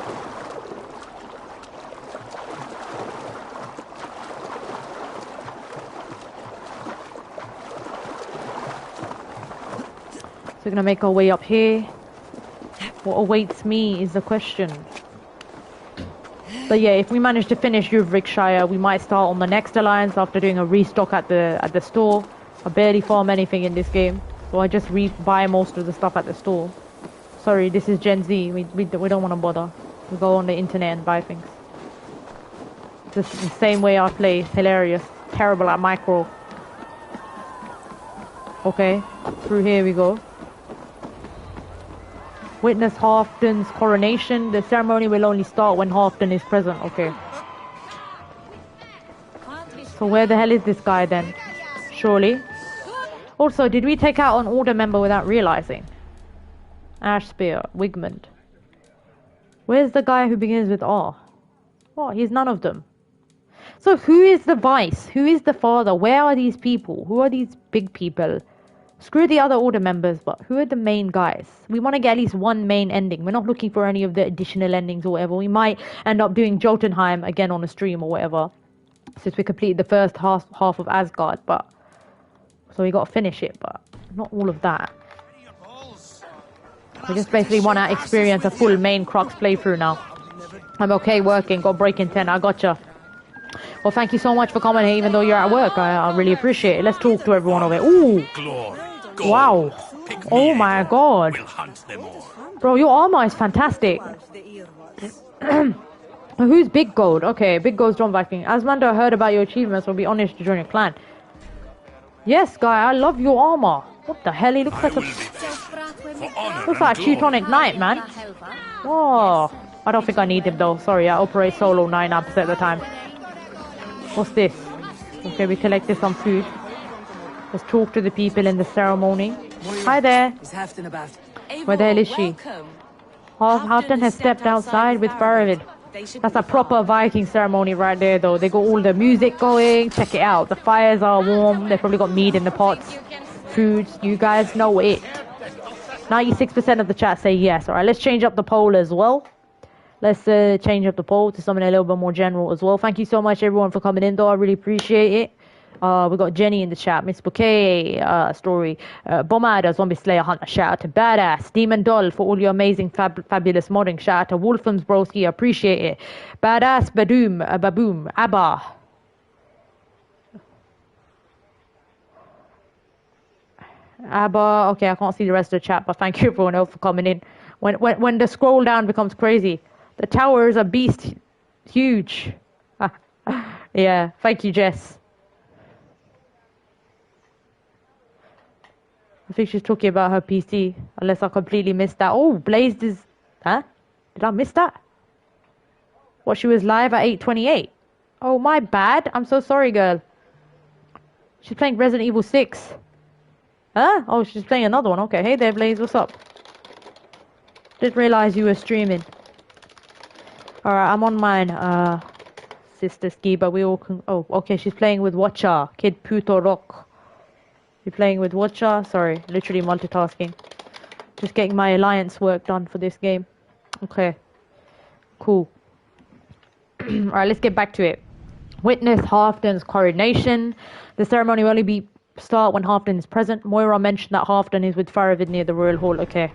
Speaker 1: So we're gonna make our way up here. What awaits me is the question. But yeah, if we manage to finish Euvricshire, we might start on the next alliance after doing a restock at the store. I barely farm anything in this game, so I just buy most of the stuff at the store. Sorry, this is Gen Z. We don't want to bother. We go on the internet and buy things. Just the same way I play. It's hilarious. Terrible at micro. Okay, through here we go. Witness Halfdan's coronation. The ceremony will only start when Halfdan is present. Okay. So where the hell is this guy then? Surely. Also, did we take out an order member without realizing? Ashspear, Wigmund. Where's the guy who begins with R? Oh, he's none of them. So who is the vice? Who is the father? Where are these people? Who are these big people? Screw the other order members, but who are the main guys? We want to get at least one main ending. We're not looking for any of the additional endings or whatever. We might end up doing Jotunheim again on a stream or whatever, since we completed the first half of Asgard, but so we got to finish it, but not all of that. We just basically want to experience a full main Crux playthrough now. I'm okay working, got breaking 10, I gotcha. Well, thank you so much for coming here, even though you're at work. I really appreciate it. Let's talk to everyone over here. Ooh! Wow! Oh my god! Bro, your armor is fantastic. Who's Big Gold? Okay, Big Gold's John Viking. Asmando, I heard about your achievements. Will be honest to join your clan. Yes, guy, I love your armor. What the hell? He looks like a Teutonic Knight, man. Oh, I don't think I need him though. Sorry, I operate solo 99% of the time. What's this? Okay, we collected some food. Let's talk to the people in the ceremony. Hi there. Where the hell is she? Halfdan has stepped outside with Faravid. That's a proper Viking ceremony right there though. They got all the music going. Check it out. The fires are warm. They probably got meat in the pots. Foods. You guys know it. 96% of the chat say yes. Alright, let's change up the poll as well. Let's change up the poll to something a little bit more general as well. Thank you so much everyone for coming in though. I really appreciate it. We got Jenny in the chat, Miss Bouquet, story, Bomada, Zombie Slayer Hunter, shout out to Badass, Demon Doll for all your amazing fabulous modding, shout out to Wolfham's Broski, appreciate it, Badass Badoom, Baboom, Abba, okay, I can't see the rest of the chat, but thank you everyone else for coming in. When the scroll down becomes crazy, the tower is a beast, huge. Yeah, thank you Jess. I think she's talking about her PC, unless I completely missed that. Oh, Blazed is... Huh? Did I miss that? What, she was live at 8:28? Oh, my bad. I'm so sorry, girl. She's playing Resident Evil 6. Huh? Oh, she's playing another one. Okay, hey there, Blaze. What's up? Didn't realize you were streaming. Alright, I'm on mine. Sister Ski, but we all can... Oh, okay, she's playing with Watcha. Kid Puto Rock. You're playing with Watcha? Sorry, literally multitasking. Just getting my alliance work done for this game. Okay. Cool. Alright, let's get back to it. Witness Halfdan's coronation. The ceremony will only start when Halfdan is present. Moira mentioned that Halfdan is with Faravid near the Royal Hall. Okay.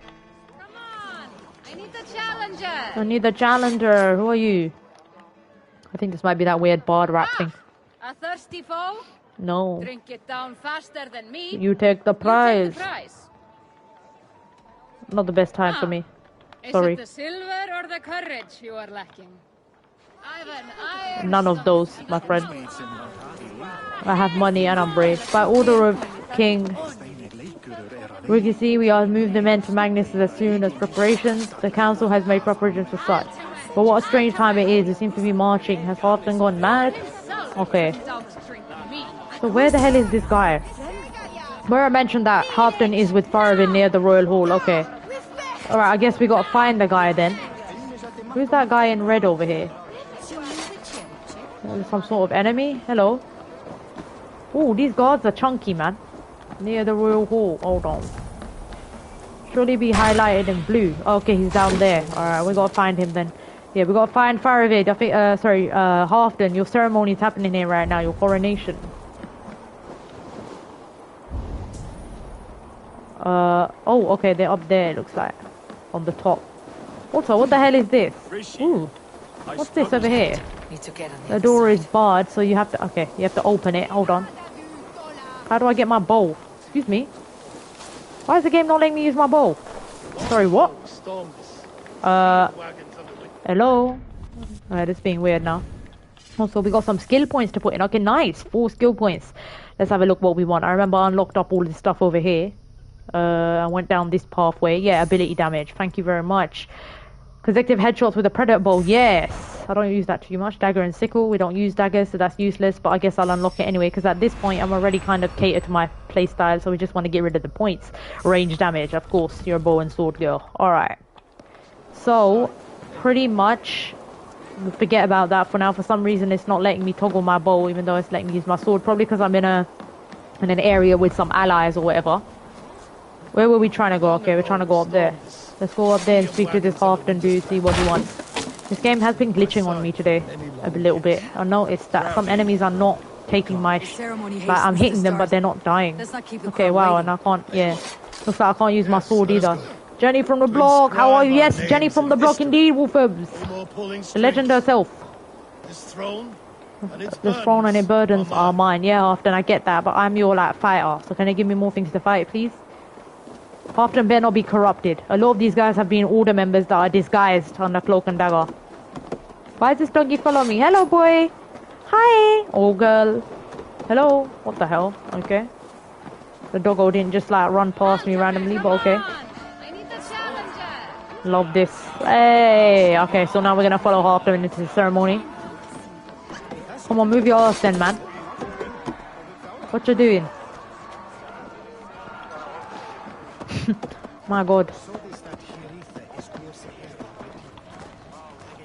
Speaker 5: Come on! I need the challenger!
Speaker 1: I need the challenger. Who are you? I think this might be that weird bard rap thing.
Speaker 5: A thirsty foe?
Speaker 1: No.
Speaker 5: Drink it down faster than me.
Speaker 1: You take the prize.
Speaker 5: You take the prize.
Speaker 1: Not the best time for me. Sorry.
Speaker 5: Is it the silver or the courage you are lacking?
Speaker 1: None of those, my friend. I have money and I'm brave. By order of King Euvricshire, we are moved the men to Magnus as soon as preparations. The council has made preparations for such. But what a strange time it is. It seems to be marching. Has Halfdan gone mad? Okay. So where the hell is this guy? Mura mentioned that Halfdan is with Faravid near the Royal Hall. Okay. Alright, I guess we gotta find the guy then. Who's that guy in red over here? Some sort of enemy? Hello? Ooh, these guards are chunky, man. Near the Royal Hall. Hold on. Surely be highlighted in blue. Okay, he's down there. Alright, we gotta find him then. Yeah, we gotta find Faravid. I think, Halfdan. Your ceremony's happening here right now. Your coronation. Oh, okay, they're up there, it looks like. On the top. Also, what the hell is this? Ooh. What's this over here? The door is barred, so you have to... Okay, you have to open it. Hold on. How do I get my bow? Excuse me? Why is the game not letting me use my bow? Sorry, what? Hello? Alright, it's being weird now. Also, we got some skill points to put in. Okay, nice. 4 skill points. Let's have a look what we want. I remember I unlocked up all this stuff over here. I went down this pathway. Yeah, ability damage. Thank you very much. Consecutive headshots with a predator bow. Yes. I don't use that too much. Dagger and sickle. We don't use daggers, so that's useless. But I guess I'll unlock it anyway, because at this point, I'm already kind of catered to my playstyle, so we just want to get rid of the points. Range damage, of course. You're a bow and sword girl. Alright. So, pretty much, we'll forget about that for now. For some reason, it's not letting me toggle my bow, even though it's letting me use my sword. Probably because I'm in an area with some allies or whatever. Where were we trying to go? Okay, we're trying to go up there. Let's go up there and speak to this Halfdan dude, see what he wants. This game has been glitching on me today, a little bit. I noticed that some enemies are not taking my... Like, I'm hitting them, but they're not dying. Okay, wow, and I can't... Yeah. Looks like I can't use my sword either. Jenny from the block, how are you? Yes, Jenny from the block indeed, Wolfers. The legend herself. This throne and its burdens are mine. Yeah, Halfdan, I get that, but I'm your, like, fighter. So can you give me more things to fight, please? Halfdan better not be corrupted. A lot of these guys have been order members that are disguised under cloak and dagger. Why is this donkey follow me? Hello, boy. Hi. Oh, girl. Hello. What the hell? Okay. The doggo didn't just like run past me randomly, but okay. Love this. Hey. Okay, so now we're gonna follow Halfdan into the ceremony. Come on, move your ass then, man. What you doing? My god.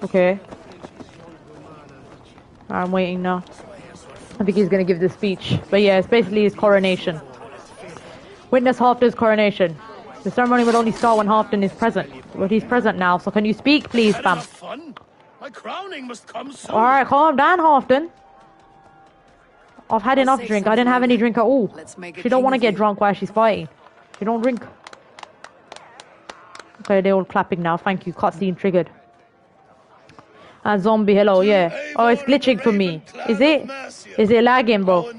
Speaker 1: Okay. I'm waiting now. I think he's gonna give the speech. But yeah, it's basically his coronation. Witness Halfdan's coronation. The ceremony will only start when Halfdan is present. But he's present now, so can you speak, please, fam?
Speaker 6: My crowning must come soon.
Speaker 1: Alright, calm down, Halfdan. I've had enough drink. I didn't have any drink at all. She don't want to get drunk while she's fighting. She don't drink. Okay, they're all clapping now. Thank you. Cutscene triggered. And zombie, hello, yeah. Oh, it's glitching for me. Is it? Is it lagging, bro?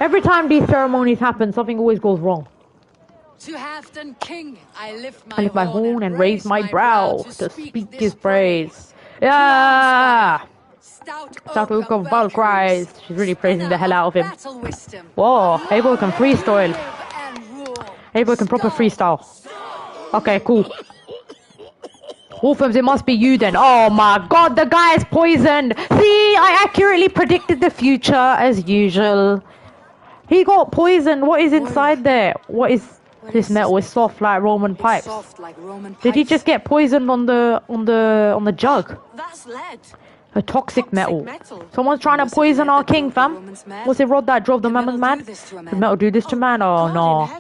Speaker 1: Every time these ceremonies happen, something always goes wrong.
Speaker 2: To Halfdan King, I lift
Speaker 1: my horn and raise my brow to speak his praise. Yeah! Stout Oak of Valkyries. She's really praising the hell out of him. Whoa, Abel can freestyle. Abel can proper freestyle. Okay, cool. Wolfhams, it must be you then. Oh my god, the guy is poisoned. See, I accurately predicted the future as usual. He got poisoned. What is inside there? What is this metal? Is soft like Roman pipes. Did he just get poisoned on the jug?
Speaker 2: That's lead.
Speaker 1: A toxic metal. Someone's trying to poison our king, fam. Was it Rod that drove the mammoth mad? Did metal do this to man? Oh no.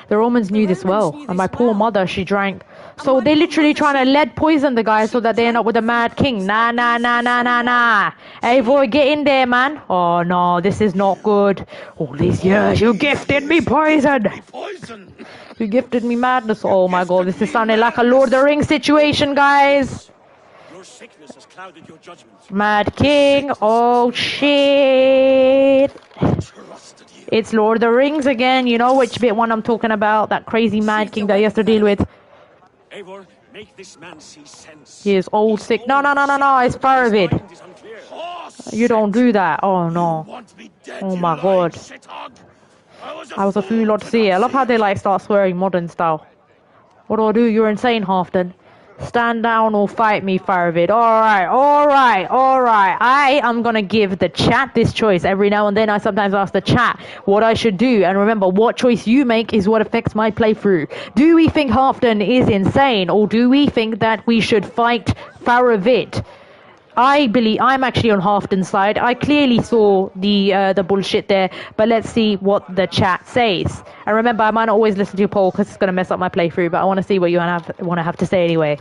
Speaker 1: The Romans knew this well, and my poor mother, she drank. So they literally trying to lead poison the guy so that they end up with a mad king. Nah, nah, nah, nah, nah, nah. Hey boy, get in there, man. Oh no, this is not good. All these years, you gifted me poison. You gifted me madness. Oh my god, this is sounding like a Lord of the Rings situation, guys.
Speaker 6: Your sickness has clouded your judgment.
Speaker 1: Mad King. Oh shit. It's Lord of the Rings again. You know which bit one I'm talking about? That crazy Mad King that he has to deal with.
Speaker 6: Eivor, make this man see sense.
Speaker 1: He is old, sick. No, no, no, no, no. It's Faravid. You don't do that. Oh no. Oh my god. I was a fool not to see it. I love how they like start swearing modern style. What do I do? You're insane, Halfdan. Stand down or fight me, Faravid. Alright. I am gonna give the chat this choice. Every now and then I sometimes ask the chat what I should do. And remember, what choice you make is what affects my playthrough. Do we think Halfdan is insane? Or do we think that we should fight Faravid? I believe I'm actually on Halfdan's side. I clearly saw the bullshit there, but let's see what the chat says. And remember, I might not always listen to your poll because it's gonna mess up my playthrough, but I want to see what you want to have to say anyway.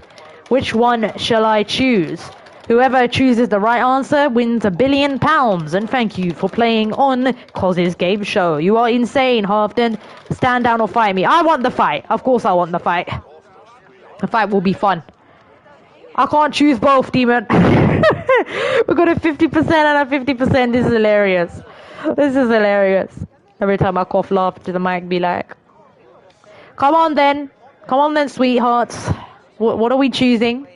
Speaker 1: Which one shall I choose? Whoever chooses the right answer wins £1 billion. And thank you for playing on C.O.Z's game show. You are insane, Halfdan. Stand down or fight me. I want the fight. Of course, I want the fight. The fight will be fun. I can't choose both, demon. We got a 50% and a 50%. This is hilarious. This is hilarious. Every time I cough, laugh to the mic, be like, come on then, sweethearts. What are we choosing?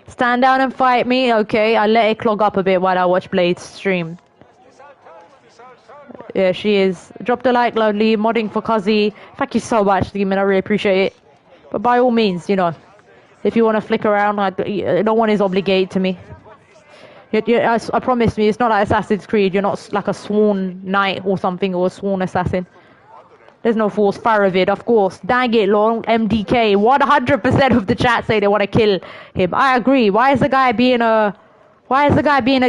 Speaker 1: Stand down and fight me. Okay, I let it clog up a bit while I watch Blade's stream. Yeah, she is. Drop the like, lovely. Modding for C.O.Z. Thank you so much, demon. I really appreciate it. But by all means, you know, if you want to flick around, no one is obligated to me. I promise me, it's not like Assassin's Creed. You're not like a sworn knight or something, or a sworn assassin. There's no force. Faravid, of course. Dang it, long MDK. 100% of the chat say they want to kill him. I agree. Why is the guy being a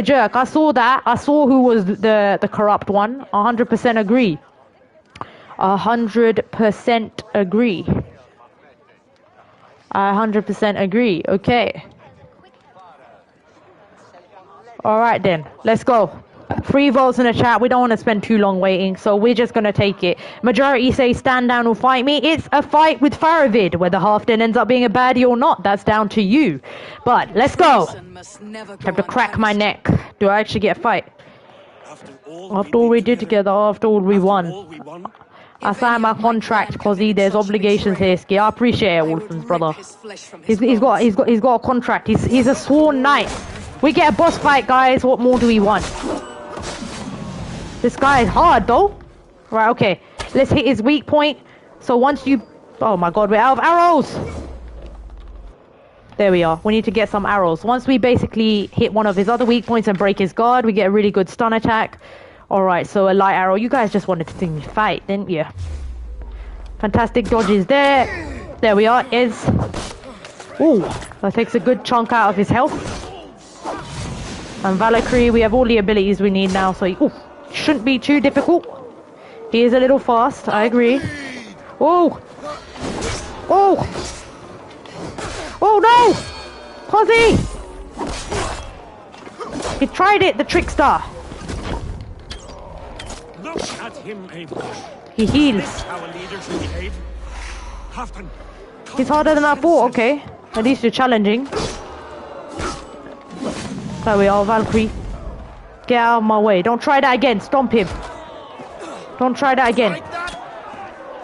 Speaker 1: jerk? I saw that. I saw who was the corrupt one. 100% agree. 100% agree. I 100% agree. Okay. Alright then. Let's go. 3 votes in the chat. We don't want to spend too long waiting, so we're just going to take it. Majority say stand down or fight me. It's a fight with Faravid. Whether Halfdan ends up being a baddie or not, that's down to you. But let's go. Have to crack my neck. Do I actually get a fight? After all we did together, after all we won. I signed my contract because there's obligations here, Ski. I appreciate it, Wolfman's brother. He's got a contract. He's a sworn knight. We get a boss fight, guys. What more do we want? This guy is hard, though. Right, okay. Let's hit his weak point. So once you... Oh my god, we're out of arrows. There we are. We need to get some arrows. Once we basically hit one of his other weak points and break his guard, we get a really good stun attack. Alright, so a light arrow. You guys just wanted to see me fight, didn't you? Fantastic dodges there. There we are. Ooh, that takes a good chunk out of his health. And Valkyrie, we have all the abilities we need now, so shouldn't be too difficult. He is a little fast, I agree. Oh! Oh! Oh no! C.O.Z! He tried it, the trickster!
Speaker 6: Look at him, Eivor.
Speaker 1: He heals.
Speaker 6: How a leader should behave. Halfdan,
Speaker 1: He's harder than I thought, okay. At least you're challenging. There we are, Valkyrie. Get out of my way. Don't try that again. Stomp him. Don't try that again.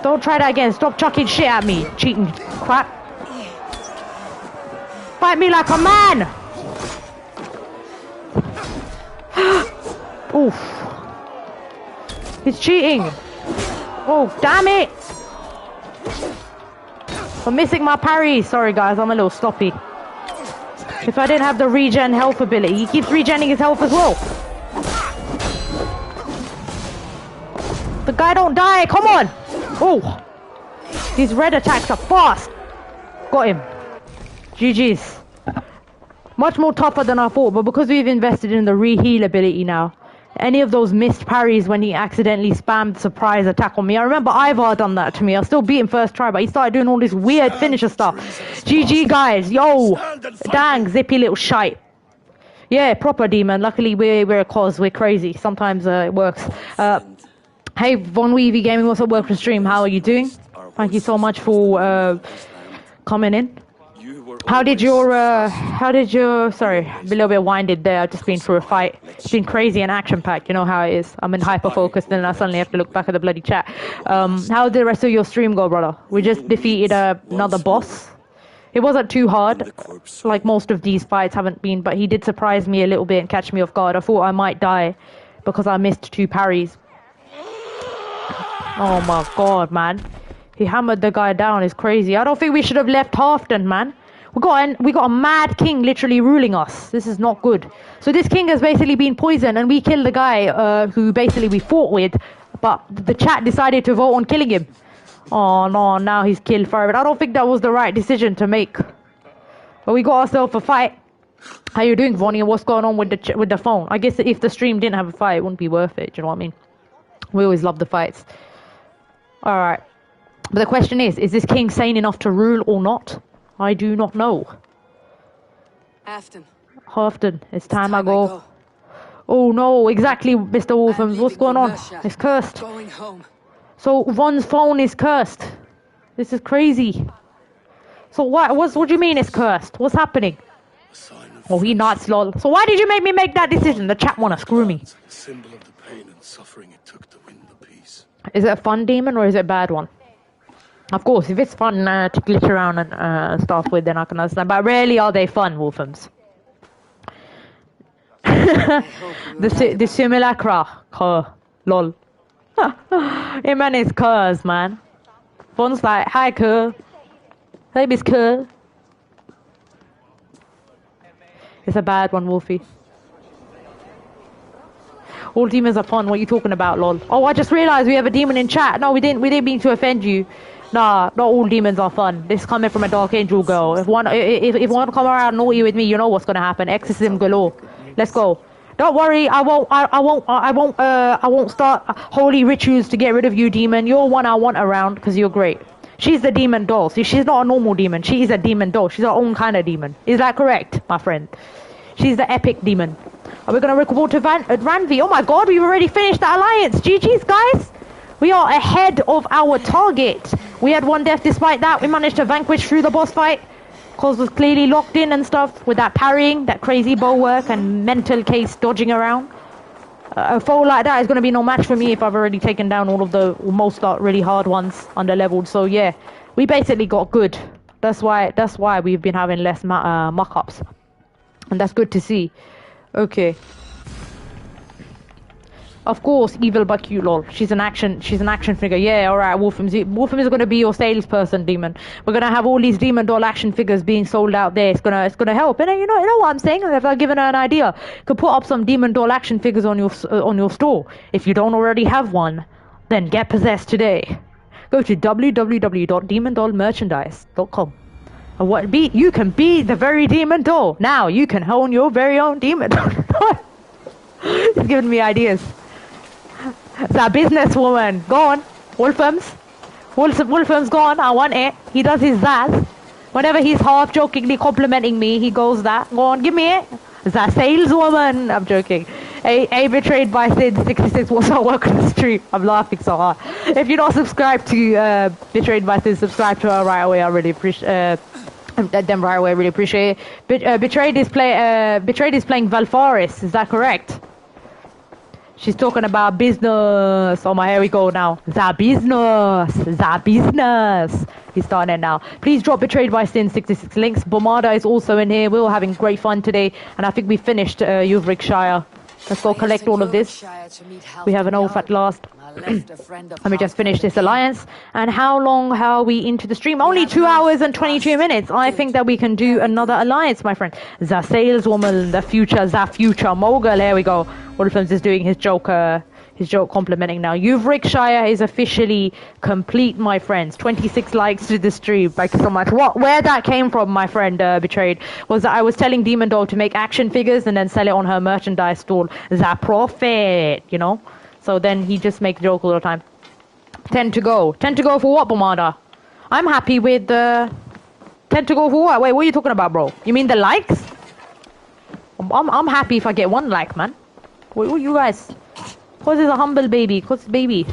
Speaker 1: Don't try that again. Stop chucking shit at me. Cheating crap. Fight me like a man. Oof. He's cheating. Oh, damn it. I'm missing my parry. Sorry, guys. I'm a little sloppy. If I didn't have the regen health ability. He keeps regenning his health as well. The guy don't die. Come on. Oh. These red attacks are fast. Got him. GG's. Much more tougher than I thought, but because we've invested in the reheal ability now, any of those missed parries when he accidentally spammed surprise attack on me. I remember Ivar done that to me. I still beat him first try, but he started doing all this weird finisher stuff. GG, guys. Yo. Dang, zippy little shite. Yeah, proper demon. Luckily, we're a C.O.Z. We're crazy. Sometimes it works. Hey, Von Weavy Gaming, what's up? Welcome to stream. How are you doing? Thank you so much for coming in. How did your, sorry, a little bit winded there. I've just been through a fight. It's been crazy and action-packed. You know how it is. I'm in hyper-focused and I suddenly have to look back at the bloody chat. How did the rest of your stream go, brother? We just defeated another boss. It wasn't too hard, like most of these fights haven't been, but he did surprise me a little bit and catch me off guard. I thought I might die because I missed 2 parries. Oh my god, man. He hammered the guy down. It's crazy. I don't think we should have left Halfdan, man. We got a mad king literally ruling us. This is not good. So this king has basically been poisoned, and we killed the guy who basically we fought with, but the chat decided to vote on killing him. Oh no, now he's killed Faravid. I don't think that was the right decision to make. But we got ourselves a fight. How you doing, Vonnie? What's going on with the phone? I guess if the stream didn't have a fight, it wouldn't be worth it. Do you know what I mean? We always love the fights. All right. But the question is this king sane enough to rule or not? I do not know. Halfton, it's time I go. Oh no, exactly, Mr. Wolfhams. What's going on? It's cursed.
Speaker 2: Going home.
Speaker 1: So Von's phone is cursed. This is crazy. So what do you mean it's cursed? What's happening? Oh, he nuts, lol. So why did you make me make that decision? The chat wanna screw me.
Speaker 7: Symbol of the pain and suffering it took to win the peace.
Speaker 1: Is it a fun demon or is it a bad one? Of course, if it's fun to glitch around and stuff with, then I can understand. But rarely are they fun, Wolfhams. the simulacra. Lol. Hey man, it's cuz, man. Phone's like, hi cuz. Hey, Miss cuz. It's a bad one, Wolfie. All demons are fun. What are you talking about, lol? Oh, I just realized we have a demon in chat. No, we didn't mean to offend you. Nah, not all demons are fun. This is coming from a Dark Angel girl. If one come around naughty with me, you know what's gonna happen. Exorcism galore. Let's go. Don't worry, I won't start holy rituals to get rid of you, demon. You're one I want around because you're great. She's the demon doll. See, she's not a normal demon. She is a demon doll. She's her own kind of demon. Is that correct, my friend? She's the epic demon. Are we gonna report to Ranvi? Oh my god, we've already finished the alliance. GG's, guys. We are ahead of our target. We had one death. Despite that, we managed to vanquish through the boss fight. C.O.Z was clearly locked in and stuff with that parrying, that crazy bow work, and mental case dodging around. A foe like that is going to be no match for me if I've already taken down all of the most really hard ones under leveled. So yeah, we basically got good. That's why we've been having less muck-ups, and that's good to see. Okay. Of course, evil but cute, lol. She's an action figure. Yeah, alright, Wolfhams is gonna be your salesperson, demon. We're gonna have all these demon doll action figures being sold out there. It's gonna help. And you know what I'm saying? If I've given her an idea, you could put up some demon doll action figures on your store. If you don't already have one, then get possessed today. Go to www.demondollmerchandise.com. And you can be the very demon doll. Now you can own your very own demon doll. He's giving me ideas. That businesswoman. Go on. Wolfham's gone. I want it. He does his that. Whenever he's half jokingly complimenting me, he goes that. Go on, give me it. That saleswoman. I'm joking. A betrayed by Sid 66. What's up? Welcome to the stream. I'm laughing so hard. If you're not subscribed to Betrayed by Sid, subscribe to her right away. I really appreciate them right away. I really appreciate it. Betrayed is playing Valfaris. Is that correct? She's talking about business. Oh my, here we go now. The business. He's starting it now. Please drop Betrayed by Sin 66 links. Bomada is also in here. We're all having great fun today. And I think we finished Euvricshire. Let's go collect all of this. We have an oath at last. Let me just finish this alliance. And how long are we into the stream? Only 2 hours and 22 minutes. I think that we can do another alliance, my friend. The saleswoman, the future mogul. Here we go. Wolfhams is doing his joke complimenting now. Euvricshire is officially complete, my friends. 26 likes to the stream. Thank you so much. Where that came from, my friend Betrayed, was that I was telling Demon Doll to make action figures and then sell it on her merchandise stall. The profit, you know? So then he just makes joke all the time. 10 to go. 10 to go for what, Bomada? I'm happy with 10 to go for what? Wait, what are you talking about, bro? You mean the likes? I'm happy if I get 1 like, man. What you guys? C.O.Z is a humble baby. C.O.Z baby.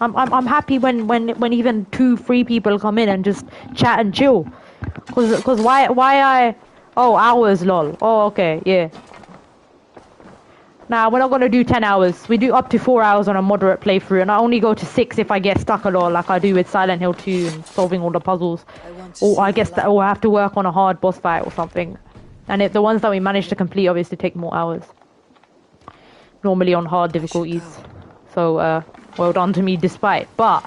Speaker 1: I'm happy when even 2-3 people come in and just chat and chill. Cause why I? Oh, hours, lol. Oh, okay, yeah. Nah, we're not gonna do 10 hours. We do up to 4 hours on a moderate playthrough, and I only go to 6 if I get stuck a lot, like I do with Silent Hill 2 and solving all the puzzles. Or I guess that I have to work on a hard boss fight or something. And the ones that we manage to complete obviously take more hours. Normally on hard difficulties. So well done to me despite. But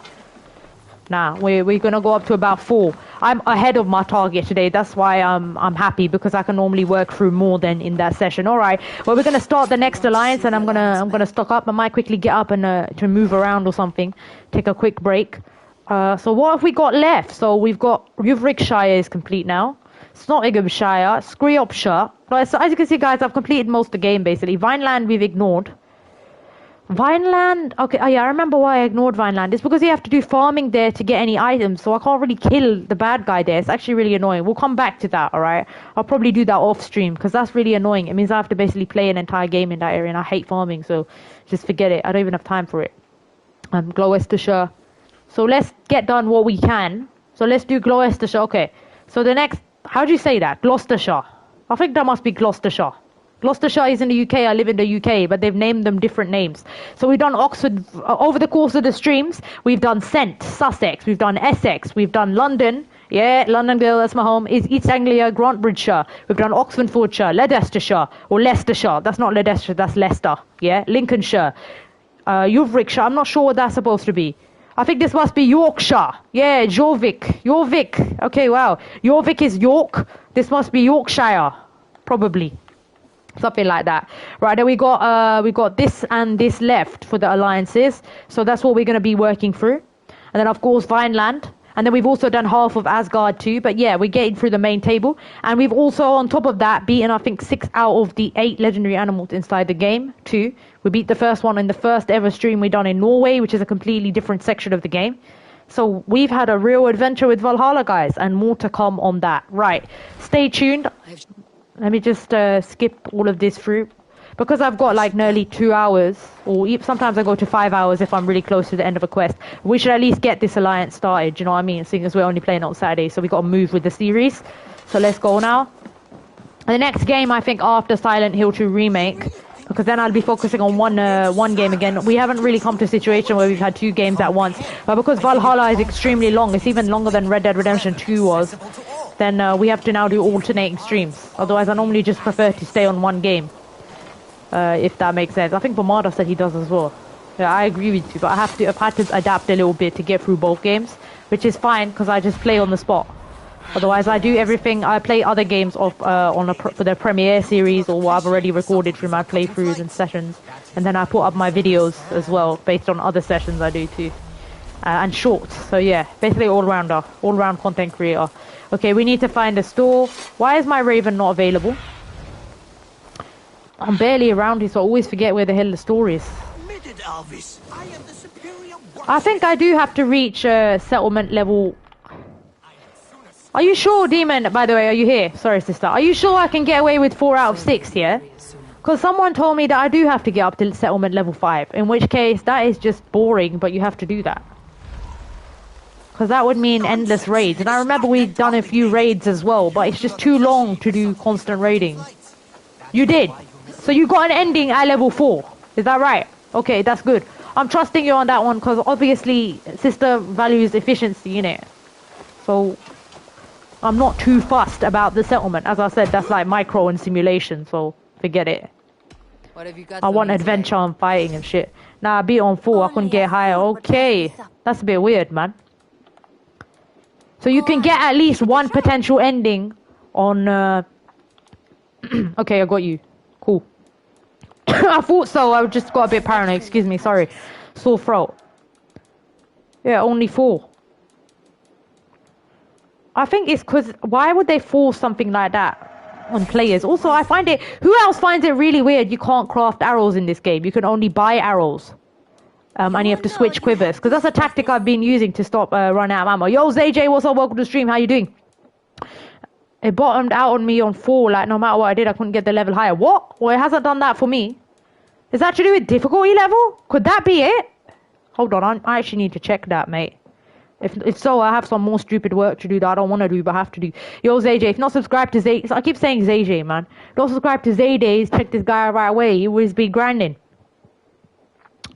Speaker 1: nah, we're gonna go up to about 4. I'm ahead of my target today. That's why I'm happy, because I can normally work through more than in that session. All right. Well, we're gonna start the next alliance, and I'm gonna stock up. I might quickly get up and to move around or something, take a quick break. So what have we got left? So we've got Euvricshire is complete now. Nottinghamshire, Glowesterchsire. Right, so as you can see, guys, I've completed most of the game basically. Vineland we've ignored. Vineland, okay, oh yeah, I remember why I ignored Vineland. It's because you have to do farming there to get any items, so I can't really kill the bad guy there. It's actually really annoying. We'll come back to that, alright? I'll probably do that off stream, because that's really annoying. It means I have to basically play an entire game in that area, and I hate farming, so just forget it. I don't even have time for it. Glowesterchsire. So let's get done what we can. So let's do Glowesterchsire. Okay, so the next, how do you say that? Gloucestershire. I think that must be Gloucestershire. Gloucestershire is in the UK, I live in the UK, but they've named them different names. So we've done Oxford, over the course of the streams, we've done Kent, Sussex, we've done Essex, we've done London, yeah, London girl, that's my home, is East Anglia, Grantbridgeshire, we've done Oxfordshire, Leicestershire, or Leicestershire, that's not Leicestershire, that's Leicester, yeah, Lincolnshire, Euvricshire, I'm not sure what that's supposed to be. I think this must be Yorkshire, yeah, Jorvik, okay, wow, Jorvik is York, this must be Yorkshire, probably. Something like that. Right, then we got this and this left for the alliances. So that's what we're going to be working through. And then, of course, Vineland. And then we've also done half of Asgard too. But yeah, we're getting through the main table. And we've also, on top of that, beaten, I think, 6 out of the 8 legendary animals inside the game too. We beat the first one in the first ever stream we done in Norway, which is a completely different section of the game. So we've had a real adventure with Valhalla, guys. And more to come on that. Right, stay tuned. Let me just skip all of this through, because I've got like nearly 2 hours, or sometimes I go to 5 hours if I'm really close to the end of a quest. We should at least get this alliance started, you know what I mean, seeing as we're only playing on Saturday, so we got to move with the series. So let's go now. The next game, I think, after Silent Hill 2 Remake, because then I'll be focusing on one game again. We haven't really come to a situation where we've had 2 games at once, but because Valhalla is extremely long, it's even longer than Red Dead Redemption 2 was, then we have to now do alternating streams. Otherwise, I normally just prefer to stay on one game, if that makes sense. I think Bomada said he does as well. Yeah, I agree with you, but I've had to adapt a little bit to get through both games, which is fine because I just play on the spot. Otherwise, I do everything. I play other games for the Premiere series or what I've already recorded through my playthroughs and sessions, and then I put up my videos as well based on other sessions I do too, and shorts. So yeah, basically all-round content creator. Okay, we need to find a store. Why is my Raven not available? I'm barely around here, so I always forget where the hell the store is. I think I do have to reach settlement level. Are you sure, Demon? By the way, are you here? Sorry, sister. Are you sure I can get away with 4 out of 6, yeah? Because someone told me that I do have to get up to settlement level 5. In which case, that is just boring, but you have to do that. Because that would mean endless raids. And I remember we'd done a few raids as well, but it's just too long to do constant raiding. You did? So you got an ending at level 4. Is that right? Okay, that's good. I'm trusting you on that one, because obviously sister values efficiency, innit? So I'm not too fussed about the settlement. As I said, that's like micro and simulation, so forget it.
Speaker 2: What have you got?
Speaker 1: I want adventure and fighting and shit. Nah, I beat on 4, I couldn't get higher. Okay, that's a bit weird, man. So you can get at least one potential ending on... Okay, I got you. Cool. I thought so, I just got a bit paranoid. Excuse me, sorry. Sore throat. Yeah, only 4. I think it's because... Why would they force something like that on players? Also, I find it... Who else finds it really weird you can't craft arrows in this game? You can only buy arrows. And you have to switch quivers, because that's a tactic I've been using to stop running out of ammo. Yo, ZJ, what's up? Welcome to the stream. How you doing? It bottomed out on me on 4. Like, no matter what I did, I couldn't get the level higher. What? Well, it hasn't done that for me. Is that to do with difficulty level? Could that be it? Hold on, I actually need to check that, mate. If so, I have some more stupid work to do that I don't want to do, but have to do. Yo, ZJ, if not subscribed to ZJ... I keep saying ZJ, man. Don't subscribe to ZJ's. Check this guy right away. He always be grinding.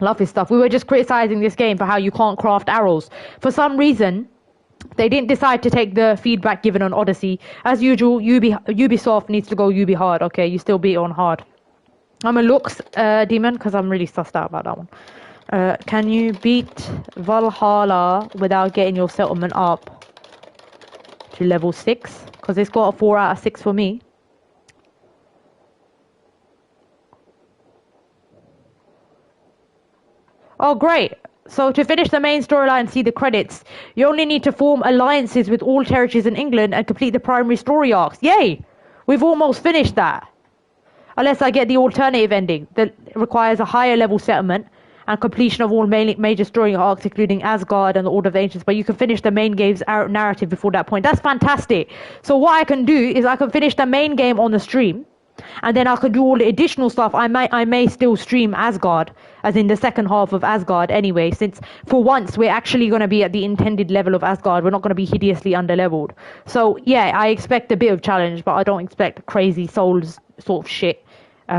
Speaker 1: Love his stuff. We were just criticizing this game for how you can't craft arrows. For some reason, they didn't decide to take the feedback given on Odyssey. As usual, Ubisoft needs to go UB hard. Okay, you still beat on hard. I'm a looks demon because I'm really sussed out about that one. Can you beat Valhalla without getting your settlement up? to level 6, because it's got a 4 out of 6 for me. Oh, great. So to finish the main storyline and see the credits, you only need to form alliances with all territories in England and complete the primary story arcs. Yay! We've almost finished that. Unless I get the alternative ending that requires a higher level settlement and completion of all major story arcs, including Asgard and the Order of the Ancients. But you can finish the main game's narrative before that point. That's fantastic. So what I can do is I can finish the main game on the stream, and then I could do all the additional stuff. I may still stream Asgard, as in the second half of Asgard anyway, since for once we're actually going to be at the intended level of Asgard. We're not going to be hideously underleveled. So yeah, I expect a bit of challenge, but I don't expect crazy Souls sort of shit,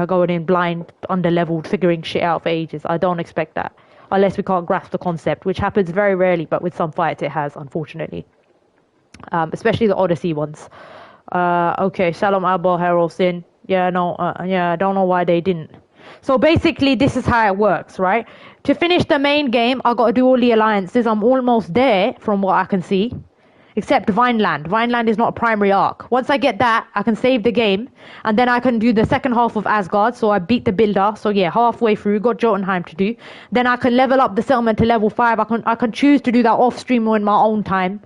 Speaker 1: going in blind, underleveled, figuring shit out for ages. I don't expect that, unless we can't grasp the concept, which happens very rarely, but with some fights it has, unfortunately. Especially the Odyssey ones. Okay, Shalom Abba Herald Sin. Yeah, no, I don't know why they didn't. So basically, this is how it works, right? To finish the main game, I got to do all the alliances. I'm almost there, from what I can see. Except Vineland. Vineland is not a primary arc. Once I get that, I can save the game. And then I can do the second half of Asgard. So I beat the builder. So yeah, halfway through. Got Jotunheim to do. Then I can level up the settlement to level 5. I can choose to do that off stream or in my own time,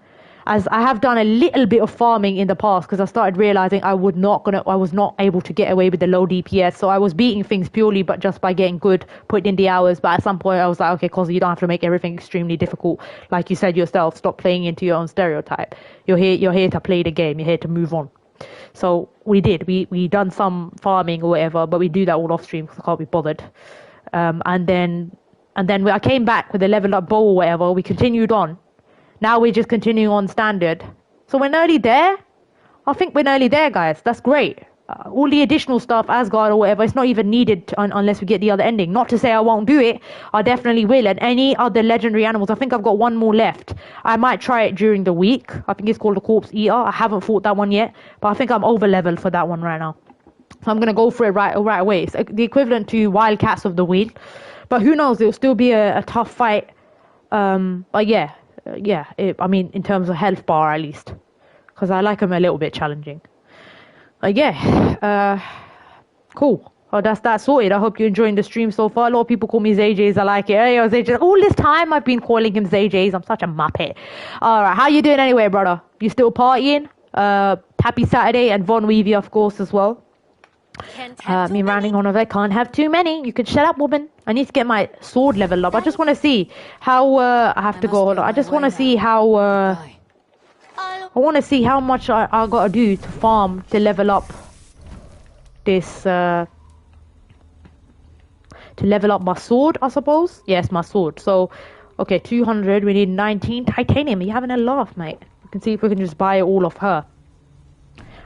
Speaker 1: as I have done a little bit of farming in the past, because I started realizing I was not able to get away with the low DPS. So I was beating things purely but just by getting good, putting in the hours. But at some point I was like, okay, C.O.Z, you don't have to make everything extremely difficult. Like you said yourself, stop playing into your own stereotype. You're here to play the game. You're here to move on. So we did. We done some farming or whatever, but we do that all off stream because I can't be bothered. And then I came back with a level up bow or whatever. We continued on. Now we're just continuing on standard. So we're nearly there. I think we're nearly there, guys. That's great. All the additional stuff, Asgard or whatever, it's not even needed unless we get the other ending. Not to say I won't do it. I definitely will. And any other legendary animals, I think I've got one more left. I might try it during the week. I think it's called the Corpse Eater. I haven't fought that one yet, but I think I'm over leveled for that one right now. So I'm going to go for it right away. It's the equivalent to Wildcats of the Week. But who knows, it'll still be a tough fight. But yeah. I mean, in terms of health bar, at least, because I like them a little bit challenging. Cool. Oh, that's that sorted. I hope you're enjoying the stream so far. A lot of people call me ZJs. I like it. Hey, ZJs. All this time I've been calling him ZJs. I'm such a muppet. All right, how you doing anyway, brother? You still partying? Happy Saturday, and Von Weavy, of course, as well. Me ranting on of it. Can't have too many. You can shut up, woman. I need to get my sword level up. I just want to see how I have to go. Hold on. I just want to see how I want to see how much I got to do to farm to level up this to level up my sword, I suppose. Yes, my sword. So okay, 200. We need 19 titanium. Are you having a laugh, mate? You can see if we can just buy it all off her.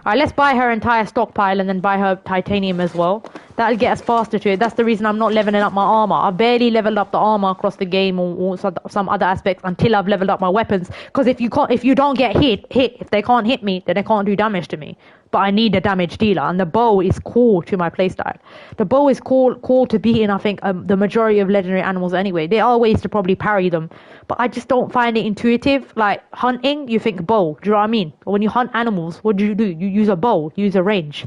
Speaker 1: Alright, let's buy her entire stockpile and then buy her titanium as well. That'll get us faster to it. That's the reason I'm not leveling up my armor. I've barely leveled up the armor across the game or some other aspects until I've leveled up my weapons. Because if you don't get hit, if they can't hit me, then they can't do damage to me. But I need a damage dealer, and the bow is core to my playstyle. The bow is core to beating, I think, the majority of legendary animals anyway. There are ways to probably parry them, but I just don't find it intuitive. Like hunting, you think bow. Do you know what I mean? When you hunt animals, what do? You use a bow, you use a range.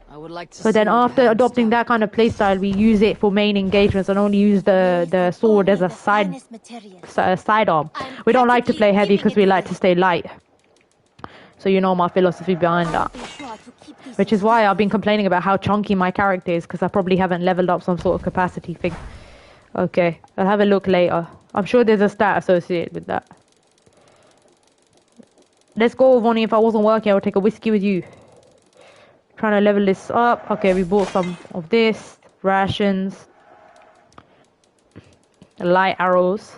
Speaker 2: I would like to.
Speaker 1: But then after adopting that kind of playstyle, we use it for main engagements and only use the sword as a sidearm. We don't like to play heavy because we like to stay light. So you know my philosophy behind that. Which is why I've been complaining about how chunky my character is, because I probably haven't leveled up some sort of capacity thing. Okay, I'll have a look later. I'm sure there's a stat associated with that. Let's go, Vonnie. If I wasn't working, I would take a whiskey with you. Trying to level this up. Okay, we bought some of this. Rations. Light arrows.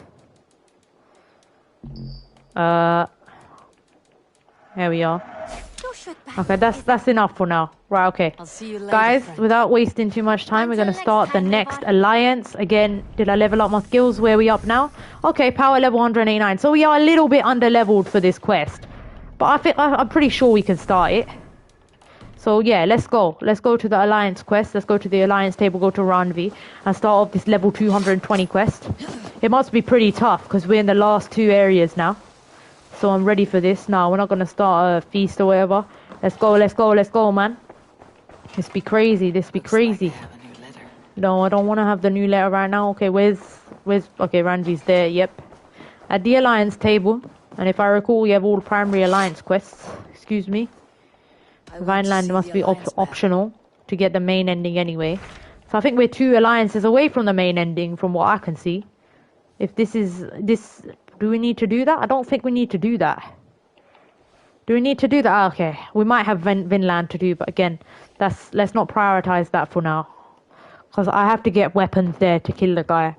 Speaker 1: There we are. Okay, that's enough for now. Right, okay.
Speaker 2: I'll see you later,
Speaker 1: guys,
Speaker 2: friend.
Speaker 1: without wasting too much time, we're going to start the next alliance. Again, did I level up my skills? Where are we up now? Okay, power level 189. So we are a little bit under-leveled for this quest. But I'm pretty sure we can start it. So yeah, let's go. Let's go to the alliance quest. Let's go to the alliance table, go to Ranvi, and start off this level 220 quest. It must be pretty tough, because we're in the last two areas now. so I'm ready for this. No, we're not gonna start a feast or whatever. Let's go, man. This be crazy. No, I don't want to have the new letter right now. Okay, where's okay, Ranji's there. Yep, at the alliance table. And if I recall, we have all primary alliance quests. Excuse me. Vineland must be optional to get the main ending anyway. So I think we're 2 alliances away from the main ending, from what I can see. If this is do we need to do that? I don't think we need to do that. Do we need to do that? Ah, okay, we might have Vinland to do, but again, let's not prioritize that for now, because I have to get weapons there to kill the guy.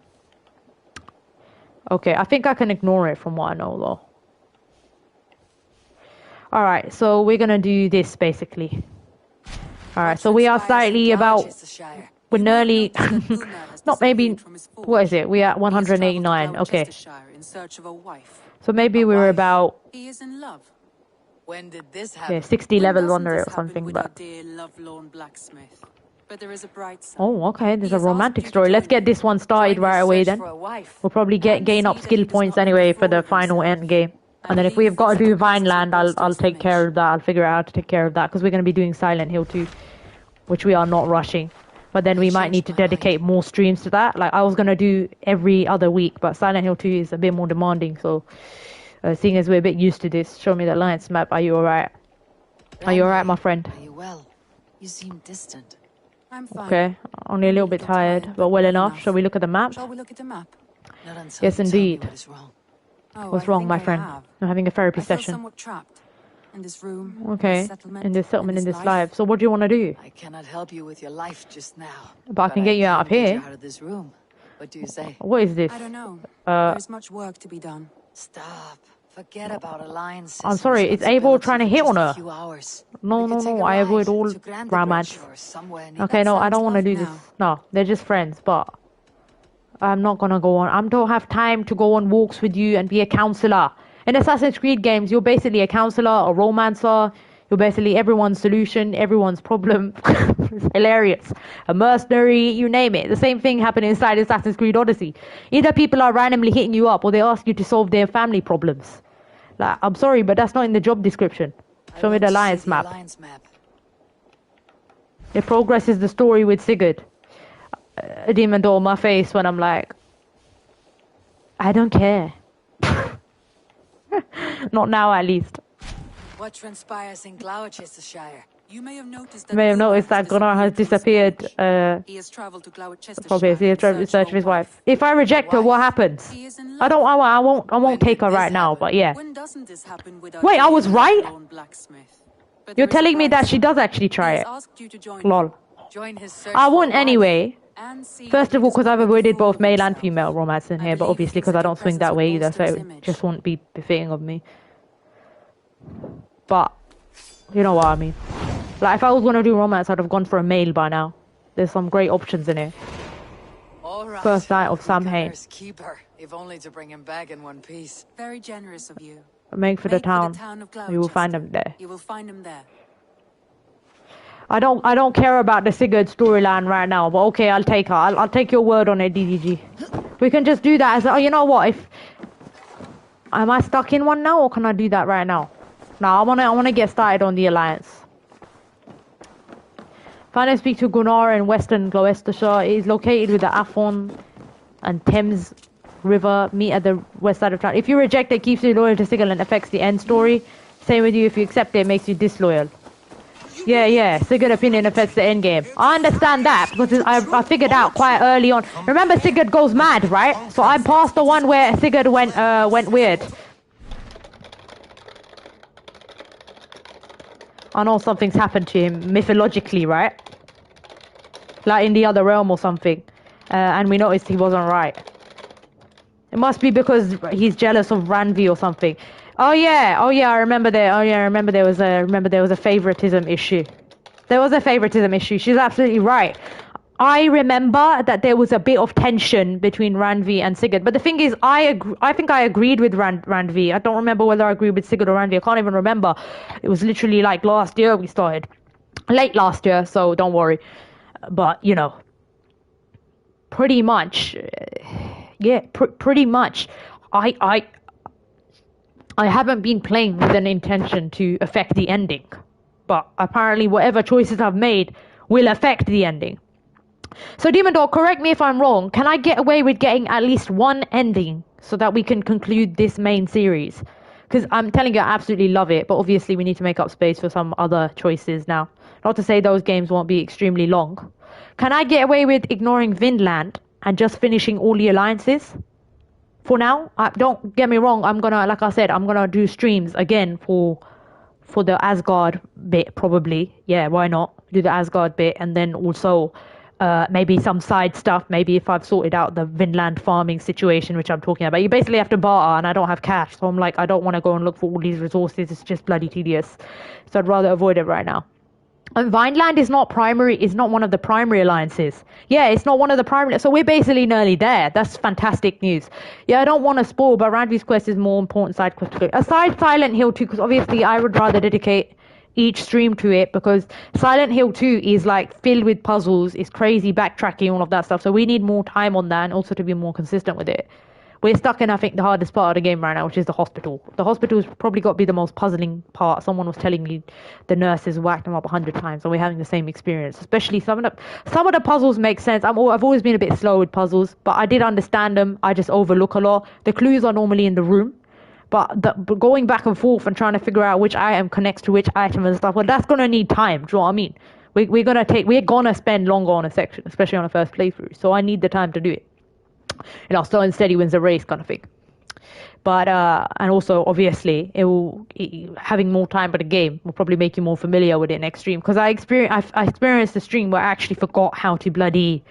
Speaker 1: Okay, I think I can ignore it from what I know though. Alright, so we're gonna do this basically. Alright, so we are slightly about, we're nearly, not maybe, what is it? We're at 189, okay. So maybe we're about,
Speaker 2: He is in love. When did this
Speaker 1: yeah,
Speaker 2: happen?
Speaker 1: 60
Speaker 2: When
Speaker 1: levels
Speaker 2: doesn't
Speaker 1: under it
Speaker 2: this
Speaker 1: or something,
Speaker 2: happen with
Speaker 1: but...
Speaker 2: our dear lovelorn blacksmith? But there is a bright side.
Speaker 1: Oh, okay, there's
Speaker 2: He
Speaker 1: a
Speaker 2: has
Speaker 1: romantic
Speaker 2: asked you to
Speaker 1: story. Let's
Speaker 2: join
Speaker 1: get
Speaker 2: him.
Speaker 1: this one started
Speaker 2: Join
Speaker 1: right
Speaker 2: his
Speaker 1: away
Speaker 2: search
Speaker 1: then.
Speaker 2: for a wife.
Speaker 1: We'll probably
Speaker 2: And
Speaker 1: gain
Speaker 2: see
Speaker 1: up
Speaker 2: that
Speaker 1: skill
Speaker 2: he does
Speaker 1: points
Speaker 2: not
Speaker 1: anyway
Speaker 2: look
Speaker 1: for the
Speaker 2: forward
Speaker 1: final
Speaker 2: himself.
Speaker 1: end game. And then if we have got to do Vineland, I'll take care of that. I'll figure out how to take care of that, because we're going to be doing Silent Hill too, which we are not rushing. But then we might need to dedicate more streams to that. Like I was going to do every other week, but Silent Hill 2 is a bit more demanding. So seeing as we're a bit used to this, show me the alliance map. Are you alright? Are you alright, my friend?
Speaker 2: Are you well? You seem distant. I'm fine.
Speaker 1: Okay, only a little bit tired, but well enough. Shall we look at the map?
Speaker 2: Shall we look at the map? Not until
Speaker 1: Yes,
Speaker 2: you tell me
Speaker 1: indeed.
Speaker 2: what is wrong. Oh,
Speaker 1: What's
Speaker 2: I
Speaker 1: wrong,
Speaker 2: think
Speaker 1: my
Speaker 2: I
Speaker 1: friend?
Speaker 2: have.
Speaker 1: I'm having a therapy
Speaker 2: I feel
Speaker 1: session.
Speaker 2: somewhat trapped in this room.
Speaker 1: Okay, in this settlement, in this life. So what do you want to do?
Speaker 2: I cannot help you with your life just now.
Speaker 1: But I can get you out of
Speaker 2: can get
Speaker 1: here.
Speaker 2: you out of this room. What do you say?
Speaker 1: What is this?
Speaker 2: I don't know.
Speaker 1: Uh,
Speaker 2: There's much work to be done. Stop. Forget about alliances.
Speaker 1: I'm sorry, it's Abel trying to hit on her. No, I avoid all romance. Okay, no, I don't want to do this. No, they're just friends, but I'm not gonna go on. I don't have time to go on walks with you and be a counselor. In Assassin's Creed games, you're basically a counselor, a romancer. You're basically everyone's solution, everyone's problem. It's hilarious. A mercenary, you name it. The same thing happened inside Assassin's Creed Odyssey. Either people are randomly hitting you up or they ask you to solve their family problems. Like, I'm sorry, but that's not in the job description. Show me the alliance map. It progresses the story with Sigurd. A demon doll on my face when I'm like, I don't care. Not now, at least.
Speaker 2: What transpires in Glowesterchsire? You may have noticed
Speaker 1: that Gunnar has disappeared.
Speaker 2: He has traveled to Glowesterchsire.
Speaker 1: Probably he has traveled in search of his wife. If I reject her, what happens? I won't take her right now. But yeah. Wait, I was right. You're telling me that she does actually try it. Lol. I won't anyway. First of all, because I've avoided both male and female romance in here, but obviously because I don't swing that way either, so it just won't be befitting of me. But you know what I mean. Like if I was gonna do romance, I'd have gone for a male by now. There's some great options in here. First night of Samhain.
Speaker 2: Keep her, if only to bring him back in one piece. Very generous of you.
Speaker 1: Make for the town. You will find them there.
Speaker 2: You will find him there.
Speaker 1: I don't care about the Sigurd storyline right now, but okay, I'll take her. I'll take your word on it, DDG. We can just do that as you know what? If am I stuck in one now, or can I do that right now? No, I wanna get started on the alliance. Finally, speak to Gunnar in Western Glowestershire. It is located with the Afon and Thames River meet at the west side of town. If you reject it, keeps you loyal to Sigurd and affects the end story. Same with you. If you accept it, it makes you disloyal. Yeah, Sigurd opinion affects the end game. I understand that because I figured out quite early on. Remember, Sigurd goes mad, right? So I'm past the one where Sigurd went weird. I know something's happened to him mythologically, right? Like in the other realm or something, and we noticed he wasn't right. It must be because he's jealous of Ranvi or something. Oh yeah, I remember there. Oh yeah, I remember there was a favoritism issue. There was a favoritism issue. She's absolutely right. I remember that there was a bit of tension between Ranvi and Sigurd. But the thing is, I think I agreed with Ranvi. I don't remember whether I agreed with Sigurd or Ranvi. I can't even remember. It was literally like last year we started. Late last year, so don't worry. But, you know, pretty much, yeah, pretty much. I haven't been playing with an intention to affect the ending. But apparently whatever choices I've made will affect the ending. So Demon Dog, correct me if I'm wrong. Can I get away with getting at least one ending so that we can conclude this main series? Because I'm telling you, I absolutely love it. But obviously we need to make up space for some other choices now. Not to say those games won't be extremely long. Can I get away with ignoring Vinland and just finishing all the alliances? For now, don't get me wrong. I'm gonna, like I said, I'm gonna do streams again for the Asgard bit, probably. Yeah, why not? Do the Asgard bit, and then also maybe some side stuff. Maybe if I've sorted out the Vinland farming situation, which I'm talking about. You basically have to barter, and I don't have cash, so I'm like, I don't want to go and look for all these resources. It's just bloody tedious. So I'd rather avoid it right now. And Vineland is not primary, is not one of the primary alliances. Yeah, it's not one of the primary, so we're basically nearly there. That's fantastic news. Yeah, I don't want to spoil, but Randvi's quest is more important side quest. Aside Silent Hill 2, because obviously I would rather dedicate each stream to it, because Silent Hill 2 is like filled with puzzles, it's crazy backtracking, all of that stuff. So we need more time on that and also to be more consistent with it. We're stuck in, I think, the hardest part of the game right now, which is the hospital. The hospital's probably got to be the most puzzling part. Someone was telling me the nurses whacked them up 100 times, and we're having the same experience. Especially some of the puzzles make sense. I've always been a bit slow with puzzles, but I did understand them. I just overlook a lot. The clues are normally in the room, but going back and forth and trying to figure out which item connects to which item and stuff, well, that's gonna need time. Do you know what I mean? We're gonna spend longer on a section, especially on a first playthrough. So I need the time to do it. Slow and steady wins the race kind of thing. But and also obviously having more time for the game will probably make you more familiar with it next stream, because I experienced a stream where I actually forgot how to bloody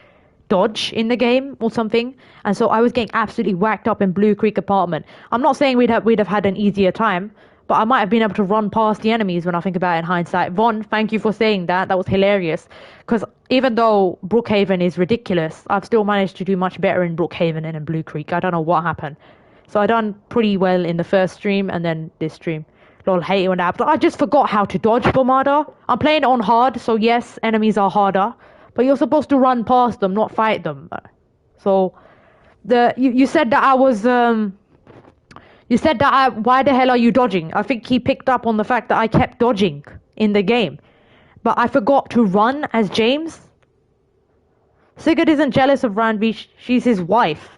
Speaker 1: dodge in the game or something, and so I was getting absolutely whacked up in Blue Creek apartment. I'm not saying we'd have had an easier time, but I might have been able to run past the enemies when I think about it in hindsight. Vaughn, thank you for saying that. That was hilarious. Because even though Brookhaven is ridiculous, I've still managed to do much better in Brookhaven than in Blue Creek. I don't know what happened. So I done pretty well in the first stream and then this stream. Lol, hate it when that happens. I just forgot how to dodge Bombarda. I'm playing it on hard, so yes, enemies are harder. But you're supposed to run past them, not fight them. So you said that I was... You said that why the hell are you dodging? I think he picked up on the fact that I kept dodging in the game. But I forgot to run as James. Sigurd isn't jealous of Randvi, she's his wife.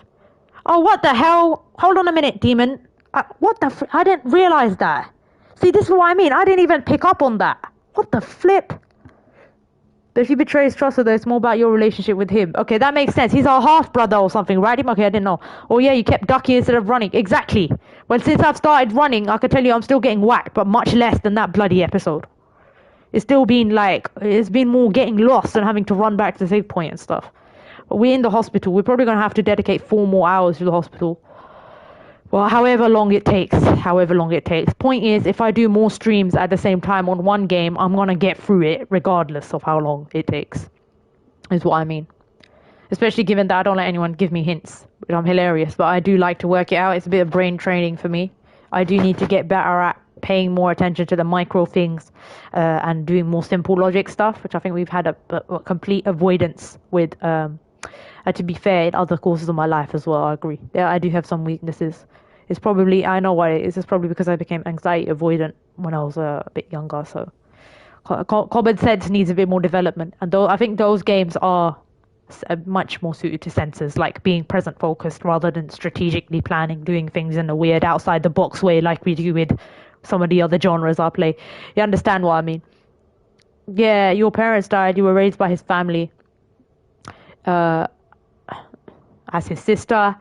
Speaker 1: Oh, what the hell? Hold on a minute, Demon. What the I didn't realize that. See, this is what I mean. I didn't even pick up on that. What the flip? But if he betrays trust, though, it's more about your relationship with him. Okay, that makes sense. He's our half-brother or something, right? Okay, I didn't know. Oh yeah, you kept ducking instead of running. Exactly. Well, since I've started running, I can tell you I'm still getting whacked, but much less than that bloody episode. It's still been it's been more getting lost and having to run back to the save point and stuff. But we're in the hospital. We're probably going to have to dedicate 4 more hours to the hospital. Well, however long it takes. Point is, if I do more streams at the same time on one game, I'm going to get through it regardless of how long it takes. Is what I mean. Especially given that I don't let anyone give me hints. But I'm hilarious, but I do like to work it out. It's a bit of brain training for me. I do need to get better at paying more attention to the micro things and doing more simple logic stuff, which I think we've had a complete avoidance with. To be fair, in other courses of my life as well, I agree. Yeah, I do have some weaknesses. It's probably, I know what it is. It's probably because I became anxiety avoidant when I was a bit younger. So common sense needs a bit more development. And I think those games are much more suited to senses, like being present focused rather than strategically planning, doing things in a weird outside the box way like we do with some of the other genres I play. You understand what I mean? Yeah, your parents died. You were raised by his family. As his sister,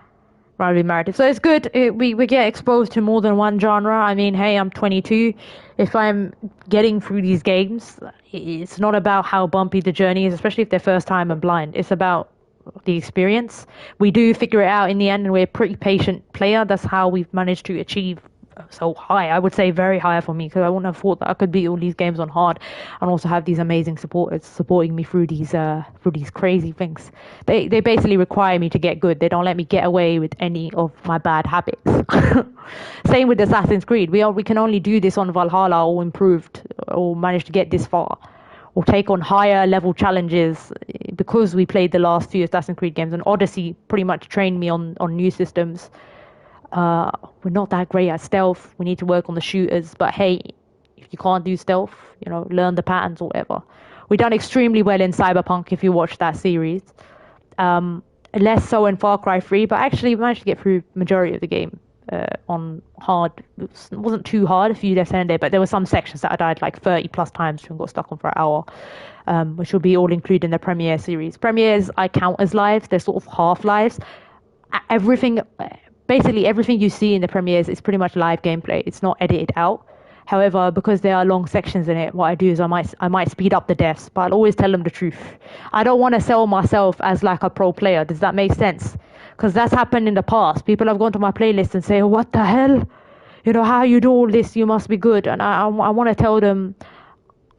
Speaker 1: rather married. So it's good. We get exposed to more than one genre. I mean, hey, I'm 22. If I'm getting through these games, it's not about how bumpy the journey is, especially if they're first time and blind. It's about the experience. We do figure it out in the end, and we're a pretty patient player. That's how we've managed to achieve so high. I would say very high for me, because I wouldn't have thought that I could beat all these games on hard and also have these amazing supporters supporting me through these crazy things. They basically require me to get good. They don't let me get away with any of my bad habits. Same with Assassin's Creed. We can only do this on Valhalla or improved or manage to get this far or take on higher level challenges because we played the last few Assassin's Creed games, and Odyssey pretty much trained me on new systems. We're not that great at stealth. We need to work on the shooters. But hey, if you can't do stealth, you know, learn the patterns or whatever. We've done extremely well in Cyberpunk if you watch that series. Less so in Far Cry 3, but actually we managed to get through majority of the game on hard. It wasn't too hard, a few deaths in a day, but there were some sections that I died like 30 plus times and got stuck on for an hour, which will be all included in the Premiere series. Premieres I count as lives. They're sort of half lives. Basically everything you see in the premieres is pretty much live gameplay. It's not edited out. However, because there are long sections in it, what I do is I might speed up the deaths, but I'll always tell them the truth. I don't want to sell myself as like a pro player. Does that make sense? Because that's happened in the past. People have gone to my playlist and say, oh, what the hell? You know, how you do all this? You must be good. And I want to tell them,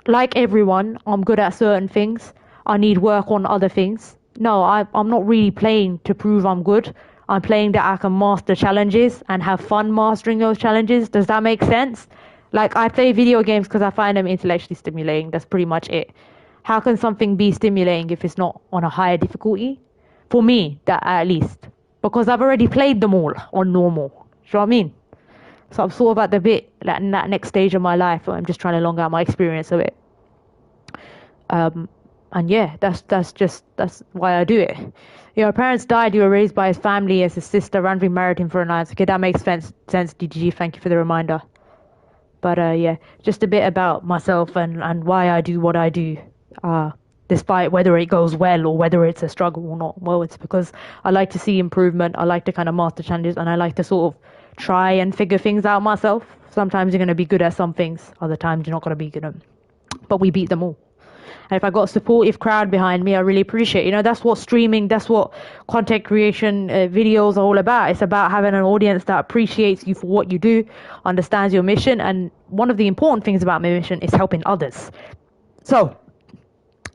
Speaker 1: like everyone, I'm good at certain things. I need work on other things. No, I'm not really playing to prove I'm good. I'm playing that I can master challenges and have fun mastering those challenges. Does that make sense? Like, I play video games because I find them intellectually stimulating. That's pretty much it. How can something be stimulating if it's not on a higher difficulty? For me, that at least. Because I've already played them all on normal. Do you know what I mean? So I'm sort of at the bit, like, in that next stage of my life where I'm just trying to long out my experience of it. And yeah, that's why I do it. Your parents died, you were raised by his family as his sister, randomly married him for an alliance. Okay, that makes sense, DGG, thank you for the reminder. But yeah, just a bit about myself and why I do what I do. Despite whether it goes well or whether it's a struggle or not. Well, it's because I like to see improvement, I like to kind of master challenges, and I like to sort of try and figure things out myself. Sometimes you're going to be good at some things, other times you're not going to be good at them. But we beat them all. And if I got a supportive crowd behind me, I really appreciate it. You know, that's what streaming, that's what content creation videos are all about. It's about having an audience that appreciates you for what you do, understands your mission. And one of the important things about my mission is helping others. So,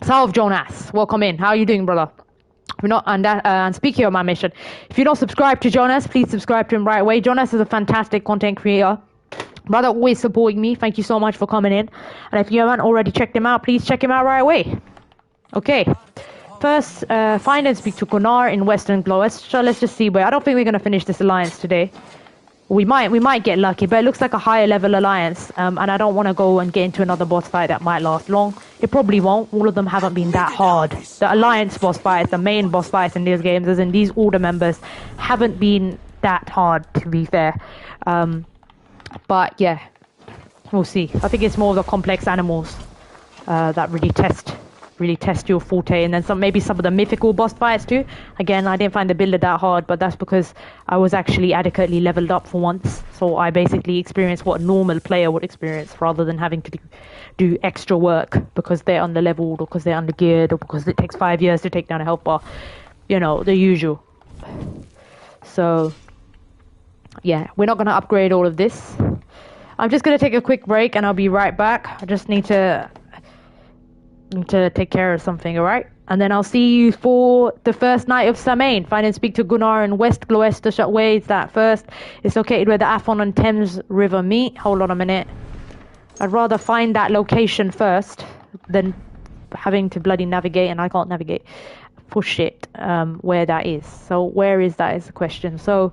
Speaker 1: Salve Jonas, welcome in. How are you doing, brother? We're not, and speaking of my mission, if you don't subscribe to Jonas, please subscribe to him right away. Jonas is a fantastic content creator. Brother, always supporting me. Thank you so much for coming in. And if you haven't already checked him out, please check him out right away. Okay. First, find and speak to Gunnar in Western Glowesterchsire. Let's just see where. I don't think we're going to finish this alliance today. We might get lucky, but it looks like a higher level alliance. And I don't want to go and get into another boss fight that might last long. It probably won't. All of them haven't been that hard. The alliance boss fights, the main boss fights in these games, as in these order members, haven't been that hard, to be fair. But yeah, we'll see. I think it's more of the complex animals that really test your forte, and then maybe some of the mythical boss fights too. Again, I didn't find the builder that hard, but that's because I was actually adequately leveled up for once. So I basically experienced what a normal player would experience, rather than having to do extra work because they're under-leveled or because they're under-geared or because it takes 5 years to take down a health bar. You know, the usual. So yeah, we're not going to upgrade all of this. I'm just going to take a quick break and I'll be right back. I just need to take care of something, alright? And then I'll see you for the first night of Samain. Find and speak to Gunnar in West Glowestershire. Where is that first? It's located where the Afon and Thames River meet. Hold on a minute. I'd rather find that location first than having to bloody navigate, and I can't navigate. Push it, where that is. So where is that is the question. So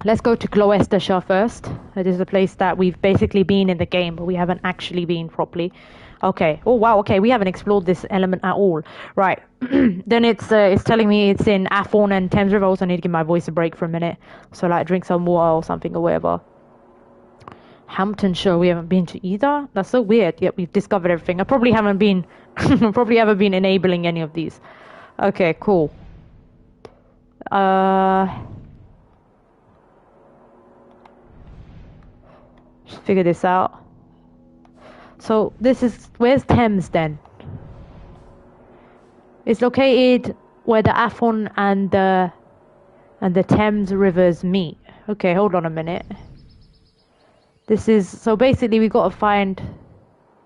Speaker 1: let's go to Glowestershire first. It is a place that we've basically been in the game, but we haven't actually been properly. Okay. Oh wow. Okay, we haven't explored this element at all. Right. Then it's telling me it's in Afon and Thames River. I also need to give my voice a break for a minute, so like drink some water or something or whatever. Hamptonshire we haven't been to either. That's so weird. Yep, we've discovered everything. I probably haven't been enabling any of these. Okay. Cool. Just figure this out. So this is, where's Thames then? It's located where the Afon and the Thames rivers meet. Okay, hold on a minute. This is, so basically we got to find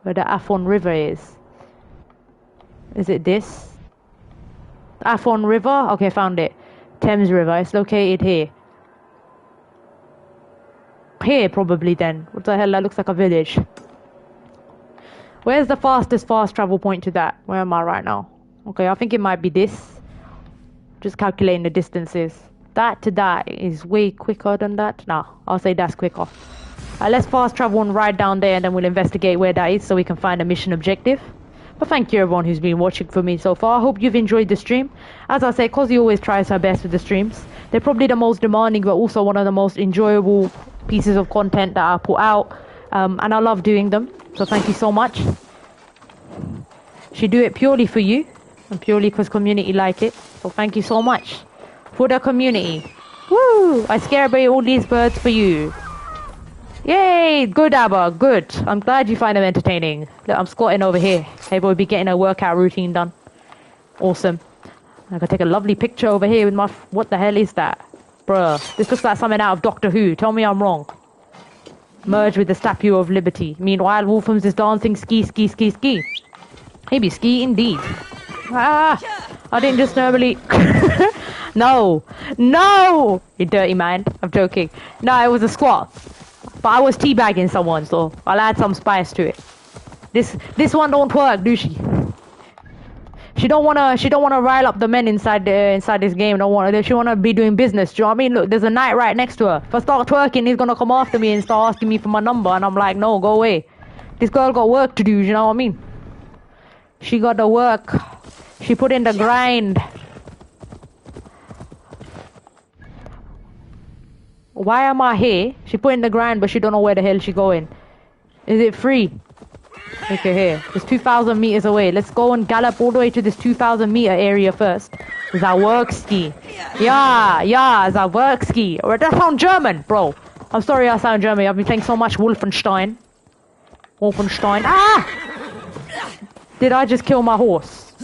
Speaker 1: where the Afon River is. Is it this? Afon River? Okay, found it. Thames River. It's located here. Here probably then. What the hell? That looks like a village. Where's the fastest fast travel point to that? Where am I right now? Okay, I think it might be this. Just calculating the distances. That to that is way quicker than that. Nah, I'll say that's quicker. Let's fast travel and ride down there and then we'll investigate where that is so we can find a mission objective. But thank you everyone who's been watching for me so far. I hope you've enjoyed the stream. As I say, C.O.Z always tries her best with the streams. They're probably the most demanding but also one of the most enjoyable pieces of content that I put out. And I love doing them. So thank you so much. She do it purely for you and purely because community like it. So thank you so much for the community. Woo! I scare away all these birds for you. Yay! Good, Abba. Good. I'm glad you find them entertaining. Look, I'm squatting over here. Maybe we'll be getting a workout routine done. Awesome. I can take a lovely picture over here with my... What the hell is that? Bruh. This looks like something out of Doctor Who. Tell me I'm wrong. Merge with the Statue of Liberty. Meanwhile, Wolfham's is dancing ski, ski, ski, ski. He be ski indeed. Ah! I didn't just normally... No! No! You dirty man. I'm joking. No, it was a squat. But I was teabagging someone, so I'll add some spice to it. This one don't work, do she? She don't wanna rile up the men inside this game. She wanna be doing business. Do you know what I mean? Look, there's a knight right next to her. If I start twerking, he's gonna come after me and start asking me for my number, and I'm like, no, go away. This girl got work to do. You know what I mean? She got the work. She put in the grind. Why am I here? She put in the grind, but she don't know where the hell she going. Is it free? Look at here. It's 2,000 meters away. Let's go and gallop all the way to this 2,000 meter area first. It's our work ski. Yeah, it's our work ski. Or that sound German, bro. I'm sorry I sound German. I've been playing so much Wolfenstein. Ah! Did I just kill my horse?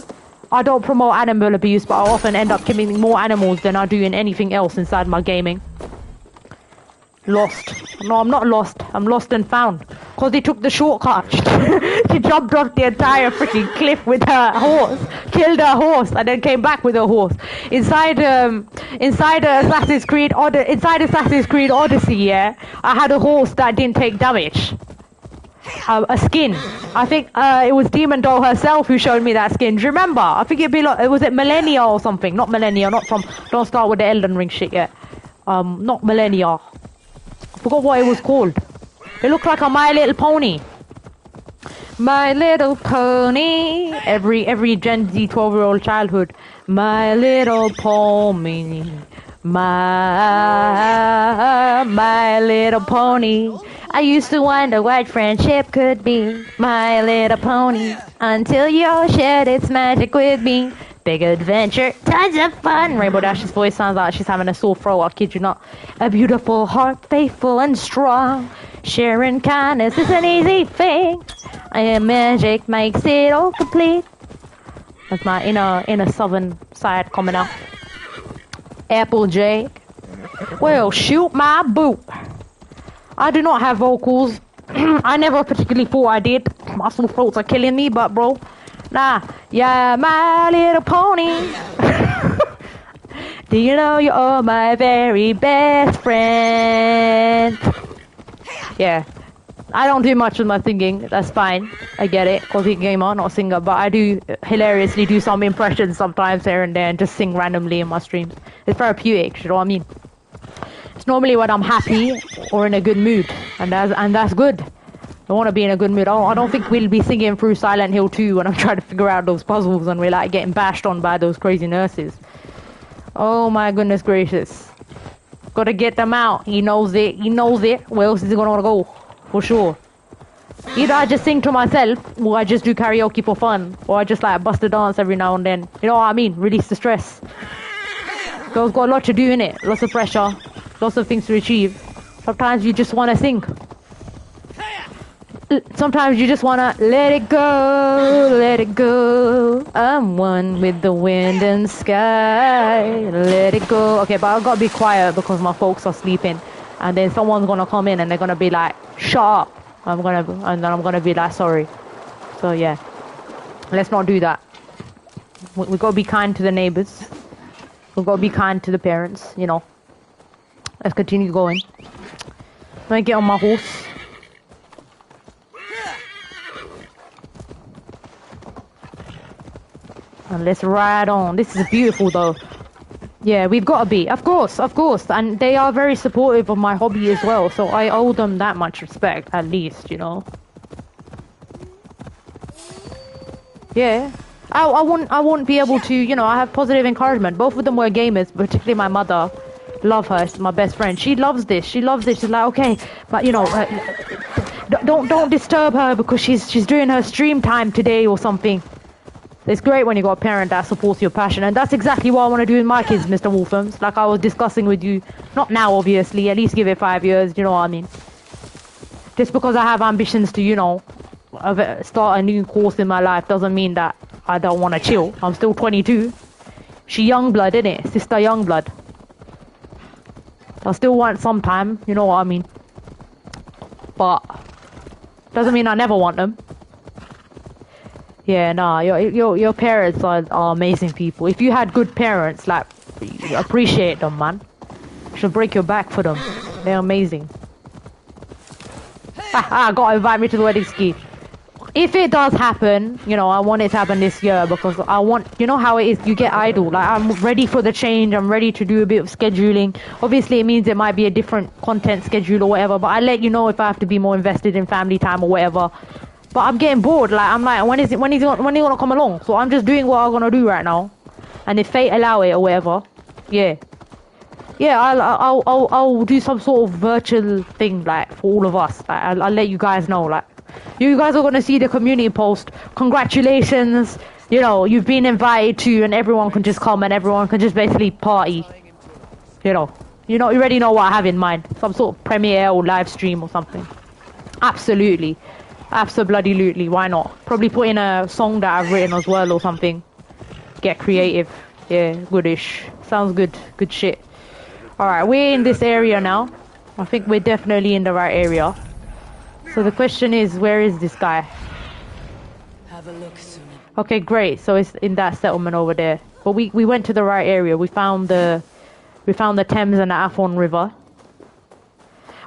Speaker 1: I don't promote animal abuse, but I often end up killing more animals than I do in anything else inside my gaming. Lost. No, I'm not lost. I'm lost and found. Because he took the shortcut. She jumped off the entire freaking cliff with her horse. Killed her horse and then came back with her horse. Inside Assassin's Creed Odyssey, yeah, I had a horse that didn't take damage. A skin. I think it was Demon Doll herself who showed me that skin. Do you remember? I think it'd be like, was it Millennia or something? Not Millennia, not from, don't start with the Elden Ring shit yet. Not Millennia. I forgot what it was called. It looked like a My Little Pony. My Little Pony. Every Gen Z 12-year-old childhood. My Little Pony. My Little Pony. I used to wonder what friendship could be. My Little Pony. Until you shared its magic with me. Big adventure, tons of fun. Rainbow Dash's voice sounds like she's having a sore throat, I kid you not. A beautiful heart, faithful and strong. Sharing kindness is an easy thing. And magic makes it all complete. That's my inner southern side coming out. Applejack. Well, shoot my boot. I do not have vocals. I never particularly thought I did. My sore throats are killing me, but bro. Nah, yeah, My Little Pony. Do you know you're my very best friend? Yeah, I don't do much with my singing. That's fine. I get it. Cause he's a gamer, not a singer. But I do hilariously do some impressions sometimes here and there, and just sing randomly in my streams. It's therapeutic. You know what I mean? It's normally when I'm happy or in a good mood, and that's good. I want to be in a good mood. I don't think we'll be singing through Silent Hill 2 when I'm trying to figure out those puzzles and we're like getting bashed on by those crazy nurses. Oh my goodness gracious. Gotta get them out. He knows it. He knows it. Where else is he gonna wanna go? For sure. Either I just sing to myself, or I just do karaoke for fun, or I just like bust a dance every now and then. You know what I mean? Release the stress. Girls got a lot to do in it. Lots of pressure. Lots of things to achieve. Sometimes you just wanna sing. Sometimes you just wanna let it go, let it go. I'm one with the wind and sky. Let it go. Okay, but I've got to be quiet because my folks are sleeping, and then someone's gonna come in and they're gonna be like, "Shut up!" And then I'm gonna be like, "Sorry." So yeah, let's not do that. We gotta be kind to the neighbors. We gotta be kind to the parents. You know. Let's continue going. Let me get on my horse. And let's ride on. This is beautiful though. Yeah, we've got to be. Of course. And they are very supportive of my hobby as well, so I owe them that much respect, at least, you know. Yeah. I wouldn't be able to, you know, I have positive encouragement. Both of them were gamers, particularly my mother. Love her, she's my best friend. She loves this. She's like, okay, but you know, don't disturb her because she's doing her stream time today or something. It's great when you got a parent that supports your passion, and that's exactly what I want to do with my kids, Mr. Wolfhams. Like I was discussing with you, not now obviously, at least give it 5 years, you know what I mean? Just because I have ambitions to, you know, start a new course in my life doesn't mean that I don't want to chill. I'm still 22. She young blood, innit? Sister young blood. I still want some time, you know what I mean? But doesn't mean I never want them. Yeah, nah, your parents are amazing people. If you had good parents, like, appreciate them, man. You should break your back for them. They're amazing. Gotta invite me to the wedding ski. If it does happen, you know, I want it to happen this year because I want, you know how it is, you get idle. Like, I'm ready for the change. I'm ready to do a bit of scheduling. Obviously, it means it might be a different content schedule or whatever, but I let you know if I have to be more invested in family time or whatever. But I'm getting bored. Like, I'm like, when he gonna come along? So I'm just doing what I'm gonna do right now. And if fate allow it or whatever, yeah. Yeah, I'll do some sort of virtual thing, like, for all of us. Like, I'll let you guys know, like. You guys are going to see the community post. Congratulations. You know, you've been invited to, and everyone can just come and everyone can just basically party. You know, you already know what I have in mind. Some sort of premiere or live stream or something. Absolutely. Absolutely. Why not? Probably put in a song that I've written as well or something. Get creative. Yeah, goodish. Sounds good. Good shit. Alright, we're in this area now. I think we're definitely in the right area. So the question is, where is this guy?
Speaker 2: Have a look soon.
Speaker 1: Okay, great. So it's in that settlement over there. But we went to the right area. We found the Thames and the Afon River.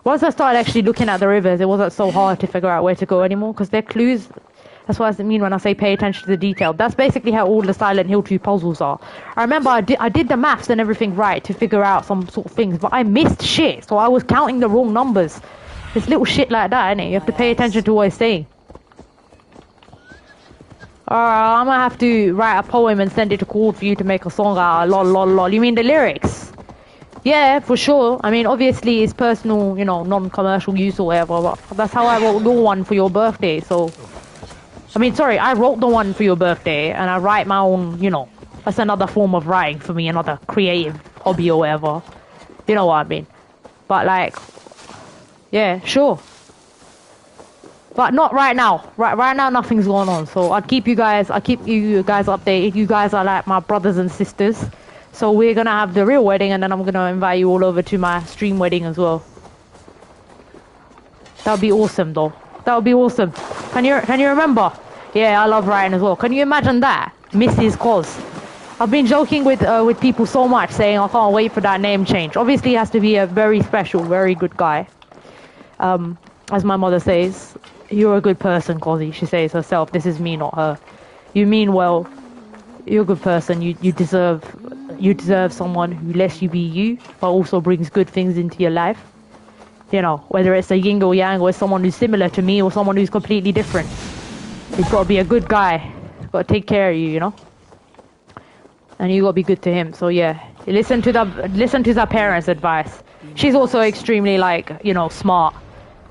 Speaker 1: Once I started actually looking at the rivers, it wasn't so hard to figure out where to go anymore because they're clues. That's what I mean when I say pay attention to the detail. That's basically how all the Silent Hill 2 puzzles are. I remember I did the maths and everything right to figure out some sort of things, but I missed shit. So I was counting the wrong numbers. It's little shit like that, innit? You have to pay attention to what it's saying. I'm gonna have to write a poem and send it to Claude for you to make a song out of. Lol. You mean the lyrics? Yeah, for sure. I mean, obviously it's personal, you know, non-commercial use or whatever, but that's how I wrote your one for your birthday, so... I mean, sorry, I wrote the one for your birthday, and I write my own, you know... That's another form of writing for me, another creative hobby or whatever. You know what I mean? But, like... Yeah, sure. But not right now. Right now, nothing's going on. So I'll keep you guys updated. You guys are like my brothers and sisters. So we're gonna have the real wedding, and then I'm gonna invite you all over to my stream wedding as well. That would be awesome, though. That would be awesome. Can you remember? Yeah, I love writing as well. Can you imagine that, Mrs. C.O.Z? I've been joking with people so much, saying I can't wait for that name change. Obviously, he has to be a very special, very good guy. As my mother says, you're a good person, C.O.Z. She says herself. This is me, not her. You mean well. You're a good person. You deserve someone who lets you be you, but also brings good things into your life. You know, whether it's a yin or yang, or someone who's similar to me, or someone who's completely different. He's got to be a good guy. He's got to take care of you, you know. And you got to be good to him. So yeah, listen to the parents' advice. She's also extremely, like, you know, smart.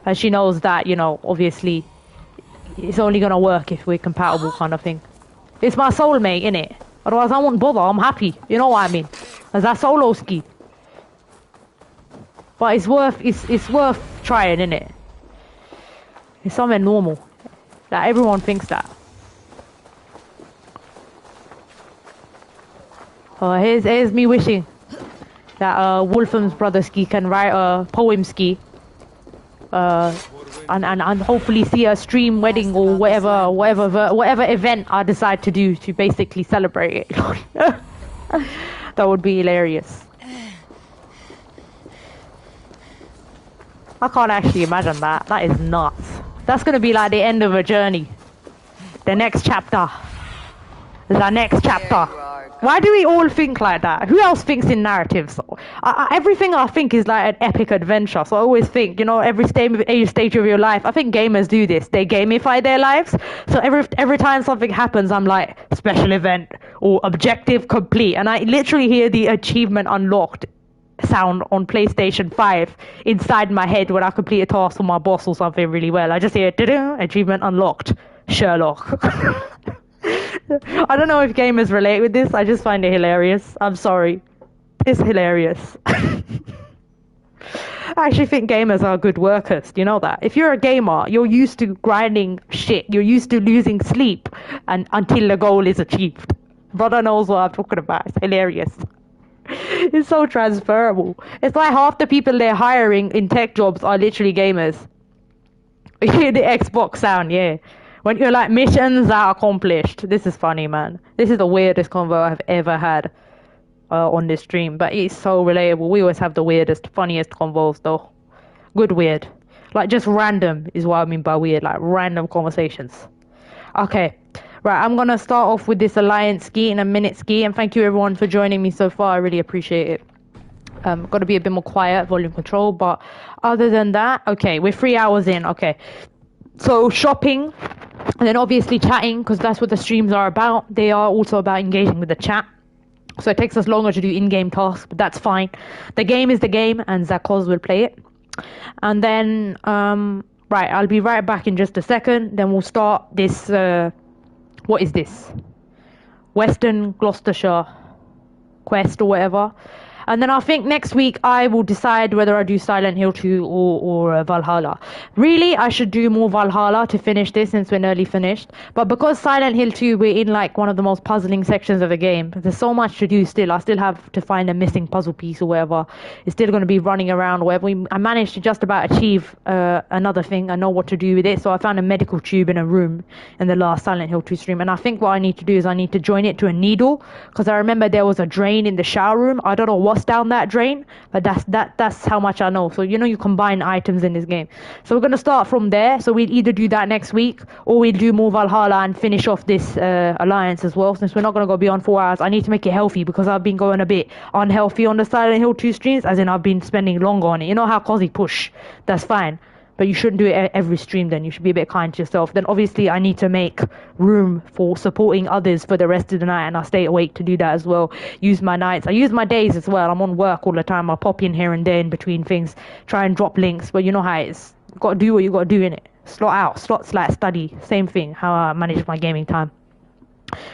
Speaker 1: And she knows that, you know, obviously, it's only going to work if we're compatible kind of thing. It's my soulmate, innit? Otherwise, I won't bother. I'm happy. You know what I mean? As that solo ski. But it's worth trying, innit? It's something normal. Like, everyone thinks that. Here's me wishing that Wolfham's brother ski can write a poem ski. And hopefully see a stream wedding or whatever event I decide to do to basically celebrate it. That would be hilarious. I can't actually imagine that. That is nuts. That's gonna be like the end of a journey. The next chapter. Is our next chapter.
Speaker 2: There you are,
Speaker 1: Why do we all think like that? Who else thinks in narratives? Everything I think is like an epic adventure. So I always think, you know, every stage of your life. I think gamers do this. They gamify their lives. So every time something happens, I'm like special event or objective complete, and I literally hear the achievement unlocked sound on PlayStation 5 inside my head when I complete a task for my boss or something really well. I just hear achievement unlocked, Sherlock. I don't know if gamers relate with this. I just find it hilarious. I'm sorry. It's hilarious. I actually think gamers are good workers. Do you know that? If you're a gamer, you're used to grinding shit. You're used to losing sleep and until the goal is achieved. Brother knows what I'm talking about. It's hilarious. It's so transferable. It's like half the people they're hiring in tech jobs are literally gamers. You hear the Xbox sound, yeah. When you're like, missions are accomplished. This is funny, man. This is the weirdest convo I've ever had on this stream. But it's so relatable. We always have the weirdest, funniest convos, though. Good weird. Like, just random is what I mean by weird. Like, random conversations. Okay. Right, I'm going to start off with this Alliance ski in a minute ski. And thank you, everyone, for joining me so far. I really appreciate it. Got to be a bit more quiet, volume control. But other than that, okay, we're 3 hours in. Okay. So, shopping. And then obviously chatting, because that's what the streams are about. They are also about engaging with the chat. So it takes us longer to do in-game tasks, but that's fine. The game is the game, and C.O.Z will play it. And then, right, I'll be right back in just a second. Then we'll start this, what is this? Western Gloucestershire quest or whatever. And then I think next week I will decide whether I do Silent Hill 2 or Valhalla. Really, I should do more Valhalla to finish this since we're nearly finished. But because Silent Hill 2, we're in like one of the most puzzling sections of the game. There's so much to do still. I still have to find a missing puzzle piece or whatever. It's still going to be running around or whatever. I managed to just about achieve another thing. I know what to do with it. So I found a medical tube in a room in the last Silent Hill 2 stream. And I think what I need to do is I need to join it to a needle. Because I remember there was a drain in the shower room. I don't know what's down that drain, but that's how much I know. So you know, you combine items in this game. So we're gonna start from there. So we'll either do that next week or we'll do more Valhalla and finish off this Alliance as well. Since we're not gonna go beyond 4 hours, I need to make it healthy because I've been going a bit unhealthy on the Silent Hill 2 streams, as in I've been spending longer on it. You know how C.O.Z push? That's fine. But you shouldn't do it every stream then. You should be a bit kind to yourself. Then obviously I need to make room for supporting others for the rest of the night, and I'll stay awake to do that as well. Use my nights. I use my days as well. I'm on work all the time. I'll pop in here and there in between things. Try and drop links. But you know how it is. You got to do what you got to do in it. Slot out. Slots like study. Same thing. How I manage my gaming time.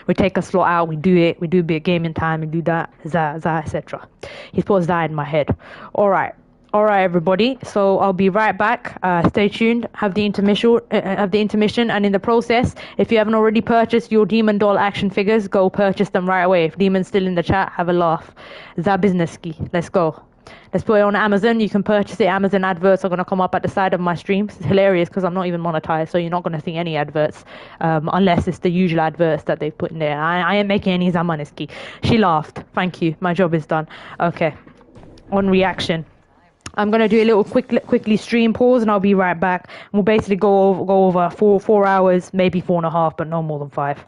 Speaker 1: We take a slot out. We do it. We do a bit of gaming time. We do that. Etc. He's put that in my head. Alright, everybody. So I'll be right back. Stay tuned. Have the intermission, and in the process, if you haven't already purchased your Demon Doll action figures, go purchase them right away. If Demon's still in the chat, have a laugh. Zabiznaski. Let's go. Let's put it on Amazon. You can purchase it. Amazon adverts are going to come up at the side of my streams. It's hilarious because I'm not even monetized, so you're not going to see any adverts unless it's the usual adverts that they've put in there. I ain't making any Zamaniski. She laughed. Thank you. My job is done. Okay. On reaction. I'm going to do a little quickly stream pause, and I'll be right back. We'll basically go over 4 hours, maybe 4.5, but no more than 5.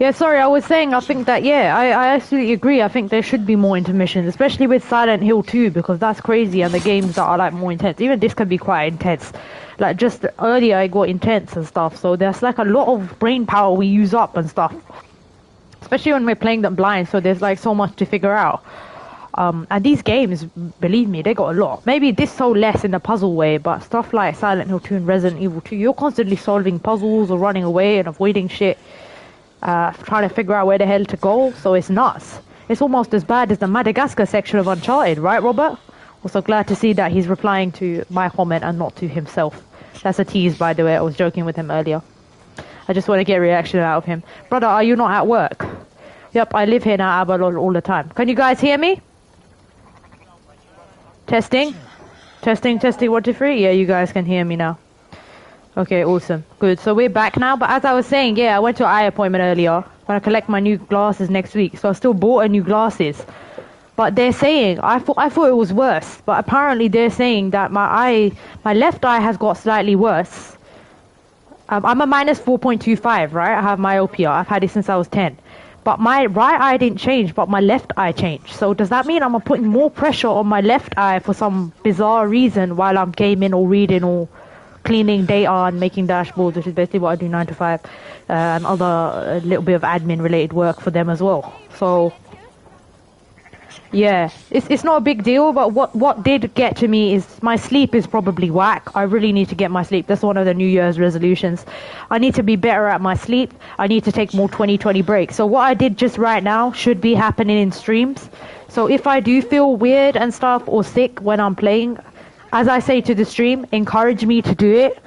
Speaker 1: Yeah, sorry, I was saying I think that, yeah, I absolutely agree. I think there should be more intermissions, especially with Silent Hill 2, because that's crazy, and the games that are like more intense. Even this can be quite intense. Like just earlier it got intense and stuff, so there's like a lot of brain power we use up and stuff. Especially when we're playing them blind, so there's like so much to figure out. And these games, believe me, they got a lot. Maybe this so less in the puzzle way, but stuff like Silent Hill 2 and Resident Evil 2, you're constantly solving puzzles or running away and avoiding shit. Trying to figure out where the hell to go, so it's nuts. It's almost as bad as the Madagascar section of Uncharted, right, Robert? Also glad to see that he's replying to my comment and not to himself. That's a tease, by the way. I was joking with him earlier. I just want to get a reaction out of him. Brother, are you not at work? Yep, I live here now, Abalol, all the time. Can you guys hear me? Testing? Testing, 1, 2, 3. Yeah, you guys can hear me now. Okay, awesome. Good. So we're back now. But as I was saying, yeah, I went to an eye appointment earlier. I'm going to collect my new glasses next week. So I still bought a new glasses. But they're saying, I thought it was worse. But apparently they're saying that my left eye has got slightly worse. I'm a minus 4.25, right? I have myopia. I've had it since I was 10. But my right eye didn't change, but my left eye changed. So does that mean I'm putting more pressure on my left eye for some bizarre reason while I'm gaming or reading or cleaning data and making dashboards, which is basically what I do 9 to 5, and other little bit of admin related work for them as well. So yeah, it's not a big deal, but what did get to me is my sleep is probably whack. I really need to get my sleep. That's one of the New Year's resolutions. I need to be better at my sleep. I need to take more 20/20 breaks. So what I did just right now should be happening in streams. So if I do feel weird and stuff or sick when I'm playing, as I say to the stream, encourage me to do it,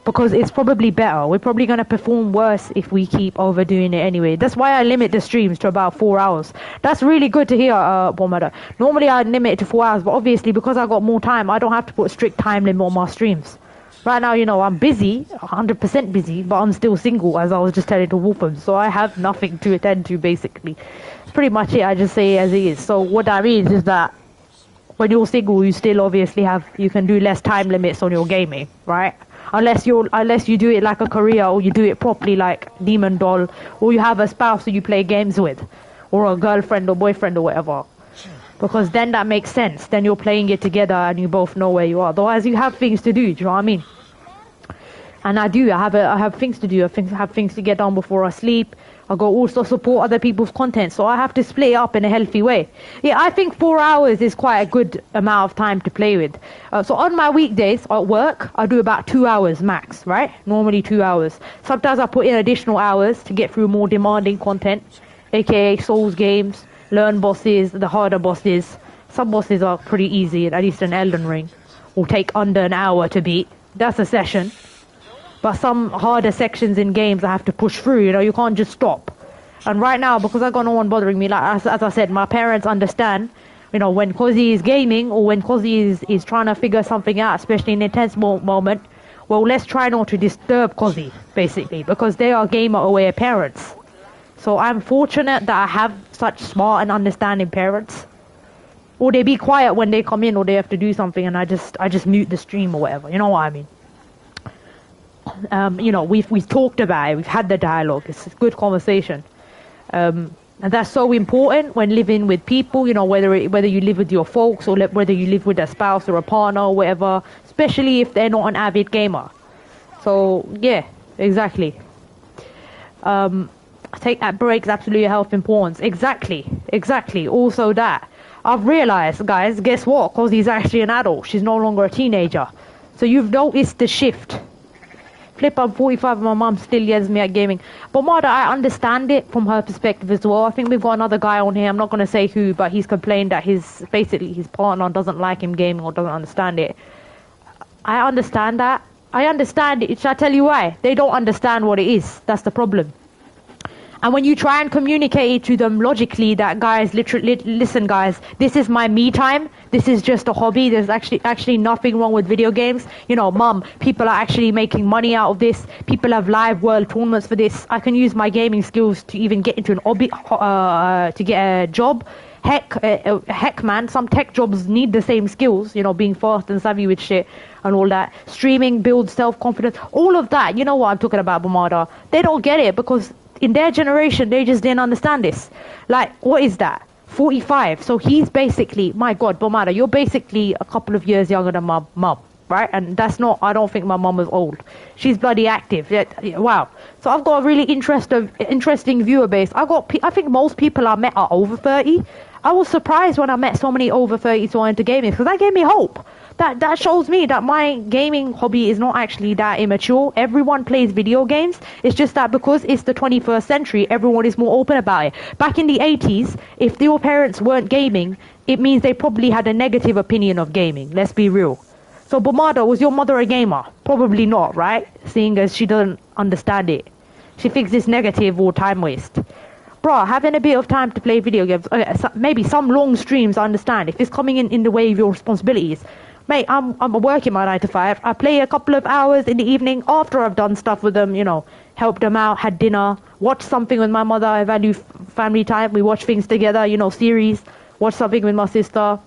Speaker 1: because it's probably better. We're probably going to perform worse if we keep overdoing it anyway. That's why I limit the streams to about 4 hours. That's really good to hear, Bomada. Normally I'd limit it to 4 hours, but obviously because I got more time, I don't have to put a strict time limit on my streams. Right now, you know, I'm busy, 100% busy, but I'm still single, as I was just telling to Wolfham, so I have nothing to attend to, basically. That's pretty much it. I just say it as it is. So what that means is that when you're single, you still obviously you can do less time limits on your gaming, right? Unless you do it like a career, or you do it properly like Demon Doll, or you have a spouse that you play games with, or a girlfriend or boyfriend or whatever. Because then that makes sense. Then you're playing it together and you both know where you are. Otherwise, you have things to do. Do you know what I mean? And I do. I have things to do. I have things to get done before I sleep. I go also support other people's content, so I have to split it up in a healthy way. Yeah, I think 4 hours is quite a good amount of time to play with. So on my weekdays at work, I do about 2 hours max, right? Normally 2 hours. Sometimes I put in additional hours to get through more demanding content, aka Souls games, learn bosses, the harder bosses. Some bosses are pretty easy, at least in Elden Ring. Will take under an hour to beat. That's a session. But some harder sections in games I have to push through, you know, you can't just stop. And right now, because I got no one bothering me, like as I said, my parents understand, you know, when C.O.Z is gaming or when C.O.Z is trying to figure something out, especially in an intense moment, well, let's try not to disturb C.O.Z, basically, because they are gamer-aware parents. So I'm fortunate that I have such smart and understanding parents. Or they be quiet when they come in or they have to do something and I just mute the stream or whatever, you know what I mean? You know, we've talked about it, we've had the dialogue, it's a good conversation. And that's so important when living with people, you know, whether you live with your folks or whether you live with a spouse or a partner or whatever, especially if they're not an avid gamer. So, yeah, exactly. Take that breaks, absolutely health importance. Exactly. Also that. I've realized, guys, guess what? Because he's actually an adult. She's no longer a teenager. So you've noticed the shift. Flip, I'm 45 and my mum still yells me at gaming. But Marta, I understand it from her perspective as well. I think we've got another guy on here, I'm not going to say who, but he's complained that his partner doesn't like him gaming or doesn't understand it. I understand that. I understand it. Shall I tell you why? They don't understand what it is. That's the problem. And when you try and communicate it to them logically that, guys, literally, listen, guys, this is my me time. This is just a hobby. There's actually nothing wrong with video games. You know, mum, people are actually making money out of this. People have live world tournaments for this. I can use my gaming skills to even get into an hobby, to get a job. Heck, man, some tech jobs need the same skills, you know, being fast and savvy with shit and all that. Streaming builds self-confidence. All of that, you know what I'm talking about, Bumada. They don't get it because in their generation, they just didn't understand this. Like, what is that? 45. So he's basically, my God, Bomada, you're basically a couple of years younger than my mum, right? And that's not, I don't think my mum is old. She's bloody active. Wow. So I've got a really interesting viewer base. I think most people I met are over 30. I was surprised when I met so many over 30s who are into gaming, because that gave me hope. That shows me that my gaming hobby is not actually that immature. Everyone plays video games. It's just that because it's the 21st century, everyone is more open about it. Back in the 80s, if your parents weren't gaming, it means they probably had a negative opinion of gaming. Let's be real. So, Bomada, was your mother a gamer? Probably not, right? Seeing as she doesn't understand it. She thinks it's negative or time waste. Bruh, having a bit of time to play video games, maybe some long streams, I understand. If it's coming in the way of your responsibilities. Mate, I'm working my 9 to 5. I play a couple of hours in the evening after I've done stuff with them, you know, helped them out, had dinner, watched something with my mother. I value family time. We watch things together, you know, series, watch something with my sister,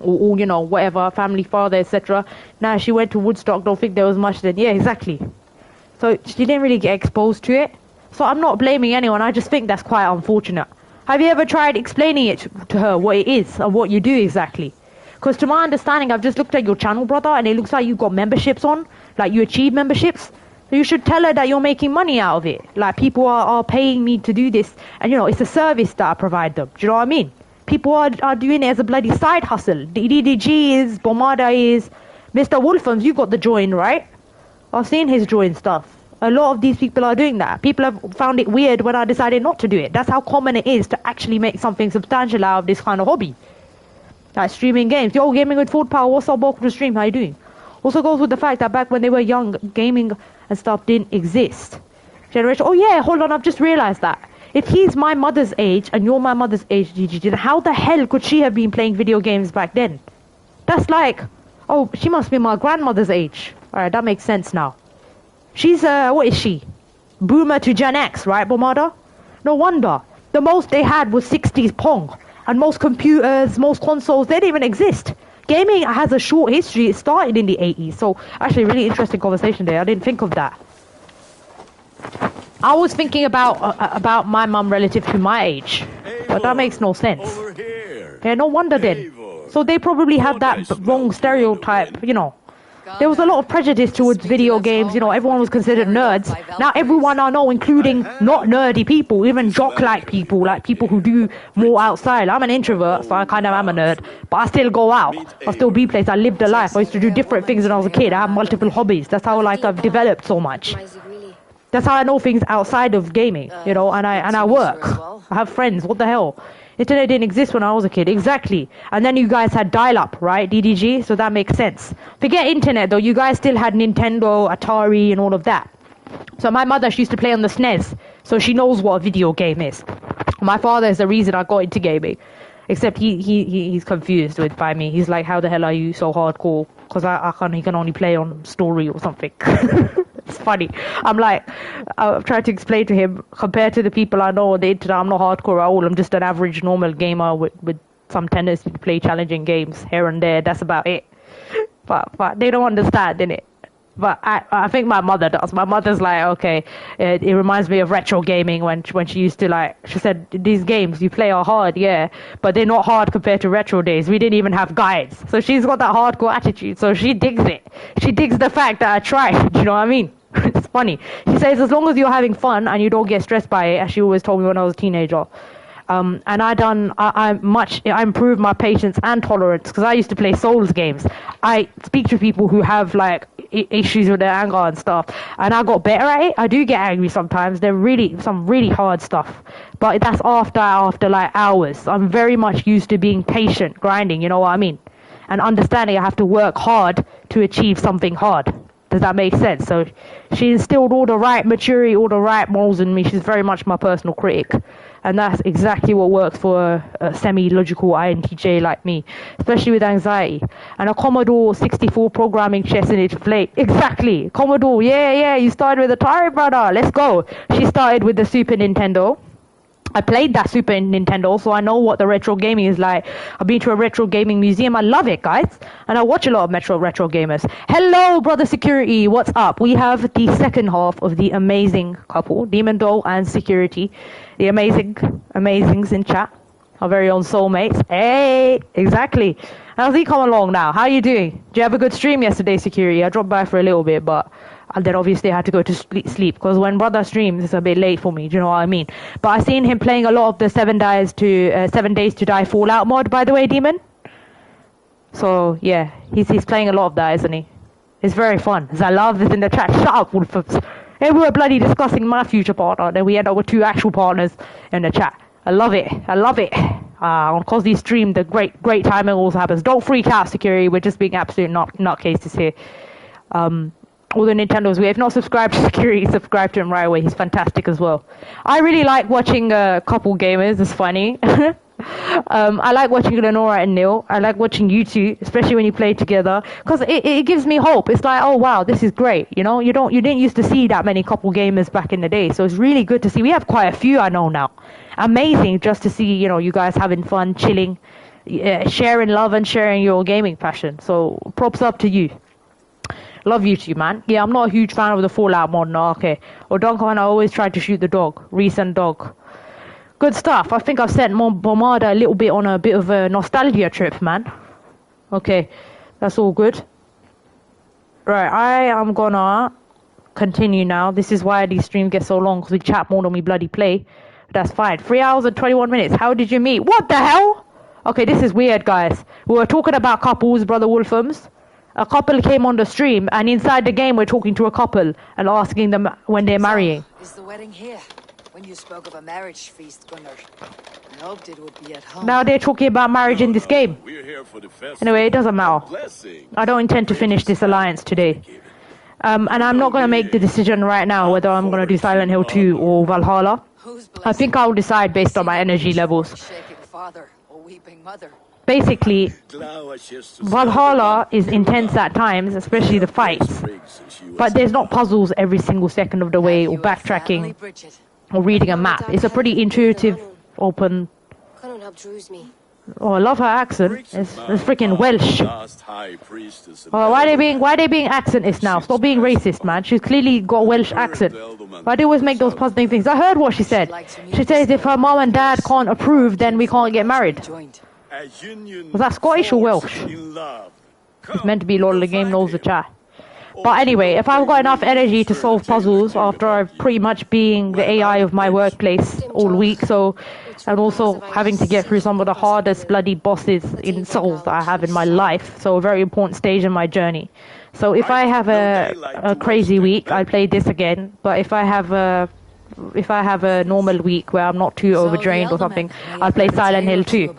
Speaker 1: or you know, whatever, family, father, etc. Now, she went to Woodstock, don't think there was much then. Yeah, exactly. So she didn't really get exposed to it. So I'm not blaming anyone. I just think that's quite unfortunate. Have you ever tried explaining it to her, what it is and what you do exactly? Because to my understanding, I've just looked at your channel, brother, and it looks like you've got memberships on. Like, you achieve memberships. So you should tell her that you're making money out of it. Like, people are paying me to do this. And, you know, it's a service that I provide them. Do you know what I mean? People are doing it as a bloody side hustle. DDG is, Bomada is, Mr. Wolfams, you got the join, right? I've seen his join stuff. A lot of these people are doing that. People have found it weird when I decided not to do it. That's how common it is to actually make something substantial out of this kind of hobby. Like streaming games. Yo, gaming with Ford Power, what's up, welcome to stream, how you doing? Also goes with the fact that back when they were young, gaming and stuff didn't exist. Generation, oh yeah, hold on, I've just realized that. If he's my mother's age and you're my mother's age, GG, then how the hell could she have been playing video games back then? That's like, oh, she must be my grandmother's age. Alright, that makes sense now. She's, what is she? Boomer to Gen X, right, Bomada? No wonder. The most they had was 60s Pong. And most computers, most consoles, they didn't even exist. Gaming has a short history. It started in the 80s. So, actually, really interesting conversation there. I didn't think of that. I was thinking about my mum relative to my age. But that makes no sense.
Speaker 7: Over here.
Speaker 1: Yeah, no wonder then. So they probably have that wrong stereotype, you know. There was a lot of prejudice towards video games, you know, everyone was considered nerds. Now everyone I know, including not nerdy people, even jock-like people, like people who do more outside. I'm an introvert, so I kind of am a nerd, but I still go out. I still be places. I lived a life. I used to do different things when I was a kid. I have multiple hobbies. That's how, like, I've developed so much. That's how I know things outside of gaming, you know, and I work. I have friends. What the hell? Internet didn't exist when I was a kid. Exactly. And then you guys had dial-up, right? DDG? So that makes sense. Forget internet, though. You guys still had Nintendo, Atari, and all of that. So my mother, she used to play on the SNES. So she knows what a video game is. My father is the reason I got into gaming. Except he's confused by me. He's like, how the hell are you so hardcore? Because he can only play on story or something. It's funny. I'm trying to explain to him, compared to the people I know on the internet, I'm not hardcore at all. I'm just an average normal gamer with some tendency to play challenging games here and there. That's about it. But they don't understand, innit? But I think my mother does. My mother's like, okay, it reminds me of retro gaming when she used to, like, she said, these games you play are hard, yeah, but they're not hard compared to retro days. We didn't even have guides. So she's got that hardcore attitude. So she digs it. She digs the fact that I tried. Do you know what I mean? It's funny. She says, as long as you're having fun and you don't get stressed by it, as she always told me when I was a teenager. And I improved my patience and tolerance because I used to play Souls games. I speak to people who have like issues with their anger and stuff, and I got better at it. I do get angry sometimes. They're some really hard stuff, but that's after like hours. I'm very much used to being patient, grinding. You know what I mean? And understanding I have to work hard to achieve something hard. Does that make sense? So she instilled all the right maturity, all the right morals in me. She's very much my personal critic. And that's exactly what works for a semi-logical INTJ like me, especially with anxiety. And a Commodore 64 programming chess in it play. Exactly. Commodore, yeah, you started with Atari, brother. Let's go. She started with the Super Nintendo. I played that Super Nintendo, so I know what the retro gaming is like. I've been to a retro gaming museum. I love it, guys. And I watch a lot of retro gamers. Hello, brother Security. What's up? We have the second half of the amazing couple, Demon Doll and Security. The amazings in chat. Our very own soulmates. Hey, exactly. How's he come along now? How are you doing? Did you have a good stream yesterday, Security? I dropped by for a little bit, but... And then obviously I had to go to sleep because when brother streams, it's a bit late for me. Do you know what I mean? But I seen him playing a lot of the 7 Days to Die Fallout mod, by the way, Demon. So yeah, he's playing a lot of that, isn't he? It's very fun. I love this in the chat. Shut up, Wolfers. Hey, we were bloody discussing my future partner, then we end up with 2 actual partners in the chat. I love it. I love it. On COZ stream, the great timing also happens. Don't freak out, Security. We're just being absolute nutcases here. All the Nintendos, if not subscribed to Security, subscribe to him right away. He's fantastic as well. I really like watching couple gamers. It's funny. I like watching Lenora and Neil. I like watching you two, especially when you play together, because it gives me hope. It's like, oh wow, this is great. You know, you didn't used to see that many couple gamers back in the day, so it's really good to see. We have quite a few, I know now. Amazing just to see, you know, you guys having fun, chilling, sharing love and sharing your gaming passion. So props up to you. Love you two, man. Yeah, I'm not a huge fan of the Fallout mod, no, okay. Or Donko and I always tried to shoot the dog. Recent dog. Good stuff. I think I've sent Bombarda a little bit on a bit of a nostalgia trip, man. Okay, that's all good. Right, I am gonna continue now. This is why these streams get so long, because we chat more than we bloody play. That's fine. 3 hours and 21 minutes. How did you meet? What the hell? Okay, this is weird, guys. We were talking about couples, brother Wolfums. A couple came on the stream, and inside the game we're talking to a couple and asking them when they're marrying.
Speaker 2: Is the wedding here? When you spoke of a marriage feast, Gunnar, I hoped it would be at home.
Speaker 1: Now they're talking about marriage in this game.
Speaker 7: We're here for the festival.
Speaker 1: Anyway, it doesn't matter.
Speaker 7: Blessing.
Speaker 1: I don't intend to finish this alliance today. And I'm not going to make the decision right now whether I'm going to do Silent Hill 2 or Valhalla. I think I'll decide based on my energy levels.
Speaker 2: Shaking father or weeping mother.
Speaker 1: Basically, Valhalla is intense at times, especially the fights. But there's not puzzles every single second of the way, or backtracking, or reading a map. It's a pretty intuitive, open... Oh, I love her accent. It's freaking Welsh. Oh, why they being accentist now? Stop being racist, man. She's clearly got a Welsh accent. Why do you always make those puzzling things? I heard what she said. She says if her mom and dad can't approve, then we can't get married. Was that Scottish or Welsh? It's meant to be Lord of the Game knows the chat. But anyway, if I've got enough energy to solve puzzles after I've pretty much being the AI of my workplace all week, so, and also having to get through some of the hardest bloody bosses in Souls that I have in my life, so a very important stage in my journey. So if I have a crazy week, I'll play this again, but if I have a normal week where I'm not too overdrained or something, I'll play Silent Hill 2.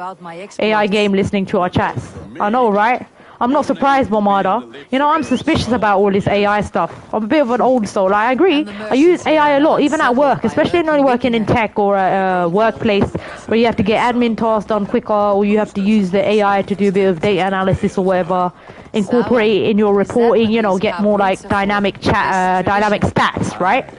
Speaker 1: AI game listening to our chats. I know, right? I'm not surprised, Bombarda. You know, I'm suspicious about all this AI stuff. I'm a bit of an old soul. I agree. I use AI a lot, even at work, especially when you're working in tech or a workplace where you have to get admin tasks done quicker, or you have to use the AI to do a bit of data analysis or whatever. Incorporate it in your reporting, you know, get more like dynamic stats, right?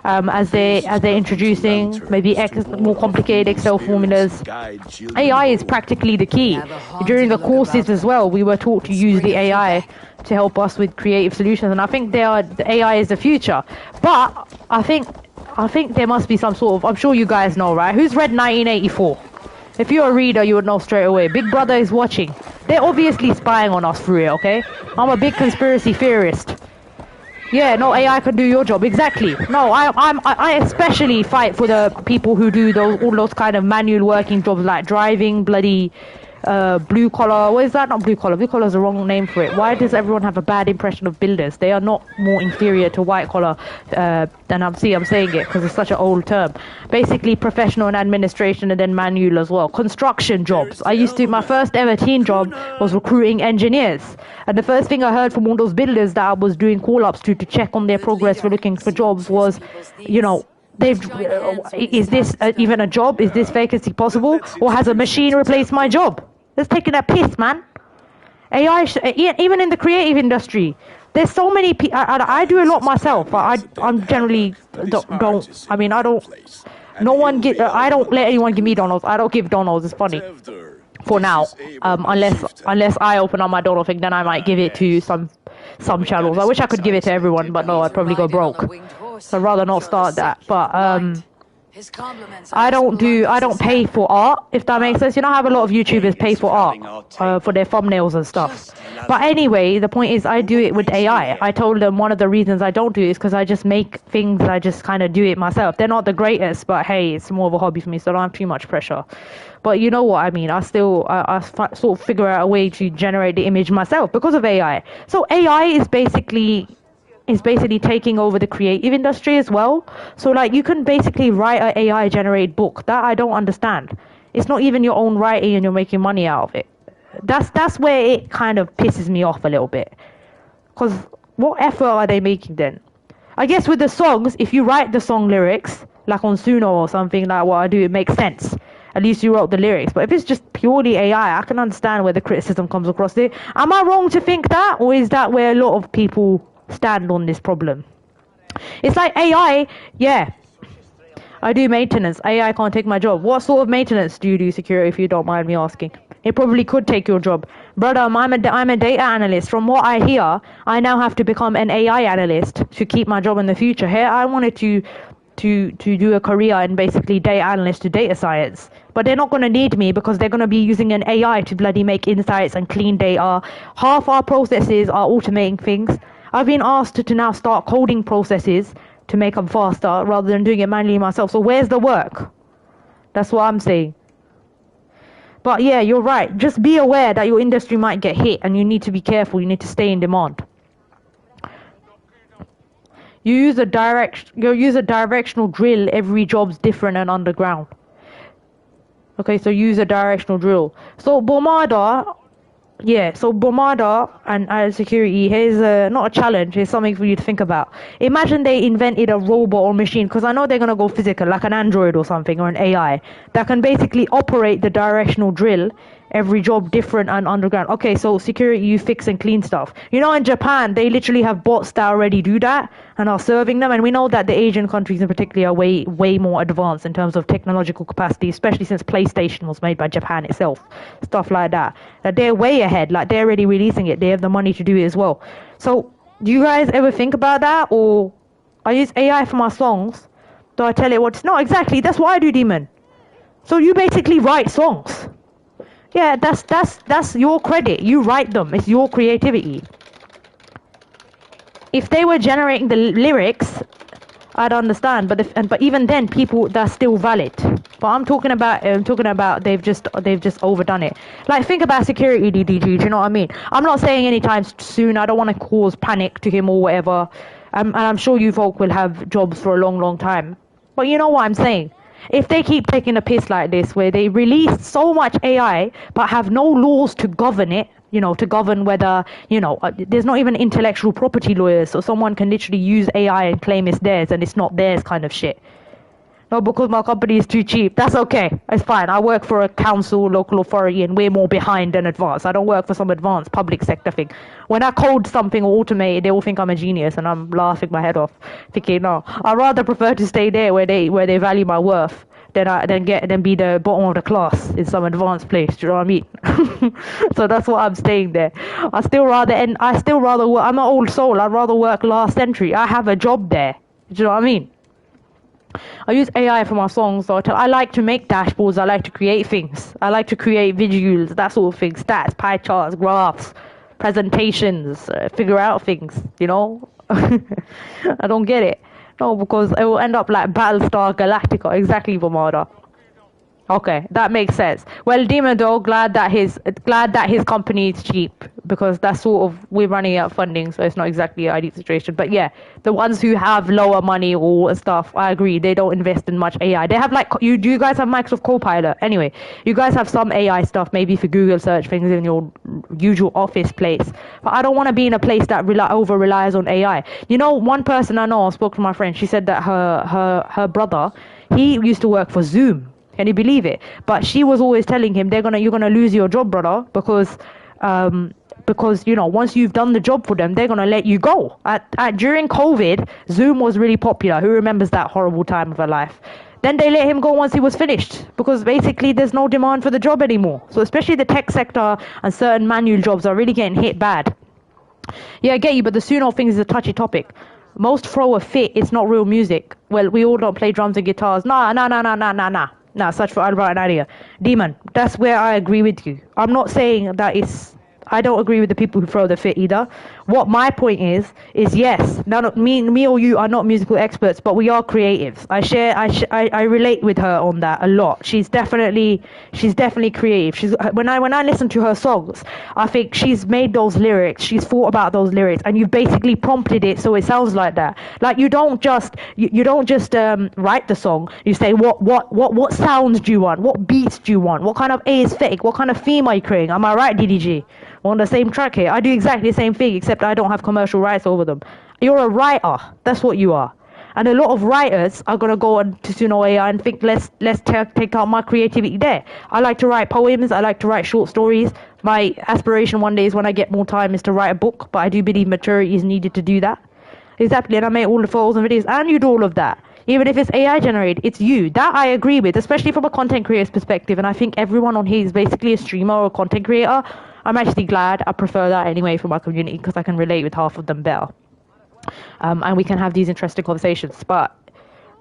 Speaker 1: As they're introducing maybe more complicated Excel formulas. AI is practically the key. During the courses as well, we were taught to use the AI to help us with creative solutions, and I think the AI is the future. But I think there must be some sort of, I'm sure you guys know, right? Who's read 1984? If you're a reader, you would know straight away. Big Brother is watching. They're obviously spying on us through it, okay? I'm a big conspiracy theorist. Yeah, no, AI can do your job. Exactly. No, I especially fight for the people who do all those kind of manual working jobs like driving, bloody blue collar. What is that? Not blue collar. Blue collar is the wrong name for it. Why does everyone have a bad impression of builders? They are not more inferior to white collar than I'm saying it because it's such an old term. Basically, professional and administration, and then manual as well. Construction jobs. My first ever teen job was recruiting engineers. And the first thing I heard from all those builders that I was doing call-ups to check on their progress for looking for jobs was, you know, is this even a job? Is this vacancy possible? Or has a machine replaced my job? It's taking a piss, man. AI, even in the creative industry, there's so many people. I do a lot myself. I'm generally don't. I mean, I No one get. I don't let anyone give me Donald's. I don't give Donald's. It's funny. For now, unless I open up my Donald thing, then I might give it to some channels. I wish I could give it to everyone, but no, I'd probably go broke. So I'd rather not start that. But I don't pay for art, if that makes sense. You know, I have a lot of YouTubers pay for art for their thumbnails and stuff. But anyway, the point is I do it with AI. I told them one of the reasons I don't do it is because I just make things, I just kind of do it myself. They're not the greatest, but hey, it's more of a hobby for me, so I don't have too much pressure. But you know what I mean, I sort of figure out a way to generate the image myself because of AI. So AI is basically taking over the creative industry as well. So like you can basically write an AI generated book. That I don't understand. It's not even your own writing and you're making money out of it. That's where it kind of pisses me off a little bit. Because what effort are they making then? I guess with the songs, if you write the song lyrics, like on Suno or something like what I do, it makes sense. At least you wrote the lyrics. But if it's just purely AI, I can understand where the criticism comes across there. Am I wrong to think that? Or is that where a lot of people stand on this problem? It's like AI, yeah, I do maintenance. AI can't take my job. What sort of maintenance do you do, security, if you don't mind me asking? It probably could take your job. Brother, I'm a data analyst. From what I hear, I now have to become an AI analyst to keep my job in the future. Here, I wanted to do a career in basically data analyst to data science. But they're not going to need me because they're going to be using an AI to bloody make insights and clean data. Half our processes are automating things. I've been asked to now start coding processes to make them faster rather than doing it manually myself. So where's the work? That's what I'm saying. But yeah, you're right. Just be aware that your industry might get hit and you need to be careful. You need to stay in demand. You use a directional drill. Every job's different and underground. Okay, so use a directional drill. So Bomada, yeah, so Bomada and security, here's not a challenge, here's something for you to think about. Imagine they invented a robot or machine, because I know they're going to go physical, like an android or something, or an AI, that can basically operate the directional drill, every job different and underground. Okay, so security, you fix and clean stuff. You know, in Japan, they literally have bots that already do that and are serving them. And we know that the Asian countries in particular are way more advanced in terms of technological capacity, especially since PlayStation was made by Japan itself. Stuff like that. That they're way ahead. Like, they're already releasing it. They have the money to do it as well. So, do you guys ever think about that? Or I use AI for my songs. Do I tell it what? No, exactly. That's what I do, Demon. So you basically write songs. Yeah, that's your credit. You write them. It's your creativity. If they were generating the lyrics, I'd understand. But even then, that's still valid. But I'm talking about they've just overdone it. Like, think about security, DDG. Do you know what I mean? I'm not saying anytime soon. I don't want to cause panic to him or whatever. And I'm sure you folk will have jobs for a long time. But you know what I'm saying? If they keep taking a piss like this, where they release so much AI but have no laws to govern it, to govern whether, there's not even intellectual property lawyers, so someone can literally use AI and claim it's theirs and it's not theirs kind of shit. No, because my company is too cheap. That's okay. It's fine. I work for a council, local authority, and we're more behind than advanced. I don't work for some advanced public sector thing. When I code something or automate it, they all think I'm a genius, and I'm laughing my head off, thinking, no, I'd rather prefer to stay there where they value my worth than be the bottom of the class in some advanced place. Do you know what I mean? So that's why I'm staying there. I'm an old soul. I'd rather work last century. I have a job there. Do you know what I mean? I use AI for my songs, so I like to make dashboards, I like to create things. I like to create visuals, that sort of thing, stats, pie charts, graphs, presentations, figure out things, I don't get it. No, because it will end up like Battlestar Galactica, exactly, Bomada. Okay, that makes sense. Well, Demon though, glad that his company is cheap, because that's sort of, we're running out of funding, so it's not exactly an ideal situation. But yeah, the ones who have lower money or stuff, I agree, they don't invest in much AI. They have do you guys have Microsoft Copilot? Anyway, you guys have some AI stuff, maybe for Google search things in your usual office place. But I don't want to be in a place that over relies on AI. One person I know, I spoke to my friend, she said that her brother, he used to work for Zoom. Can you believe it? But she was always telling him, you're gonna lose your job, brother, because once you've done the job for them, they're gonna let you go. During COVID, Zoom was really popular. Who remembers that horrible time of her life? Then they let him go once he was finished because basically there's no demand for the job anymore. So especially the tech sector and certain manual jobs are really getting hit bad. Yeah, I get you, but the Suno thing is a touchy topic. Most throw a fit, it's not real music. Well, we all don't play drums and guitars. Nah, such for Albert and Aria. Demon, that's where I agree with you. I'm not saying that I don't agree with the people who throw the fit either. What my point is yes, me or you are not musical experts, but we are creatives. I relate with her on that a lot. She's definitely creative. When I listen to her songs, I think she's made those lyrics, she's thought about those lyrics, and you've basically prompted it so it sounds like that. Like you don't just write the song. You say what sounds do you want? What beats do you want? What kind of aesthetic? What kind of theme are you creating? Am I right, DDG? We're on the same track here. I do exactly the same thing, except I don't have commercial rights over them. You're a writer. That's what you are. And a lot of writers are going to go on to Suno AI and think, let's take out my creativity there. I like to write poems. I like to write short stories. My aspiration one day is when I get more time is to write a book, but I do believe maturity is needed to do that. Exactly, and I make all the photos and videos, and you do all of that. Even if it's AI generated, it's you. That I agree with, especially from a content creator's perspective, and I think everyone on here is basically a streamer or a content creator. I'm actually glad. I prefer that anyway for my community because I can relate with half of them better. And we can have these interesting conversations. But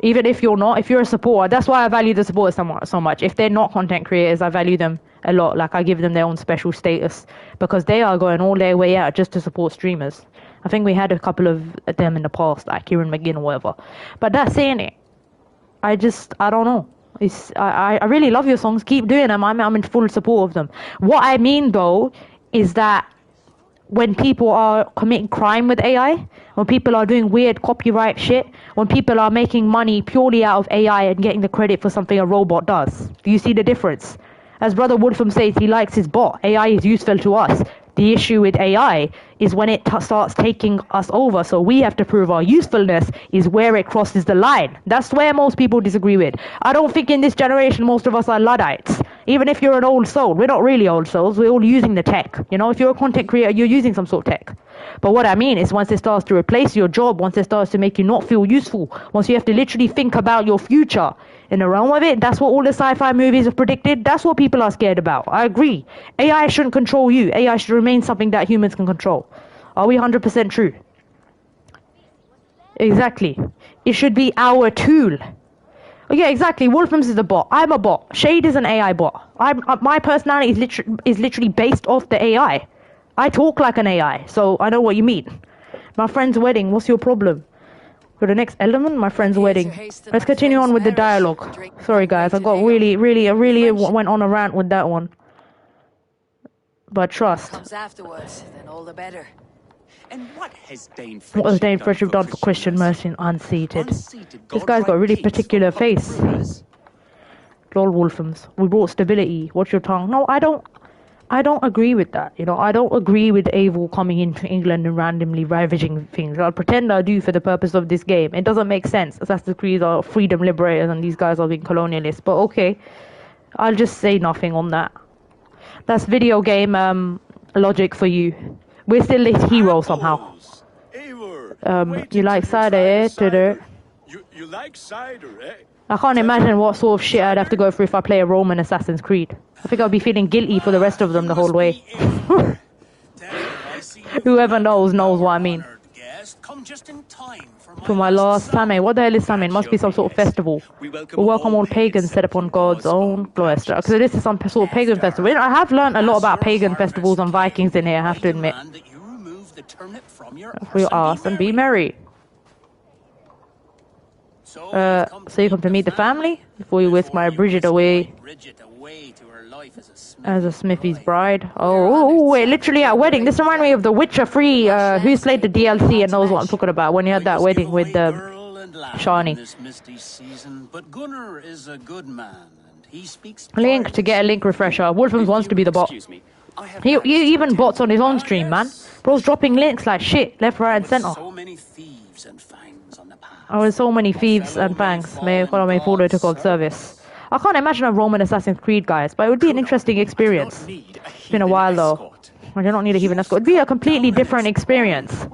Speaker 1: even if you're not, if you're a supporter, that's why I value the supporters so much. If they're not content creators, I value them a lot. Like I give them their own special status because they are going all their way out just to support streamers. I think we had a couple of them in the past, like Kieran McGinn or whatever. But that's saying it. I don't know. I really love your songs. Keep doing them. I'm in full support of them. What I mean though is that when people are committing crime with AI, when people are doing weird copyright shit, when people are making money purely out of AI and getting the credit for something a robot does, do you see the difference? As Brother Wolfram says, he likes his bot. AI is useful to us. The issue with AI is when it starts taking us over, so we have to prove our usefulness is where it crosses the line. That's where most people disagree with. I don't think in this generation most of us are Luddites. Even if you're an old soul, we're not really old souls, we're all using the tech. You know, if you're a content creator, you're using some sort of tech. But what I mean is once it starts to replace your job, once it starts to make you not feel useful, once you have to literally think about your future in the realm of it, that's what all the sci-fi movies have predicted. That's what people are scared about. I agree. AI shouldn't control you. AI should remain something that humans can control. Are we 100% true? Exactly. It should be our tool. Oh, yeah, exactly. Wolfram's is a bot. I'm a bot. Shade is an AI bot. My personality is literally based off the AI. I talk like an AI, so I know what you mean. My friend's wedding. What's your problem? For the next element, my friend's wedding. Let's continue on with the dialogue. Sorry, guys. I got really went on a rant with that one. But trust.
Speaker 2: Comes afterwards, then all the better.
Speaker 8: And what has Dane
Speaker 1: What has Dane Friendship done for Christian mercy and unseated? This guy's got a really particular face. Lol Wolfams. We brought stability. Watch your tongue. No, I don't agree with that. You know, I don't agree with Avil coming into England and randomly ravaging things. I'll pretend I do for the purpose of this game. It doesn't make sense. Assassin's Creed are freedom liberators and these guys are being colonialists. But okay, I'll just say nothing on that. That's video game logic for you. We're still the hero somehow. You like cider, eh?
Speaker 7: You like cider, eh?
Speaker 1: I can't imagine what sort of shit I'd have to go through if I play a Roman Assassin's Creed. I think I'll be feeling guilty for the rest of them the whole way. Whoever knows what I mean. For my last Samhain. What the hell is Samhain? Must be some sort of festival. We welcome all pagans set upon God's own Glowesterchsire. Because this is some sort of pagan festival. I have learned a lot about pagan festivals and Vikings in here, I have to admit. For your arse and be merry. So you come to meet the family before you whisk my Bridget away as a Smithy's bride. Oh, wait, literally at wedding. This reminds me of The Witcher 3. Who's played the DLC and knows what I'm talking about when you had that wedding with Shani. Link to get a link refresher. Wolfram wants to be the bot. He even bots on his own stream, man. Bro's dropping links like shit, left, right, and center. Oh, there's so many thieves and fangs. May follow me forward to God's service. I can't imagine a Roman Assassin's Creed, guys, but it would be an interesting experience. It's been a while, though. I do not need a human escort. It would be a completely different experience.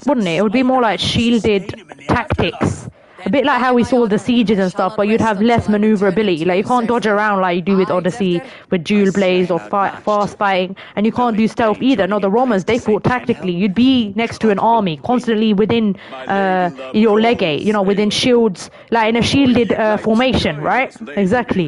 Speaker 1: Wouldn't it? It would be more like shielded tactics. A bit like how we saw the sieges and stuff, but you'd have less maneuverability. Like you can't dodge around like you do with Odyssey, with dual blades or fast fighting, and you can't do stealth either. No, the Romans, they fought tactically. You'd be next to an army, constantly within your legate, you know, within shields, like in a shielded formation, right? Exactly.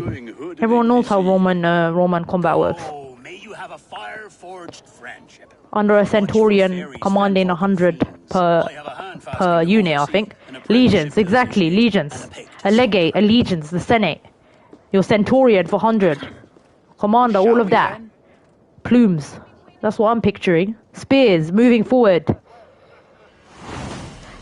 Speaker 1: Everyone knows how Roman combat works.
Speaker 8: Oh, may you have a fire-forged friendship.
Speaker 1: Under a centurion commanding 100 per unit, I think. Legions, exactly, legions. A legate, a legions, the senate. Your centurion for 100. Commander, all of that. Plumes. That's what I'm picturing. Spears, moving forward.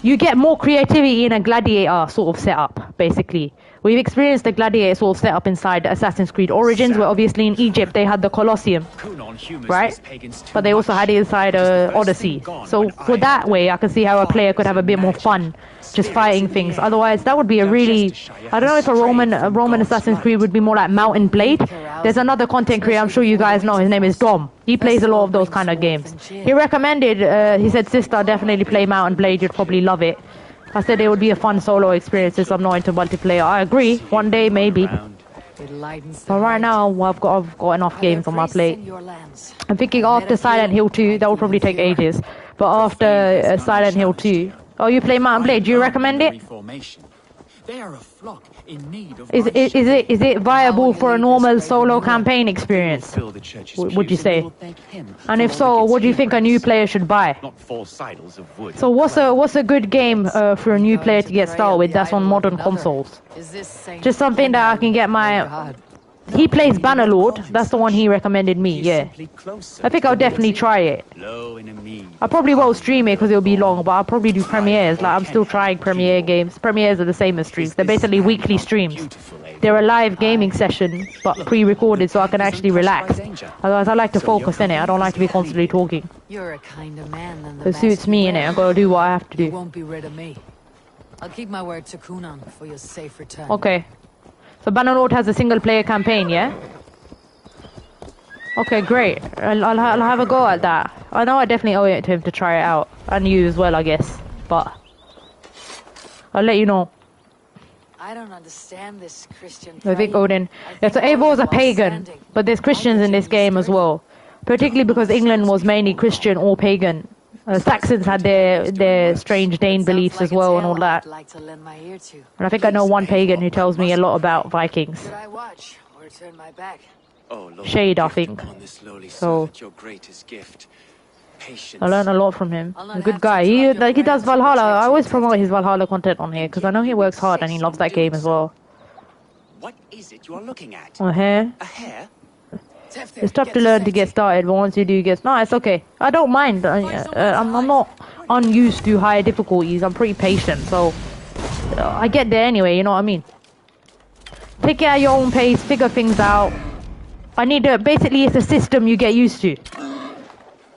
Speaker 1: You get more creativity in a gladiator sort of setup, basically. We've experienced the gladiator sort of setup inside Assassin's Creed Origins, where obviously in Egypt they had the Colosseum, right? But they also had it inside Odyssey. So for that way, I can see how a player could have a bit more fun just fighting things. Otherwise, that would be a really... I don't know if a Roman Assassin's Creed would be more like Mount and Blade. There's another content creator, I'm sure you guys know, his name is Dom. He plays a lot of those kind of games. He recommended, he said, sister, definitely play Mount and Blade, you'd probably love it. I said it would be a fun solo experience since I'm not into multiplayer. I agree. One day, maybe. But right now, I've got enough games on my plate. I'm thinking after Silent Hill 2, that will probably take ages. But after Silent Hill 2... Oh, you play Mount and Blade. Do you recommend it?
Speaker 8: They are a flock in need of
Speaker 1: Is it viable for a normal solo campaign experience? Would you say? And if so, what do you think a new player should buy? So what's a good game for a new player to get started with that's on modern consoles? Just something that I can get my... He plays Bannerlord. That's the one he recommended me, yeah. I think I'll definitely try it. I probably won't stream it because it'll be long, but I'll probably do premieres. Like, I'm still trying premiere games. Premieres are the same as streams. They're basically weekly streams. They're a live gaming session, but pre-recorded so I can actually relax. Otherwise, I like to focus in it. I don't like to be constantly talking.
Speaker 2: You're a kind of man than
Speaker 1: It suits me, innit? I've got to do what I have to
Speaker 2: You
Speaker 1: do.
Speaker 2: won't be rid of me. I'll keep my word to Kunan for your safe return.
Speaker 1: Okay. So Bannerlord has a single-player campaign, yeah? Okay, great. I'll have a go at that. I know I definitely owe it to him to try it out. And you as well, I guess. But I'll let you know.
Speaker 2: I don't understand this Christian
Speaker 1: I think
Speaker 2: faith.
Speaker 1: Odin. Yeah, so Eivor is a pagan, but there's Christians in this game as well. Particularly because England was mainly Christian or pagan. Saxons had their strange Dane beliefs as well and all that.
Speaker 2: I'd like to lend my ear to.
Speaker 1: And I think I know one pagan who tells me a lot about Vikings.
Speaker 2: Should I watch or turn my back?
Speaker 1: Shade, I think. So I learned a lot from him. A good guy. He does Valhalla. I always promote his Valhalla content on here because I know he works hard and he loves that game as well.
Speaker 8: What is it you are looking at?
Speaker 1: A hair.
Speaker 8: A hare?
Speaker 1: It's tough to learn to get started, but once you do no, it's okay. I don't mind. I'm not unused to higher difficulties. I'm pretty patient, so I get there anyway, you know what I mean? Take it at your own pace, figure things out. Basically it's a system you get used to.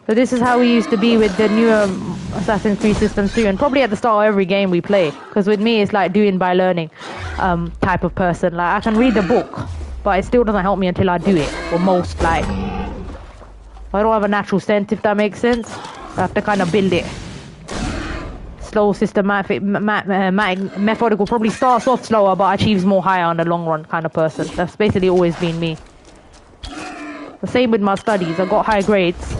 Speaker 1: So this is how we used to be with the newer Assassin's Creed systems too, and probably at the start of every game we play. Because with me it's like doing by learning type of person. Like I can read the book, but it still doesn't help me until I do it. Or most, like, I don't have a natural sense, if that makes sense. I have to kind of build it. Slow, systematic, methodical. Probably starts off slower, but achieves more higher on the long run kind of person. That's basically always been me. The same with my studies. I got high grades,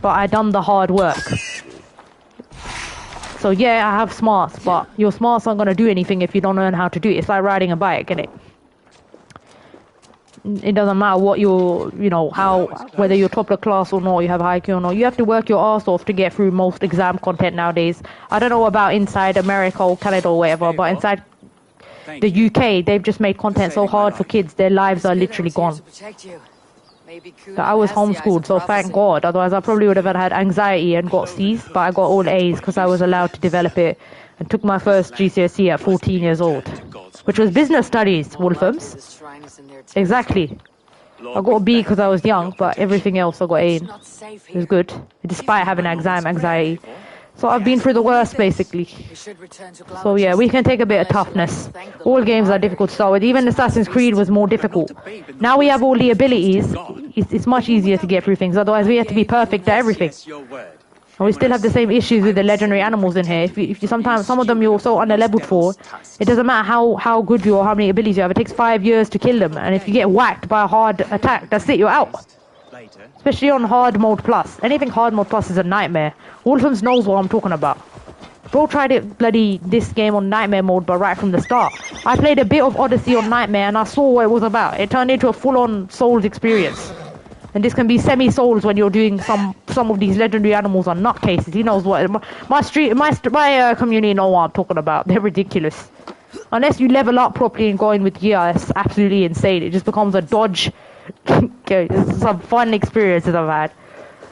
Speaker 1: but I done the hard work. So yeah, I have smarts, but your smarts aren't going to do anything if you don't learn how to do it. It's like riding a bike, innit? It doesn't matter what whether you're top of the class or not, you have high IQ or not. You have to work your ass off to get through most exam content nowadays. I don't know about inside America or Canada or whatever, but inside the UK, they've just made content so hard for kids, their lives are literally gone. So I was homeschooled, so thank God. Otherwise, I probably would have had anxiety and got C's, but I got all A's because I was allowed to develop it and took my first GCSE at 14 years old, which was business studies, Wolfhams. Exactly. I got a B because I was young, but everything else I got A in. It was good, despite having exam anxiety. So I've been through the worst, basically. So yeah, we can take a bit of toughness. All games are difficult to start with. Even Assassin's Creed was more difficult. Now we have all the abilities. It's much easier to get through things. Otherwise, we have to be perfect at everything. And we still have the same issues with the legendary animals in here. If you sometimes, some of them you're so under-leveled for, it doesn't matter how good you are, how many abilities you have, it takes 5 years to kill them. And if you get whacked by a hard attack, that's it, you're out. Especially on hard mode plus. Anything hard mode plus is a nightmare. Wolfens knows what I'm talking about. Bro tried it this game on nightmare mode, but right from the start. I played a bit of Odyssey on nightmare and I saw what it was about. It turned into a full-on Souls experience. And this can be semi-Souls when you're doing some of these legendary animals on nutcases. He knows what my community know what I'm talking about. They're ridiculous. Unless you level up properly and go in with gear, it's absolutely insane. It just becomes a dodge. Okay, some fun experiences I've had.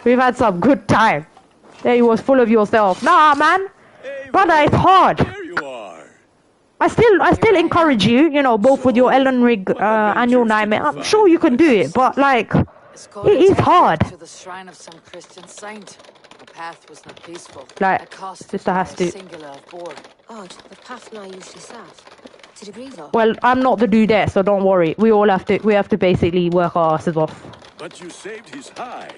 Speaker 1: We've had some good time. There you was full of yourself. Nah, man, brother, it's hard.
Speaker 7: There you are.
Speaker 1: I still encourage you. You know, both with your Elden Ring and your Nightmare. I'm sure you can do it, but like. It is hard.
Speaker 2: To the shrine of some Christian saint. The path was not peaceful.
Speaker 1: Like, sister has to.
Speaker 9: Odd, the path now usually south. To the Grievo.
Speaker 1: Well, I'm not the dude there, so don't worry. We have to basically work our asses off.
Speaker 7: But you saved his hide.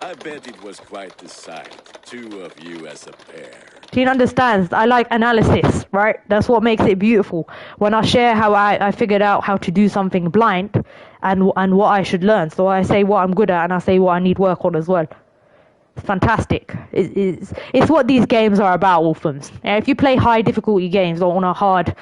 Speaker 7: I bet it was quite the sight. Two of you as a pair.
Speaker 1: Teen understands. I like analysis, right? That's what makes it beautiful. When I share how I figured out how to do something blind and what I should learn. So I say what I'm good at and I say what I need work on as well. It's fantastic. It's what these games are about, Wolfens. Yeah, if you play high difficulty games or on a hard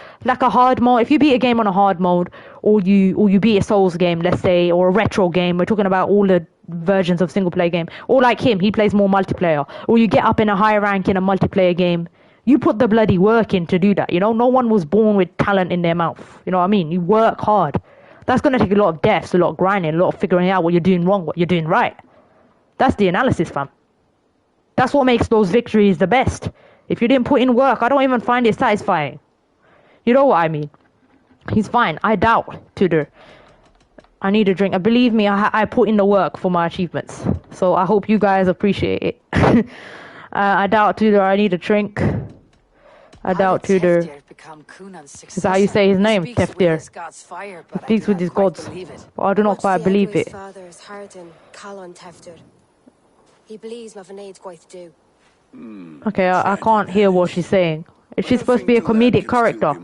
Speaker 1: mode, if you beat a game on a hard mode or you beat a Souls game, let's say, or a retro game, we're talking about all the versions of single player game, or like him, he plays more multiplayer, or you get up in a high rank in a multiplayer game, you put the bloody work in to do that. You know, no one was born with talent in their mouth. You know what I mean? You work hard. That's going to take a lot of deaths, a lot of grinding, a lot of figuring out what you're doing wrong, what you're doing right. That's the analysis, fam. That's what makes those victories the best. If you didn't put in work, I don't even find it satisfying. You know what I mean? He's fine. I doubt, Tudor. I need a drink. Believe me, I put in the work for my achievements. So I hope you guys appreciate it. I doubt, Tudor. I need a drink. I doubt, Tudor. Is that how you say his name? Teftir. He speaks with his gods. But I do not quite believe it.
Speaker 9: He believes Mavanaid's quite do.
Speaker 1: Okay, I can't hear what she's saying. Is she supposed to be a comedic character?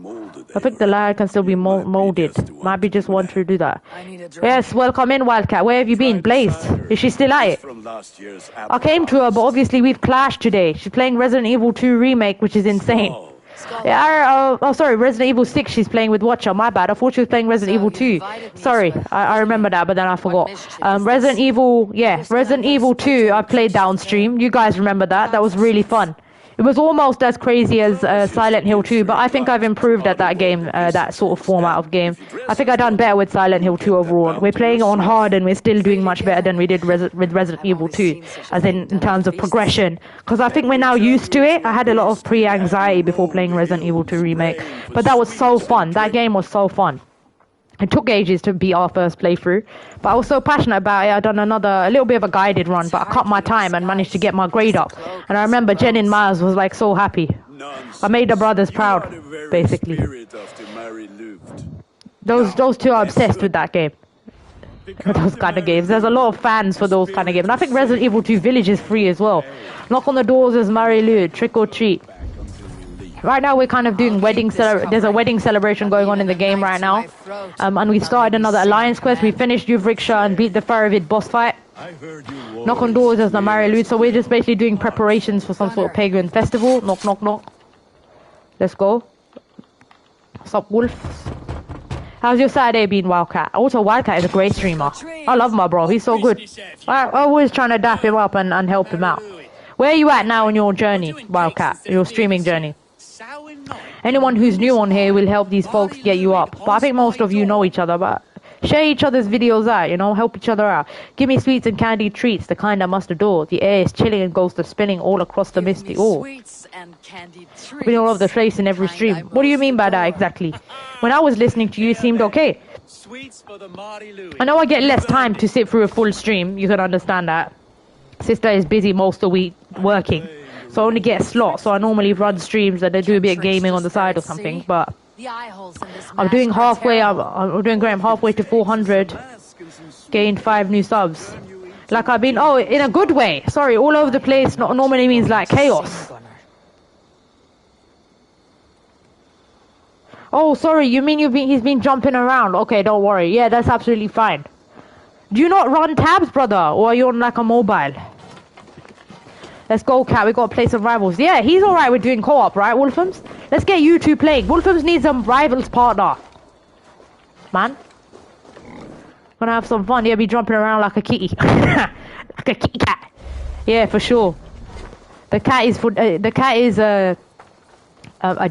Speaker 1: I think the lad can still be molded. Might be just want to do that. Yes, welcome in, Wildcat. Where have you been? Blaze. Is she still at it? I came to her, but obviously we've clashed today. She's playing Resident Evil 2 Remake, which is insane. Yeah, sorry, Resident Evil 6 she's playing with Watcher. My bad. I thought she was playing Resident Evil 2. Sorry, I remember that, but then I forgot. Resident Evil 2, I played downstream. You guys remember that? That was really fun. It was almost as crazy as Silent Hill 2, but I think I've improved at that game, that sort of format of game. I think I've done better with Silent Hill 2 overall. We're playing it on hard and we're still doing much better than we did with Resident Evil 2, as in terms of progression. Because I think we're now used to it. I had a lot of pre-anxiety before playing Resident Evil 2 Remake, but that was so fun. That game was so fun. It took ages to beat our first playthrough, but I was so passionate about it. I done a little bit of a guided run, but I cut my time and managed to get my grade up. And I remember Jen and Miles was like so happy. I made the brothers proud, basically. Those two are obsessed with that game. Those kind of games. There's a lot of fans for those kind of games. And I think Resident Evil 2 Village is free as well. Knock on the doors is Marilu, trick or treat. Right now we're kind of doing there's a wedding celebration going on in the game right now. And we started another alliance quest. We finished Euvricshire and beat the Faravid boss fight. Knock on doors as the Marilude. So we're just basically doing preparations for some sort of pagan festival. Knock, knock, knock. Let's go. What's up, Wolf? How's your Saturday been, Wildcat? Also, Wildcat is a great streamer. I love my bro. He's so good. I'm always trying to dap him up and help him out. Where are you at now in your journey, Wildcat? Your streaming journey? Anyone who's new on here will help these folks get you up. But I think most of you know each other, but share each other's videos out, you know, help each other out. Give me sweets and candy treats, the kind I must adore. The air is chilling and goes to spinning all across the misty ore. Spinning all over the place in every stream. What do you mean by that exactly? When I was listening to you, it seemed okay. I know I get less time to sit through a full stream, you can understand that. Sister is busy most of the week working. So I only get a slot, so I normally run streams and I do a bit of gaming on the side or something, but I'm doing halfway, I'm doing great, I'm halfway to 400, gained 5 new subs. Like I've been, oh, in a good way. Sorry, all over the place normally means like chaos. Oh, sorry, you mean he's been jumping around. Okay, don't worry. Yeah, that's absolutely fine. Do you not run tabs, brother? Or are you on like a mobile? Let's go, Cat. We gotta play some rivals. Yeah, he's alright with doing co-op, right, Wolfhams? Let's get you two playing. Wolfhams needs a rivals partner. Man. Gonna have some fun. Yeah, be jumping around like a kitty. Like a kitty cat. Yeah, for sure. The cat is a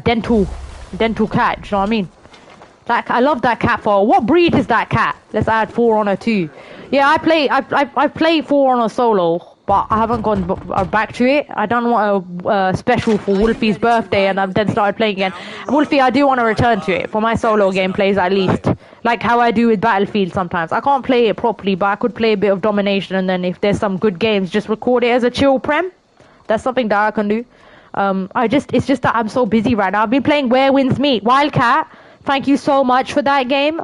Speaker 1: dental cat. Do you know what I mean? I love that cat. For what breed is that cat? Let's add For Honor 2. Yeah, I played For Honor solo, but I haven't gone back to it. I don't want a special for Wolfie's birthday, and I've then started playing again. Wolfie, I do want to return to it for my solo gameplays at least, like how I do with Battlefield sometimes. I can't play it properly, but I could play a bit of Domination, and then if there's some good games, just record it as a chill prem. That's something that I can do. It's just that I'm so busy right now. I've been playing Where Winds Meet. Wildcat, thank you so much for that game.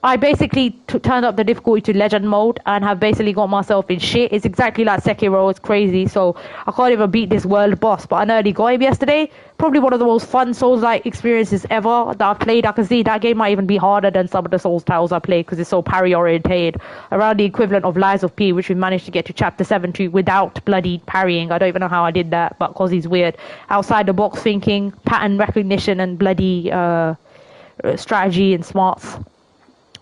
Speaker 1: I basically turned up the difficulty to legend mode and have basically got myself in shit. It's exactly like Sekiro. It's crazy. So I can't even beat this world boss, but I nearly got him yesterday. Probably one of the most fun Souls-like experiences ever that I've played. I can see that game might even be harder than some of the Souls titles I played because it's so parry-orientated. Around the equivalent of Lies of P, which we managed to get to Chapter 7 to without bloody parrying. I don't even know how I did that, but because he's weird. Outside the box thinking, pattern recognition, and bloody strategy and smarts.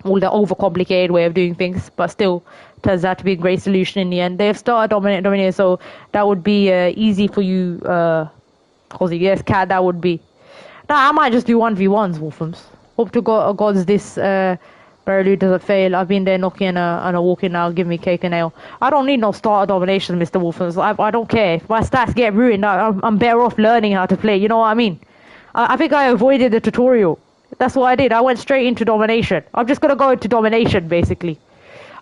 Speaker 1: All the overcomplicated way of doing things, but still turns out to be a great solution in the end. They've started Dominator, so that would be easy for you, Ozzy. Yes, Cat, that would be. Nah, I might just do 1v1s, Wolfhams. Hope to God's this barely doesn't fail. I've been there knocking and a walking now. Give me cake and ale. I don't need no starter domination, Mr. Wolfhams. I don't care. If my stats get ruined, I'm better off learning how to play. You know what I mean? I think I avoided the tutorial. That's what I did. I went straight into Domination. I'm just going to go into Domination, basically.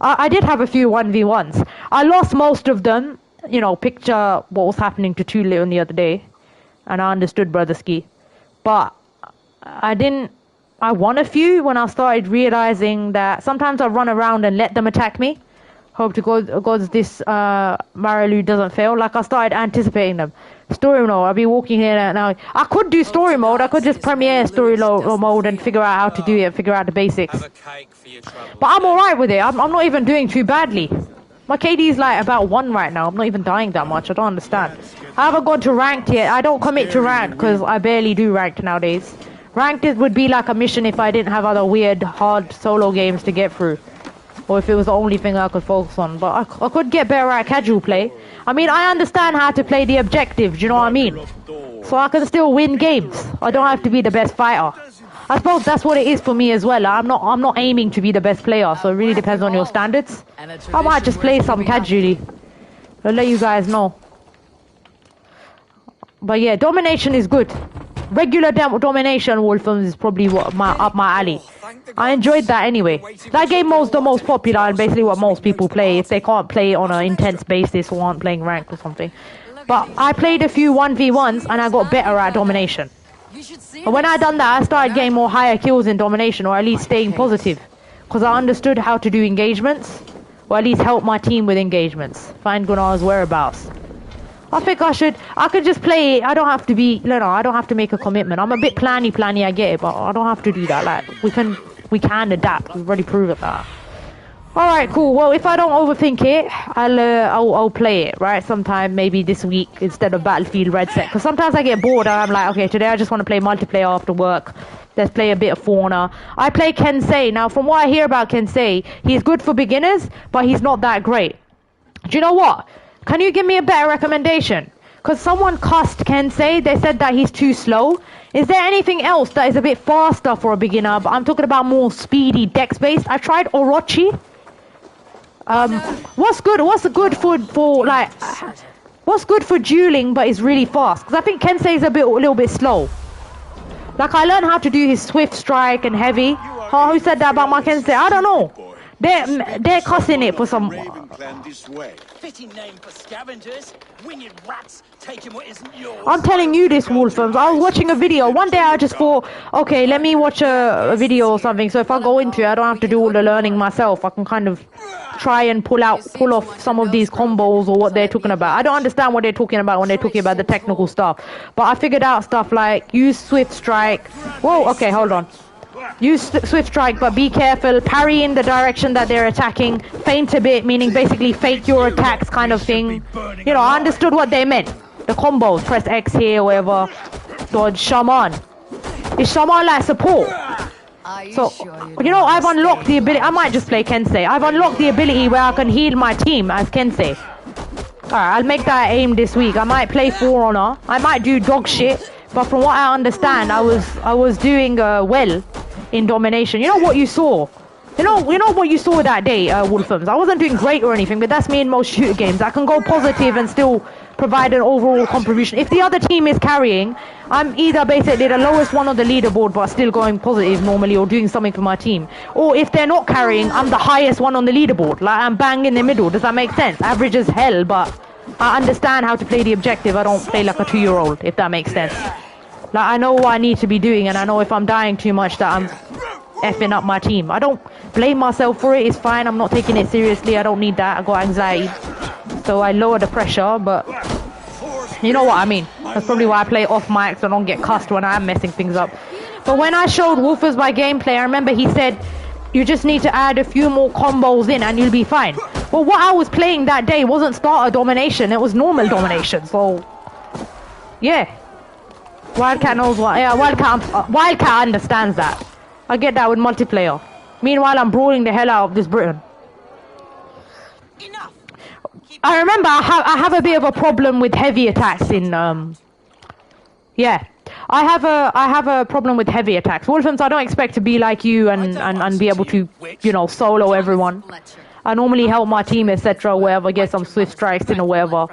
Speaker 1: I did have a few 1v1s. I lost most of them. You know, picture what was happening to Too Little the other day. And I understood, Brother Ski. But I won a few when I started realizing that sometimes I run around and let them attack me. Hope to God's this Marilu doesn't fail. Like, I started anticipating them. Story mode, I'll be walking here now. I could do story mode. I could just premiere story mode and figure out how to do it, figure out the basics. But I'm alright with it. I'm not even doing too badly. My KD is like about 1 right now. I'm not even dying that much. I don't understand. I haven't gone to ranked yet. I don't commit to ranked because I barely do ranked nowadays. Ranked would be like a mission if I didn't have other weird, hard solo games to get through. Or if it was the only thing I could focus on. But I could get better at casual play. I mean, I understand how to play the objectives, do you know what I mean? So I can still win games. I don't have to be the best fighter. I suppose that's what it is for me as well. I'm not aiming to be the best player, so it really depends on your standards. I might just play some casually. I'll let you guys know. But yeah, Domination is good. Regular Domination, Wolfhams, is probably up my alley. I enjoyed that anyway. That game was the most popular and basically what most people play if they can't play on an intense basis or aren't playing ranked or something. But I played a few 1v1s and I got better at Domination. And when I done that, I started getting more higher kills in Domination, or at least staying positive. Because I understood how to do engagements, or at least help my team with engagements. Find Gunnar's whereabouts. I think I could just play it. I don't have to be, I don't have to make a commitment. I'm a bit planny, I get it, but I don't have to do that. Like, we can adapt. We've already proved that. Alright, cool. Well, if I don't overthink it, I'll play it, right? Sometime, maybe this week, instead of Battlefield Red Set. Because sometimes I get bored and I'm like, okay, today I just want to play multiplayer after work. Let's play a bit of Fauna. I play Kensei. Now, from what I hear about Kensei, he's good for beginners, but he's not that great. Do you know what? Can you give me a better recommendation? Because someone cussed Kensei. They said that he's too slow. Is there anything else that is a bit faster for a beginner? But I'm talking about more speedy, dex-based. I tried Orochi. What's good for like... What's good for dueling but is really fast? Because I think Kensei is a little bit slow. Like, I learned how to do his swift strike and heavy. Oh, who said that about my Kensei? I don't know. They're cussing it for some.
Speaker 7: Raven clan this way.
Speaker 8: Fitting name for scavengers. Winged rats taking what isn't yours.
Speaker 1: I'm telling you this, Wolfams. I was watching a video. One day I just thought, okay, let me watch a video or something. So if I go into it, I don't have to do all the learning myself. I can kind of try and pull off some of these combos or what they're talking about. I don't understand what they're talking about when they're talking about the technical stuff. But I figured out stuff like use Swift Strike. Whoa, okay, hold on. Use Swift Strike, but be careful. Parry in the direction that they're attacking. Feint a bit, meaning basically fake your attacks kind of thing. You know, I understood what they meant. The combos. Press X here, whatever. Dodge. Shaman. Is Shaman like support? So, you know, I've unlocked the ability. I might just play Kensei. I've unlocked the ability where I can heal my team as Kensei. Alright, I'll make that aim this week. I might play For Honor. I might do dog shit. But from what I understand, I was doing well in domination. You know what you saw? You know what you saw that day, Wolfams. I wasn't doing great or anything, but that's me in most shooter games. I can go positive and still provide an overall contribution. If the other team is carrying, I'm either basically the lowest one on the leaderboard, but still going positive normally or doing something for my team. Or if they're not carrying, I'm the highest one on the leaderboard. Like, I'm bang in the middle. Does that make sense? Average as hell, but I understand how to play the objective. I don't play like a 2-year-old, if that makes sense. Like, I know what I need to be doing, and I know if I'm dying too much that I'm effing up my team. I don't blame myself for it. It's fine. I'm not taking it seriously. I don't need that. I got anxiety. So I lower the pressure, but you know what I mean. That's probably why I play off mic so I don't get cussed when I'm messing things up. But when I showed Wolfers my gameplay, I remember he said, you just need to add a few more combos in and you'll be fine. But what I was playing that day wasn't starter domination. It was normal domination. So, yeah. Wildcat knows what. Yeah, Wildcat understands that. I get that with multiplayer. Meanwhile, I'm brawling the hell out of this Briton. I remember I have a bit of a problem with heavy attacks in yeah. I have a problem with heavy attacks. Wolfams, I don't expect to be like you and be able to, you know, solo everyone. I normally help my team, etc. Wherever, get some swift strikes in or whatever.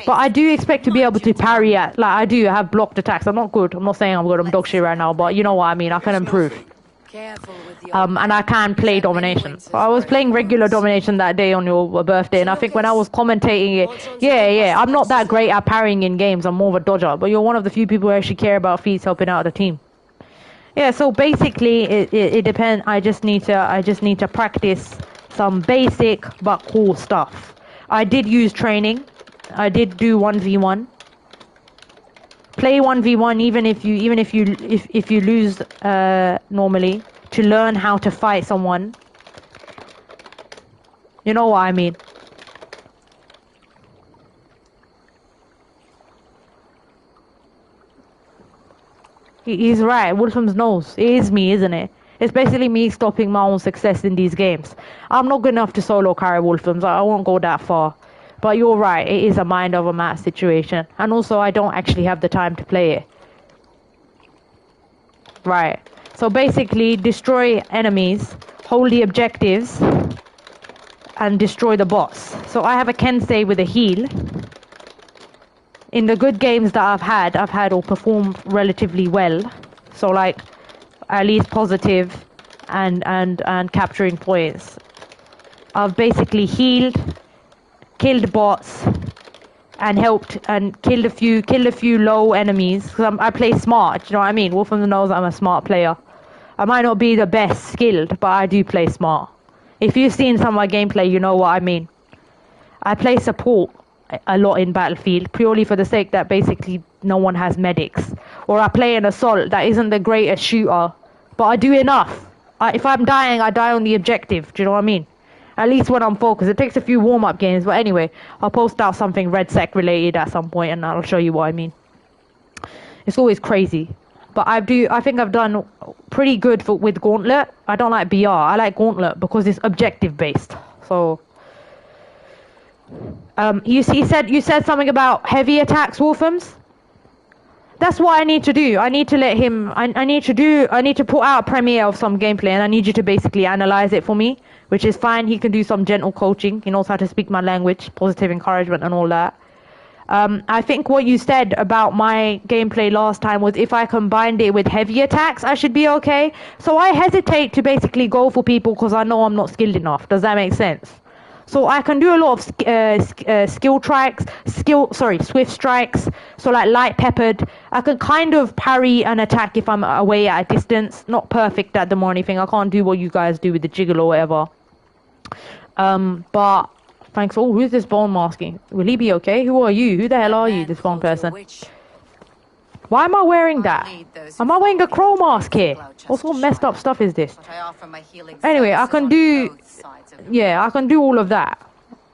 Speaker 1: But I do expect to be able to parry at, like, I do have blocked attacks. I'm not good. I'm not saying I'm good. I'm dog shit right now, but you know what I mean. I can improve. And I can play domination. I was playing regular domination that day on your birthday, and I think when I was commentating it, yeah, I'm not that great at parrying in games. I'm more of a dodger, but you're one of the few people who actually care about feats helping out the team. Yeah, so basically it depends. I just need to practice some basic but cool stuff. I did use training. I did do 1v1. Play 1v1 even if you lose normally, to learn how to fight someone. You know what I mean. He's right. Wolfham's knows. It is me, isn't it? It's basically me stopping my own success in these games. I'm not good enough to solo carry Wolfham's. I won't go that far. But you're right, it is a mind over matter situation. And also, I don't actually have the time to play it. Right. So basically, destroy enemies, hold the objectives, and destroy the boss. So I have a Kensei with a heal. In the good games that I've had all performed relatively well. So like, at least positive and capturing points. I've basically healed, killed bots, and helped and killed a few low enemies. Because I play smart, you know what I mean? Wolfram knows I'm a smart player. I might not be the best skilled, but I do play smart. If you've seen some of my gameplay, you know what I mean. I play support a lot in Battlefield, purely for the sake that basically no one has medics. Or I play an assault that isn't the greatest shooter, but I do enough. If I'm dying, I die on the objective, do you know what I mean? At least when I'm focused. It takes a few warm-up games, but anyway, I'll post out something Red Sec related at some point and I'll show you what I mean. It's always crazy. But I think I've done pretty good with Gauntlet. I don't like BR. I like Gauntlet because it's objective based. So you said something about heavy attacks, Wolfhams. That's what I need to do. I need to let him. I need to put out a premiere of some gameplay, and I need you to basically analyze it for me, which is fine. He can do some gentle coaching. He knows how to speak my language, positive encouragement, and all that. I think what you said about my gameplay last time was if I combined it with heavy attacks, I should be okay. So I hesitate to basically go for people because I know I'm not skilled enough. Does that make sense? So I can do a lot of swift strikes. So like light peppered. I can kind of parry an attack if I'm away at a distance. Not perfect at them or anything. I can't do what you guys do with the jiggle or whatever. But thanks. Oh, who's this bone masking? Will he be okay? Who are you? Who the hell are you, this bone person? Why am I wearing that? Am I wearing a crow mask here? What sort of messed up stuff is this? Anyway, I can do... Yeah, I can do all of that.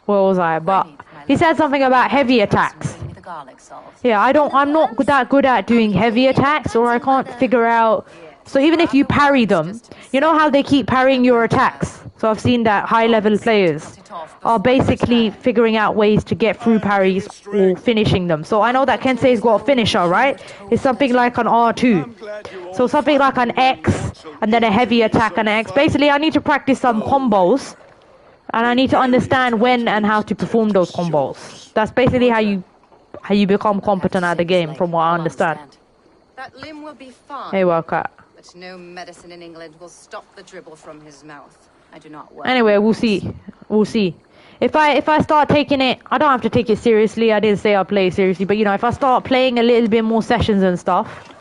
Speaker 1: Where was I? But he said something about heavy attacks. Yeah, I'm not that good at doing heavy attacks, or I can't figure out... So even if you parry them, you know how they keep parrying your attacks? So I've seen that high-level players are basically figuring out ways to get through parries or finishing them. So I know that Kensei's got a finisher, right? It's something like an R2. So something like an X, and then a heavy attack and an X. Basically, I need to practice some combos, and I need to understand when and how to perform those combos. That's basically how you become competent at the game, from what I understand.
Speaker 10: That limb will be fine.
Speaker 1: Hey, Wildcat.
Speaker 10: But no medicine in England will stop the dribble from his mouth. I do not work.
Speaker 1: Anyway, we'll see. We'll see. If I start taking it, I don't have to take it seriously. I didn't say I'll play it seriously, but you know, if I start playing a little bit more sessions and stuff,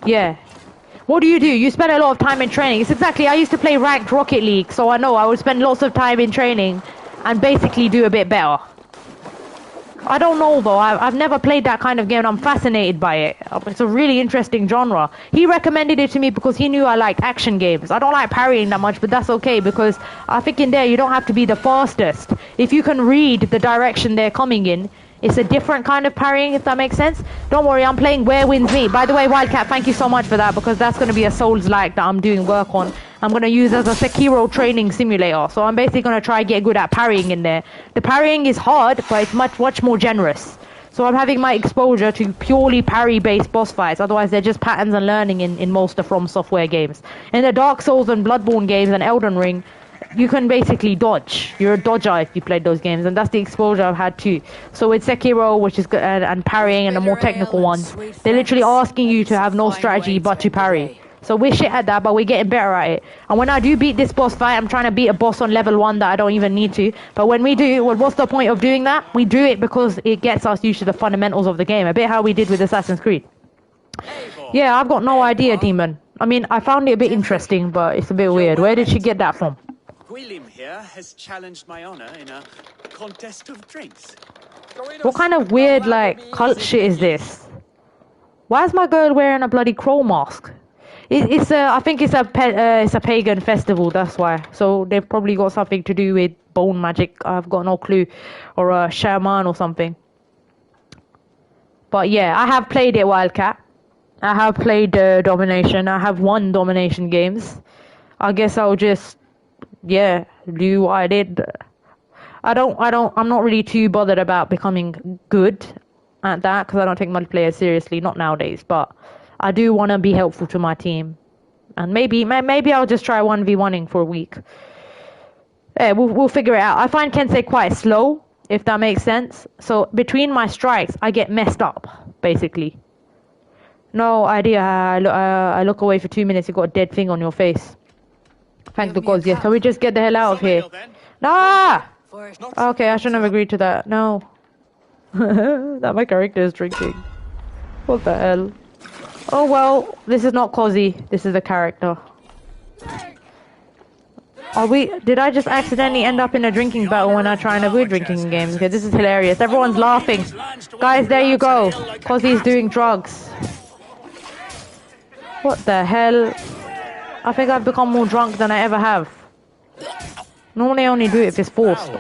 Speaker 1: yeah. What do? You spend a lot of time in training. It's exactly, I used to play ranked Rocket League, so I know I would spend lots of time in training and basically do a bit better. I don't know though, I've never played that kind of game and I'm fascinated by it. It's a really interesting genre. He recommended it to me because he knew I liked action games. I don't like parrying that much, but that's okay because I think in there you don't have to be the fastest. If you can read the direction they're coming in, it's a different kind of parrying, if that makes sense. Don't worry, I'm playing Where Wins Me. By the way, Wildcat, thank you so much for that because that's going to be a Souls-like that I'm doing work on. I'm going to use as a Sekiro training simulator. So I'm basically going to try and get good at parrying in there. The parrying is hard, but it's much more generous. So I'm having my exposure to purely parry-based boss fights. Otherwise, they're just patterns and learning in most of From Software games. In the Dark Souls and Bloodborne games and Elden Ring, you can basically dodge. You're a dodger if you played those games, and that's the exposure I've had too. So with Sekiro, which is good, and parrying and the more technical ones, they're literally asking you to have no strategy but to parry. So we're shit at that, but we're getting better at it. And when I do beat this boss fight, I'm trying to beat a boss on level 1 that I don't even need to. But when we do, well, what's the point of doing that? We do it because it gets us used to the fundamentals of the game. A bit how we did with Assassin's Creed. Yeah, I've got no idea, Demon. I mean, I found it a bit interesting, but it's a bit weird. Where did she get that from?
Speaker 6: Gwilym here has challenged my honor in a contest of drinks.
Speaker 1: What kind of weird, like, cult shit is this? Why is my girl wearing a bloody crow mask? I think it's a pagan festival, that's why. So they've probably got something to do with bone magic. I've got no clue. Or a shaman or something. But yeah, I have played it, Wildcat. I have played Domination. I have won Domination games. I guess I'll just, yeah, do what I did. I'm not really too bothered about becoming good at that because I don't take multiplayer seriously, not nowadays, but I do want to be helpful to my team. And maybe I'll just try 1v1ing for a week. Yeah, we'll figure it out. I find Kensei quite slow, if that makes sense. So between my strikes, I get messed up, basically. No idea. I look away for 2 minutes, you got a dead thing on your face. Thank the gods, yes. Can we just get the hell out of here? Nah! Okay, I shouldn't have agreed to that. No. That my character is drinking. What the hell? Oh well, this is not C.O.Z. This is a character. Did I just accidentally end up in a drinking battle when I try and avoid drinking in games? Okay, this is hilarious. Everyone's laughing. Guys, there you go. C.O.Z.'s doing drugs. What the hell? I think I've become more drunk than I ever have. Normally I only do it if it's forced.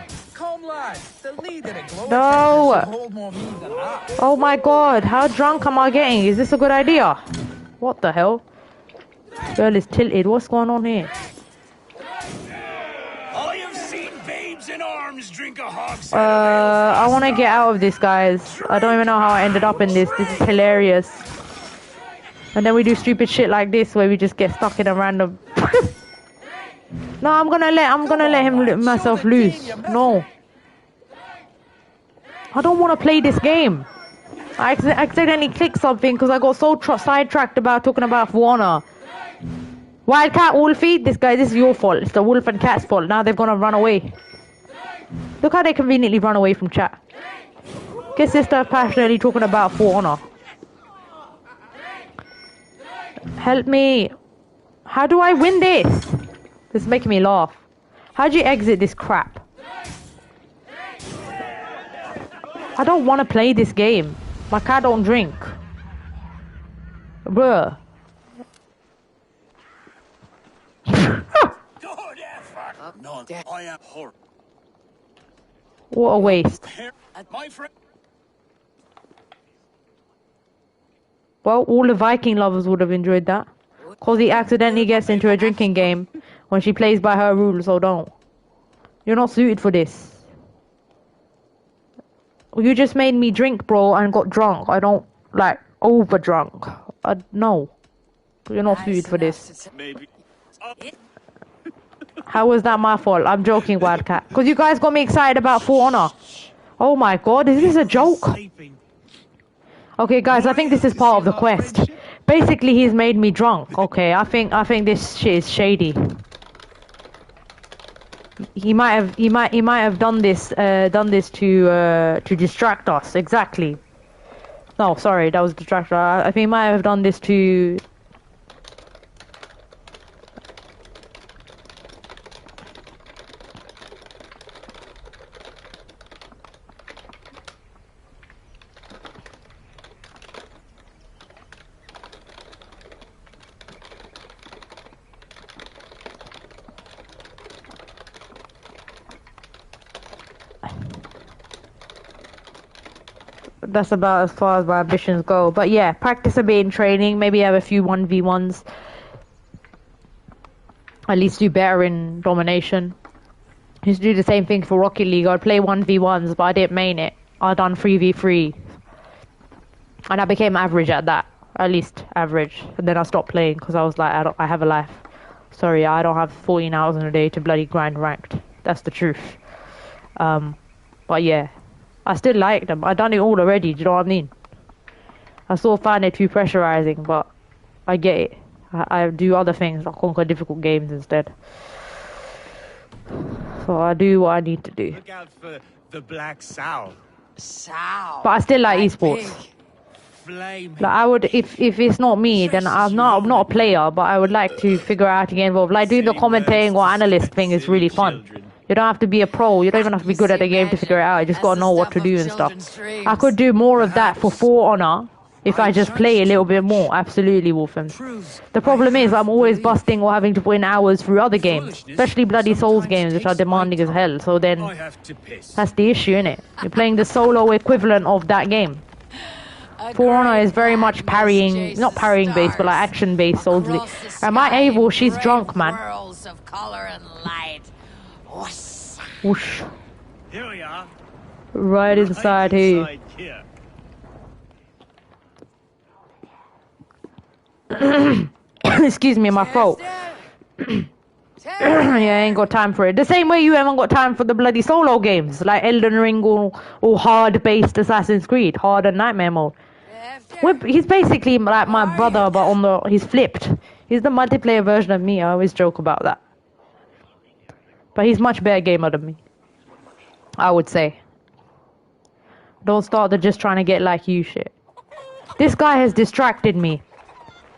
Speaker 1: No! Oh my god, how drunk am I getting? Is this a good idea? What the hell? Girl is tilted. What's going on here?
Speaker 6: I have seen babes in arms drink a hog's
Speaker 1: I want to get out of this, guys. I don't even know how I ended up in this. This is hilarious. And then we do stupid shit like this where we just get stuck in a random... No, I'm gonna let him myself loose. No. I don't want to play this game. I accidentally clicked something because I got so sidetracked about talking about Warner. Wildcat, Wolfie, this is your fault. It's the wolf and cat's fault. Now they're gonna run away. Look how they conveniently run away from chat. Guess they start passionately talking about For Honor. Help me. How do I win this? This is making me laugh. How do you exit this crap? I don't want to play this game. My cat don't drink. Bruh.
Speaker 7: No, I am horrible.
Speaker 1: What a waste.
Speaker 7: My friend.
Speaker 1: Well, all the Viking lovers would have enjoyed that. Cause he accidentally gets into a drinking game when she plays by her rules, so don't. You're not suited for this. You just made me drink, bro, and got drunk. I don't, like, over drunk. No. You're not suited for this.
Speaker 7: Maybe.
Speaker 1: How was that my fault? I'm joking, Wildcat. Because you guys got me excited about For Honor. Oh my god, is this a joke? Okay, guys, I think this is part of the quest. Basically, he's made me drunk. Okay, I think this shit is shady. He might have done this to distract us. Exactly. No, sorry, that was distraction. I think he might have done this to. That's about as far as my ambitions go. But yeah, practice a bit in training. Maybe have a few 1v1s. At least do better in domination. Used to do the same thing for Rocket League. I'd play 1v1s, but I didn't main it. I done 3v3. And I became average at that. At least average. And then I stopped playing because I was like, I have a life. Sorry, I don't have 14 hours in a day to bloody grind ranked. That's the truth. But yeah. I still like them. I've done it all already, do you know what I mean? I sort of find it too pressurizing, but I get it. I do other things, I conquer difficult games instead. So I do what I need to do.
Speaker 6: Look out for the black sow.
Speaker 2: Sow.
Speaker 1: But I still like esports.
Speaker 6: Flame.
Speaker 1: Like I would, if it's not me, then I'm not a player, but I would like to figure out how to get involved. Like doing the commentating or analyst thing is really fun. You don't have to be a pro. You don't even have to be good at the game to figure it out. You just gotta know what to do and stuff. I could do more of that for For Honor if I just play a little bit more. Absolutely, Wolfen. The problem is I'm always busting or having to put in hours through other games, especially bloody Souls games, which are demanding as hell. So then that's the issue, innit? You're playing the solo equivalent of that game. For Honor is very much parrying, not parrying based, but like action based Souls. And my Abel, she's drunk, man. Whoosh.
Speaker 6: Here we are.
Speaker 1: Right inside here. Excuse me, my throat. Yeah, I ain't got time for it. The same way you haven't got time for the bloody solo games, like Elden Ring or hard-based Assassin's Creed, hard and nightmare mode. He's basically like my brother, but he's flipped. He's the multiplayer version of me. I always joke about that. But he's much better gamer than me, I would say. Don't start the just trying to get like you shit. This guy has distracted me.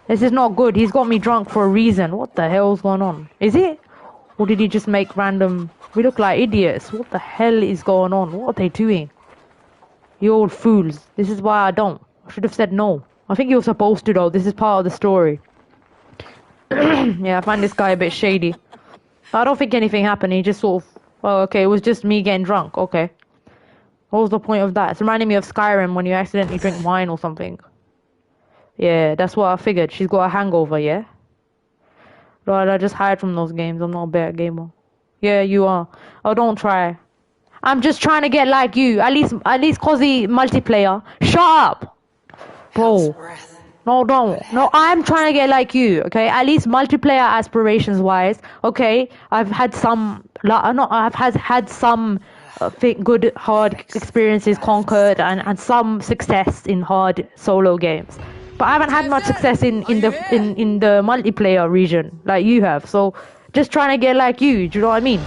Speaker 1: This is not good. He's got me drunk for a reason. What the hell's going on? Is it? Or did he just make random... We look like idiots. What the hell is going on? What are they doing? You old fools. This is why I don't. I should have said no. I think you're supposed to though. This is part of the story. Yeah, I find this guy a bit shady. I don't think anything happened. He just sort of... Oh, okay, it was just me getting drunk. Okay. What was the point of that? It's reminding me of Skyrim when you accidentally drink wine or something. Yeah, that's what I figured. She's got a hangover, yeah? Lord, I just hide from those games. I'm not a bad gamer. Yeah, you are. Oh, don't try. I'm just trying to get like you. At least C.O.Z multiplayer. Shut up! Bro. No, don't. No, I'm trying to get like you, okay? At least multiplayer aspirations wise, okay? I've had some think good hard experiences conquered and some success in hard solo games. But I haven't had much success in the multiplayer region like you have. So just trying to get like you. Do you know what I mean?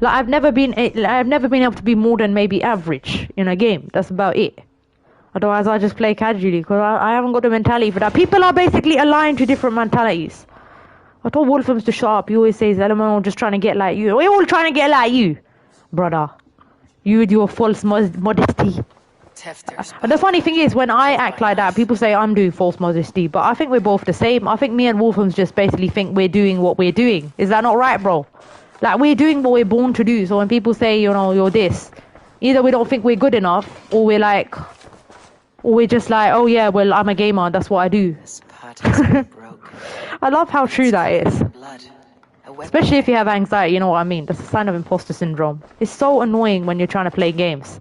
Speaker 1: Like I've never been able to be more than maybe average in a game. That's about it. Otherwise, I just play casually because I haven't got the mentality for that. People are basically aligned to different mentalities. I told Wolfhams to shut up. He always says, "Elemental, just trying to get like you." We're all trying to get like you, brother. You with your false modesty. And the funny thing is, when I act like that, people say I'm doing false modesty. But I think we're both the same. I think me and Wolfhams just basically think we're doing what we're doing. Is that not right, bro? Like, we're doing what we're born to do. So when people say, you know, you're this, either we don't think we're good enough, or we're like, or we're just like, oh yeah, well, I'm a gamer, that's what I do. I love how true that is. Especially if you have anxiety, you know what I mean? That's a sign of imposter syndrome. It's so annoying when you're trying to play games.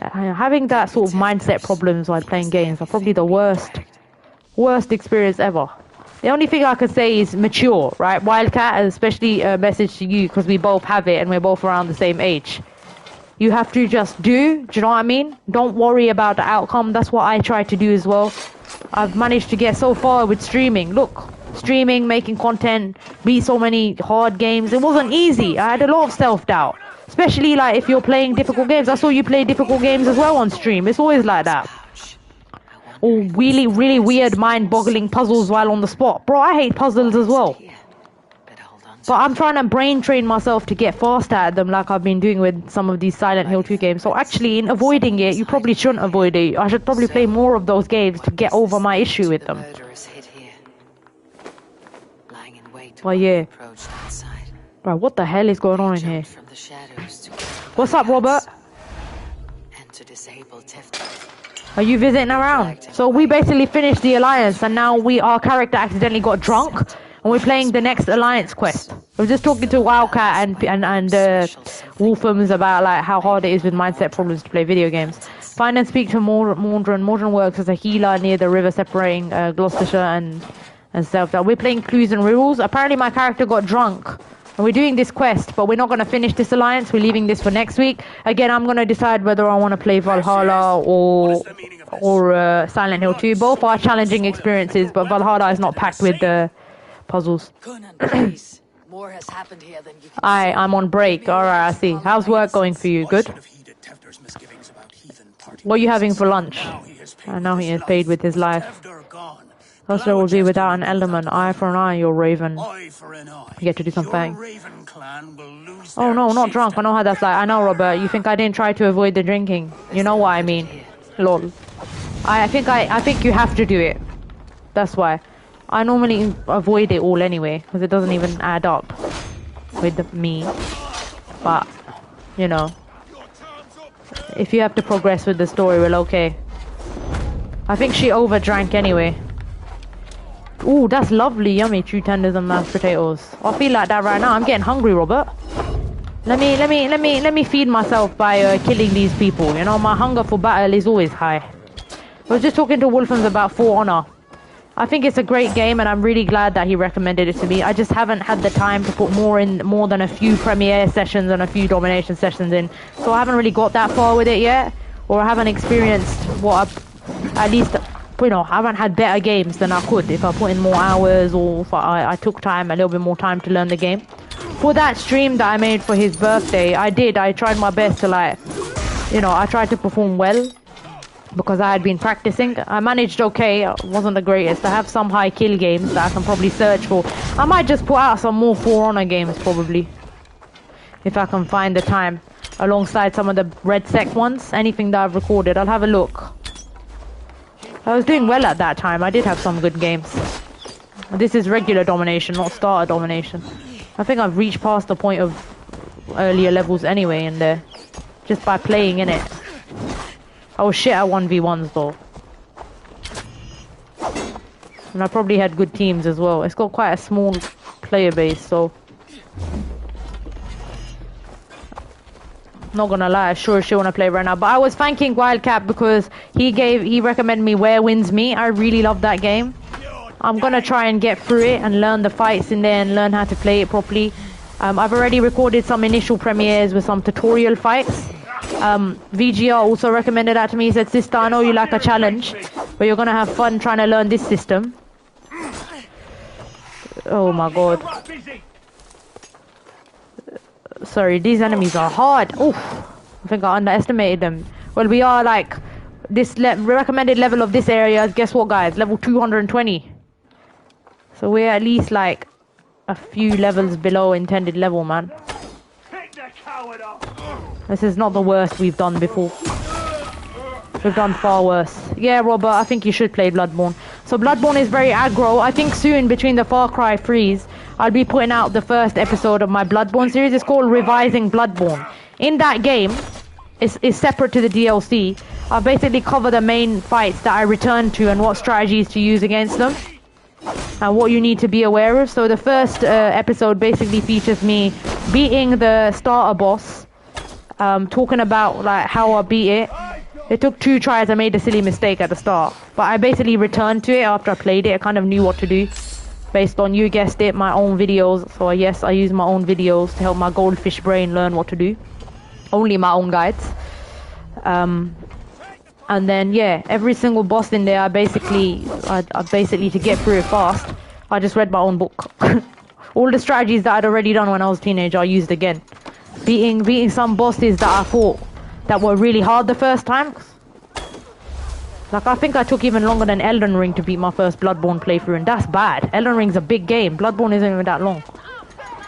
Speaker 1: Having that sort of mindset problems while playing games are probably the worst experience ever. The only thing I could say is mature, right? Wildcat, especially a message to you, because we both have it and we're both around the same age. You have to just do you know what I mean? Don't worry about the outcome. That's what I try to do as well. I've managed to get so far with streaming. Look, streaming, making content, beat so many hard games. It wasn't easy. I had a lot of self-doubt. Especially like if you're playing difficult games. I saw you play difficult games as well on stream. It's always like that. Or really, really weird mind-boggling puzzles while on the spot. Bro, I hate puzzles as well. But I'm trying to brain train myself to get faster at them like I've been doing with some of these Silent Hill 2 games. So actually, in avoiding it, you probably shouldn't avoid it. I should probably play more of those games to get over my issue with them. But yeah. Bro, what the hell is going on in here? What's up, Robert? Are you visiting around? So we basically finished the alliance and now our character accidentally got drunk and we're playing the next alliance quest. I was just talking to Wildcat and Wolfhams about like how hard it is with mindset problems to play video games. Find and speak to Mordred. Mordred works as a healer near the river separating Gloucestershire and South. We're playing clues and riddles. Apparently my character got drunk. And we're doing this quest, but we're not going to finish this alliance. We're leaving this for next week. Again, I'm going to decide whether I want to play Valhalla or Silent Hill 2. Both are challenging experiences, but Valhalla is not packed with puzzles.
Speaker 2: More has happened here than you can
Speaker 1: I'm on break. Alright, I see. How's work going for you? Good? What are you having for lunch? I know he is paid with his life. Hustler will be without an element. Eye for an eye, your raven. You get to do something. Oh no, not drunk. I know how that's like. I know, Robert. You think I didn't try to avoid the drinking? You know what I mean. Lol. I think you have to do it. That's why. I normally avoid it all anyway, because it doesn't even add up with me. But, you know. If you have to progress with the story, we're okay. I think she overdrank anyway. Ooh, that's lovely, yummy, true tenders and mashed potatoes. I feel like that right now. I'm getting hungry, Robert. Let me feed myself by killing these people. You know, my hunger for battle is always high. I was just talking to Wolfhams about For Honor. I think it's a great game, and I'm really glad that he recommended it to me. I just haven't had the time to put more than a few premiere sessions and a few domination sessions in, so I haven't really got that far with it yet, or I haven't experienced at least. You know, I haven't had better games than I could if I put in more hours or if I took a little bit more time to learn the game. For that stream that I made for his birthday, I tried my best to I tried to perform well because I had been practicing. I managed okay, wasn't the greatest. I have some high kill games that I can probably search for. I might just put out some more For Honor games probably, if I can find the time, alongside some of the Red Sec ones. Anything that I've recorded, I'll have a look. I was doing well at that time. I did have some good games. This is regular domination, not starter domination. I think I've reached past the point of earlier levels anyway in there, just by playing in it. I was shit at 1v1s though. And I probably had good teams as well. It's got quite a small player base, so... Not gonna lie, sure she wanna play right now. But I was thanking Wildcat because he recommended me Where Wins Me. I really love that game. I'm gonna try and get through it and learn the fights in there and learn how to play it properly. I've already recorded some initial premieres with some tutorial fights. VGR also recommended that to me. He said, sister, I know you like a challenge, but you're gonna have fun trying to learn this system. Oh my god. Sorry, these enemies are hard. Oof, I think I underestimated them. Well, we are like, this recommended level of this area, guess what guys, level 220. So we're at least like a few levels below intended level, man. This is not the worst we've done before. We've done far worse. Yeah, Robert, I think you should play Bloodborne. So Bloodborne is very aggro. I think soon, between the Far Cry 3s, I'll be putting out the first episode of my Bloodborne series. It's called Revising Bloodborne. In that game, it's separate to the DLC. I basically cover the main fights that I return to and what strategies to use against them. And what you need to be aware of. So the first episode basically features me beating the starter boss. Talking about like how I beat it. It took 2 tries. I made a silly mistake at the start, but I basically returned to it after I played it. I kind of knew what to do based on, you guessed it, my own videos. So yes, I use my own videos to help my goldfish brain learn what to do. Only my own guides. And then yeah, every single boss in there, I basically to get through it fast, I just read my own book. All the strategies that I'd already done when I was a teenager, I used again. Beating some bosses that I thought that were really hard the first time. Like, I think I took even longer than Elden Ring to beat my first Bloodborne playthrough, and that's bad. Elden Ring's a big game. Bloodborne isn't even that long.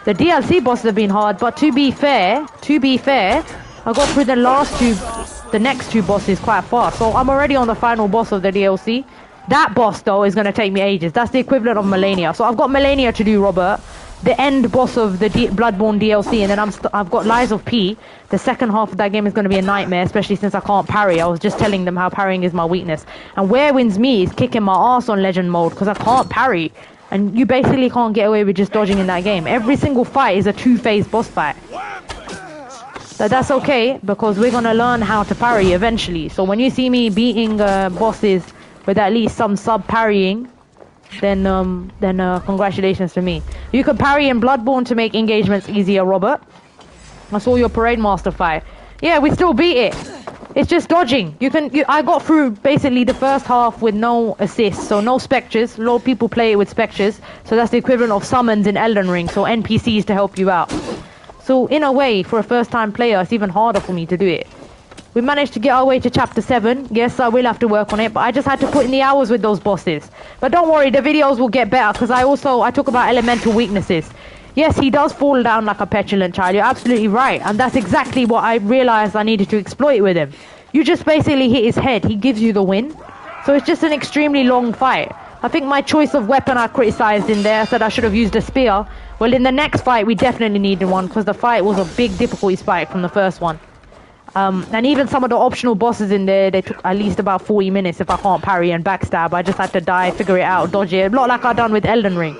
Speaker 1: The DLC bosses have been hard, but to be fair, I got through the next two bosses quite fast. So I'm already on the final boss of the DLC. That boss, though, is going to take me ages. That's the equivalent of Melania. So I've got Melania to do, Robert. The end boss of the Bloodborne DLC, and then I've got Lies of P. The second half of that game is going to be a nightmare, especially since I can't parry. I was just telling them how parrying is my weakness. And where wins me is kicking my ass on legend mode, because I can't parry. And you basically can't get away with just dodging in that game. Every single fight is a 2-phase boss fight. But that's okay, because we're going to learn how to parry eventually. So when you see me beating bosses with at least some sub-parrying, then congratulations to me. You can parry in Bloodborne to make engagements easier, Robert. I saw your Parade Master fight. Yeah, we still beat it. It's just dodging. I got through basically the first half with no assists, so no spectres. A lot of people play it with spectres, so that's the equivalent of summons in Elden Ring, so NPCs to help you out. So in a way, for a first-time player, it's even harder for me to do it. We managed to get our way to chapter 7. Yes, I will have to work on it, but I just had to put in the hours with those bosses. But don't worry, the videos will get better, because I talk about elemental weaknesses. Yes, he does fall down like a petulant child. You're absolutely right. And that's exactly what I realized I needed to exploit with him. You just basically hit his head. He gives you the win. So it's just an extremely long fight. I think my choice of weapon I criticized in there. I said I should have used a spear. Well, in the next fight, we definitely needed one, because the fight was a big difficulty spike from the first one. And even some of the optional bosses in there, they took at least about 40 minutes if I can't parry and backstab. I just had to die, figure it out, dodge it. A lot like I've done with Elden Ring.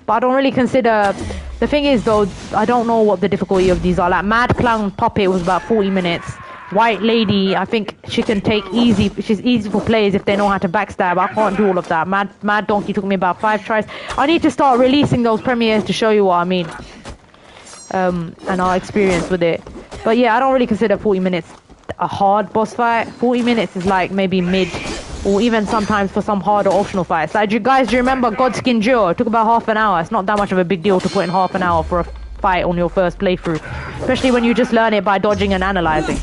Speaker 1: But I don't really consider... The thing is, though, I don't know what the difficulty of these are. Like, Mad Clown Puppet was about 40 minutes. White Lady, I think she can take easy... She's easy for players if they know how to backstab. I can't do all of that. Mad Donkey took me about 5 tries. I need to start releasing those premieres to show you what I mean. And our experience with it. But yeah, I don't really consider 40 minutes a hard boss fight. 40 minutes is like maybe mid, or even sometimes for some harder optional fights. Like, do you remember Godskin Duo? It took about half an hour. It's not that much of a big deal to put in half an hour for a fight on your first playthrough, especially when you just learn it by dodging and analyzing.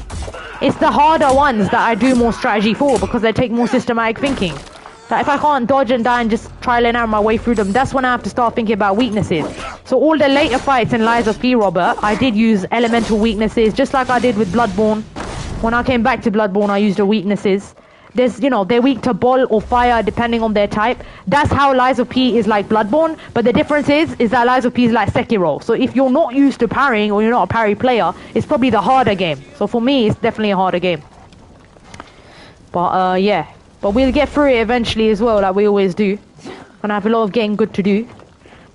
Speaker 1: It's the harder ones that I do more strategy for, because they take more systematic thinking. Like, if I can't dodge and die and just trial and error my way through them, that's when I have to start thinking about weaknesses. So all the later fights in Lies of P, Robert, I did use elemental weaknesses, just like I did with Bloodborne. When I came back to Bloodborne, I used the weaknesses. There's, they're weak to ball or fire depending on their type. That's how Lies of P is like Bloodborne, but the difference is that Lies of P is like Sekiro. So if you're not used to parrying, or you're not a parry player, it's probably the harder game. So for me, it's definitely a harder game. But yeah. But we'll get through it eventually as well, like we always do. And I have a lot of getting good to do.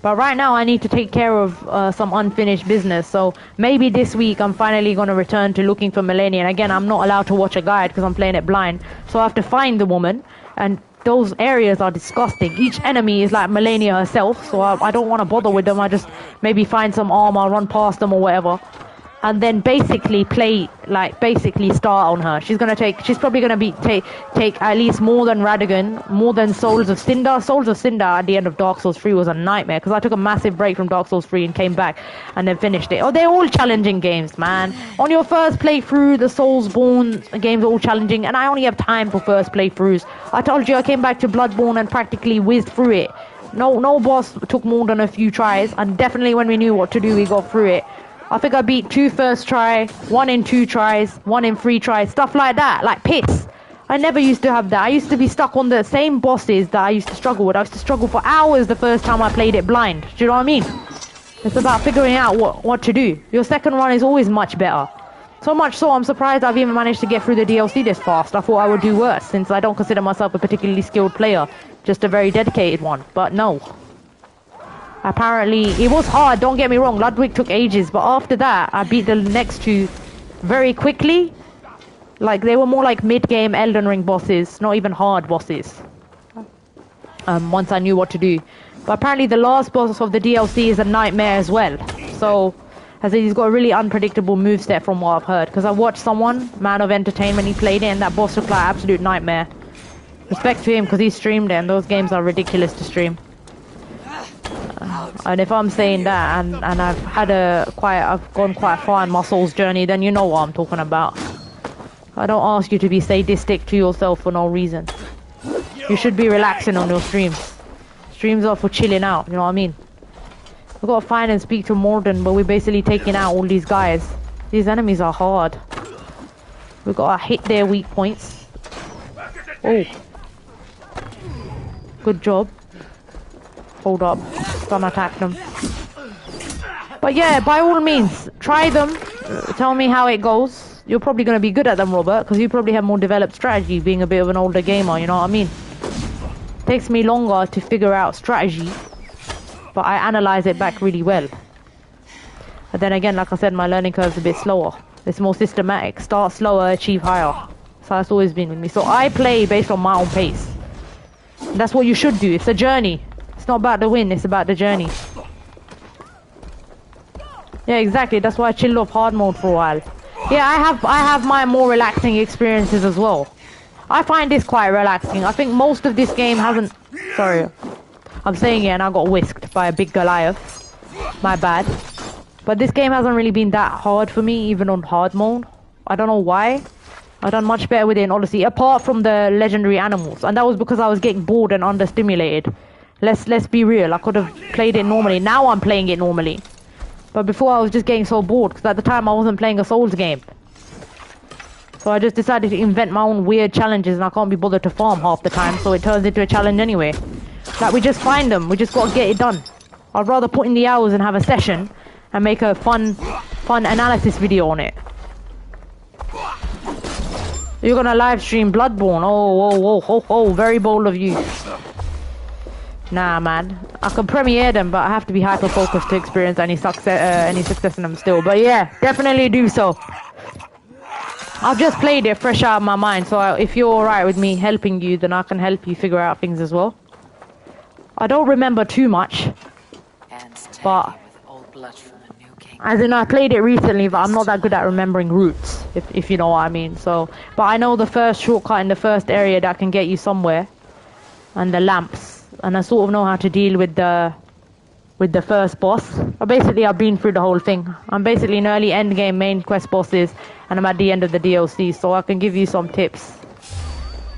Speaker 1: But right now I need to take care of some unfinished business. So maybe this week I'm finally going to return to looking for Melania. And again, I'm not allowed to watch a guide because I'm playing it blind. So I have to find the woman. And those areas are disgusting. Each enemy is like Melania herself, so I don't want to bother with them. I just maybe find some armor, run past them or whatever, and then basically start on her. She's probably gonna take at least more than Radagon, more than Souls of Cinder. Souls of Cinder at the end of Dark Souls 3 was a nightmare, because I took a massive break from Dark Souls 3 and came back and then finished it. Oh, they're all challenging games, man. On your first playthrough, the Soulsborne games are all challenging, and I only have time for first playthroughs. I told you I came back to Bloodborne and practically whizzed through it. No boss took more than a few tries, and definitely when we knew what to do, we got through it. I think I beat 2 first try, 1 in 2 tries, 1 in 3 tries, stuff like that, like piss. I never used to have that. I used to be stuck on the same bosses that I used to struggle with. I used to struggle for hours the first time I played it blind. Do you know what I mean? It's about figuring out what to do. Your second run is always much better. So much so, I'm surprised I've even managed to get through the DLC this fast. I thought I would do worse, since I don't consider myself a particularly skilled player, just a very dedicated one. But no. Apparently, it was hard, don't get me wrong, Ludwig took ages, but after that, I beat the next 2 very quickly. Like, they were more like mid-game Elden Ring bosses, not even hard bosses. Once I knew what to do. But apparently the last boss of the DLC is a nightmare as well. So, as he's got a really unpredictable moveset from what I've heard. Because I watched someone, Man of Entertainment, he played it, and that boss looked like an absolute nightmare. Respect to him, because he streamed it, and those games are ridiculous to stream. And if I'm saying that, and I've gone quite far in my Souls journey, then you know what I'm talking about. I don't ask you to be sadistic to yourself for no reason. You should be relaxing on your streams. Streams are for chilling out, you know what I mean? We've got to find and speak to Morden, but we're basically taking out all these guys. These enemies are hard. We've got to hit their weak points. Oh. Good job. Hold up. Don't attack them. But yeah, by all means, try them. Tell me how it goes. You're probably going to be good at them, Robert, because you probably have more developed strategy, being a bit of an older gamer, you know what I mean? Takes me longer to figure out strategy, but I analyze it back really well. But then again, like I said, my learning curve's a bit slower. It's more systematic. Start slower, achieve higher. So that's always been with me. So I play based on my own pace. And that's what you should do. It's a journey. It's not about the win, it's about the journey. Yeah, exactly. That's why I chilled off hard mode for a while. Yeah, I have my more relaxing experiences as well. I find this quite relaxing. I think most of this game hasn't... Sorry. I'm saying it and I got whisked by a big Goliath. My bad. But this game hasn't really been that hard for me, even on hard mode. I don't know why. I've done much better with it in Odyssey, apart from the legendary animals. And that was because I was getting bored and understimulated. Let's be real. I could have played it normally. Now I'm playing it normally. But before I was just getting so bored, because at the time I wasn't playing a Souls game. So I just decided to invent my own weird challenges, and I can't be bothered to farm half the time, so it turns into a challenge anyway. Like, we just find them, we just gotta get it done. I'd rather put in the hours and have a session, and make a fun analysis video on it. You're gonna live stream Bloodborne? Oh, very bold of you. Nah, man. I can premiere them, but I have to be hyper-focused to experience any success in them still. But yeah, definitely do so. I've just played it fresh out of my mind, so if you're alright with me helping you, then I can help you figure out things as well. I don't remember too much, but as in I played it recently, but I'm not that good at remembering routes, if you know what I mean. So, but I know the first shortcut in the first area that can get you somewhere, and the lamps, and I sort of know how to deal with the first boss. Basically, I've been through the whole thing. I'm basically in early end game main quest bosses, and I'm at the end of the DLC, so I can give you some tips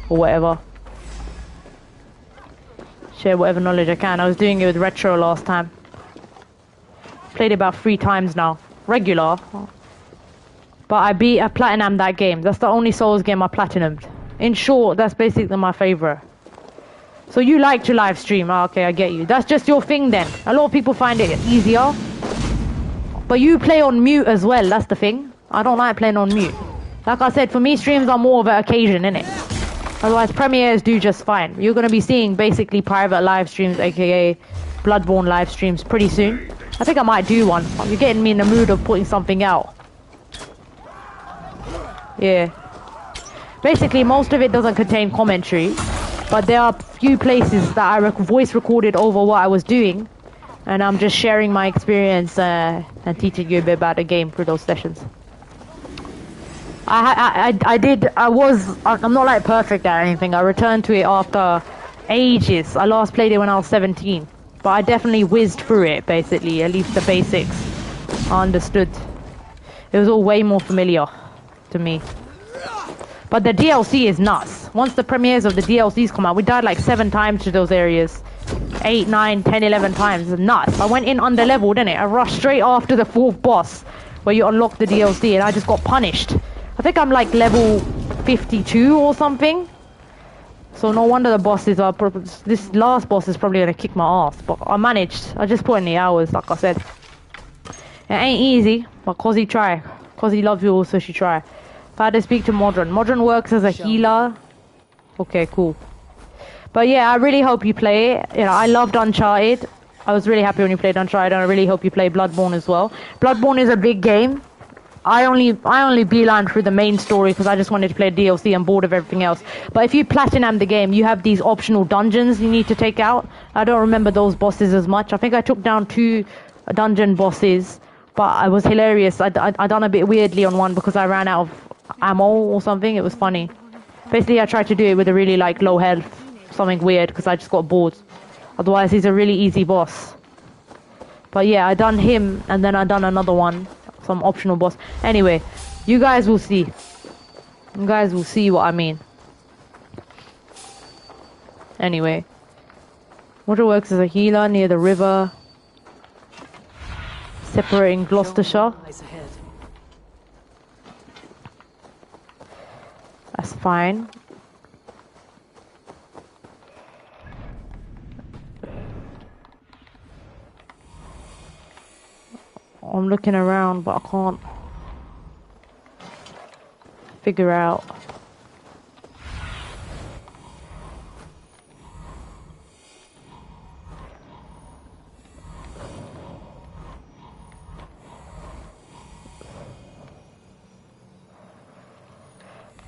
Speaker 1: or whatever. Share whatever knowledge I can. I was doing it with Retro last time. Played it about 3 times now, regular. But I platinumed that game. That's the only Souls game I platinumed. In short, that's basically my favorite. So you like to live stream? Oh, okay, I get you. That's just your thing then. A lot of people find it easier. But you play on mute as well, that's the thing. I don't like playing on mute. Like I said, for me, streams are more of an occasion, innit? Otherwise, premieres do just fine. You're going to be seeing basically private live streams, aka Bloodborne live streams, pretty soon. I think I might do one. You're getting me in the mood of putting something out. Yeah. Basically, most of it doesn't contain commentary. But there are few places that I voice recorded over what I was doing, and I'm just sharing my experience and teaching you a bit about the game through those sessions. I'm not like perfect at anything. I returned to it after ages. I last played it when I was 17, but I definitely whizzed through it, basically, at least the basics I understood. It was all way more familiar to me. But the DLC is nuts. Once the premieres of the DLCs come out, we died like 7 times to those areas. 8, 9, 10, 11 times. It's nuts. I went in under-leveled, didn't it? I rushed straight after the 4th boss, where you unlock the DLC, and I just got punished. I think I'm like level 52 or something. So no wonder the bosses are... This last boss is probably going to kick my ass. But I managed. I just put in the hours, like I said. It ain't easy, but C.O.Z try. C.O.Z loves you, so she try. If I had to speak to Modron. Modron works as a healer. Okay, cool. But yeah, I really hope you play it. You know, I loved Uncharted. I was really happy when you played Uncharted, and I really hope you play Bloodborne as well. Bloodborne is a big game. I only beeline through the main story because I just wanted to play DLC and bored of everything else. But if you platinum the game, you have these optional dungeons you need to take out. I don't remember those bosses as much. I think I took down 2 dungeon bosses, but I was hilarious. I done a bit weirdly on one because I ran out of ammo or something. It was funny. Basically, I tried to do it with a really like low health, something weird, because I just got bored. Otherwise, he's a really easy boss. But yeah, I done him, and then I done another one. Some optional boss. Anyway, you guys will see. You guys will see what I mean. Anyway. Water works as a healer near the river. Separating Gloucestershire. That's fine. I'm looking around, but I can't figure out.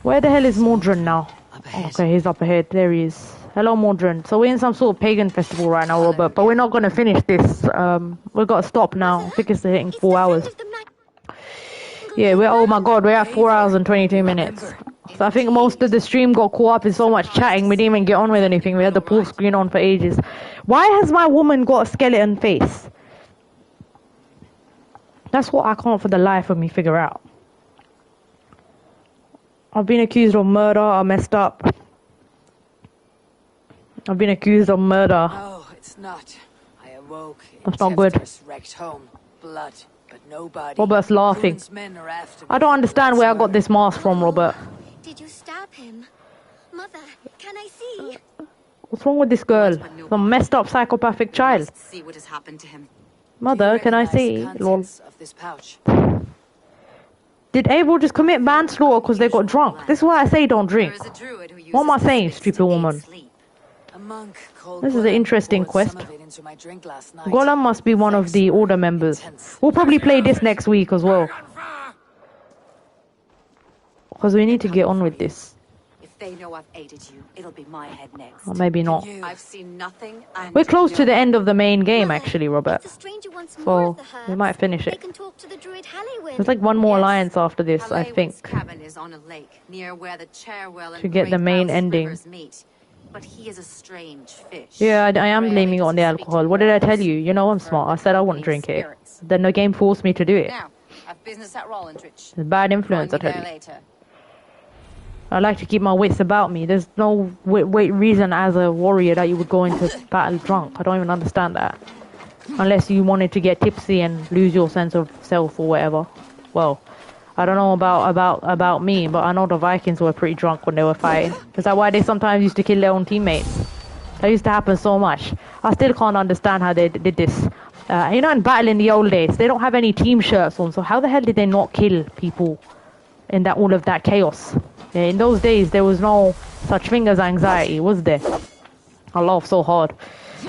Speaker 1: Where the hell is Mordrin now? Okay, he's up ahead. There he is. Hello, Mordrin. So we're in some sort of pagan festival right now, Robert, but we're not going to finish this. We've got to stop now. I think it's hitting 4 hours. Yeah, oh my god, we're at 4 hours and 22 minutes. So I think most of the stream got caught up in so much chatting, we didn't even get on with anything. We had the full screen on for ages. Why has my woman got a skeleton face? That's what I can't for the life of me figure out. I've been accused of murder. I messed up. I've been accused of murder.
Speaker 2: No, it's not. I awoke.
Speaker 1: That's not good.
Speaker 2: Wrecked home. Blood, but nobody.
Speaker 1: Robert's laughing. I don't understand where I got this mask from, Robert.
Speaker 11: Did you stab him? Mother, can I see?
Speaker 1: What's wrong with this girl? Some messed up psychopathic child.
Speaker 10: See what has happened to him.
Speaker 1: Mother, can I see? Lol.
Speaker 2: Of this pouch?
Speaker 1: Did Abel just commit manslaughter because they got drunk? This is why I say don't drink. What am I saying, stupid woman? This is an interesting quest. Golem must be one of the order members. We'll probably play this next week as well. Because we need to get on with this.
Speaker 10: If they know I've aided you, it'll be my head next.
Speaker 1: Or maybe not.
Speaker 10: I've seen nothing.
Speaker 1: We're close to the end of the main game, actually, Robert. So we might finish it. There's like one more alliance after this, I think. To get the main ending.
Speaker 10: But he is a strange fish.
Speaker 1: Yeah, I am blaming it on the alcohol. What did I tell you? You know I'm smart. I said I wouldn't drink it. Then the game forced me to do it.
Speaker 10: Now, I've business at Rollindrich.
Speaker 1: It's a bad influence, I tell you. I like to keep my wits about me. There's no reason as a warrior that you would go into battle drunk. I don't even understand that. Unless you wanted to get tipsy and lose your sense of self or whatever. Well, I don't know about me, but I know the Vikings were pretty drunk when they were fighting. Is that why they sometimes used to kill their own teammates? That used to happen so much. I still can't understand how they did this. You know, in battle in the old days, they don't have any team shirts on, so how the hell did they not kill people in all of that chaos? Yeah, in those days, there was no such thing as anxiety, was there? I laugh so hard.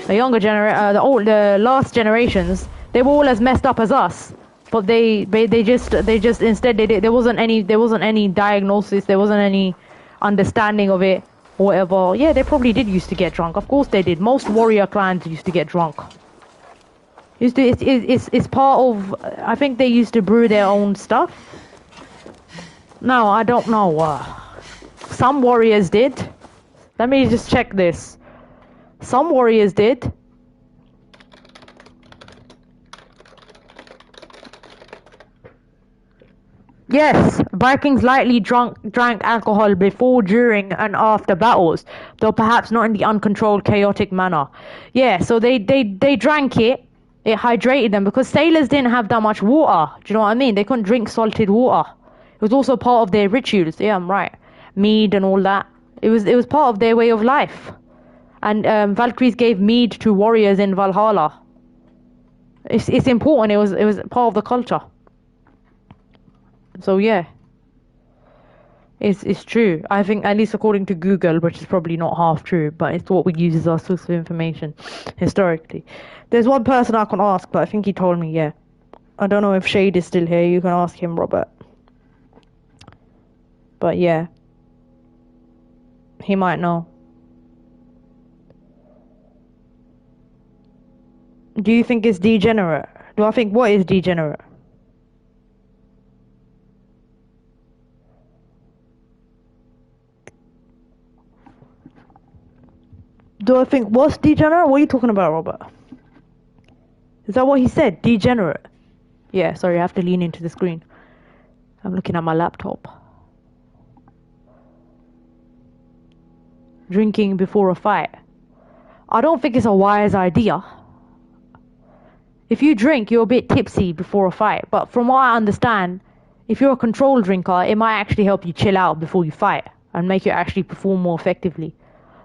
Speaker 1: The younger the last generations, they were all as messed up as us. But they just instead there wasn't any diagnosis, there wasn't any understanding of it. or whatever. Yeah, they probably did used to get drunk. Of course they did. Most warrior clans used to get drunk. It's part of. I think they used to brew their own stuff. No, I don't know. Some warriors did. Let me just check this. Some warriors did. Yes, Vikings likely drank alcohol before, during, and after battles, though perhaps not in the uncontrolled, chaotic manner. Yeah, so they drank it. It hydrated them because sailors didn't have that much water. Do you know what I mean? They couldn't drink salted water. It was also part of their rituals. Yeah, I'm right. Mead and all that. It was part of their way of life. And Valkyries gave mead to warriors in Valhalla. It's important. It was part of the culture. So yeah, it's true. I think, at least according to Google, which is probably not half true, but it's what we use as our source of information historically. There's one person I can ask, but I think he told me, yeah. I don't know if Shade is still here. You can ask him, Robert. But yeah, he might know. Do you think it's degenerate? Do I think what is degenerate? Do I think what's degenerate? What are you talking about, Robert? Is that what he said? Degenerate? Yeah, sorry, I have to lean into the screen. I'm looking at my laptop. Drinking before a fight. I don't think it's a wise idea. If you drink, you're a bit tipsy before a fight. But from what I understand, if you're a controlled drinker, it might actually help you chill out before you fight and make you actually perform more effectively.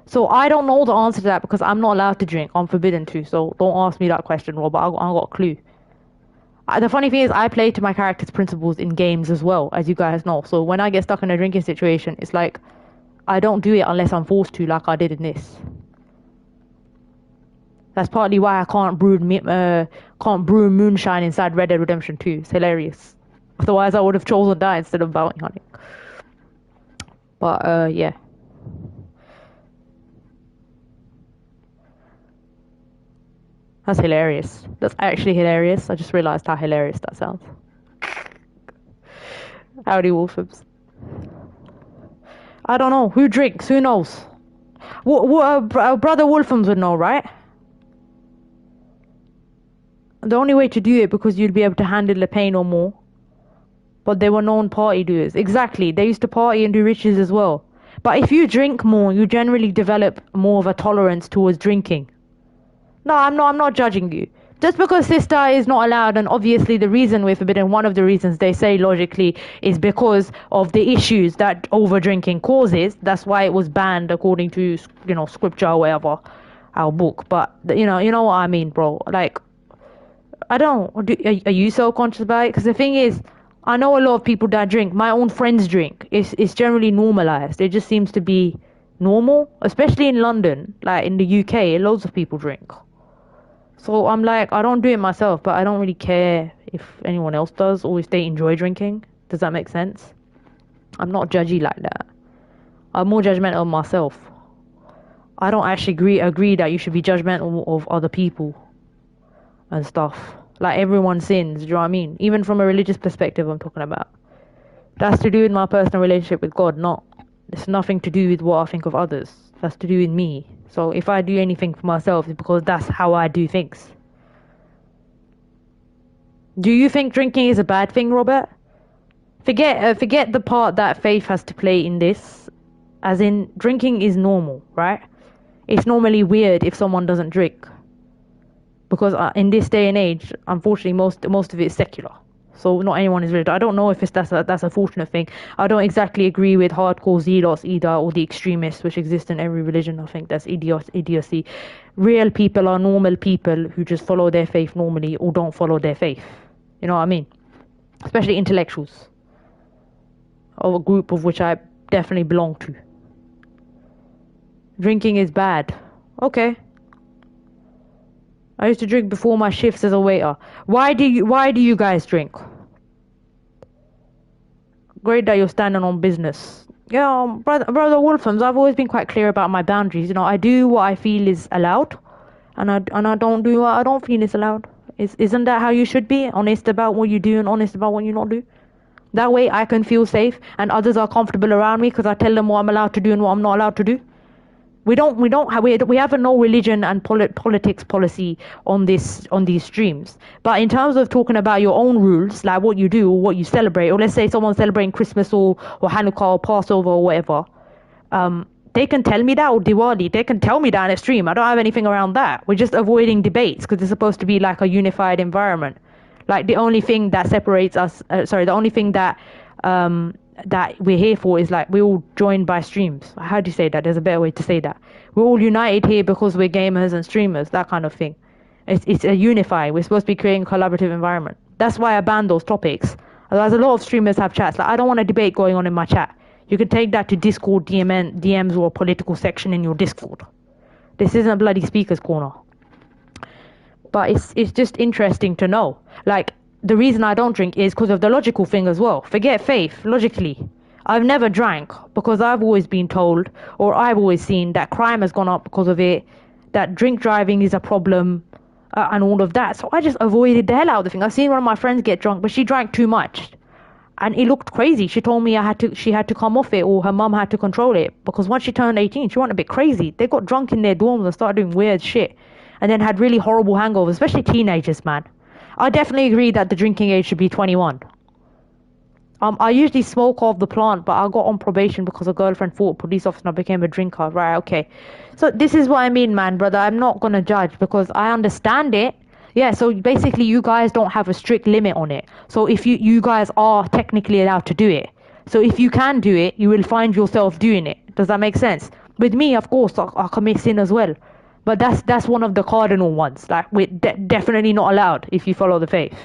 Speaker 1: So I don't know the answer to that because I'm not allowed to drink. I'm forbidden to. So don't ask me that question, Robert. I got a clue. The funny thing is, I play to my character's principles in games as well, as you guys know. So when I get stuck in a drinking situation, it's like I don't do it unless I'm forced to, like I did in this. That's partly why I can't brew moonshine inside Red Dead Redemption 2. It's hilarious. Otherwise, I would have chosen that instead of bounty hunting. But yeah. That's hilarious. That's actually hilarious. I just realised how hilarious that sounds. Howdy, Wolfams. I don't know. Who drinks? Who knows? Brother Wolfams would know, right? The only way to do it because you'd be able to handle the pain or more. But they were known party doers. Exactly. They used to party and do riches as well. But if you drink more, you generally develop more of a tolerance towards drinking. No, I'm not judging you. Just because sister is not allowed, and obviously the reason we're forbidden, one of the reasons they say logically is because of the issues that over drinking causes. That's why it was banned according to, scripture or whatever, our book. But you know what I mean, bro. Like, I don't. Are you so conscious about it? Because the thing is, I know a lot of people that drink. My own friends drink. It's generally normalized. It just seems to be normal, especially in London. Like in the UK, loads of people drink. So I'm like, I don't do it myself, but I don't really care if anyone else does or if they enjoy drinking. Does that make sense? I'm not judgy like that. I'm more judgmental of myself. I don't actually agree that you should be judgmental of other people and stuff. Like, everyone sins, do you know what I mean? Even from a religious perspective, I'm talking about. That's to do with my personal relationship with God, not. It's nothing to do with what I think of others. That's to do with me. So if I do anything for myself, it's because that's how I do things. Do you think drinking is a bad thing, Robert? Forget the part that faith has to play in this. As in, drinking is normal, right? It's normally weird if someone doesn't drink. Because in this day and age, unfortunately, most of it is secular. So not anyone is religious. I don't know if that's a fortunate thing. I don't exactly agree with hardcore zealots either, or the extremists which exist in every religion. I think that's idiocy. Real people are normal people who just follow their faith normally or don't follow their faith. You know what I mean? Especially intellectuals. Of a group of which I definitely belong to. Drinking is bad. Okay. I used to drink before my shifts as a waiter. Why do you guys drink? Great that you're standing on business. Yeah, brother Wolfhams, I've always been quite clear about my boundaries. You know, I do what I feel is allowed, and I don't do what I don't feel is allowed. Isn't that how you should be? Honest about what you do and honest about what you not do. That way, I can feel safe, and others are comfortable around me because I tell them what I'm allowed to do and what I'm not allowed to do. We have a no religion and politics policy on these streams. But in terms of talking about your own rules, like what you do or what you celebrate, or let's say someone's celebrating Christmas or Hanukkah or Passover or whatever, they can tell me that, or Diwali, they can tell me that in a stream. I don't have anything around that. We're just avoiding debates because it's supposed to be like a unified environment. Like the only thing that separates us, the only thing that that we're here for is like we're all joined by streams. How do you say that? There's a better way to say that. We're all united here because we're gamers and streamers, that kind of thing. It's a unify. We're supposed to be creating a collaborative environment. That's why I banned those topics. Otherwise, a lot of streamers have chats. Like, I don't want a debate going on in my chat. You can take that to Discord, DMs, or a political section in your Discord. This isn't a bloody speaker's corner. But it's just interesting to know. Like, the reason I don't drink is because of the logical thing as well. Forget faith, logically. I've never drank because I've always been told, or I've always seen, that crime has gone up because of it, that drink driving is a problem, and all of that. So I just avoided the hell out of the thing. I've seen one of my friends get drunk, but she drank too much. And it looked crazy. She told me she had to come off it, or her mum had to control it. Because once she turned 18, she went a bit crazy. They got drunk in their dorms and started doing weird shit. And then had really horrible hangovers, especially teenagers, man. I definitely agree that the drinking age should be 21. I usually smoke off the plant, but I got on probation because a girlfriend fought a police officer and I became a drinker. Right, okay. So this is what I mean, man, brother. I'm not going to judge because I understand it. Yeah, so basically you guys don't have a strict limit on it. So if you guys are technically allowed to do it. So if you can do it, you will find yourself doing it. Does that make sense? With me, of course, I commit sin as well. But that's one of the cardinal ones. Like, we're definitely not allowed if you follow the faith.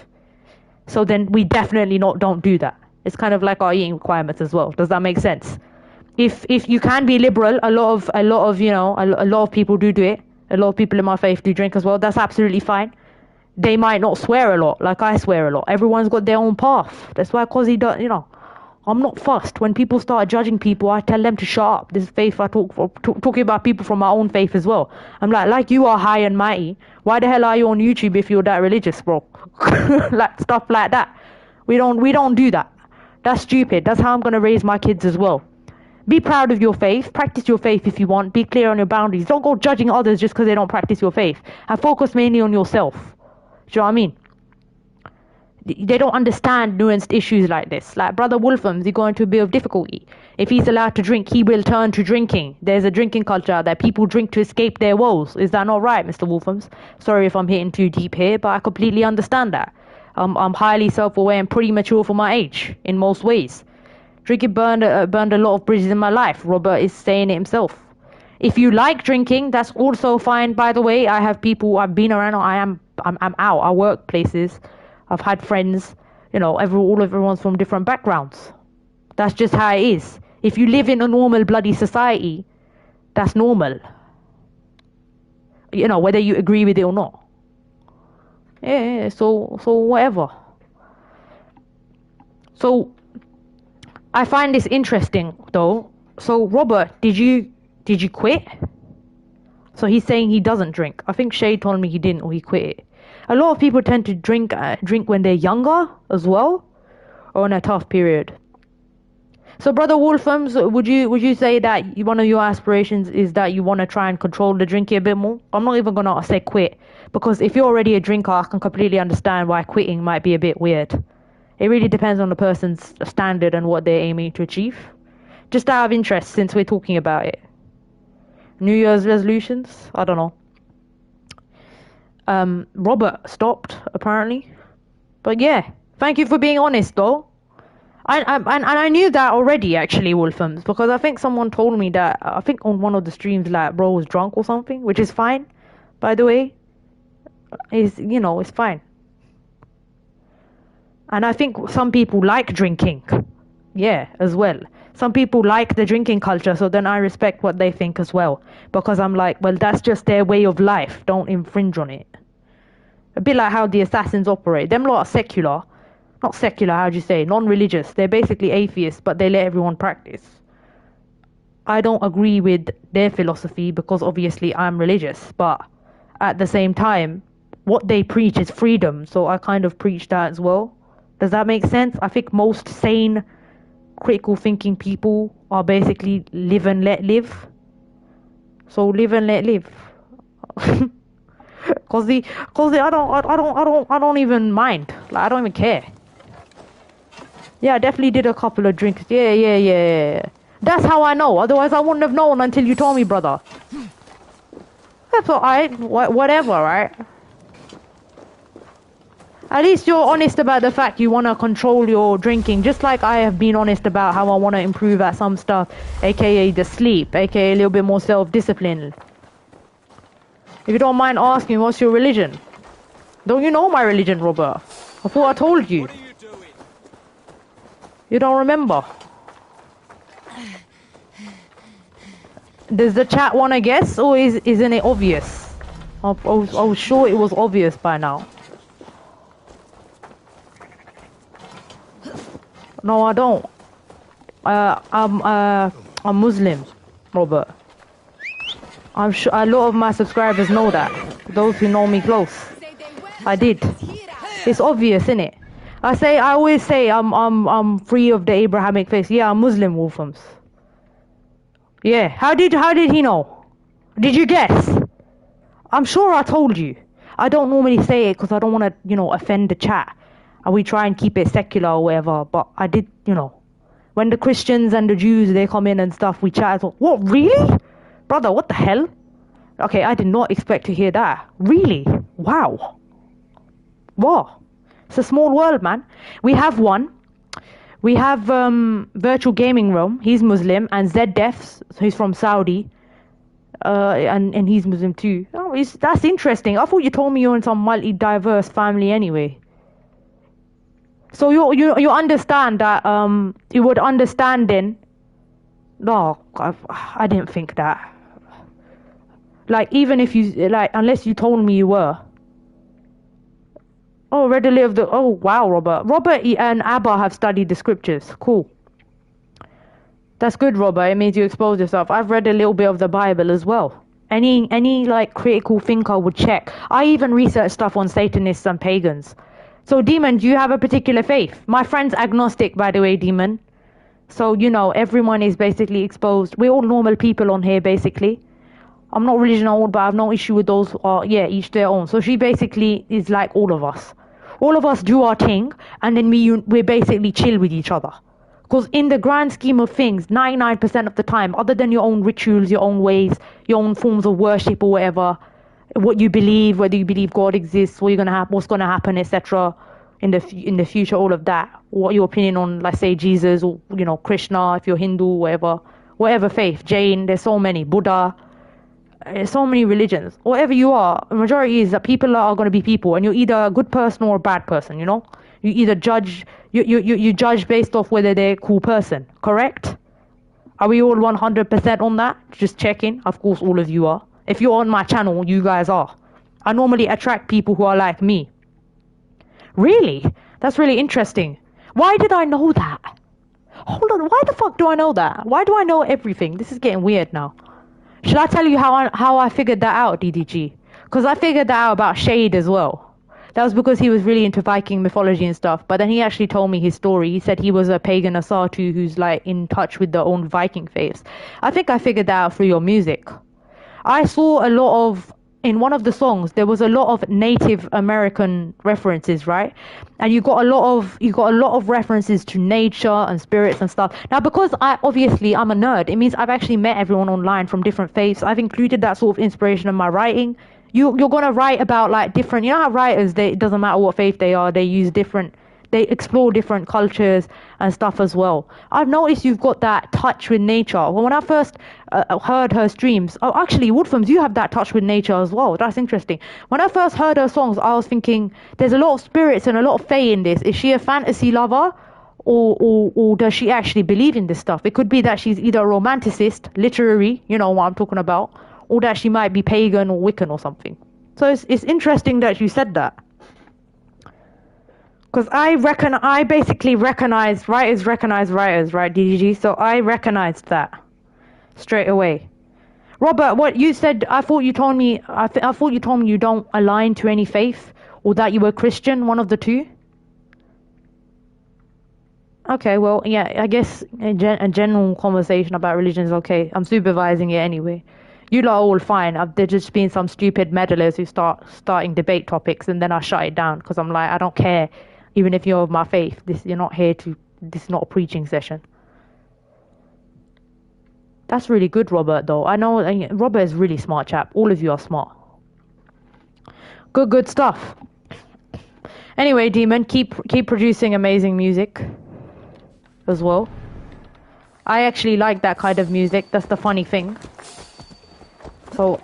Speaker 1: So then we definitely don't do that. It's kind of like our eating requirements as well. Does that make sense? If you can be liberal, a lot of people do it. A lot of people in my faith do drink as well. That's absolutely fine. They might not swear a lot, like I swear a lot. Everyone's got their own path. That's why Cozzy does, I'm not fussed. When people start judging people, I tell them to shut up. This is faith I talking about people from my own faith as well. I'm like you are high and mighty. Why the hell are you on YouTube if you're that religious, bro? Like stuff like that. We don't do that. That's stupid. That's how I'm gonna raise my kids as well. Be proud of your faith. Practice your faith if you want. Be clear on your boundaries. Don't go judging others just because they don't practice your faith. And focus mainly on yourself. Do you know what I mean? They don't understand nuanced issues like this. Like Brother Wolfhams, he got into a bit of difficulty. If he's allowed to drink, he will turn to drinking. There's a drinking culture that people drink to escape their woes. Is that not right, Mr. Wolfhams? Sorry if I'm hitting too deep here, but I completely understand that. I'm highly self-aware and pretty mature for my age in most ways. Drinking burned a lot of bridges in my life. Robert is saying it himself. If you like drinking, that's also fine. By the way, I have people I've been around. I'm out. I work places. I've had friends. Everyone's from different backgrounds. That's just how it is. If you live in a normal bloody society, that's normal. Whether you agree with it or not. Yeah. So whatever. So I find this interesting though. So Robert, did you quit? So he's saying he doesn't drink. I think Shay told me he didn't, or he quit it. A lot of people tend to drink when they're younger as well, or in a tough period. So Brother Wolfhams, would you say that one of your aspirations is that you want to try and control the drinking a bit more? I'm not even gonna say quit, because if you're already a drinker, I can completely understand why quitting might be a bit weird. It really depends on the person's standard and what they're aiming to achieve. Just out of interest, since we're talking about it. New Year's resolutions? I don't know. Robert stopped, apparently. But yeah, thank you for being honest, though. I knew that already, actually, Wolfhams, because I think someone told me that, I think on one of the streams, like, bro was drunk or something, which is fine, by the way. It's fine. And I think some people like drinking. Yeah, as well. Some people like the drinking culture, so then I respect what they think as well. Because I'm like, well, that's just their way of life. Don't infringe on it. A bit like how the assassins operate. Them lot are secular. Not secular, how do you say? Non-religious. They're basically atheists, but they let everyone practice. I don't agree with their philosophy because obviously I'm religious, but at the same time, what they preach is freedom, so I kind of preach that as well. Does that make sense? I think most sane, critical thinking people are basically live and let live. So live and let live. I don't even mind. Like, I don't even care. Yeah, I definitely did a couple of drinks. Yeah. That's how I know. Otherwise, I wouldn't have known until you told me, brother. That's alright. Whatever, right? At least you're honest about the fact you want to control your drinking, just like I have been honest about how I want to improve at some stuff, aka the sleep, aka a little bit more self-discipline. If you don't mind asking, what's your religion? Don't you know my religion, Robert? I thought I told you.
Speaker 8: What are you doing?
Speaker 1: You don't remember? Does the chat want to guess, or isn't it obvious? I was sure it was obvious by now. No, I don't. I'm Muslim, Robert. I'm sure a lot of my subscribers know that. Those who know me close. I did. It's obvious, isn't it? I always say I'm free of the Abrahamic faith. Yeah, I'm Muslim, Wolfams. Yeah. How did he know? Did you guess? I'm sure I told you. I don't normally say it because I don't want to, offend the chat. And we try and keep it secular or whatever. But I did, when the Christians and the Jews, they come in and stuff, we chat. What, really? Brother, what the hell? Okay, I did not expect to hear that. Really? Wow. What? It's a small world, man. We have one. We have Virtual Gaming Room. He's Muslim. And Zed Defs, he's from Saudi. And he's Muslim too. Oh, that's interesting. I thought you told me you're in some multi-diverse family anyway. So you understand that you would understand then. No, I didn't think that. Like, even if you, like, unless you told me you were. Oh, read a little of the, oh wow, Robert and Abba have studied the scriptures. Cool. That's good, Robert. It means you expose yourself. I've read a little bit of the Bible as well. Any like critical thinker would check. I even research stuff on Satanists and pagans. So, Demon, do you have a particular faith? My friend's agnostic, by the way, Demon. So, everyone is basically exposed. We're all normal people on here, basically. I'm not religion old, but I have no issue with those who are, each their own. So she basically is like all of us. All of us do our thing, and then we basically chill with each other. Because in the grand scheme of things, 99% of the time, other than your own rituals, your own ways, your own forms of worship or whatever, what you believe, whether you believe God exists, what's going to happen, etc., in the future, all of that. What your opinion on, let's say, Jesus or Krishna, if you're Hindu, whatever faith, Jain. There's so many, Buddha. There's so many religions. Whatever you are, the majority is that people are going to be people, and you're either a good person or a bad person. You either judge. You judge based off whether they're a cool person. Correct? Are we all 100% on that? Just checking. Of course, all of you are. If you're on my channel, you guys are. I normally attract people who are like me. Really? That's really interesting. Why did I know that? Hold on. Why the fuck do I know that? Why do I know everything? This is getting weird now. Should I tell you how I figured that out, DDG? Because I figured that out about Shade as well. That was because he was really into Viking mythology and stuff. But then he actually told me his story. He said he was a pagan Asatu who's like in touch with their own Viking faiths. I think I figured that out through your music. I saw a lot of, in one of the songs, there was a lot of Native American references, right? And you got a lot of references to nature and spirits and stuff. Now, because I'm a nerd, it means I've actually met everyone online from different faiths. I've included that sort of inspiration in my writing. You're gonna write about like different, how writers, it doesn't matter what faith they are, they explore different cultures and stuff as well. I've noticed you've got that touch with nature. When I first heard her streams, actually, Woodfums, you have that touch with nature as well. That's interesting. When I first heard her songs, I was thinking, there's a lot of spirits and a lot of fae in this. Is she a fantasy lover, or does she actually believe in this stuff? It could be that she's either a romanticist, literary, you know what I'm talking about, or that she might be pagan or Wiccan or something. So it's interesting that you said that. Because I basically recognize writers, right, DDG? So I recognized that. straight away. Robert, what you said? I thought you told me. I thought you told me you don't align to any faith, or that you were Christian. One of the two. Okay, well, yeah. I guess a general conversation about religion is okay. I'm supervising it anyway. You lot are all fine. There's just been some stupid meddlers who starting debate topics, and then I shut it down because I'm like, I don't care. Even if you're of my faith, you're not here to. This is not a preaching session. That's really good, Robert, though. I know Robert is a really smart chap. All of you are smart. Good stuff. Anyway, Demon, keep producing amazing music as well. I actually like that kind of music. That's the funny thing. So,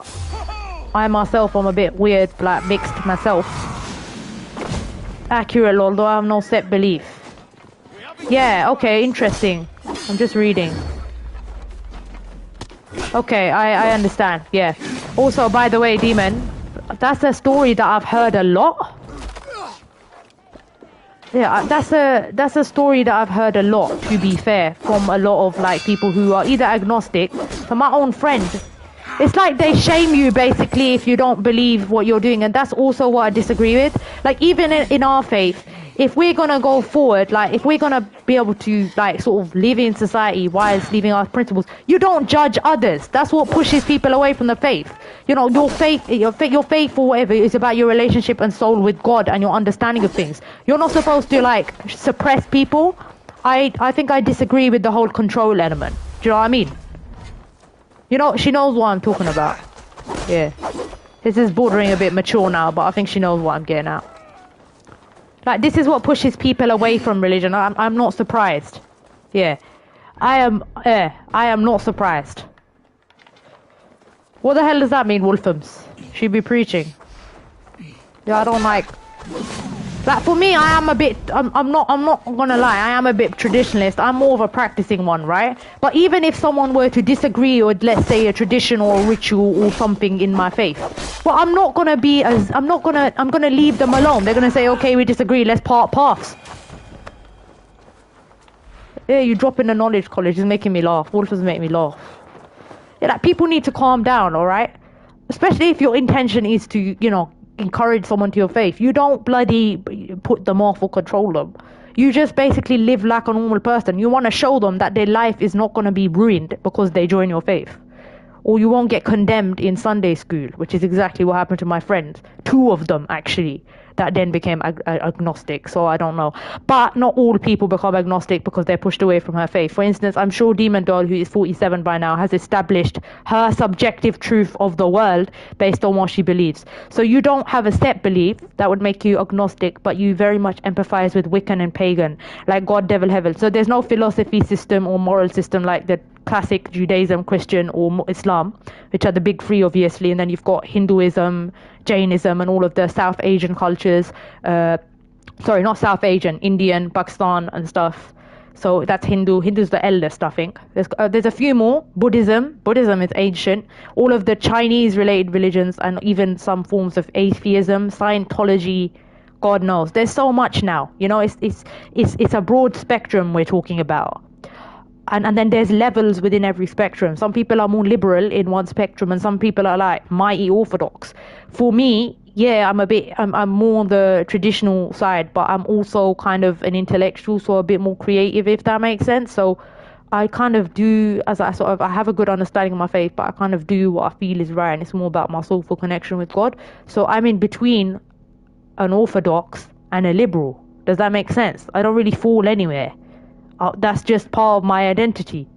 Speaker 1: I myself am a bit weird, like mixed myself. Accurate, although I have no set belief. Yeah, okay, interesting. I'm just reading. Okay, I understand, yeah. Also, by the way, Demon, that's a story that I've heard a lot. Yeah, that's a story that I've heard a lot, to be fair, from a lot of like people who are either agnostic. So my own friend, it's like they shame you basically if you don't believe what you're doing, and that's also what I disagree with. Like even in our faith, if we're gonna go forward, like if we're gonna be able to like sort of live in society whilst living our principles, you don't judge others. That's what pushes people away from the faith. You know, your faith or whatever is about your relationship and soul with God and your understanding of things. You're not supposed to like suppress people. I think I disagree with the whole control element. Do you know what I mean? You know, she knows what I'm talking about. Yeah. This is bordering a bit mature now, but I think she knows what I'm getting at. Like, this is what pushes people away from religion. I'm not surprised. Yeah. I am not surprised. What the hell does that mean, Wolfhams? She'd be preaching. Yeah, I don't like... Like, for me, I am a bit... I'm not gonna lie, I am a bit traditionalist. I'm more of a practicing one, right? But even if someone were to disagree with, let's say, a tradition or a ritual or something in my faith, well, I'm gonna leave them alone. They're gonna say, okay, we disagree, let's part paths. Yeah, you drop in the knowledge college is making me laugh. Wolfers make me laugh. Yeah, like, people need to calm down, alright? Especially if your intention is to, you know, encourage someone to your faith. You don't bloody put them off or control them. You just basically live like a normal person. You want to show them that their life is not going to be ruined because they join your faith. Or you won't get condemned in Sunday school, which is exactly what happened to my friends. 2 of them, actually, that then became agnostic, so I don't know. But not all people become agnostic because they're pushed away from her faith. For instance, I'm sure Demon Doll, who is 47 by now, has established her subjective truth of the world based on what she believes. So you don't have a set belief that would make you agnostic, but you very much empathize with Wiccan and pagan, like God, devil, heaven. So there's no philosophy system or moral system like the classic Judaism, Christian, or Islam, which are the big 3, obviously, and then you've got Hinduism, Jainism, and all of the South Asian cultures. Sorry, not South Asian, Indian, Pakistan, and stuff. So that's Hindu. Hindu's the eldest, I think. There's a few more. Buddhism is ancient. All of the Chinese-related religions, and even some forms of atheism, Scientology. God knows. There's so much now. You know, it's a broad spectrum we're talking about. And then there's levels within every spectrum. Some people are more liberal in one spectrum, and some people are like mighty orthodox. For me, yeah, I'm more on the traditional side, but I'm also kind of an intellectual, so a bit more creative, if that makes sense. So I kind of do, I have a good understanding of my faith, but I kind of do what I feel is right, and it's more about my soulful connection with God. So I'm in between an orthodox and a liberal. Does that make sense? I don't really fall anywhere. That's just part of my identity.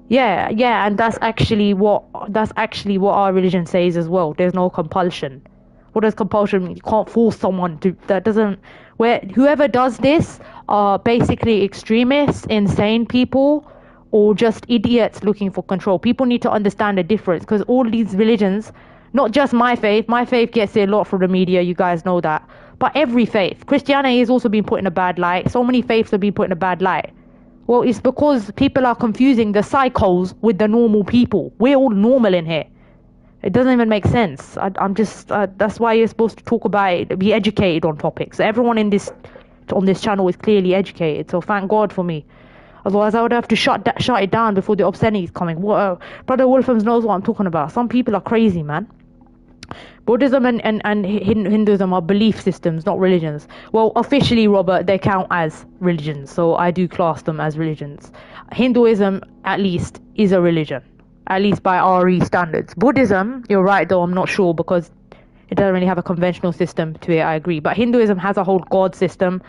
Speaker 1: Yeah, and that's actually what our religion says as well. There's no compulsion. What does compulsion mean? You can't force someone to. That doesn't. Whoever does this are basically extremists, insane people, or just idiots looking for control. People need to understand the difference, because all these religions, not just my faith gets a lot from the media. You guys know that. But every faith. Christianity has also been put in a bad light. So many faiths have been put in a bad light. Well, it's because people are confusing the psychos with the normal people. We're all normal in here. It doesn't even make sense. I'm just... that's why you're supposed to talk about it, be educated on topics. Everyone on this channel is clearly educated, so thank God for me. Otherwise, I would have to shut it down before the obscenity is coming. Whoa, Brother Wolfhams knows what I'm talking about. Some people are crazy, man. Buddhism and Hinduism are belief systems, not religions. Well, officially, Robert, they count as religions, so I do class them as religions. Hinduism, at least, is a religion, at least by RE standards. Buddhism, you're right, though, I'm not sure, because it doesn't really have a conventional system to it, I agree. But Hinduism has a whole god system,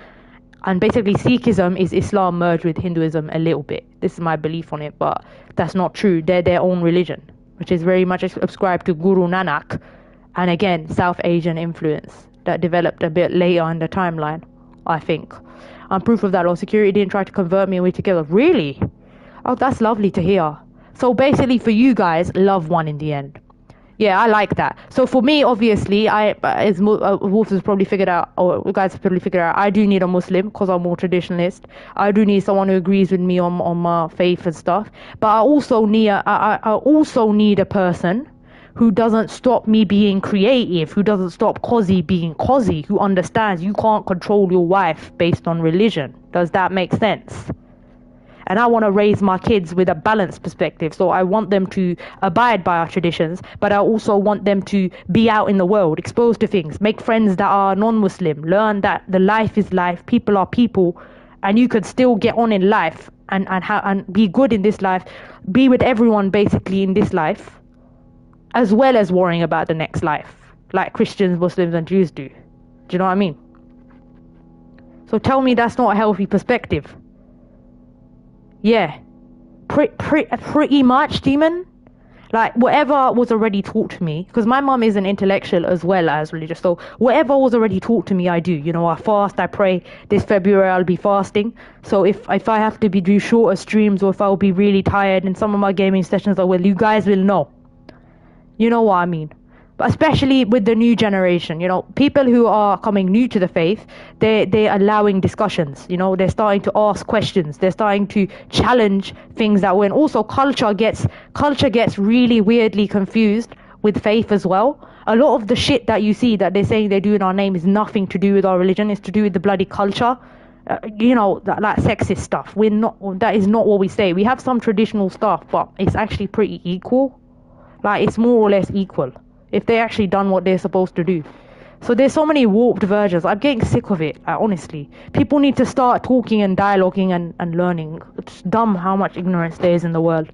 Speaker 1: and basically Sikhism is Islam merged with Hinduism a little bit. This is my belief on it, but that's not true. They're their own religion, which is very much ascribed to Guru Nanak, and again, South Asian influence that developed a bit later in the timeline, I think. And proof of that, Lord Security didn't try to convert me and we together. Really? Oh, that's lovely to hear. So basically for you guys, love won in the end. Yeah, I like that. So for me, obviously, Wolf has probably figured out, or you guys have probably figured out, I do need a Muslim because I'm more traditionalist. I do need someone who agrees with me on my faith and stuff. But I also need a person who doesn't stop me being creative, who doesn't stop C.O.Z being C.O.Z, who understands you can't control your wife based on religion. Does that make sense? And I want to raise my kids with a balanced perspective. So I want them to abide by our traditions, but I also want them to be out in the world, exposed to things, make friends that are non-Muslim, learn that the life is life, people are people, and you could still get on in life and be good in this life, be with everyone basically in this life, as well as worrying about the next life, like Christians, Muslims, and Jews do. Do you know what I mean? So tell me that's not a healthy perspective. Yeah, pretty much, demon. Like, whatever was already taught to me, because my mum is an intellectual as well as religious, so whatever was already taught to me, I do. You know, I fast, I pray. This February I'll be fasting. So if I have to do shorter streams, or if I'll be really tired in some of my gaming sessions, you guys will know. You know what I mean? But especially with the new generation, you know, people who are coming new to the faith, they're allowing discussions, you know, they're starting to ask questions, they're starting to challenge things that when also culture gets really weirdly confused with faith as well. A lot of the shit that you see that they're saying they do in our name is nothing to do with our religion, it's to do with the bloody culture. You know, that sexist stuff. That is not what we say. We have some traditional stuff, but it's actually pretty equal. Like, it's more or less equal if they actually done what they're supposed to do. So there's so many warped versions. I'm getting sick of it, honestly. People need to start talking and dialoguing and learning. It's dumb how much ignorance there is in the world.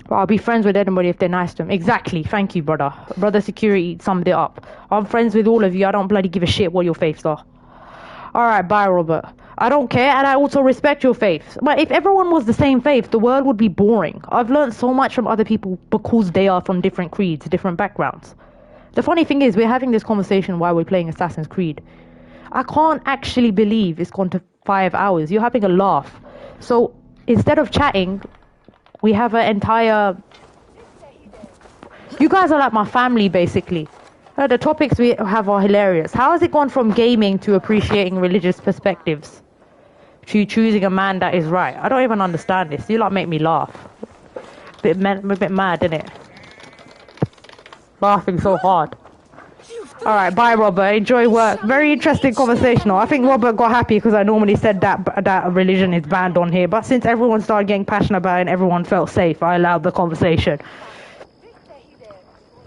Speaker 1: But I'll be friends with anybody if they're nice to them. Exactly. Thank you, brother. Brother Security summed it up. I'm friends with all of you. I don't bloody give a shit what your faiths are. Alright, bye, Robert. I don't care, and I also respect your faith. But if everyone was the same faith, the world would be boring. I've learned so much from other people because they are from different creeds, different backgrounds. The funny thing is, we're having this conversation while we're playing Assassin's Creed. I can't actually believe it's gone to 5 hours. You're having a laugh. So instead of chatting, we have an entire... You guys are like my family, basically. The topics we have are hilarious. How has it gone from gaming to appreciating religious perspectives? To choosing a man that is right? I don't even understand this. You lot make me laugh. A bit mad, innit? Laughing so hard. Alright, bye Robert. Enjoy work. Very interesting conversation. I think Robert got happy because I normally said that religion is banned on here. But since everyone started getting passionate about it and everyone felt safe, I allowed the conversation.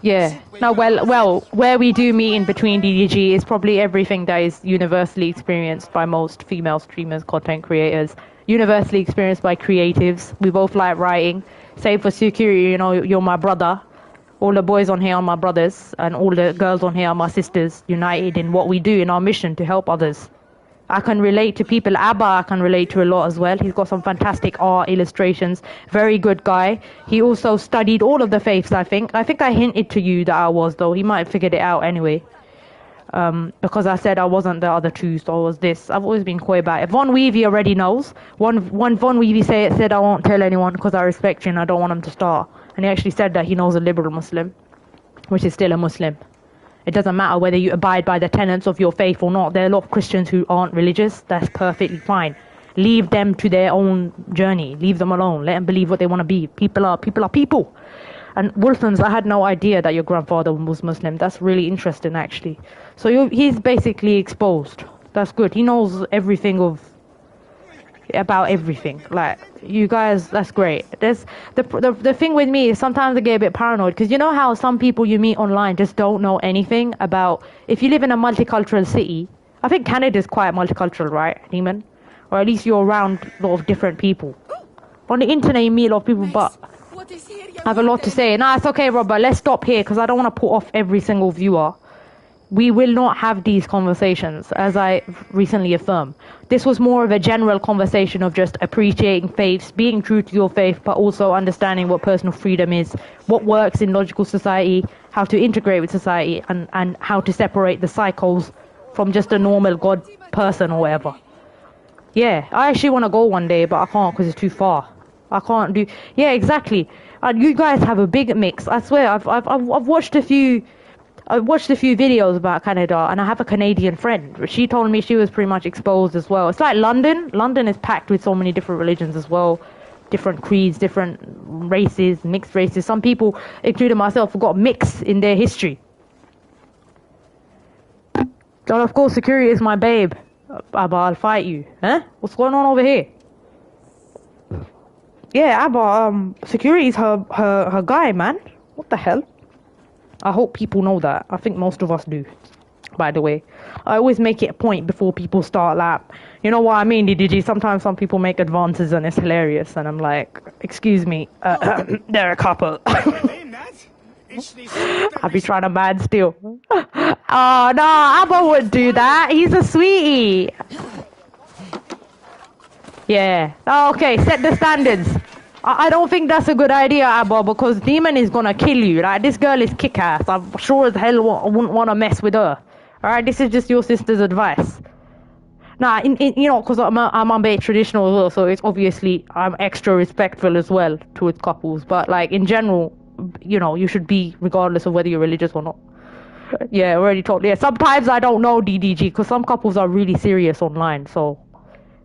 Speaker 1: Yeah. No, well, where we do meet in between DDG is probably everything that is universally experienced by most female streamers, content creators, universally experienced by creatives. We both like writing. Save for Security, you know, you're my brother. All the boys on here are my brothers, and all the girls on here are my sisters, united in what we do in our mission to help others. I can relate to people. Abba, I can relate to a lot as well. He's got some fantastic art, illustrations. Very good guy. He also studied all of the faiths, I think. I think I hinted to you that I was, though. He might have figured it out anyway. Because I said I wasn't the other two, so I was this. I've always been coy about it. Von Weavy already knows. One Von Weavy said I won't tell anyone because I respect you and I don't want him to start. And he actually said that he knows a liberal Muslim, which is still a Muslim. It doesn't matter whether you abide by the tenets of your faith or not. There are a lot of Christians who aren't religious. That's perfectly fine. Leave them to their own journey. Leave them alone. Let them believe what they want to be. People are people. And Wolfens, I had no idea that your grandfather was Muslim. That's really interesting, actually. So he's basically exposed. That's good. He knows everything of... about everything. Like, you guys, that's great. There's the thing with me is sometimes I get a bit paranoid because you know how some people you meet online just don't know anything about. If you live in a multicultural city, I think Canada's quite multicultural, right, Demon? Or at least you're around a lot of different people. On the internet, you meet a lot of people, but I have a lot to say. Nah, it's okay, Robert. Let's stop here because I don't want to put off every single viewer. We will not have these conversations, as I recently affirmed. This was more of a general conversation of just appreciating faiths, being true to your faith, but also understanding what personal freedom is, what works in logical society, how to integrate with society, and how to separate the psychos from just a normal God person or whatever. Yeah, I actually want to go one day, but I can't because it's too far. I can't do... Yeah, exactly. You guys have a big mix. I swear, I've watched a few... I watched a few videos about Canada, and I have a Canadian friend. She told me she was pretty much exposed as well. It's like London. London is packed with so many different religions as well. Different creeds, different races, mixed races. Some people, including myself, have got mixed in their history. And of course, security is my babe. Abba, I'll fight you. Huh? What's going on over here? Yeah, Abba, security's her guy, man. What the hell? I hope people know that. I think most of us do, by the way. I always make it a point before people start like, you know what I mean, DDG? Sometimes some people make advances and it's hilarious. And I'm like, excuse me, they're a couple. I'll be trying to mad steal. Oh, no, Abba wouldn't do that. He's a sweetie. Yeah. Okay, set the standards. I don't think that's a good idea, Abba, because Demon is gonna kill you. Like, this girl is kick-ass. I'm sure as hell wouldn't want to mess with her. Alright, this is just your sister's advice. Nah, you know, because I'm a bit traditional as well, so it's obviously I'm extra respectful as well towards couples. But, like, in general, you know, you should be regardless of whether you're religious or not. Yeah, already told. Yeah, sometimes I don't know, DDG, because some couples are really serious online, so...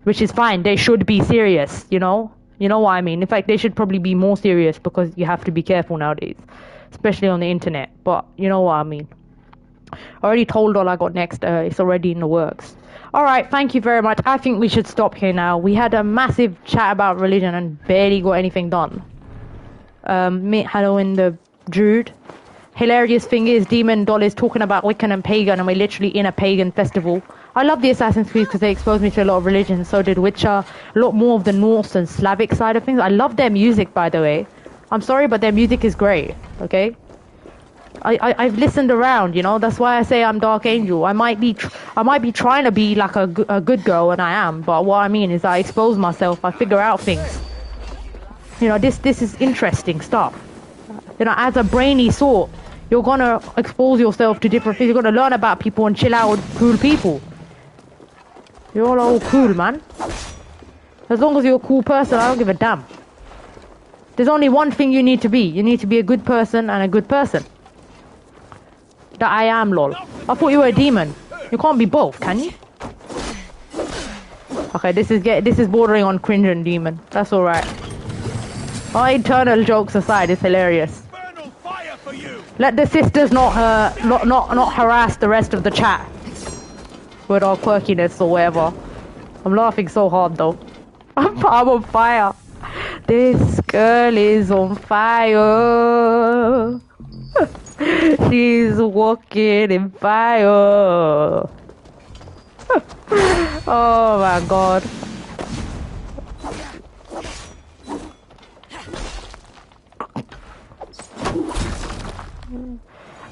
Speaker 1: Which is fine. They should be serious, you know? You know what I mean? In fact, they should probably be more serious because you have to be careful nowadays. Especially on the internet. But, you know what I mean? I already told all I got next. It's already in the works. Alright, thank you very much. I think we should stop here now. We had a massive chat about religion and barely got anything done. Meet Halloween the Druid. Hilarious thing is, Demon Doll is talking about Wiccan and Pagan, and we're literally in a pagan festival. I love the Assassin's Creed because they exposed me to a lot of religions. So did Witcher. A lot more of the Norse and Slavic side of things. I love their music, by the way. I'm sorry, but their music is great. Okay. I've listened around, you know. That's why I say I'm Dark Angel. I might be trying to be like a good girl, and I am. But what I mean is, I expose myself. I figure out things. You know, this is interesting stuff. You know, as a brainy sort, you're gonna expose yourself to different things. You're gonna learn about people and chill out with cool people. You're all cool, man. As long as you're a cool person, I don't give a damn. There's only one thing you need to be. You need to be a good person and a good person. That I am, lol. I thought you were a demon. You can't be both, can you? Okay, this is bordering on cringe and demon. That's alright. Our internal jokes aside, it's hilarious. Let the sisters not harass the rest of the chat with our quirkiness or whatever. I'm laughing so hard though. I'm on fire. This girl is on fire. She's walking in fire. Oh my god.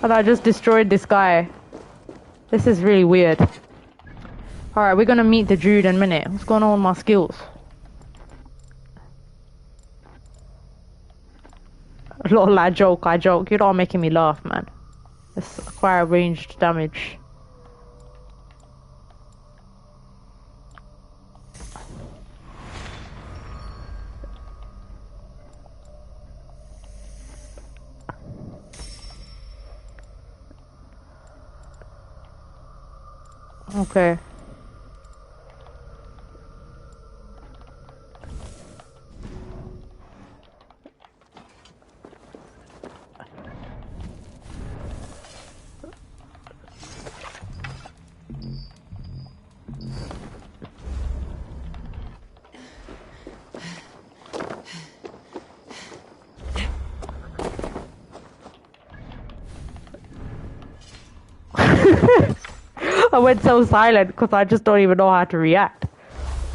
Speaker 1: And I just destroyed this guy. This is really weird. Alright, we're gonna meet the Druid in a minute. What's going on with my skills? Lol, I joke. You're all making me laugh, man. Let's acquire ranged damage. Okay. I went so silent because I just don't even know how to react.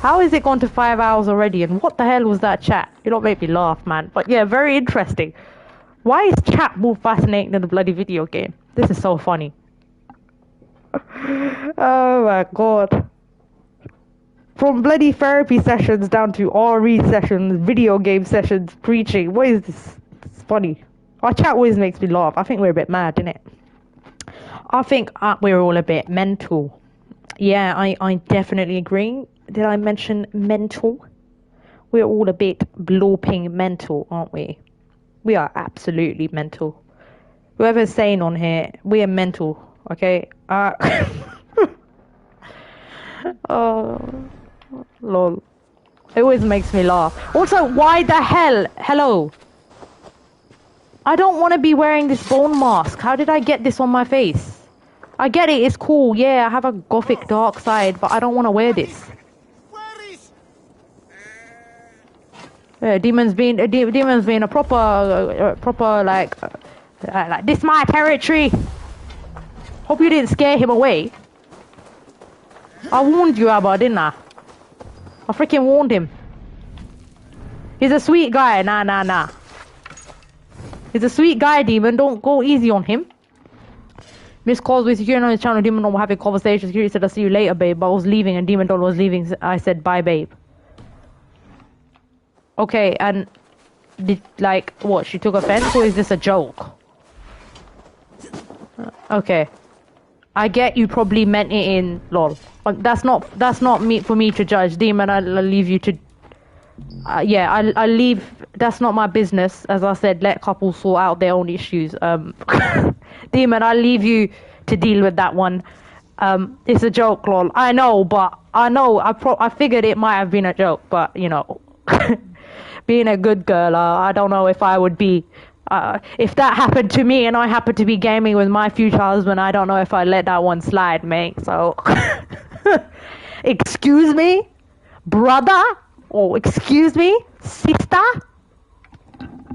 Speaker 1: How is it gone to 5 hours already? And what the hell was that chat? You don't make me laugh, man. But yeah, very interesting. Why is chat more fascinating than the bloody video game? This is so funny. Oh my god. From bloody therapy sessions down to RE sessions, video game sessions, preaching. What is this? It's funny. Our chat always makes me laugh. I think we're a bit mad, innit? I think we're all a bit mental. Yeah, I definitely agree. Did I mention mental? We're all a bit blorping mental, aren't we? We are absolutely mental. Whoever's saying on here, we are mental, okay? Oh, lol. It always makes me laugh. Also, why the hell? Hello? I don't want to be wearing this bone mask. How did I get this on my face? I get it, it's cool. Yeah, I have a gothic dark side, but I don't want to wear this. Yeah, demon's being a proper like this my territory. Hope you didn't scare him away. I warned you, Abba, didn't I? I freaking warned him. He's a sweet guy. Nah. He's a sweet guy, demon. Don't go easy on him. Miss calls with security on his channel. Demon Doll having conversation. Security said, "I'll see you later, babe." But I was leaving, and Demon Doll was leaving. I said, "Bye, babe." Okay, and did like what? She took offense, or is this a joke? Okay, I get you probably meant it in lol. That's not me for me to judge. Demon, I'll leave you to. Yeah, I'll leave. That's not my business. As I said, let couples sort out their own issues. Demon, I'll leave you to deal with that one. It's a joke, lol. I know, but I figured it might have been a joke, but you know, being a good girl, I don't know if I would be. If that happened to me and I happened to be gaming with my future husband, I don't know if I'd let that one slide, mate. So, excuse me, brother, or excuse me, sister.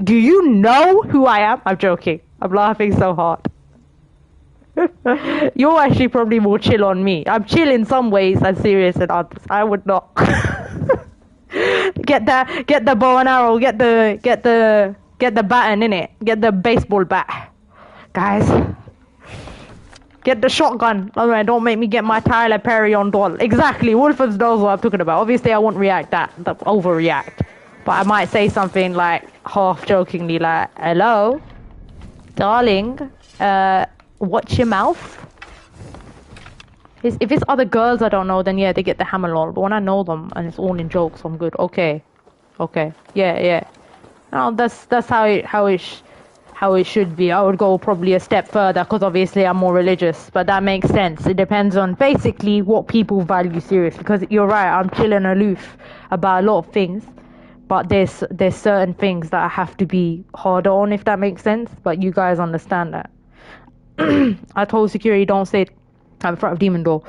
Speaker 1: Do you know who I am? I'm joking. I'm laughing so hard. You're actually probably more chill on me. I'm chill in some ways and serious in others. I would not. Get the bow and arrow. Get the baton in it. Get the baseball bat, guys. Get the shotgun. Alright, don't make me get my Tyler Perry on doll. Exactly. Wolfers knows what I'm talking about. Obviously, I won't react overreact, but I might say something like half jokingly, like, "Hello, darling. Watch your mouth." If it's other girls I don't know, then yeah, they get the hammer lol. But when I know them and it's all in jokes, I'm good. Okay, yeah. No, that's how it should be. I would go probably a step further because obviously I'm more religious, but that makes sense. It depends on basically what people value seriously. Because you're right, I'm chill and aloof about a lot of things, but there's certain things that I have to be harder on, if that makes sense. But you guys understand that. I told security, don't say it in front of Demon Doll.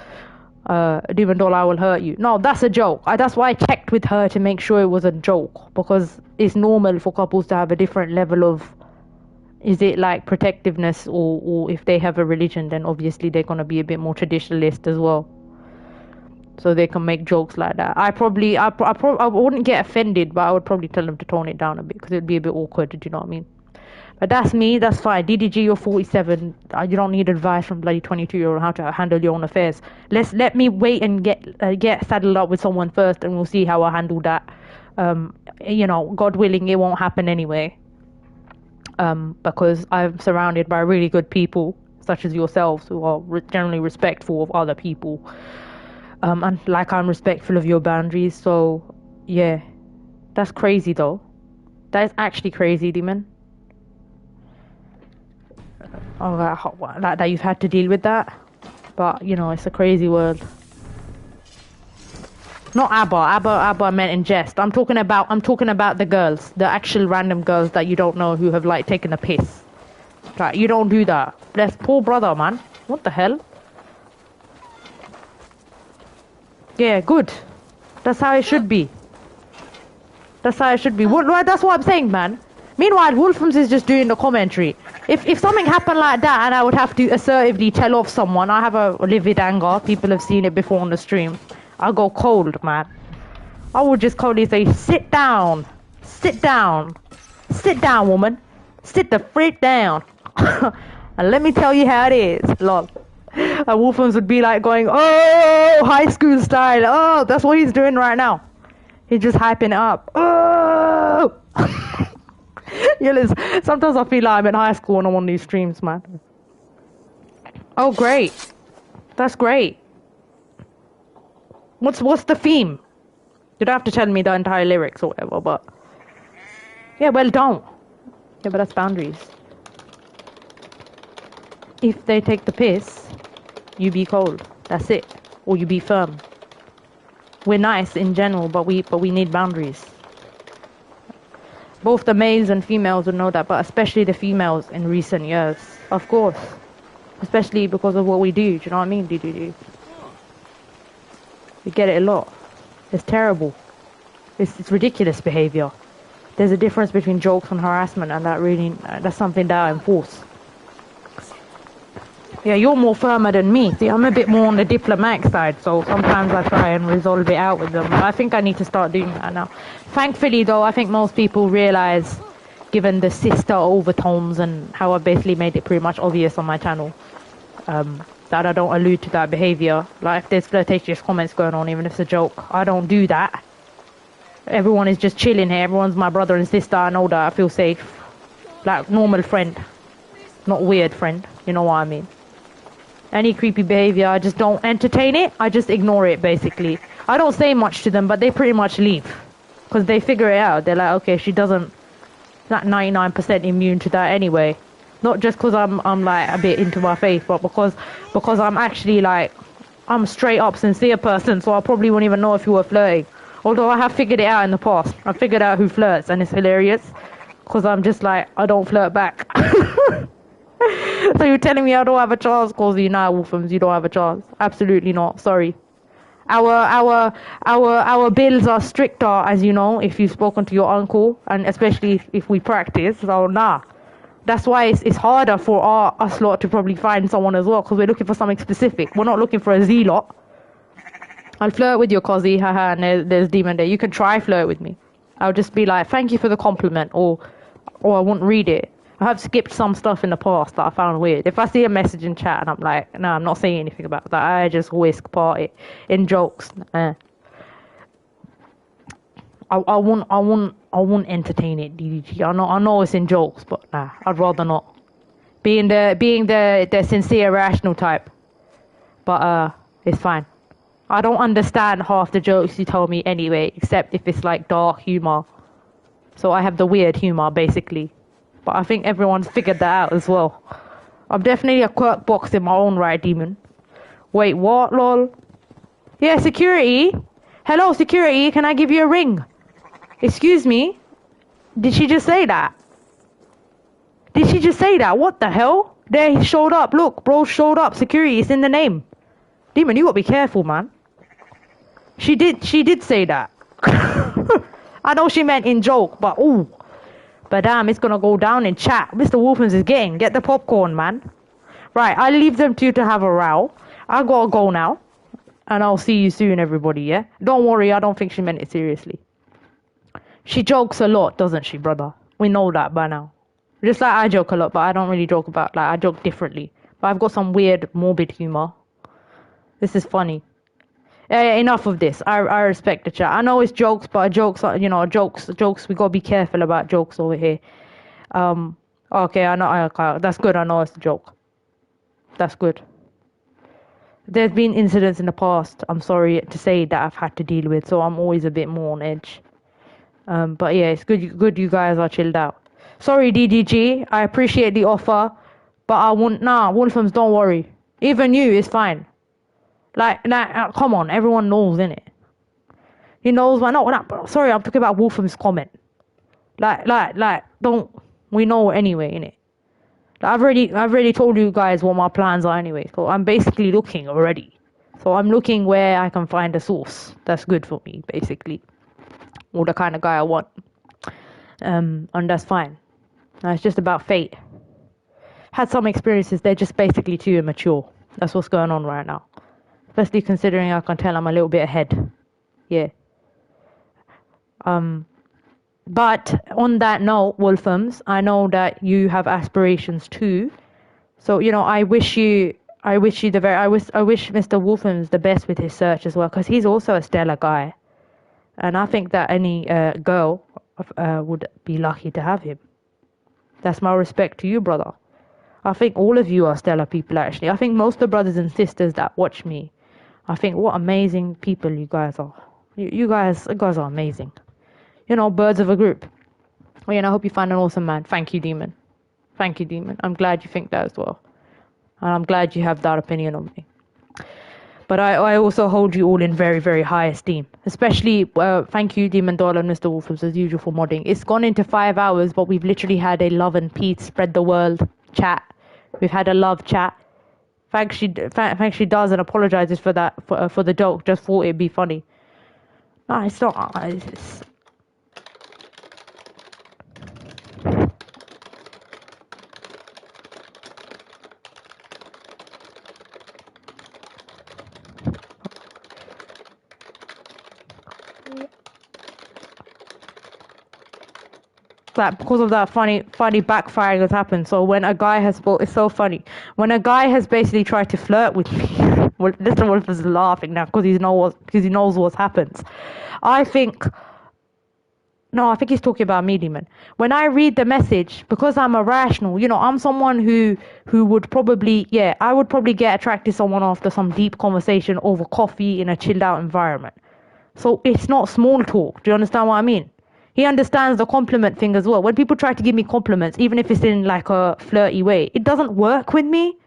Speaker 1: Demon Doll, I will hurt you. No, that's a joke. That's why I checked with her to make sure it was a joke, because it's normal for couples to have a different level of, is it like protectiveness, or if they have a religion, then obviously they're going to be a bit more traditionalist as well. So they can make jokes like that. I wouldn't get offended, but I would probably tell them to tone it down a bit, because it'd be a bit awkward, do you know what I mean? But that's me, that's fine. DDG, you're 47. You don't need advice from bloody 22-year-old how to handle your own affairs. Let me wait and get saddled up with someone first, and we'll see how I handle that. You know, God willing, it won't happen anyway. Because I'm surrounded by really good people, such as yourselves, who are generally respectful of other people. And like I'm respectful of your boundaries. So, yeah. That's crazy, though. That is actually crazy, Demon. Like that you've had to deal with that, but you know, it's a crazy world. Not Abba I meant in jest. I'm talking about the girls, the actual random girls that you don't know, who have like taken a piss. Like, you don't do that. Bless poor brother, man. What the hell? Yeah, good. That's how it should be. That's how it should be. That's what I'm saying, man. Meanwhile, Wolfham's is just doing the commentary. If something happened like that and I would have to assertively tell off someone, I have a livid anger. People have seen it before on the stream. I go cold, man. I would just coldly say, sit down. Sit down. Sit down, woman. Sit the freak down. And let me tell you how it is. Lol. And Wolfham's would be like going, oh, high school style. Oh, that's what he's doing right now. He's just hyping it up. Oh! Yeah, listen, sometimes I feel like I'm in high school when I'm on these streams, man. Oh, great. That's great. What's the theme? You don't have to tell me the entire lyrics or whatever, but... Yeah, well, don't. Yeah, but that's boundaries. If they take the piss, you be cold. That's it. Or you be firm. We're nice in general, but we need boundaries. Both the males and females would know that, but especially the females in recent years. Of course. Especially because of what we do. Do you know what I mean? Do. We get it a lot. It's terrible. It's ridiculous behavior. There's a difference between jokes and harassment, and that's something that I enforce. Yeah, you're more firmer than me. See, I'm a bit more on the diplomatic side, so sometimes I try and resolve it out with them. But I think I need to start doing that now. Thankfully, though, I think most people realize, given the sister overtones and how I basically made it pretty much obvious on my channel, that I don't allude to that behavior. Like, if there's flirtatious comments going on, even if it's a joke, I don't do that. Everyone is just chilling here. Everyone's my brother and sister. I know that. I feel safe. Like, normal friend. Not weird friend. You know what I mean? Any creepy behavior, I just don't entertain it. I just ignore it, basically. I don't say much to them, but they pretty much leave. Because they figure it out. They're like, okay, she doesn't... Not 99% immune to that anyway. Not just because I'm like a bit into my faith, but because I'm actually like... I'm a straight up sincere person, so I probably wouldn't even know if you were flirting. Although I have figured it out in the past. I figured out who flirts, and it's hilarious. Because I'm just like, I don't flirt back. So you're telling me I don't have a chance? Cause you know, Wolfhams, you don't have a chance. Absolutely not. Sorry. Our bills are stricter, as you know, if you've spoken to your uncle, and especially if we practice. So nah. That's why it's harder for us lot to probably find someone as well, because we're looking for something specific. We're not looking for a Z lot. I'll flirt with your cozzy, haha, and there's Demon Day. You can try flirt with me. I'll just be like, thank you for the compliment, or I won't read it. I have skipped some stuff in the past that I found weird. If I see a message in chat and I'm like, no, I'm not saying anything about that, I just whisk part it in jokes. I won't entertain it, DDG. I know it's in jokes, but nah, I'd rather not. Being the sincere, rational type. But it's fine. I don't understand half the jokes you told me anyway, except if it's like dark humor. So I have the weird humor, basically. But I think everyone's figured that out as well. I'm definitely a quirk box in my own right, Demon. Wait, what, lol? Yeah, security. Hello, security, can I give you a ring? Excuse me? Did she just say that? Did she just say that? What the hell? There, he showed up. Look, bro showed up. Security, it's in the name. Demon, you gotta be careful, man. She did say that. I know she meant in joke, but ooh. But damn, it's gonna go down in chat. Mr. Wolfens is get the popcorn, man. Right, I'll leave them two to have a row. I gotta go now. And I'll see you soon, everybody, yeah? Don't worry, I don't think she meant it seriously. She jokes a lot, doesn't she, brother? We know that by now. Just like I joke a lot, but I don't really joke about, like, I joke differently. But I've got some weird, morbid humor. This is funny. Enough of this. I respect the chat. I know it's jokes, but jokes are, you know, jokes. We gotta be careful about jokes over here. Okay, I know. That's good. I know it's a joke. That's good. There's been incidents in the past, I'm sorry to say, that I've had to deal with, so I'm always a bit more on edge. But yeah, it's good you guys are chilled out. Sorry, DDG. I appreciate the offer, but I won't. Nah, Wolfhams, don't worry. Even you is fine. Like, come on, everyone knows, innit? He knows, why not? Sorry, I'm talking about Wolfham's comment. Like, don't, we know anyway, innit? Like, I've already told you guys what my plans are anyway, so I'm basically looking already. So I'm looking where I can find a source that's good for me, basically. Or the kind of guy I want. And that's fine. No, it's just about fate. Had some experiences, they're just basically too immature. That's what's going on right now. Especially considering I can tell I'm a little bit ahead. Yeah. But on that note, Wolfhams, I know that you have aspirations too. So, you know, I wish Mr. Wolfhams the best with his search as well, because he's also a stellar guy. And I think that any girl would be lucky to have him. That's my respect to you, brother. I think all of you are stellar people, actually. I think most of the brothers and sisters that watch me, I think what amazing people you guys are. You guys are amazing. You know, birds of a group. Well, you know, I hope you find an awesome man. Thank you, Demon. Thank you, Demon. I'm glad you think that as well. And I'm glad you have that opinion on me. But I also hold you all in very, very high esteem. Especially, thank you, Demon Doll and Mr. Wolfhams, as usual, for modding. It's gone into 5 hours, but we've literally had a love and peace, spread the world chat. We've had a love chat. Thanks she does and apologizes for that, for the joke. Just thought it'd be funny. No, it's not. It's... that because of that funny backfiring has happened. So when a guy has, well, it's so funny. When a guy has basically tried to flirt with me, well, Mr. Wolf is laughing now because he knows what happens. I think he's talking about me, Demon. When I read the message, because I'm irrational, you know, I'm someone who would probably, I would probably get attracted to someone after some deep conversation over coffee in a chilled out environment. So it's not small talk. Do you understand what I mean? He understands the compliment thing as well. When people try to give me compliments, even if it's in like a flirty way, it doesn't work with me.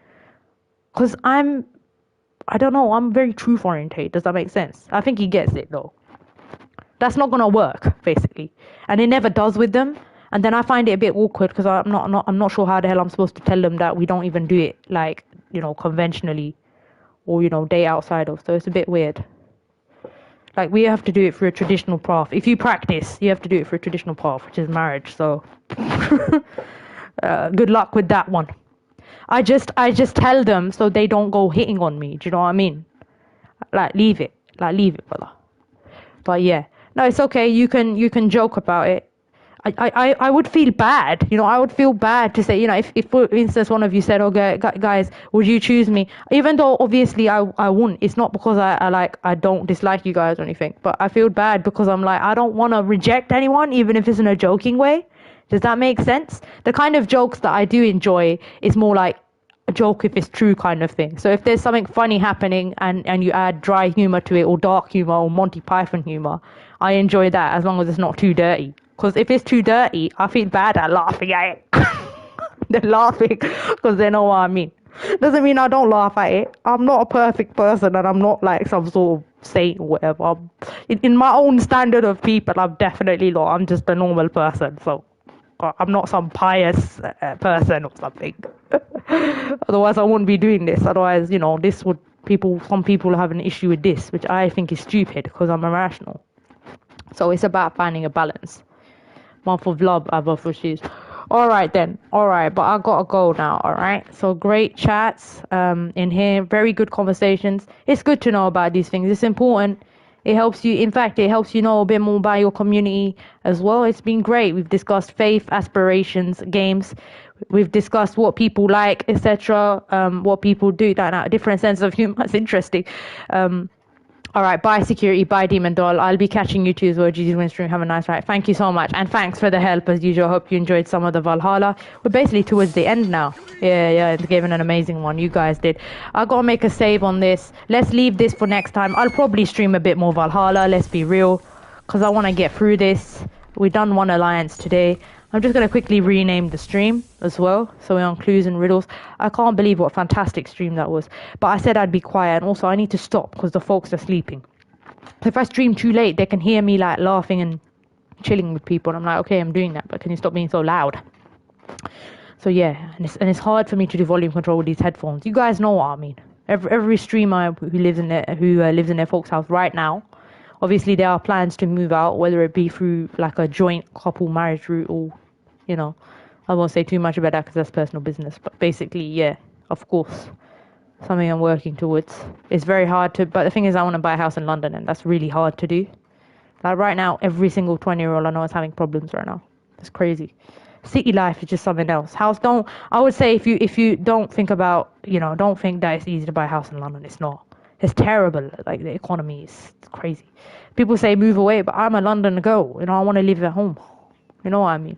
Speaker 1: Because I'm very truth oriented. Does that make sense? I think he gets it though. That's not gonna work, basically. And it never does with them. And then I find it a bit awkward because I'm not sure how the hell I'm supposed to tell them that we don't even do it like, you know, conventionally or, you know, date outside of. So it's a bit weird. Like, we have to do it through a traditional path. If you practice, you have to do it through a traditional path, which is marriage. So, good luck with that one. I just tell them so they don't go hitting on me. Do you know what I mean? Like, leave it, brother. But yeah, no, it's okay. You can joke about it. I would feel bad, you know. I would feel bad to say, you know, if for instance one of you said, "Okay, guys, would you choose me?" Even though obviously I wouldn't. It's not because I don't dislike you guys or anything, but I feel bad because I'm like, I don't want to reject anyone, even if it's in a joking way. Does that make sense? The kind of jokes that I do enjoy is more like a joke if it's true kind of thing. So if there's something funny happening and you add dry humor to it, or dark humor, or Monty Python humor, I enjoy that as long as it's not too dirty. Because if it's too dirty, I feel bad at laughing at it. They're laughing because they know what I mean. Doesn't mean I don't laugh at it. I'm not a perfect person and I'm not like some sort of saint or whatever. In my own standard of people, I'm definitely not. I'm just a normal person. So I'm not some pious person or something. Otherwise, I wouldn't be doing this. Otherwise, you know, some people have an issue with this, which I think is stupid because I'm irrational. So it's about finding a balance. Month of love, I vote for shoes. Alright then. Alright, but I gotta go now, alright? So great chats in here, very good conversations. It's good to know about these things. It's important. It helps you, in fact, it helps you know a bit more about your community as well. It's been great. We've discussed faith, aspirations, games. We've discussed what people like, etc. What people do. That different sense of humor. It's interesting. All right, bye security, bye Demon Doll. I'll be catching you too as well. GG's Winstream, have a nice night. Thank you so much, and thanks for the help as usual. Hope you enjoyed some of the Valhalla. We're basically towards the end now. Yeah, it's given an amazing one. You guys did. I gotta make a save on this. Let's leave this for next time. I'll probably stream a bit more Valhalla. Let's be real, because I want to get through this. We've done one alliance today. I'm just going to quickly rename the stream as well, so we're on clues and riddles. I can't believe what a fantastic stream that was. But I said I'd be quiet, and also I need to stop because the folks are sleeping. So if I stream too late, they can hear me like laughing and chilling with people. And I'm like, okay, I'm doing that, but can you stop being so loud? So yeah, and it's hard for me to do volume control with these headphones. You guys know what I mean. Every streamer who lives in their folks' house right now, obviously, there are plans to move out, whether it be through like a joint couple marriage route or, you know, I won't say too much about that because that's personal business. But basically, yeah, of course, something I'm working towards. It's very hard to, but the thing is, I want to buy a house in London, and that's really hard to do. Like right now, every single 20-year-old I know is having problems right now. It's crazy. City life is just something else. I would say if you don't think about, don't think that it's easy to buy a house in London. It's not. It's terrible. Like the economy is crazy. People say move away, but I'm a London girl. I want to live at home. You know what I mean?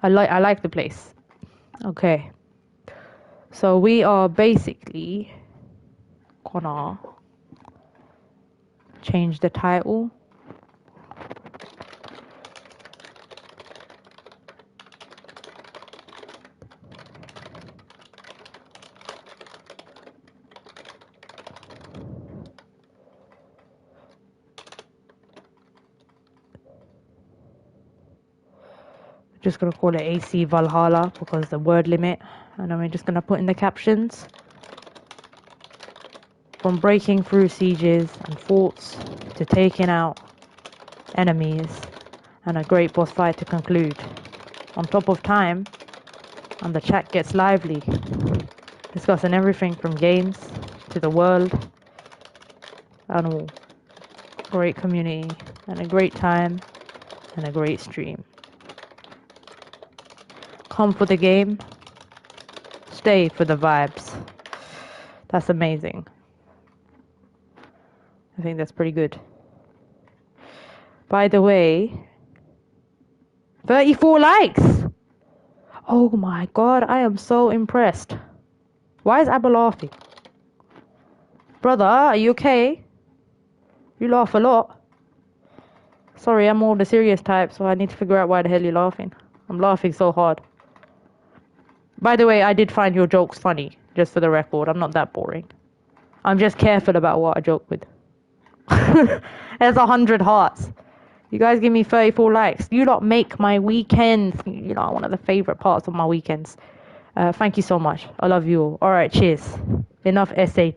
Speaker 1: I like the place. Okay. So we are basically gonna change the title. Just gonna call it AC Valhalla because the word limit, and then we're just gonna put in the captions: from breaking through sieges and forts to taking out enemies, and a great boss fight to conclude. On top of time, and the chat gets lively, discussing everything from games to the world and all. Great community and a great time and a great stream. Come for the game, stay for the vibes. That's amazing. I think that's pretty good. By the way, 34 likes! Oh my god, I am so impressed. Why is Abba laughing? Brother, are you okay? You laugh a lot. Sorry, I'm more the serious type, so I need to figure out why the hell you're laughing. I'm laughing so hard. By the way, I did find your jokes funny, just for the record. I'm not that boring. I'm just careful about what I joke with. There's 100 hearts. You guys give me 34 likes. You lot make my weekends, one of the favorite parts of my weekends. Thank you so much. I love you all. Alright, cheers. Enough essay